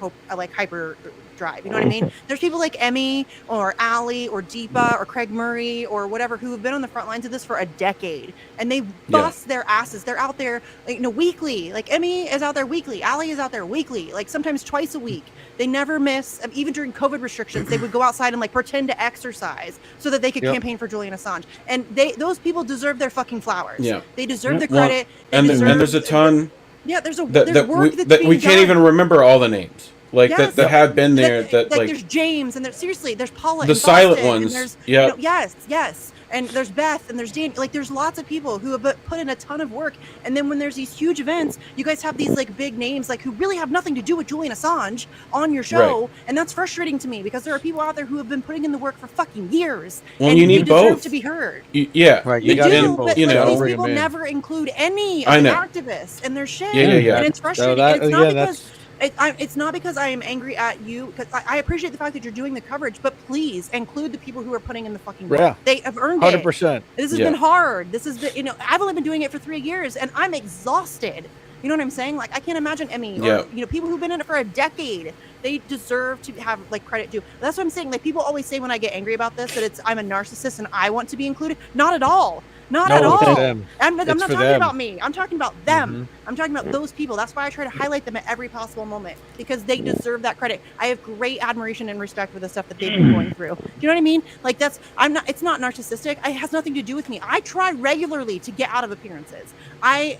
Speaker 1: hyper drive. You know what I mean? There's people like Emmy or Allie or Deepa or Craig Murray or whatever who have been on the front lines of this for a decade, and they bust their asses. They're out there, weekly. Like Emmy is out there weekly. Allie is out there weekly. Like sometimes twice a week. They never miss. Even during COVID restrictions, they would go outside and pretend to exercise so that they could
Speaker 5: Yep.
Speaker 1: campaign for Julian Assange. And those people deserve their fucking flowers.
Speaker 4: Yeah.
Speaker 1: They deserve the
Speaker 4: Well,
Speaker 1: credit. They
Speaker 4: and
Speaker 1: deserve-
Speaker 4: there's a ton
Speaker 1: there's
Speaker 4: that
Speaker 1: work that's
Speaker 4: we
Speaker 1: being
Speaker 4: can't
Speaker 1: done.
Speaker 4: even remember all the names. like
Speaker 1: Yes.
Speaker 4: that have been there. That
Speaker 1: like
Speaker 4: like
Speaker 1: there's James and there's seriously there's Paula
Speaker 4: the
Speaker 1: in
Speaker 4: silent
Speaker 1: Boston, and
Speaker 4: ones.
Speaker 1: there's
Speaker 4: Yeah.
Speaker 1: yes, and there's Beth and there's Dan. Like there's lots of people who have put in a ton of work, and then when there's these huge events, you guys have these like big names like who really have nothing to do with Julian Assange on your show, and that's frustrating to me because there are people out there who have been putting in the work for fucking years,
Speaker 4: Well,
Speaker 1: and
Speaker 4: you need
Speaker 1: deserve
Speaker 4: both
Speaker 1: to be heard.
Speaker 4: Yeah.
Speaker 6: Right,
Speaker 1: You
Speaker 6: you gotta
Speaker 1: do,
Speaker 6: get both.
Speaker 1: but
Speaker 4: you
Speaker 1: like,
Speaker 4: know,
Speaker 1: these
Speaker 6: bring
Speaker 1: people
Speaker 6: 'em in.
Speaker 1: never include any
Speaker 4: I
Speaker 1: of the
Speaker 4: know.
Speaker 1: activists and their shit,
Speaker 4: Yeah.
Speaker 1: and it's frustrating.
Speaker 6: that-
Speaker 1: and it's not
Speaker 6: again,
Speaker 1: because it's not because I am angry at you, because I appreciate the fact that you're doing the coverage, but please include the people who are putting in the fucking work.
Speaker 5: Yeah.
Speaker 1: They have earned
Speaker 5: 100%.
Speaker 1: it. This has
Speaker 4: Yeah.
Speaker 1: been hard. This has been, I've only been doing it for 3 years, and I'm exhausted. You know what I'm saying? Like, I can't imagine Emmy or
Speaker 4: Yeah.
Speaker 1: people who've been in it for a decade. They deserve to have like credit due. That's what I'm saying. Like, people always say when I get angry about this that I'm a narcissist and I want to be included. Not at all. Not
Speaker 5: No,
Speaker 1: at
Speaker 5: it's
Speaker 1: all.
Speaker 5: them.
Speaker 1: I'm not
Speaker 5: It's
Speaker 1: talking
Speaker 5: for them.
Speaker 1: about me. I'm talking about them. I'm talking about those people. That's why I try to highlight them at every possible moment because they deserve that credit. I have great admiration and respect for the stuff that they've been going through. Do you know what I mean? Like it's not narcissistic. It has nothing to do with me. I try regularly to get out of appearances.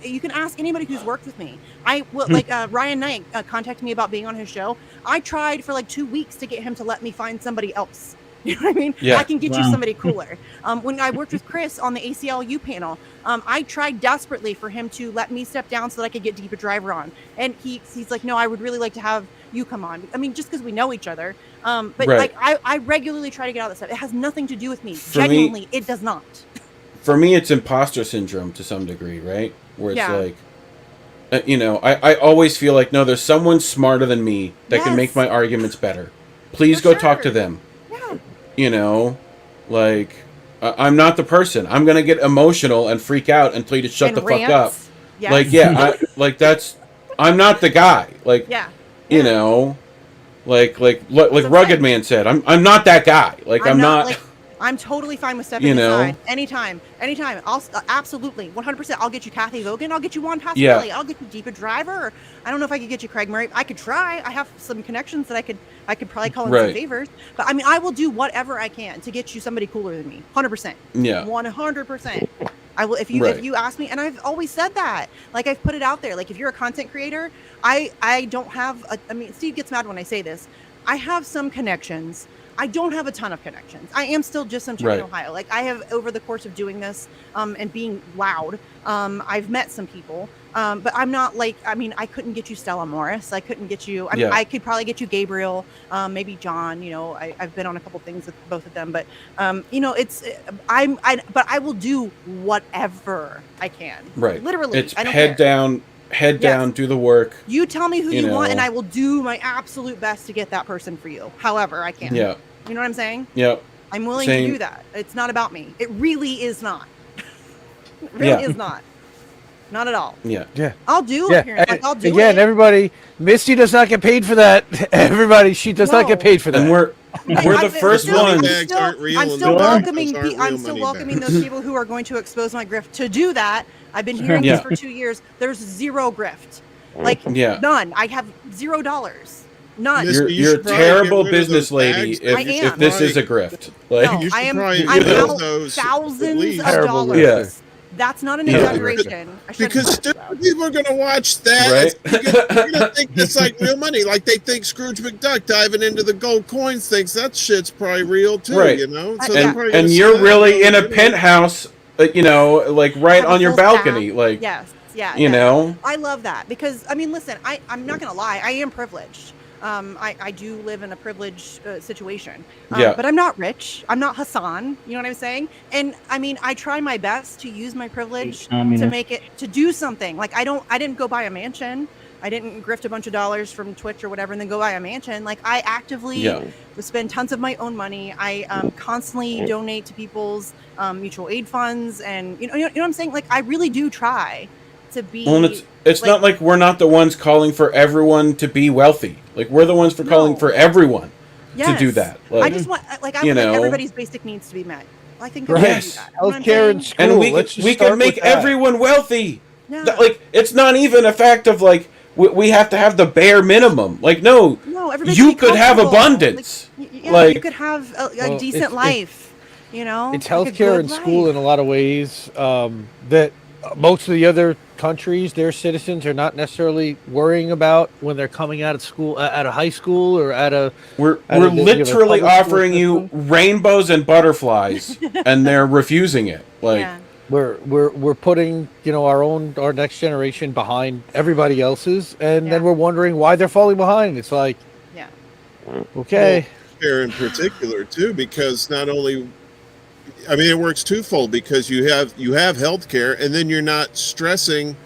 Speaker 1: You can ask anybody who's worked with me. Ryan Knight contacted me about being on his show. I tried for like 2 weeks to get him to let me find somebody else. You know what I mean?
Speaker 4: Yeah.
Speaker 1: I can get you somebody cooler. When I worked with Chris on the ACLU panel, I tried desperately for him to let me step down so that I could get Deepa Driver on. And he's like, no, I would really like to have you come on. I mean, just because we know each other. But
Speaker 4: Right.
Speaker 1: like, I regularly try to get out of this stuff. It has nothing to do with me.
Speaker 4: For me-
Speaker 1: Genuinely, it does not.
Speaker 4: For me, it's imposter syndrome to some degree, right? Where it's
Speaker 1: Yeah.
Speaker 4: like, I always feel like, no, there's someone smarter than me that can make
Speaker 1: Yes.
Speaker 4: my arguments better. Please
Speaker 1: For
Speaker 4: go talk to
Speaker 1: sure.
Speaker 4: them.
Speaker 1: Yeah.
Speaker 4: Like, I'm not the person. I'm gonna get emotional and freak out and tell you to shut
Speaker 1: And
Speaker 4: the fuck up.
Speaker 1: rants. Yes.
Speaker 4: Like, I'm not the guy. Like,
Speaker 1: Yeah.
Speaker 4: you know, like
Speaker 1: okay.
Speaker 4: Rugged Man said, I'm not that guy. Like, I'm not.
Speaker 1: like, I'm totally fine with stepping
Speaker 4: You know?
Speaker 1: aside anytime. I'll absolutely 100%. I'll get you Kathy Vogan. I'll get you Juan Pasquale.
Speaker 4: Yeah.
Speaker 1: I'll get you Deepa Driver. Or, I don't know if I could get you Craig Murray. I could try. I have some connections that I could probably call in some
Speaker 4: Right.
Speaker 1: favors. But I mean, I will do whatever I can to get you somebody cooler than me. 100%.
Speaker 4: Yeah.
Speaker 1: 100%. I will if you ask me, and I've always said that. Like, I've put it out there. Like, if you're a content creator, I don't have. Steve gets mad when I say this. I have some connections. I don't have a ton of connections. I am still just some chick in Ohio. Like, I have, over the course of doing this and being loud, I've met some people. But I'm not like, I couldn't get you Stella Morris. I couldn't get you, I could probably get you Gabriel, maybe John. I've been on a couple things with both of them. But, but I will do whatever I can.
Speaker 4: Right.
Speaker 1: Literally.
Speaker 4: It's
Speaker 1: I don't
Speaker 4: head
Speaker 1: care.
Speaker 4: down, do the work.
Speaker 1: You tell me who you want, and
Speaker 4: know.
Speaker 1: I will do my absolute best to get that person for you. However, I can.
Speaker 4: Yeah.
Speaker 1: You know what I'm saying?
Speaker 4: Yep.
Speaker 1: I'm willing
Speaker 4: Same.
Speaker 1: to do that. It's not about me. It really is not. It really is not. Not at all.
Speaker 4: Yeah.
Speaker 5: Yeah.
Speaker 1: I'll do
Speaker 5: Yeah.
Speaker 1: appearance. Like, I'll do
Speaker 5: Again,
Speaker 1: it.
Speaker 5: everybody, Misty does not get paid for that. Everybody, she does not
Speaker 1: No.
Speaker 5: get paid for that.
Speaker 4: And we're the first
Speaker 1: still,
Speaker 4: ones.
Speaker 2: Bags aren't real
Speaker 1: I'm
Speaker 2: and
Speaker 1: still
Speaker 2: the
Speaker 1: welcoming.
Speaker 2: bags aren't
Speaker 1: I'm
Speaker 2: real
Speaker 1: still
Speaker 2: money
Speaker 1: welcoming
Speaker 2: bags.
Speaker 1: those people who are going to expose my grift to do that. I've been hearing
Speaker 4: Yeah.
Speaker 1: this for 2 years. There's zero grift. Like,
Speaker 4: Yeah.
Speaker 1: none. I have $0. None.
Speaker 2: Miss-
Speaker 4: You're
Speaker 2: You
Speaker 4: you're a
Speaker 2: should probably
Speaker 4: terrible
Speaker 2: get rid of
Speaker 4: business
Speaker 2: those
Speaker 4: lady
Speaker 2: bags.
Speaker 1: I
Speaker 4: if
Speaker 1: am.
Speaker 4: this is a grift. Like,
Speaker 1: No,
Speaker 2: You should
Speaker 1: I am.
Speaker 2: probably
Speaker 1: I'm
Speaker 2: get rid of
Speaker 1: out
Speaker 2: those at
Speaker 1: thousands
Speaker 2: least.
Speaker 1: of
Speaker 5: Terrible
Speaker 1: dollars.
Speaker 4: Yeah.
Speaker 1: That's not an
Speaker 4: Yeah.
Speaker 1: exaggeration. I shouldn't
Speaker 2: Because
Speaker 1: talk about
Speaker 2: stupid people are going to watch that.
Speaker 4: Right.
Speaker 2: You're going to think it's like real money. Like they think Scrooge McDuck diving into the gold coins thinks that shit's probably real too,
Speaker 4: Right.
Speaker 2: you know?
Speaker 1: Yeah.
Speaker 2: they're probably gonna
Speaker 4: and
Speaker 2: say
Speaker 4: you're
Speaker 2: that,
Speaker 4: really in a
Speaker 2: you know?
Speaker 4: penthouse, like right
Speaker 1: Have a
Speaker 4: on your
Speaker 1: full staff.
Speaker 4: balcony, like
Speaker 1: Yes. Yeah.
Speaker 4: you know.
Speaker 1: I love that because listen, I'm not gonna lie, I am privileged. I do live in a privileged situation.
Speaker 4: Yeah.
Speaker 1: But I'm not rich. I'm not Hassan. You know what I'm saying? And I try my best to use my privilege to make it to do something. Like I didn't go buy a mansion. I didn't grift a bunch of dollars from Twitch or whatever and then go buy a mansion. Like I actively spend tons of my own money. I constantly donate to people's mutual aid funds, and you know what I'm saying. Like I really do try to be.
Speaker 4: Well, and it's not like we're not the ones calling for everyone to be wealthy. Like we're the ones for calling for everyone to do that. Like,
Speaker 1: I just want I want everybody's basic needs to be met. I think
Speaker 5: Right.
Speaker 1: everybody do that. You know what I'm
Speaker 5: Healthcare and
Speaker 1: saying?
Speaker 5: school.
Speaker 4: and we
Speaker 5: Let's just
Speaker 4: can
Speaker 5: start
Speaker 4: make
Speaker 5: with that.
Speaker 4: everyone wealthy.
Speaker 1: Yeah.
Speaker 4: Like it's not even a fact of like we have to have the bare minimum. Like no,
Speaker 1: everybody
Speaker 4: you
Speaker 1: should be
Speaker 4: could have
Speaker 1: comfortable.
Speaker 4: abundance.
Speaker 1: Like,
Speaker 4: Like-
Speaker 1: you could have a
Speaker 5: Well,
Speaker 1: decent
Speaker 5: it's-
Speaker 1: life. You know,
Speaker 5: It's
Speaker 1: like a
Speaker 5: healthcare
Speaker 1: good
Speaker 5: and school
Speaker 1: life.
Speaker 5: in a lot of ways that most of the other countries, their citizens are not necessarily worrying about when they're coming out of school, out of high school, or
Speaker 4: We're
Speaker 5: out of the,
Speaker 4: literally
Speaker 5: public school
Speaker 4: offering you
Speaker 5: system.
Speaker 4: rainbows and butterflies, and they're refusing it. Like,
Speaker 1: Yeah.
Speaker 5: We're putting our next generation behind everybody else's, and
Speaker 1: Yeah.
Speaker 5: then we're wondering why they're falling behind. It's like,
Speaker 1: Yeah.
Speaker 5: okay,
Speaker 2: Here in particular too, because not only, I mean, it works twofold because you have health care, and then you're not stressing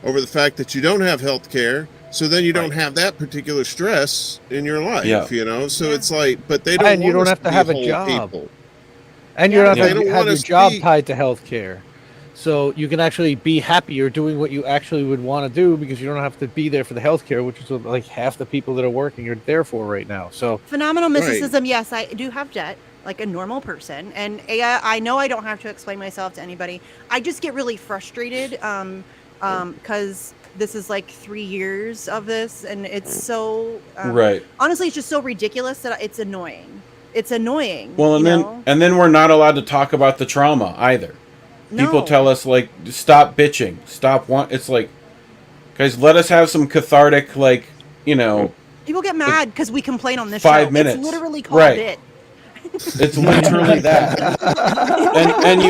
Speaker 2: over the fact that you don't have health care, so then you don't have that particular stress in your life.
Speaker 4: Yeah.
Speaker 2: So
Speaker 1: Yeah.
Speaker 2: it's like, but they don't.
Speaker 5: And you
Speaker 2: want
Speaker 5: don't
Speaker 2: us
Speaker 5: have to
Speaker 2: be
Speaker 5: have a
Speaker 2: whole
Speaker 5: job.
Speaker 2: people.
Speaker 5: and you're
Speaker 1: Yeah.
Speaker 5: not
Speaker 2: They
Speaker 5: going
Speaker 2: don't
Speaker 5: to have
Speaker 2: want
Speaker 5: your
Speaker 2: us to
Speaker 5: job
Speaker 2: be-
Speaker 5: tied to healthcare, so you can actually be happier doing what you actually would want to do because you don't have to be there for the healthcare, which is what, like half the people that are working are there for right now. So
Speaker 1: Phenomenal
Speaker 2: Right.
Speaker 1: mysticism. Yes, I do have debt, like a normal person, and I know I don't have to explain myself to anybody. I just get really frustrated, because this is like 3 years of this, and it's so
Speaker 4: right.
Speaker 1: honestly, it's just so ridiculous that it's annoying. It's annoying.
Speaker 4: Well, and
Speaker 1: you
Speaker 4: then
Speaker 1: know?
Speaker 4: and then we're not allowed to talk about the trauma either. People
Speaker 1: No.
Speaker 4: tell us like, stop bitching, It's like, guys, let us have some cathartic, like,
Speaker 1: People get mad because we complain on this
Speaker 4: 5
Speaker 1: show.
Speaker 4: minutes.
Speaker 1: It's literally called
Speaker 4: Right.
Speaker 1: it.
Speaker 4: It's literally that. And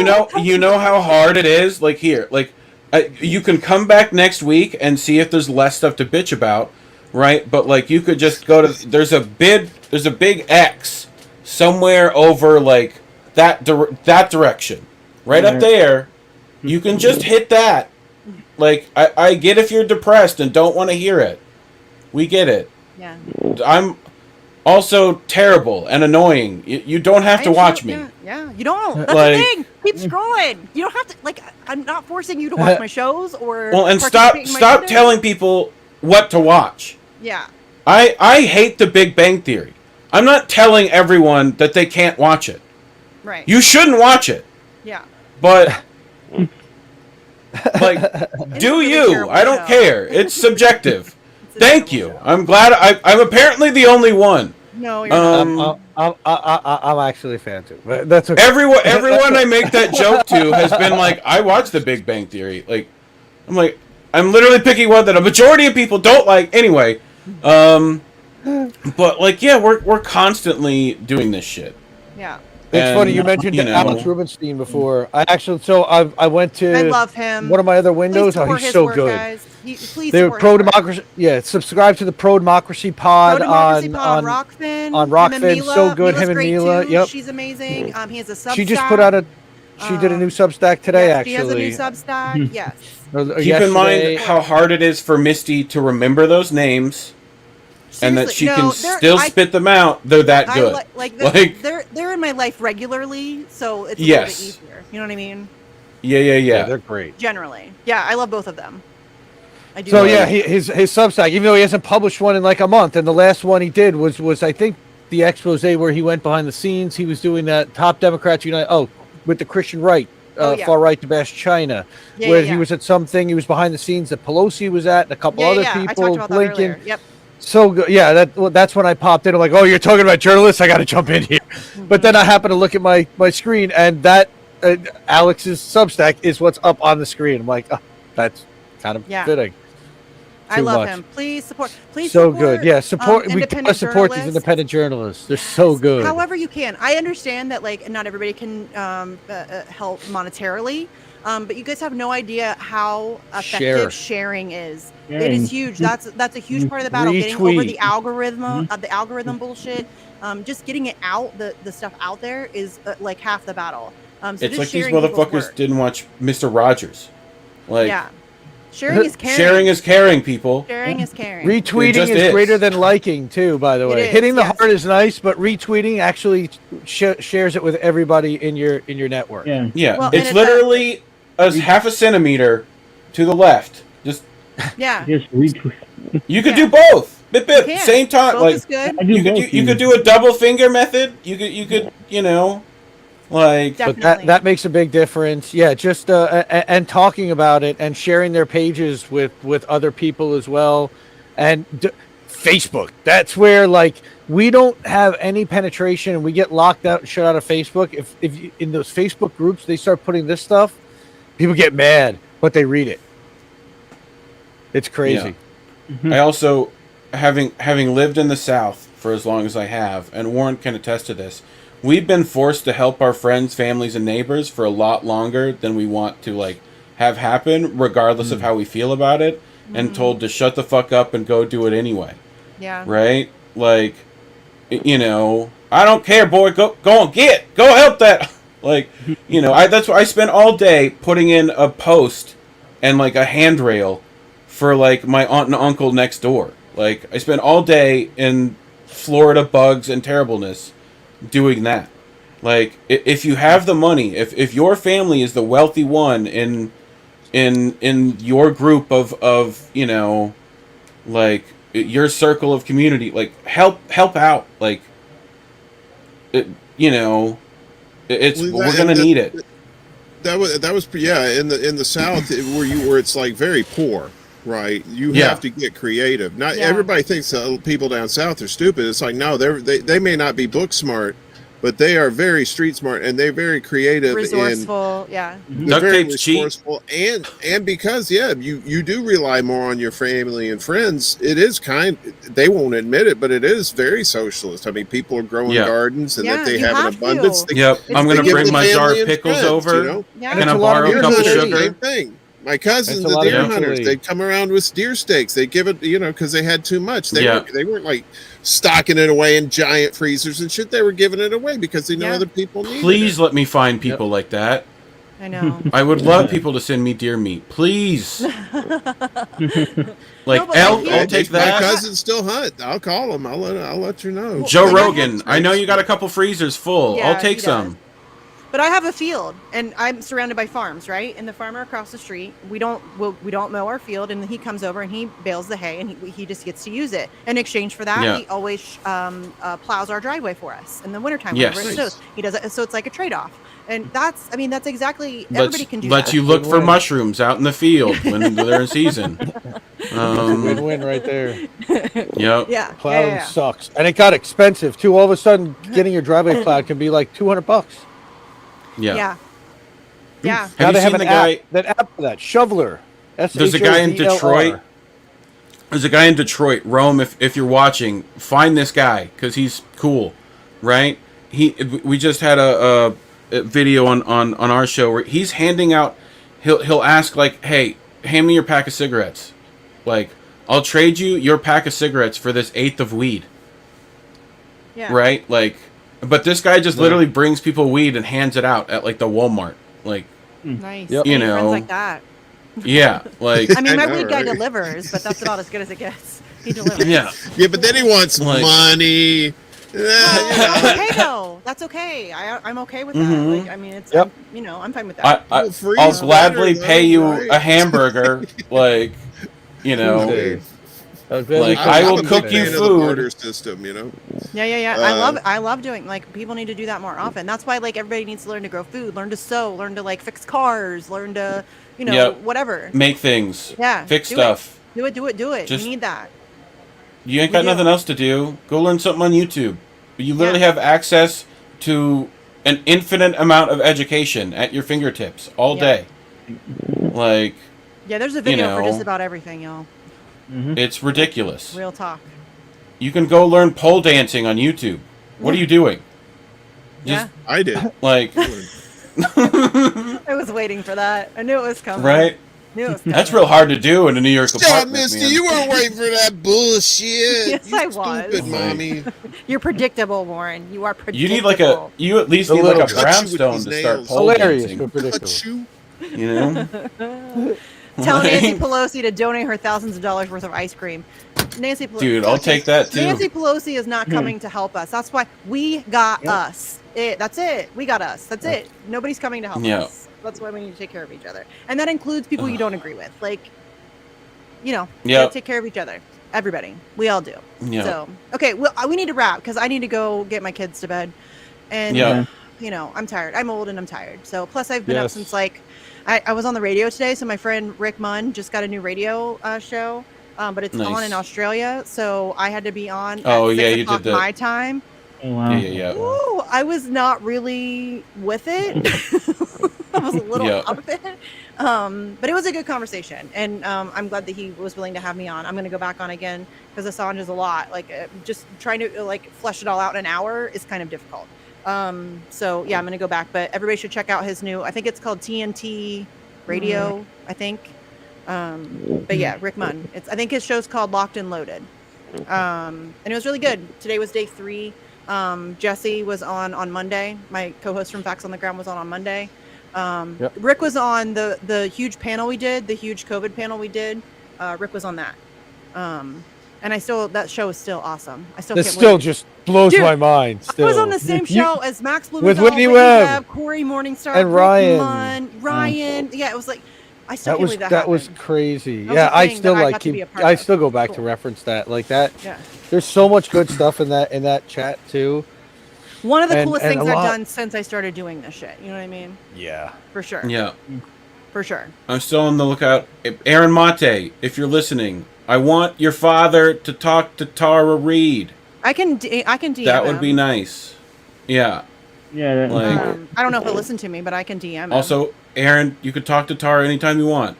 Speaker 4: you know how hard it is. Like here, like you can come back next week and see if there's less stuff to bitch about, right? But like you could just go to there's a big X somewhere over like that direction, right up there. You can just hit that. Like I get if you're depressed and don't want to hear it. We get it.
Speaker 1: Yeah.
Speaker 4: I'm also terrible and annoying. You don't have to
Speaker 1: I'm
Speaker 4: watch
Speaker 1: sure-
Speaker 4: me.
Speaker 1: Yeah, you don't. That's
Speaker 4: Like-
Speaker 1: the thing. Keep scrolling. You don't have to. Like, I'm not forcing you to watch my shows or.
Speaker 4: Well, and
Speaker 1: participate in my
Speaker 4: stop
Speaker 1: videos.
Speaker 4: telling people what to watch.
Speaker 1: Yeah.
Speaker 4: I hate The Big Bang Theory. I'm not telling everyone that they can't watch it.
Speaker 1: Right.
Speaker 4: You shouldn't watch it,
Speaker 1: Yeah.
Speaker 4: but like,
Speaker 1: It's
Speaker 4: do
Speaker 1: a really
Speaker 4: you?
Speaker 1: terrible
Speaker 4: I don't
Speaker 1: show.
Speaker 4: care. It's subjective.
Speaker 1: It's a
Speaker 4: Thank
Speaker 1: terrible
Speaker 4: you.
Speaker 1: show.
Speaker 4: I'm glad. I'm apparently the only one.
Speaker 1: No, you're not.
Speaker 5: I'm actually a fan too, but that's okay.
Speaker 4: Everyone I make that joke to has been like, I watch The Big Bang Theory. Like, I'm literally picking one that a majority of people don't like. Anyway, but like, yeah, we're constantly doing this shit.
Speaker 1: Yeah.
Speaker 5: It's funny you
Speaker 4: And,
Speaker 5: mentioned
Speaker 4: you know-
Speaker 5: Alex Rubinstein before. I went to
Speaker 1: I love him.
Speaker 5: one of my other
Speaker 1: Please
Speaker 5: windows. Oh,
Speaker 1: support
Speaker 5: he's
Speaker 1: his
Speaker 5: so
Speaker 1: work,
Speaker 5: good.
Speaker 1: Guys. Please
Speaker 5: They're
Speaker 1: support
Speaker 5: pro
Speaker 1: his work.
Speaker 5: democracy. Yeah, subscribe to the pro democracy pod,
Speaker 1: Pro Democracy
Speaker 5: on
Speaker 1: Pod
Speaker 5: on.
Speaker 1: Rockfin.
Speaker 5: on
Speaker 1: Him
Speaker 5: Rockfin,
Speaker 1: and Mila.
Speaker 5: so good,
Speaker 1: Mila's
Speaker 5: him and
Speaker 1: great
Speaker 5: Mila,
Speaker 1: too.
Speaker 5: yep.
Speaker 1: She's amazing. He has a Substack.
Speaker 5: She just put out a. She did a new Substack today.
Speaker 1: Yes,
Speaker 5: actually,
Speaker 1: She has a new Substack. Yes.
Speaker 5: Or
Speaker 4: Keep in
Speaker 5: yesterday.
Speaker 4: mind how hard it is for Misty to remember those names, and that she
Speaker 1: Seriously,
Speaker 4: can
Speaker 1: no,
Speaker 4: still
Speaker 1: I-
Speaker 4: spit them out. They're that
Speaker 1: I
Speaker 4: good.
Speaker 1: like
Speaker 4: Like-
Speaker 1: they're in my life regularly, so it's a
Speaker 4: Yes.
Speaker 1: little bit easier. You know what I mean?
Speaker 4: Yeah.
Speaker 5: they're great.
Speaker 1: Generally, yeah, I love both of them. I do.
Speaker 5: So
Speaker 1: love
Speaker 5: yeah,
Speaker 1: them.
Speaker 5: his Substack, even though he hasn't published one in like a month, and the last one he did was I think the expose where he went behind the scenes. He was doing that Top Democrats Unite. Oh, with the Christian right,
Speaker 1: Yeah.
Speaker 5: far right to bash China,
Speaker 1: Yeah,
Speaker 5: where
Speaker 1: yeah,
Speaker 5: he
Speaker 1: yeah.
Speaker 5: was at something. He was behind the scenes that Pelosi was at, and a couple
Speaker 1: yeah,
Speaker 5: other
Speaker 1: yeah. I
Speaker 5: people.
Speaker 1: talked about that
Speaker 5: Lincoln.
Speaker 1: earlier. Yep.
Speaker 5: So good. Yeah, that's when I popped in. I'm like, oh, you're talking about journalists? I got to jump in here. But then I happen to look at my screen, and that Alex's Substack is what's up on the screen. I'm like, oh, that's kind of
Speaker 1: Yeah.
Speaker 5: fitting.
Speaker 1: I
Speaker 5: Too
Speaker 1: love
Speaker 5: much.
Speaker 1: him. Please support. Please
Speaker 5: So
Speaker 1: support,
Speaker 5: good. Yeah, support. We
Speaker 1: independent
Speaker 5: gotta support these
Speaker 1: journalists.
Speaker 5: independent journalists. They're so good.
Speaker 1: However you can. I understand that like not everybody can help monetarily, but you guys have no idea how effective sharing is. It is huge. That's a huge part of the battle. Getting over
Speaker 5: Retweet.
Speaker 1: the algorithm bullshit. Just getting it out, the stuff out there is like half the battle. So
Speaker 4: It's
Speaker 1: just
Speaker 4: like these
Speaker 1: sharing people's
Speaker 4: motherfuckers
Speaker 1: work.
Speaker 4: didn't watch Mr. Rogers. Like,
Speaker 1: Yeah, sharing is caring.
Speaker 4: sharing is caring, people.
Speaker 1: Sharing is caring.
Speaker 5: Retweeting
Speaker 4: just
Speaker 5: is
Speaker 4: is.
Speaker 5: greater than liking too. By the
Speaker 1: It
Speaker 5: way,
Speaker 1: is,
Speaker 5: hitting the
Speaker 1: yes.
Speaker 5: heart is nice, but retweeting actually shares it with everybody in your network.
Speaker 3: Yeah.
Speaker 4: Yeah,
Speaker 1: Well, and
Speaker 4: it's
Speaker 1: it's
Speaker 4: literally a half a centimeter to the left. Just
Speaker 1: Yeah,
Speaker 3: Just retweet.
Speaker 4: you could
Speaker 1: Yeah.
Speaker 4: do both. Bip bip.
Speaker 1: can.
Speaker 4: Same time.
Speaker 1: both
Speaker 4: Like
Speaker 1: is good.
Speaker 3: I do
Speaker 4: you could
Speaker 3: both.
Speaker 4: you could do a double finger method. You could like
Speaker 5: But
Speaker 1: Definitely.
Speaker 5: that makes a big difference. Yeah, just and talking about it and sharing their pages with other people as well, and Facebook. That's where like we don't have any penetration, and we get locked out and shut out of Facebook. If you, in those Facebook groups they start putting this stuff, people get mad. but they read it. It's crazy.
Speaker 4: I also, having lived in the South for as long as I have, and Warren can attest to this, we've been forced to help our friends, families, and neighbors for a lot longer than we want to like have happen, regardless of how we feel about it, and told to shut the fuck up and go do it anyway.
Speaker 1: Yeah.
Speaker 4: Right? Like, you know, I don't care, boy. Go and go help that. Like, you know, that's why I spent all day putting in a post and like a handrail for like my aunt and uncle next door. Like, I spent all day in Florida bugs and terribleness doing that. Like, if you have the money, if your family is the wealthy one in your group of you know, like your circle of community, like help out. Like, you know, we're gonna need it.
Speaker 2: That was in the South where it's like very poor, right? You have to get creative. Not everybody thinks people down south are stupid. It's like, no, they may not be book smart, but they are very street smart and they're very creative,
Speaker 1: resourceful.
Speaker 4: Duct
Speaker 2: very
Speaker 4: tape's cheap.
Speaker 2: resourceful, and because you do rely more on your family and friends. It is they won't admit it, but it is very socialist. I mean, people are growing gardens and that they
Speaker 1: you
Speaker 2: have an
Speaker 1: have
Speaker 2: abundance.
Speaker 1: to.
Speaker 4: I'm gonna bring my jar of pickles over.
Speaker 2: You know?
Speaker 4: Can I borrow a cup of sugar?
Speaker 2: Same thing. My cousins, the deer hunters, they'd come around with deer steaks. They'd give it, you know, because they had too much. They weren't like stocking it away in giant freezers and shit. They were giving it away because they know other people need it.
Speaker 4: Please let me find people like that.
Speaker 1: I know.
Speaker 4: I would love people to send me deer meat. Please. Like,
Speaker 1: No,
Speaker 4: I'll take that.
Speaker 2: My cousins still hunt. I'll call them. I'll let you know.
Speaker 4: Joe
Speaker 1: Like,
Speaker 4: Rogan, I know you got a couple freezers full.
Speaker 1: Yeah,
Speaker 4: I'll take
Speaker 1: he
Speaker 4: some.
Speaker 1: does. But I have a field, and I'm surrounded by farms, right? And the farmer across the street, we don't mow our field, and he comes over and he bales the hay, and he just gets to use it. In exchange for that, he always plows our driveway for us in the wintertime. Whenever it snows. He does it, so it's like a trade-off. And that's exactly, everybody can do that.
Speaker 4: Let you look for mushrooms out in the field when they're in season.
Speaker 5: Win-win right there.
Speaker 4: Yep.
Speaker 1: Yeah.
Speaker 5: Plowing sucks, and it got expensive too. All of a sudden, getting your driveway plowed can be like $200.
Speaker 1: Yeah.
Speaker 5: Now
Speaker 4: Have
Speaker 5: they
Speaker 4: you
Speaker 5: have
Speaker 4: seen
Speaker 5: an
Speaker 4: the guy?
Speaker 5: app. That app for that Shoveler.
Speaker 4: There's a guy in Detroit. There's a guy in Detroit, Rome. If you're watching, find this guy because he's cool, right? We just had a video on our show where he's handing out. He'll ask like, "Hey, hand me your pack of cigarettes. Like, I'll trade you your pack of cigarettes for this eighth of weed."
Speaker 1: Yeah.
Speaker 4: Right? Like, but this guy just literally brings people weed and hands it out at like the Walmart. Like,
Speaker 1: Nice.
Speaker 5: Yep.
Speaker 4: You
Speaker 1: Friends
Speaker 4: know.
Speaker 1: like that.
Speaker 4: yeah, like
Speaker 1: I mean, my
Speaker 2: I know,
Speaker 1: weed guy
Speaker 2: right?
Speaker 1: delivers, but that's about as good as it gets. He delivers.
Speaker 4: yeah.
Speaker 2: Yeah, but then he wants
Speaker 4: Like-
Speaker 2: money.
Speaker 1: That's okay though. That's okay. I'm okay with that.
Speaker 4: Mhm.
Speaker 1: Like, I mean, it's
Speaker 5: Yep.
Speaker 1: I'm fine with that.
Speaker 4: I'll
Speaker 2: Freeze
Speaker 4: gladly
Speaker 2: better,
Speaker 4: pay you
Speaker 2: right?
Speaker 4: a hamburger, like, you know,
Speaker 5: Tuesday.
Speaker 4: Like, I will
Speaker 2: I'm a
Speaker 4: cook
Speaker 2: big
Speaker 4: you
Speaker 2: fan of the
Speaker 4: food.
Speaker 2: barter system, you know.
Speaker 1: Yeah. I love doing, like, people need to do that more often. That's why, like, everybody needs to learn to grow food, learn to sew, learn to like fix cars, learn to, you know,
Speaker 4: Yep.
Speaker 1: whatever.
Speaker 4: make things,
Speaker 1: Yeah.
Speaker 4: fix
Speaker 1: do
Speaker 4: stuff.
Speaker 1: It. Do it.
Speaker 4: Just-
Speaker 1: You need that.
Speaker 4: You ain't
Speaker 1: We
Speaker 4: got
Speaker 1: do.
Speaker 4: nothing else to do. Go learn something on YouTube. You literally
Speaker 1: Yeah.
Speaker 4: have access to an infinite amount of education at your fingertips all
Speaker 1: Yeah.
Speaker 4: day. Like,
Speaker 1: Yeah, there's a video for
Speaker 4: know.
Speaker 1: just about everything, y'all.
Speaker 4: it's ridiculous.
Speaker 1: Real talk.
Speaker 4: You can go learn pole dancing on YouTube. What are you doing?
Speaker 1: Yeah.
Speaker 2: I did.
Speaker 4: Like,
Speaker 1: I was waiting for that. I knew it was coming.
Speaker 4: right?
Speaker 1: Knew it was coming.
Speaker 4: That's real hard to do in a New York
Speaker 2: Stop,
Speaker 4: apartment,
Speaker 2: mister.
Speaker 4: man.
Speaker 2: You weren't waiting for that bullshit.
Speaker 1: Yes,
Speaker 2: You
Speaker 1: I was.
Speaker 2: Stupid mommy.
Speaker 1: You're predictable, Warren. You are predictable.
Speaker 4: You need like you at least
Speaker 5: A
Speaker 4: need like a
Speaker 5: little
Speaker 2: cut you with
Speaker 4: brownstone
Speaker 2: these
Speaker 4: to start
Speaker 2: nails.
Speaker 4: pole
Speaker 5: Hilarious,
Speaker 4: dancing.
Speaker 5: but predictable.
Speaker 2: Cut you.
Speaker 4: You know,
Speaker 1: Tell Nancy Pelosi to donate her thousands of dollars worth of ice cream. Nancy Pelosi.
Speaker 4: dude, I'll take that too.
Speaker 1: Nancy Pelosi is not coming to help us. That's why we got us. That's it. We got us. That's it. Nobody's coming to help
Speaker 4: Yeah.
Speaker 1: us. That's why we need to take care of each other. And that includes people you don't agree with. Like, you know, you
Speaker 4: Yeah.
Speaker 1: gotta take care of each other. Everybody. We all do.
Speaker 4: Yeah.
Speaker 1: So, okay, well, we need to wrap because I need to go get my kids to bed. And,
Speaker 4: Yeah.
Speaker 1: you know, I'm tired. I'm old and I'm tired. So, plus, I've been up
Speaker 5: Yes.
Speaker 1: since like, I was on the radio today. So, my friend Rick Munn just got a new radio show, but it's on
Speaker 4: Nice.
Speaker 1: in Australia. So, I had to be on
Speaker 4: Oh,
Speaker 1: at
Speaker 4: yeah,
Speaker 1: 6
Speaker 4: you
Speaker 1: o'clock
Speaker 4: did that.
Speaker 1: my time.
Speaker 3: Oh, wow.
Speaker 4: Yeah.
Speaker 1: Ooh, I was not really with it. I was a little
Speaker 4: Yeah.
Speaker 1: out of it. But it was a good conversation, and I'm glad that he was willing to have me on. I'm going to go back on again because Assange is a lot. Like just trying to like flesh it all out in an hour is kind of difficult. So yeah, I'm going to go back, but everybody should check out his new, I think it's called TNT Radio, I think. But yeah, Rick Munn. I think his show's called Locked and Loaded. And it was really good. Today was day 3. Jesse was on Monday. My co-host from Facts on the Ground was on Monday.
Speaker 5: Yep.
Speaker 1: Rick was on the huge panel we did, the huge COVID panel we did. Rick was on that. And that show is still awesome. I still
Speaker 5: This
Speaker 1: can't
Speaker 5: still
Speaker 1: believe
Speaker 5: just blows
Speaker 1: Dude,
Speaker 5: my mind.
Speaker 1: I was
Speaker 5: Still.
Speaker 1: on the same
Speaker 5: You-
Speaker 1: show as Max Blumenthal,
Speaker 5: Whitney
Speaker 1: Whitney
Speaker 5: Webb.
Speaker 1: Corey Morningstar,
Speaker 5: And
Speaker 1: Rick
Speaker 5: Ryan.
Speaker 1: Munn, Ryan. Yeah, it was like I still
Speaker 5: That
Speaker 1: can't
Speaker 5: was
Speaker 1: believe
Speaker 5: that was
Speaker 1: happened.
Speaker 5: crazy.
Speaker 1: That was
Speaker 5: Yeah,
Speaker 1: a
Speaker 5: I
Speaker 1: thing
Speaker 5: still
Speaker 1: that I
Speaker 5: like
Speaker 1: got to be
Speaker 5: keep.
Speaker 1: a part
Speaker 5: I
Speaker 1: of.
Speaker 5: still go back
Speaker 1: Cool.
Speaker 5: to reference that. Like that.
Speaker 1: Yeah.
Speaker 5: There's so much good stuff in that chat too.
Speaker 1: One of the
Speaker 5: And-
Speaker 1: coolest
Speaker 5: and
Speaker 1: things
Speaker 5: a
Speaker 1: I've
Speaker 5: lot-
Speaker 1: done since I started doing this shit. You know what I mean?
Speaker 5: Yeah.
Speaker 1: For sure.
Speaker 4: Yeah.
Speaker 1: For sure.
Speaker 4: I'm still on the lookout. Aaron Mate, if you're listening, I want your father to talk to Tara Reid.
Speaker 1: I can DM
Speaker 4: That would
Speaker 1: him.
Speaker 4: be nice. Yeah.
Speaker 3: Yeah, that,
Speaker 4: Like-
Speaker 1: I don't know if he'll listen to me, but I can DM him.
Speaker 4: Also, Aaron, you could talk to Tara anytime you want.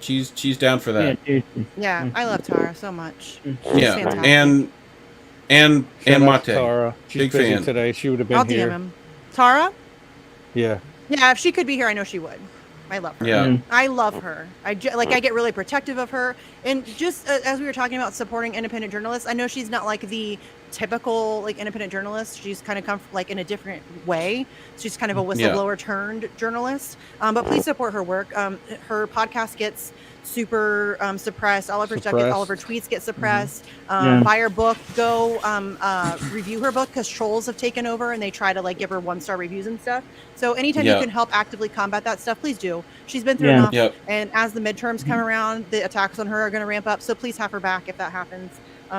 Speaker 4: She's down for
Speaker 3: yeah,
Speaker 4: that.
Speaker 3: seriously.
Speaker 1: Yeah, I love Tara so much.
Speaker 4: Yeah.
Speaker 1: fantastic.
Speaker 4: And
Speaker 5: Shout out
Speaker 4: Mate.
Speaker 5: to Tara. She's
Speaker 4: Big
Speaker 5: busy
Speaker 4: fan.
Speaker 5: today. She would have been
Speaker 1: I'll DM
Speaker 5: here.
Speaker 1: him. Tara?
Speaker 5: Yeah.
Speaker 1: Yeah, if she could be here, I know she would. I love her.
Speaker 4: Yeah.
Speaker 1: I love her. I get really protective of her, and just as we were talking about supporting independent journalists, I know she's not like the typical like independent journalist. She's kind of come like in a different way. She's kind of a whistleblower turned journalist. But please support her work. Her podcast gets super suppressed. All of her stuff, all of her tweets get suppressed.
Speaker 3: Yeah.
Speaker 1: Buy her book. Go review her book because trolls have taken over and they try to like give her 1-star reviews and stuff. So anytime you
Speaker 4: Yeah.
Speaker 1: can help actively combat that stuff, please do. She's been through
Speaker 3: Yeah.
Speaker 1: enough.
Speaker 4: Yep.
Speaker 1: And as the midterms come around, the attacks on her are going to ramp up. So please have her back if that happens.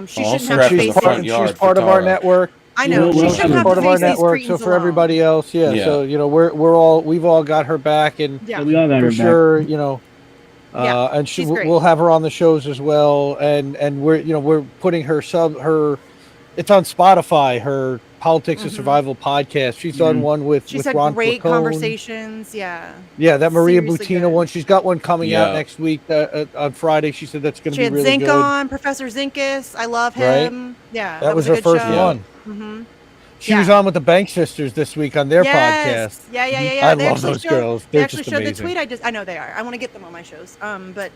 Speaker 1: She
Speaker 4: I'll
Speaker 1: shouldn't
Speaker 4: scrap
Speaker 1: have to
Speaker 4: the
Speaker 1: face
Speaker 4: front
Speaker 1: it.
Speaker 4: yard
Speaker 5: She's
Speaker 4: for
Speaker 5: part of our
Speaker 4: Tara.
Speaker 5: network.
Speaker 1: I know.
Speaker 3: Well,
Speaker 1: She
Speaker 3: well,
Speaker 1: shouldn't
Speaker 3: she's
Speaker 1: have
Speaker 5: Part
Speaker 1: to
Speaker 5: of our
Speaker 1: face these
Speaker 5: network. So
Speaker 1: cretins
Speaker 5: for
Speaker 1: alone.
Speaker 5: everybody else, yeah.
Speaker 4: Yeah.
Speaker 5: So we've all got her back, and
Speaker 1: Yeah.
Speaker 3: We all got
Speaker 5: for
Speaker 3: her back.
Speaker 5: sure,
Speaker 1: Yeah,
Speaker 5: and
Speaker 1: she's great.
Speaker 5: we'll have her on the shows as well, and we're putting her it's on Spotify, her Politics and
Speaker 1: Mhm.
Speaker 5: Survival podcast. She's done one with
Speaker 1: She's had
Speaker 5: Ron
Speaker 1: great
Speaker 5: Placone.
Speaker 1: conversations. Yeah.
Speaker 5: Yeah, that Maria
Speaker 1: Seriously
Speaker 5: Butina
Speaker 1: good.
Speaker 5: one. She's got one coming out
Speaker 4: Yeah.
Speaker 5: next week on Friday. She said that's going to
Speaker 1: She
Speaker 5: be
Speaker 1: had
Speaker 5: really
Speaker 1: Zink
Speaker 5: good.
Speaker 1: on, Professor Zinkus. I love him. Yeah.
Speaker 5: That was
Speaker 1: a
Speaker 5: her
Speaker 1: good
Speaker 5: first
Speaker 1: show.
Speaker 5: one.
Speaker 1: Mm-hmm.
Speaker 5: She
Speaker 1: Yeah.
Speaker 5: was on with the Bank Sisters this week on their podcast.
Speaker 1: Yes. Yeah.
Speaker 5: I
Speaker 1: They
Speaker 5: love
Speaker 1: actually
Speaker 5: those
Speaker 1: showed-
Speaker 5: girls.
Speaker 1: They
Speaker 5: They're
Speaker 1: actually
Speaker 5: just
Speaker 1: showed
Speaker 5: amazing.
Speaker 1: the tweet. I know they are. I want to get them on my shows. But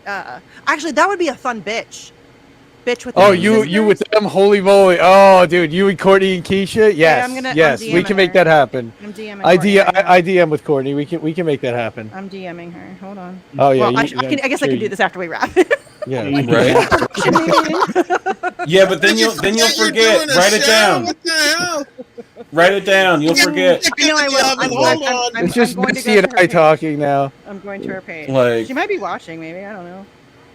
Speaker 1: actually, that would be a fun bitch. Bitch with.
Speaker 5: Oh,
Speaker 1: the
Speaker 5: you
Speaker 1: sisters.
Speaker 5: with them? Holy moly! Oh, dude, you and Courtney and Keisha? Yes,
Speaker 1: I'm
Speaker 5: yes, we
Speaker 1: DMing
Speaker 5: can make
Speaker 1: her.
Speaker 5: that happen.
Speaker 1: I'm DMing.
Speaker 5: I
Speaker 1: Courtney right now.
Speaker 5: DM with Courtney. We can make that happen.
Speaker 1: I'm DMing her. Hold on.
Speaker 5: Oh yeah,
Speaker 1: Well, I guess I can do this after we wrap.
Speaker 5: Yeah,
Speaker 4: Right? Yeah, but then you'll forget. Write it down.
Speaker 2: What the hell?
Speaker 4: Write it down. You'll forget.
Speaker 1: I know I will.
Speaker 2: Hold
Speaker 5: it's just
Speaker 1: going to
Speaker 5: Missy
Speaker 1: go
Speaker 5: and
Speaker 1: to her
Speaker 5: I
Speaker 1: page.
Speaker 5: talking now.
Speaker 1: I'm going to her page.
Speaker 4: Like-
Speaker 1: she might be watching. Maybe I don't know.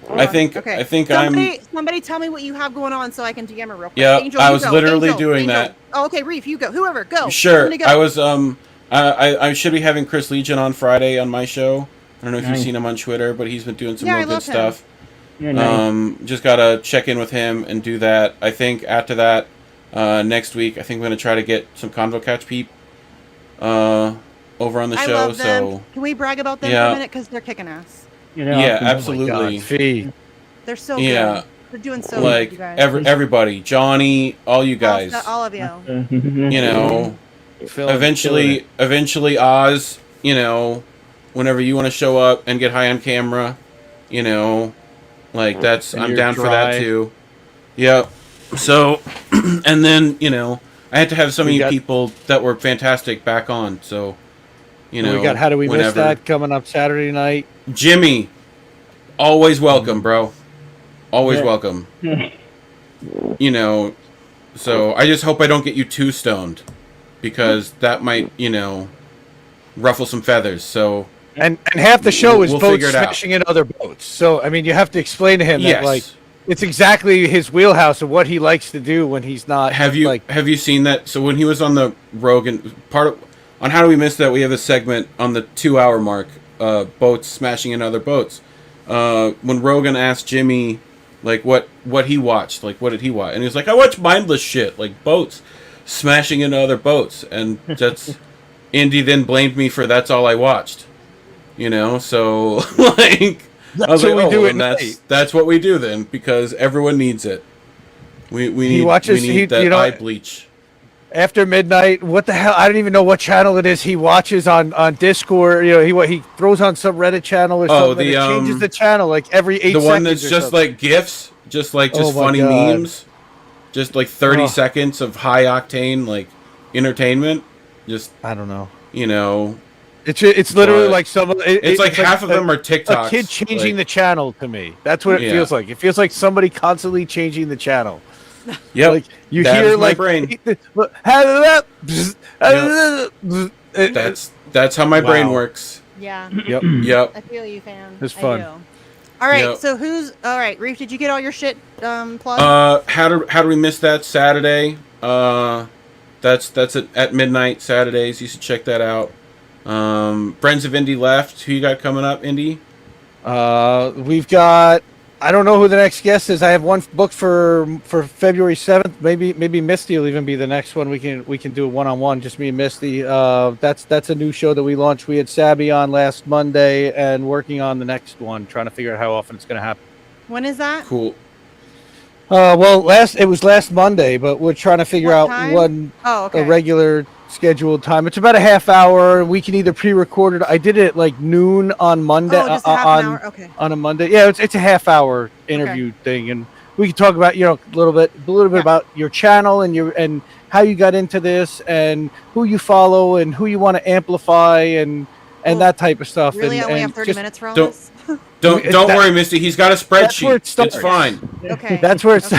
Speaker 1: Hold
Speaker 4: I
Speaker 1: on.
Speaker 4: think
Speaker 1: Somebody tell me what you have going on so I can DM her real quick.
Speaker 4: Yeah,
Speaker 1: Angel,
Speaker 4: I
Speaker 1: you
Speaker 4: was
Speaker 1: go.
Speaker 4: literally
Speaker 1: Angel,
Speaker 4: doing
Speaker 1: Angel.
Speaker 4: that.
Speaker 1: Oh, okay, Reef, you go. Whoever, go.
Speaker 4: Sure.
Speaker 1: Somebody go.
Speaker 4: I was I should be having Chris Legion on Friday on my show. I don't know if you've
Speaker 3: Nice.
Speaker 4: seen him on Twitter, but he's been doing some
Speaker 1: Yeah,
Speaker 4: real
Speaker 1: I
Speaker 4: good
Speaker 1: love him.
Speaker 4: stuff.
Speaker 3: Yeah, nice.
Speaker 4: Just gotta check in with him and do that. I think after that, next week, I think we're gonna try to get some Convo Catch Peep over on the
Speaker 1: I
Speaker 4: show.
Speaker 1: love them.
Speaker 4: So
Speaker 1: Can we brag about them for
Speaker 4: Yeah.
Speaker 1: a minute? Because they're kicking ass.
Speaker 3: they're
Speaker 4: yeah,
Speaker 3: awesome.
Speaker 4: absolutely.
Speaker 5: Fee.
Speaker 1: They're so
Speaker 4: Yeah.
Speaker 1: good. They're doing so
Speaker 4: Like
Speaker 1: good, you guys.
Speaker 4: everybody, Johnny, all you guys.
Speaker 1: All of you.
Speaker 4: You know,
Speaker 5: Phil,
Speaker 4: eventually Oz, you know, whenever you want to show up and get high on camera, you know, like I'm
Speaker 5: you're
Speaker 4: down for
Speaker 5: dry.
Speaker 4: that too. Yep. So, and then, you know, I had to have some
Speaker 5: We
Speaker 4: of you
Speaker 5: got-
Speaker 4: people that were fantastic back on. So, you know,
Speaker 5: we got How Do We Miss
Speaker 4: whenever.
Speaker 5: That coming up Saturday night.
Speaker 4: Jimmy, always welcome, bro. Always
Speaker 3: Yeah.
Speaker 4: welcome. You know, so I just hope I don't get you too stoned because that might, you know, ruffle some feathers. So,
Speaker 5: And half the show is
Speaker 4: We'll
Speaker 5: boats
Speaker 4: figure it out.
Speaker 5: smashing in other boats. So I mean, you have to explain to him
Speaker 4: yes.
Speaker 5: that like it's exactly his wheelhouse of what he likes to do when he's not.
Speaker 4: Have you seen that? So when he was on the Rogan on How Do We Miss That, we have a segment on the 2-hour mark, boats smashing in other boats. When Rogan asked Jimmy, like what he watched, like what did he watch, and he was like, I watch mindless shit, like boats. smashing into other boats, and that's Indy then blamed me for that's all I watched. You know, so like I was
Speaker 5: what
Speaker 4: like,
Speaker 5: we do at
Speaker 4: and
Speaker 5: night.
Speaker 4: that's what we do then, because everyone needs it. We need
Speaker 5: watches-
Speaker 4: we need that
Speaker 5: you know,
Speaker 4: eye bleach.
Speaker 5: After midnight, what the hell? I don't even know what channel it is. He watches on Discord. You know, he throws on some Reddit channel or something.
Speaker 4: the,
Speaker 5: and it changes the channel like every 8
Speaker 4: The
Speaker 5: seconds.
Speaker 4: one that's
Speaker 5: or
Speaker 4: just
Speaker 5: something.
Speaker 4: like GIFs, just like
Speaker 5: Oh my
Speaker 4: funny
Speaker 5: God.
Speaker 4: memes, just like 30
Speaker 5: Oh.
Speaker 4: seconds of high octane like entertainment. Just,
Speaker 5: I don't know.
Speaker 4: you know,
Speaker 5: It's literally
Speaker 4: But
Speaker 5: like someone.
Speaker 4: it's like half of them are TikToks.
Speaker 5: A kid changing
Speaker 4: like,
Speaker 5: the channel to me. That's what it
Speaker 4: Yeah.
Speaker 5: feels like. It feels like somebody constantly changing the channel.
Speaker 4: Yep.
Speaker 5: Like you
Speaker 4: That
Speaker 5: hear
Speaker 4: is my
Speaker 5: like
Speaker 4: brain. That's how my brain
Speaker 5: Wow.
Speaker 4: works.
Speaker 1: Yeah,
Speaker 5: Yep.
Speaker 4: Yep.
Speaker 1: I feel you, fam.
Speaker 5: It's
Speaker 1: I
Speaker 5: fun.
Speaker 1: do. All right,
Speaker 4: Yep.
Speaker 1: so all right, Reef, did you get all your shit plugged?
Speaker 4: How do we miss that Saturday? That's at midnight Saturdays. You should check that out. Friends of Indy Left. Who you got coming up, Indy?
Speaker 5: We've got. I don't know who the next guest is. I have one booked for February 7th. Maybe Misty will even be the next one. We can do a one-on-one, just me and Misty. That's a new show that we launched. We had Sabby on last Monday and working on the next one, trying to figure out how often it's going to happen.
Speaker 1: When is that?
Speaker 4: Cool.
Speaker 5: Well, it was last Monday, but we're trying to figure
Speaker 1: What
Speaker 5: out
Speaker 1: time?
Speaker 5: one
Speaker 1: Oh, okay.
Speaker 5: a regular scheduled time. It's about a half hour. We can either pre-record it. I did it like noon on Monday.
Speaker 1: Oh, just a half an hour. Okay.
Speaker 5: On a Monday. Yeah, it's a half hour interview thing, and we can talk about a little bit
Speaker 1: Yeah.
Speaker 5: about your channel and how you got into this and who you follow and who you want to amplify and
Speaker 1: Cool.
Speaker 5: that type of stuff.
Speaker 1: Really, I
Speaker 5: and,
Speaker 1: only
Speaker 5: and
Speaker 1: have 30
Speaker 5: just-
Speaker 1: minutes for all
Speaker 4: don't-
Speaker 1: this?
Speaker 4: Don't worry, Misty. He's got a
Speaker 5: That's where
Speaker 4: spreadsheet.
Speaker 5: it starts.
Speaker 4: It's fine.
Speaker 1: Okay.
Speaker 5: That's where it's. I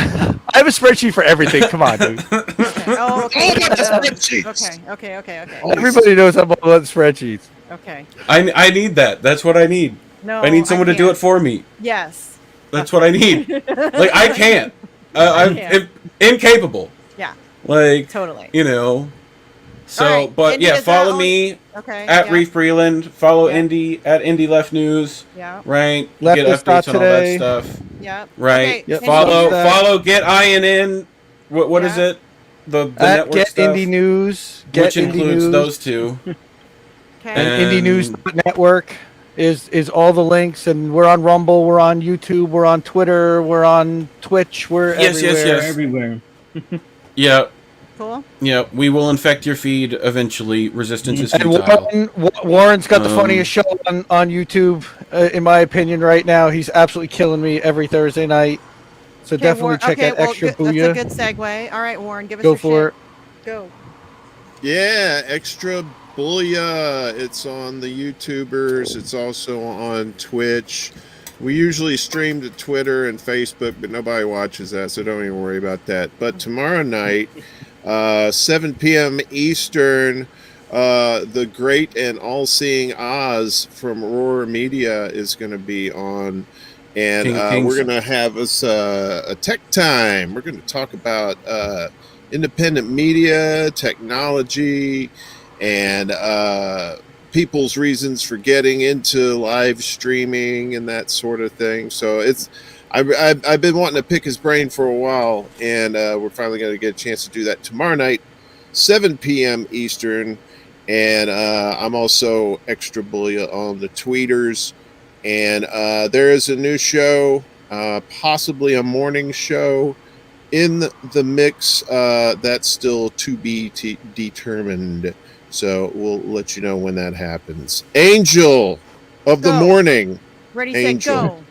Speaker 5: have a spreadsheet for everything. Come on, dude.
Speaker 1: Okay. Oh, okay.
Speaker 2: Spreadsheets.
Speaker 1: Okay.
Speaker 5: Everybody knows I'm all about spreadsheets.
Speaker 1: Okay.
Speaker 4: I need that. That's what I need.
Speaker 1: No,
Speaker 4: I need someone to do
Speaker 1: can't.
Speaker 4: it for me.
Speaker 1: Yes.
Speaker 4: That's what I need. Like I can't. I'm
Speaker 1: can't.
Speaker 4: incapable.
Speaker 1: Yeah.
Speaker 4: Like
Speaker 1: Totally.
Speaker 4: you know. So,
Speaker 1: All right,
Speaker 4: but
Speaker 1: Indy,
Speaker 4: yeah,
Speaker 1: is that
Speaker 4: follow
Speaker 1: on-
Speaker 4: me
Speaker 1: Okay.
Speaker 4: at
Speaker 1: yeah.
Speaker 4: Reef Breland. Follow
Speaker 1: Yeah.
Speaker 4: Indy at Indy Left News.
Speaker 1: Yeah.
Speaker 4: Right.
Speaker 5: Leftist
Speaker 4: Get updates on all
Speaker 5: today.
Speaker 4: that stuff.
Speaker 1: Yeah.
Speaker 4: Right.
Speaker 1: Okay.
Speaker 5: Yep.
Speaker 1: Indy,
Speaker 4: Follow
Speaker 5: That.
Speaker 4: follow Get Iron In. What is
Speaker 1: Yeah.
Speaker 4: it? The
Speaker 5: At
Speaker 4: network
Speaker 5: Get
Speaker 4: stuff,
Speaker 5: Indie News.
Speaker 4: which
Speaker 5: Get Indie
Speaker 4: includes
Speaker 5: News.
Speaker 4: those two.
Speaker 1: Okay.
Speaker 5: And
Speaker 4: And-
Speaker 5: Indie News Network is all the links, and we're on Rumble, we're on YouTube, we're on Twitter, we're on Twitch, we're
Speaker 4: Yes, yes,
Speaker 5: everywhere.
Speaker 4: yes.
Speaker 3: Everywhere.
Speaker 4: Yeah.
Speaker 1: Cool.
Speaker 4: Yeah. We will infect your feed eventually. Resistance is
Speaker 5: And
Speaker 4: futile.
Speaker 5: Warren's got the
Speaker 4: Um,
Speaker 5: funniest show on YouTube, in my opinion, right now. He's absolutely killing me every Thursday night. So
Speaker 1: Okay,
Speaker 5: definitely
Speaker 1: Warren,
Speaker 5: check out Extra
Speaker 1: That's a
Speaker 5: Booyah.
Speaker 1: good segue. All right, Warren, give us
Speaker 5: Go
Speaker 1: your
Speaker 5: for
Speaker 1: shit. Go.
Speaker 2: Yeah, Extra Booyah. It's on the YouTubers. It's also on Twitch. We usually stream to Twitter and Facebook, but nobody watches that, so don't even worry about that. But tomorrow night, 7 p.m. Eastern, the great and all-seeing Oz from Aurora Media is going to be on. And
Speaker 4: King of Kings.
Speaker 2: we're going to have us a tech time. We're going to talk about independent media, technology, and people's reasons for getting into live streaming and that sort of thing. So I've been wanting to pick his brain for a while, and we're finally going to get a chance to do that tomorrow night, 7 p.m. Eastern. And I'm also Extra Booyah on the tweeters. And there is a new show, possibly a morning show in the mix. That's still to be determined. So we'll let you know when that happens. Angel of the
Speaker 1: Go.
Speaker 2: morning.
Speaker 1: Ready,
Speaker 2: Angel.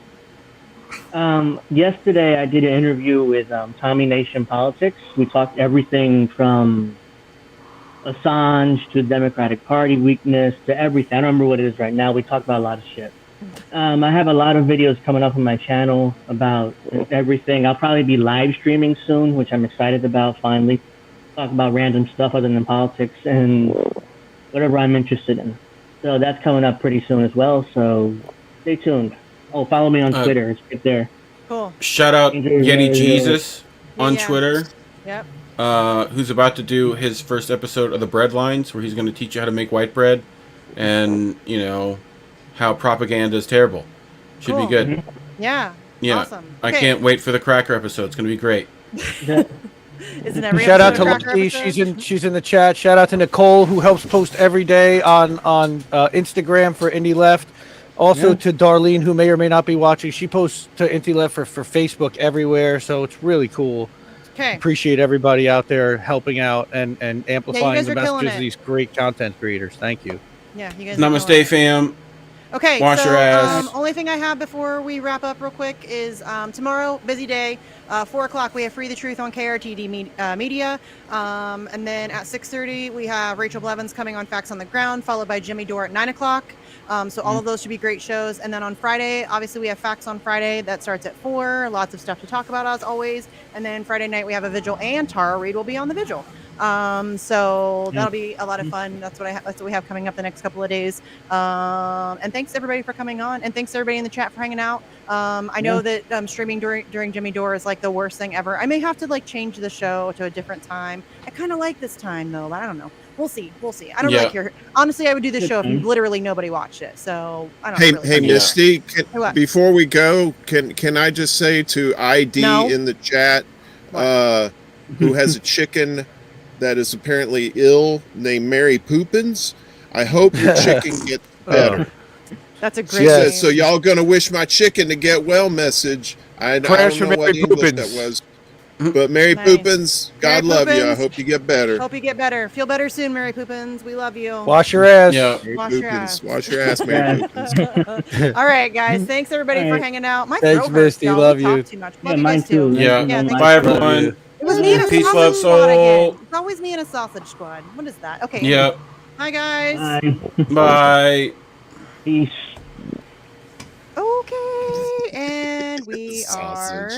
Speaker 1: set, go.
Speaker 3: Yesterday, I did an interview with Tommy Nation Politics. We talked everything from Assange to the Democratic Party weakness to everything. I don't remember what it is right now. We talked about a lot of shit. I have a lot of videos coming up on my channel about everything. I'll probably be live streaming soon, which I'm excited about finally. Talk about random stuff other than politics and whatever I'm interested in. So that's coming up pretty soon as well. So stay tuned. Oh, follow me on Twitter. It's right there.
Speaker 1: Cool.
Speaker 4: Shout out Yeti Jesus on
Speaker 1: Yeah.
Speaker 4: Twitter.
Speaker 1: Yep.
Speaker 4: Who's about to do his first episode of the Bread Lines, where he's going to teach you how to make white bread, and how propaganda is terrible. Should
Speaker 1: Cool.
Speaker 4: be good.
Speaker 1: Yeah.
Speaker 4: Yeah,
Speaker 1: Awesome.
Speaker 4: I
Speaker 1: Okay.
Speaker 4: can't wait for the Cracker episode. It's going to be great.
Speaker 1: Isn't every
Speaker 5: Shout out
Speaker 1: episode
Speaker 5: to
Speaker 1: a Cracker
Speaker 5: Lucky.
Speaker 1: episode?
Speaker 5: She's in the chat. Shout out to Nicole, who helps post every day on Instagram for Indie Left. Also to Darlene, who may or may not be watching. She posts to Indie Left for Facebook everywhere. So it's really cool.
Speaker 1: Okay.
Speaker 5: Appreciate everybody out there helping out and amplifying
Speaker 1: guys
Speaker 5: the
Speaker 1: are killing
Speaker 5: messages of
Speaker 1: it.
Speaker 5: these great content creators. Thank you.
Speaker 1: Yeah, you guys. are
Speaker 4: Namaste,
Speaker 1: killing it.
Speaker 4: fam.
Speaker 1: Okay,
Speaker 4: Wash
Speaker 1: so
Speaker 4: your ass.
Speaker 1: only thing I have before we wrap up real quick is tomorrow, busy day, 4 o'clock, we have Free the Truth on KRTD Media. And then at 6:30, we have Rachel Blevins coming on Facts on the Ground, followed by Jimmy Dore at 9 o'clock. So all of those should be great shows. And then on Friday, obviously we have Facts on Friday. That starts at 4. Lots of stuff to talk about as always. And then Friday night, we have a vigil, and Tara Reid will be on the vigil. So that'll be a lot of fun. That's what we have coming up the next couple of days. And thanks everybody for coming on, and thanks everybody in the chat for hanging out. I know that streaming during Jimmy Dore is like the worst thing ever. I may have to like change the show to a different time. I kind of like this time though, but I don't know. We'll see. I don't really care. Honestly, I would do this show if literally nobody watched it. So I don't.
Speaker 2: Hey,
Speaker 1: really
Speaker 2: hey,
Speaker 1: care.
Speaker 2: Misty.
Speaker 1: What?
Speaker 2: Before we go, can I just say to ID in the chat, who has a chicken that is apparently ill, named Mary Poopins? I hope your chicken gets better.
Speaker 1: That's a
Speaker 2: She
Speaker 1: great.
Speaker 2: said,
Speaker 1: name.
Speaker 2: so y'all gonna wish my chicken to get well message. I
Speaker 5: Prayers
Speaker 2: don't
Speaker 5: for
Speaker 2: know what
Speaker 5: Mary
Speaker 2: English
Speaker 5: Poppins.
Speaker 2: that was. But Mary
Speaker 1: Nice.
Speaker 2: Poopins, God
Speaker 1: Mary
Speaker 2: love you. I
Speaker 1: Poppins.
Speaker 2: hope you get better.
Speaker 1: Hope you get better. Feel better soon, Mary Poopins. We love you.
Speaker 5: Wash your ass.
Speaker 4: Yeah.
Speaker 2: Mary
Speaker 1: Wash your
Speaker 2: Poopins.
Speaker 1: ass.
Speaker 2: Wash your ass, Mary Poopins.
Speaker 1: All right, guys. Thanks everybody for
Speaker 3: Right.
Speaker 1: hanging out. My
Speaker 5: Thanks,
Speaker 1: throat hurts,
Speaker 5: Misty.
Speaker 1: y'all.
Speaker 5: Love
Speaker 1: We
Speaker 5: you.
Speaker 1: talk too much.
Speaker 3: Yeah,
Speaker 1: Love you
Speaker 3: mine
Speaker 1: guys too.
Speaker 3: too.
Speaker 4: Yeah.
Speaker 1: thanks.
Speaker 4: Bye, everyone.
Speaker 1: It was me and a
Speaker 4: Peace,
Speaker 1: sausage
Speaker 4: love,
Speaker 1: squad again.
Speaker 4: soul.
Speaker 1: It's always me and a sausage squad. What is that? Okay.
Speaker 4: Yep.
Speaker 1: Hi guys.
Speaker 3: Bye.
Speaker 4: Bye.
Speaker 3: Peace.
Speaker 1: Okay, and we
Speaker 2: Sausage.
Speaker 1: are